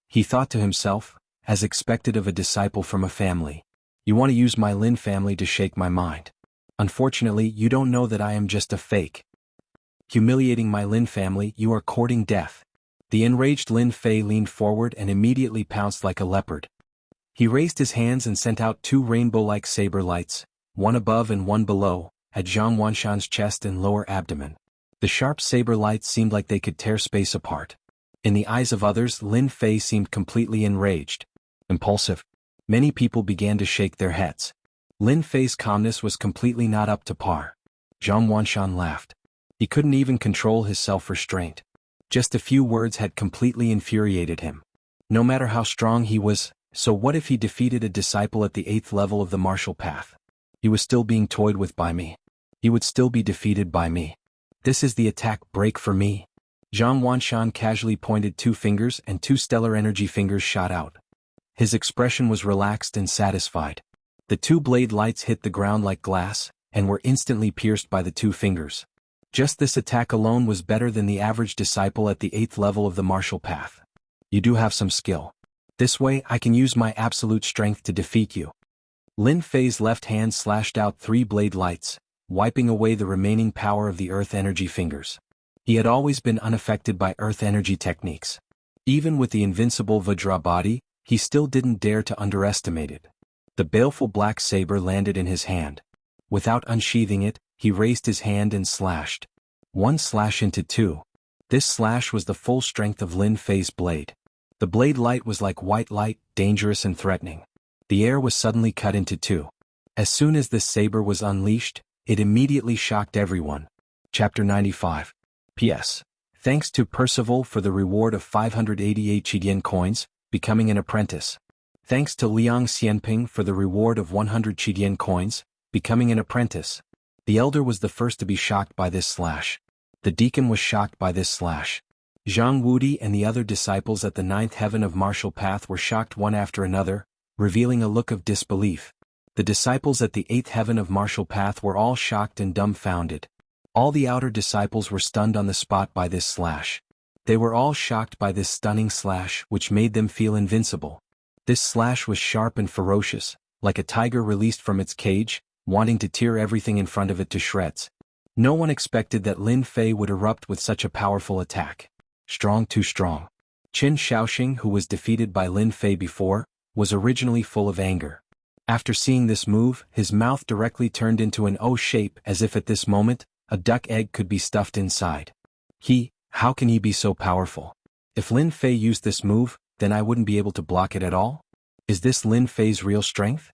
He thought to himself, as expected of a disciple from a family, you want to use my Lin family to shake my mind. Unfortunately, you don't know that I am just a fake. Humiliating my Lin family, you are courting death. The enraged Lin Fei leaned forward and immediately pounced like a leopard. He raised his hands and sent out 2 rainbow-like saber lights, one above and one below, at Zhang Wanshan's chest and lower abdomen. The sharp saber lights seemed like they could tear space apart. In the eyes of others, Lin Fei seemed completely enraged. Impulsive. Many people began to shake their heads. Lin Fei's calmness was completely not up to par. Zhang Wanshan laughed. He couldn't even control his self-restraint. Just a few words had completely infuriated him. No matter how strong he was, so what if he defeated a disciple at the 8th level of the martial path? He was still being toyed with by me. He would still be defeated by me. This is the attack break for me. Zhang Wanshan casually pointed 2 fingers and 2 stellar energy fingers shot out. His expression was relaxed and satisfied. The 2 blade lights hit the ground like glass, and were instantly pierced by the 2 fingers. Just this attack alone was better than the average disciple at the 8th level of the martial path. You do have some skill. This way I can use my absolute strength to defeat you. Lin Fei's left hand slashed out 3 blade lights, wiping away the remaining power of the earth energy fingers. He had always been unaffected by earth energy techniques. Even with the invincible Vajra body, he still didn't dare to underestimate it. The baleful black saber landed in his hand. Without unsheathing it, he raised his hand and slashed. 1 slash into 2. This slash was the full strength of Lin Fei's blade. The blade light was like white light, dangerous and threatening. The air was suddenly cut into 2. As soon as this saber was unleashed, it immediately shocked everyone. Chapter 95. P.S. Thanks to Percival for the reward of 588 Qidian coins, becoming an apprentice. Thanks to Liang Xianping for the reward of 100 Qidian coins, becoming an apprentice. The elder was the first to be shocked by this slash. The deacon was shocked by this slash. Zhang Wudi and the other disciples at the 9th heaven of martial path were shocked one after another, revealing a look of disbelief. The disciples at the 8th heaven of martial path were all shocked and dumbfounded. All the outer disciples were stunned on the spot by this slash. They were all shocked by this stunning slash which made them feel invincible. This slash was sharp and ferocious, like a tiger released from its cage, wanting to tear everything in front of it to shreds. No one expected that Lin Fei would erupt with such a powerful attack. Strong, too strong. Qin Shaoxing, who was defeated by Lin Fei before, was originally full of anger. After seeing this move, his mouth directly turned into an O shape as if at this moment, a duck egg could be stuffed inside. How can he be so powerful? If Lin Fei used this move, then I wouldn't be able to block it at all? Is this Lin Fei's real strength?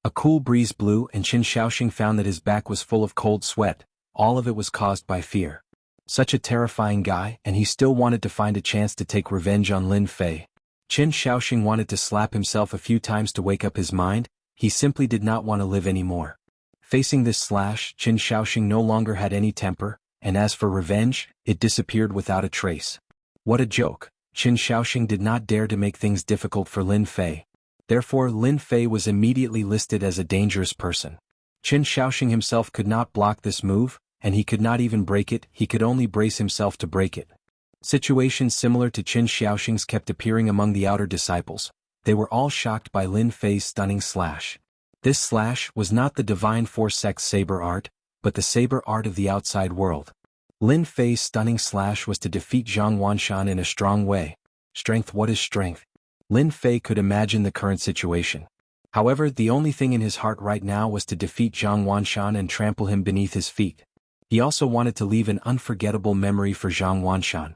A cool breeze blew and Qin Shaoxing found that his back was full of cold sweat. All of it was caused by fear. Such a terrifying guy, and he still wanted to find a chance to take revenge on Lin Fei. Qin Shaoxing wanted to slap himself a few times to wake up his mind. He simply did not want to live anymore. Facing this slash, Qin Shaoxing no longer had any temper, and as for revenge, it disappeared without a trace. What a joke. Qin Shaoxing did not dare to make things difficult for Lin Fei. Therefore Lin Fei was immediately listed as a dangerous person. Qin Shaoxing himself could not block this move, and he could not even break it, he could only brace himself to break it. Situations similar to Qin Shaoxing's kept appearing among the outer disciples. They were all shocked by Lin Fei's stunning slash. This slash was not the Divine Force Sect's saber art, but the saber art of the outside world. Lin Fei's stunning slash was to defeat Zhang Wanshan in a strong way. Strength, what is strength? Lin Fei could imagine the current situation. However, the only thing in his heart right now was to defeat Zhang Wanshan and trample him beneath his feet. He also wanted to leave an unforgettable memory for Zhang Wanshan.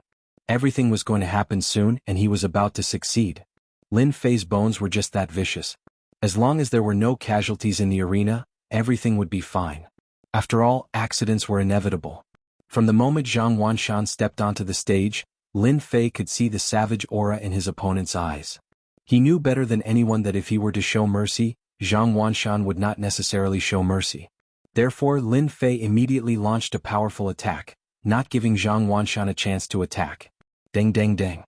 Everything was going to happen soon and he was about to succeed. Lin Fei's bones were just that vicious. As long as there were no casualties in the arena, everything would be fine. After all, accidents were inevitable. From the moment Zhang Wanshan stepped onto the stage, Lin Fei could see the savage aura in his opponent's eyes. He knew better than anyone that if he were to show mercy, Zhang Wanshan would not necessarily show mercy. Therefore Lin Fei immediately launched a powerful attack, not giving Zhang Wanshan a chance to attack. Dang dang dang.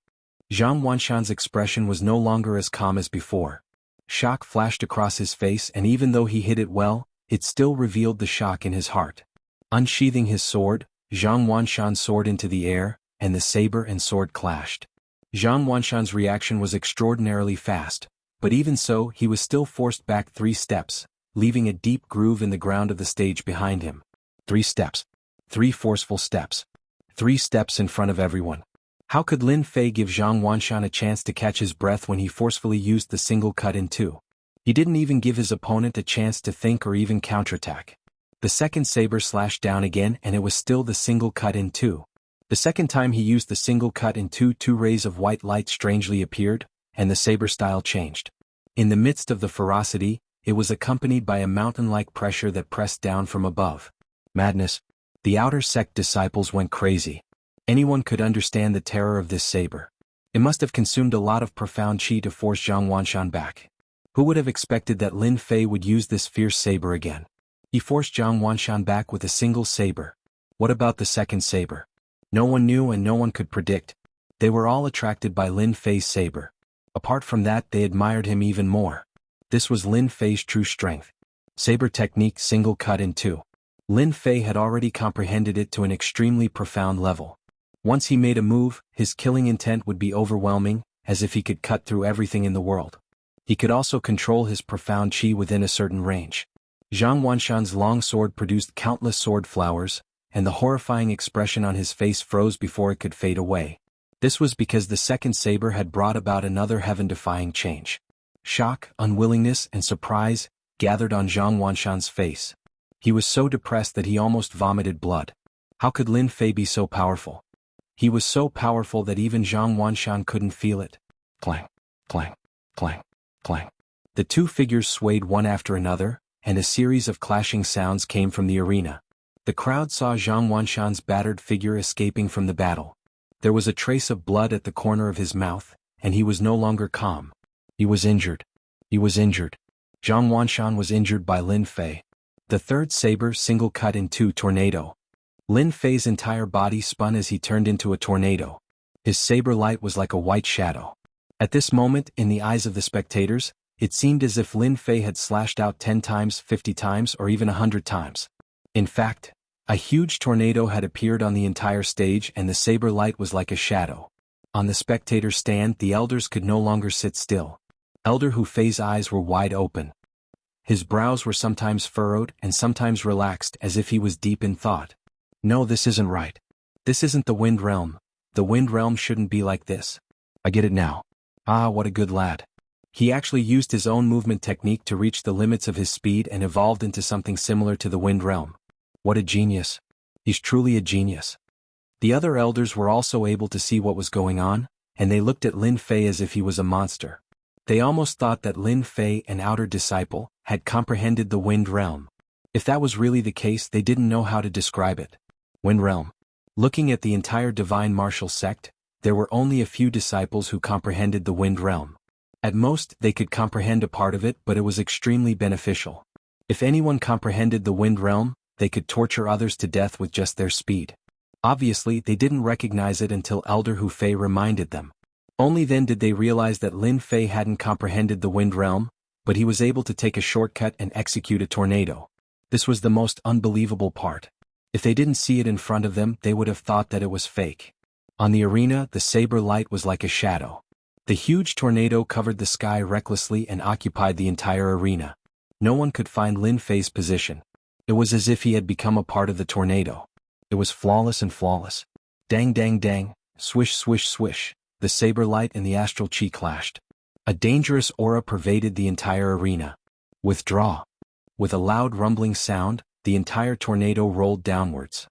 Zhang Wanshan's expression was no longer as calm as before. Shock flashed across his face and even though he hit it well, it still revealed the shock in his heart. Unsheathing his sword, Zhang Wanshan soared into the air, and the saber and sword clashed. Zhang Wanshan's reaction was extraordinarily fast, but even so he was still forced back 3 steps, leaving a deep groove in the ground of the stage behind him. 3 steps. 3 forceful steps. 3 steps in front of everyone. How could Lin Fei give Zhang Wanshan a chance to catch his breath when he forcefully used the single cut in 2? He didn't even give his opponent a chance to think or even counterattack. The second saber slashed down again and it was still the single cut in 2. The second time he used the single cut in two rays of white light strangely appeared, and the saber style changed. In the midst of the ferocity, it was accompanied by a mountain-like pressure that pressed down from above. Madness. The outer sect disciples went crazy. Anyone could understand the terror of this saber. It must have consumed a lot of profound qi to force Zhang Wanshan back. Who would have expected that Lin Fei would use this fierce saber again? He forced Zhang Wanshan back with a single saber. What about the second saber? No one knew and no one could predict. They were all attracted by Lin Fei's saber. Apart from that, they admired him even more. This was Lin Fei's true strength. Saber technique single cut in two. Lin Fei had already comprehended it to an extremely profound level. Once he made a move, his killing intent would be overwhelming, as if he could cut through everything in the world. He could also control his profound qi within a certain range. Zhang Wanshan's long sword produced countless sword flowers, and the horrifying expression on his face froze before it could fade away. This was because the second saber had brought about another heaven-defying change. Shock, unwillingness, and surprise gathered on Zhang Wanshan's face. He was so depressed that he almost vomited blood. How could Lin Fei be so powerful? He was so powerful that even Zhang Wanshan couldn't feel it. Clang, clang, clang, clang. The two figures swayed one after another, and a series of clashing sounds came from the arena. The crowd saw Zhang Wanshan's battered figure escaping from the battle. There was a trace of blood at the corner of his mouth, and he was no longer calm. He was injured. He was injured. Zhang Wanshan was injured by Lin Fei. The third saber single cut in two tornado. Lin Fei's entire body spun as he turned into a tornado. His saber light was like a white shadow. At this moment, in the eyes of the spectators, it seemed as if Lin Fei had slashed out 10 times, 50 times, or even 100 times. In fact, a huge tornado had appeared on the entire stage and the saber light was like a shadow. On the spectator stand, the elders could no longer sit still. Elder Hu Fei's eyes were wide open. His brows were sometimes furrowed and sometimes relaxed as if he was deep in thought. No, this isn't right. This isn't the Wind Realm. The Wind Realm shouldn't be like this. I get it now. Ah, what a good lad. He actually used his own movement technique to reach the limits of his speed and evolved into something similar to the Wind Realm. What a genius. He's truly a genius. The other elders were also able to see what was going on, and they looked at Lin Fei as if he was a monster. They almost thought that Lin Fei, an outer disciple, had comprehended the Wind Realm. If that was really the case, they didn't know how to describe it. Wind Realm. Looking at the entire divine martial sect, there were only a few disciples who comprehended the Wind Realm. At most, they could comprehend a part of it, but it was extremely beneficial. If anyone comprehended the Wind Realm, they could torture others to death with just their speed. Obviously, they didn't recognize it until Elder Hu Fei reminded them. Only then did they realize that Lin Fei hadn't comprehended the Wind Realm, but he was able to take a shortcut and execute a tornado. This was the most unbelievable part. If they didn't see it in front of them, they would have thought that it was fake. On the arena, the saber light was like a shadow. The huge tornado covered the sky recklessly and occupied the entire arena. No one could find Lin Fei's position. It was as if he had become a part of the tornado. It was flawless and flawless. Dang dang dang, swish swish swish, the saber light and the astral chi clashed. A dangerous aura pervaded the entire arena. Withdraw. With a loud rumbling sound, the entire tornado rolled downwards.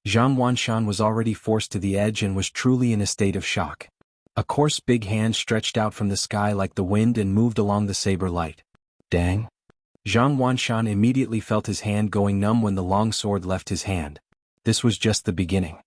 Zhang Wanshan was already forced to the edge and was truly in a state of shock. A coarse big hand stretched out from the sky like the wind and moved along the saber light. Dang. Zhang Wanshan immediately felt his hand going numb when the long sword left his hand. This was just the beginning.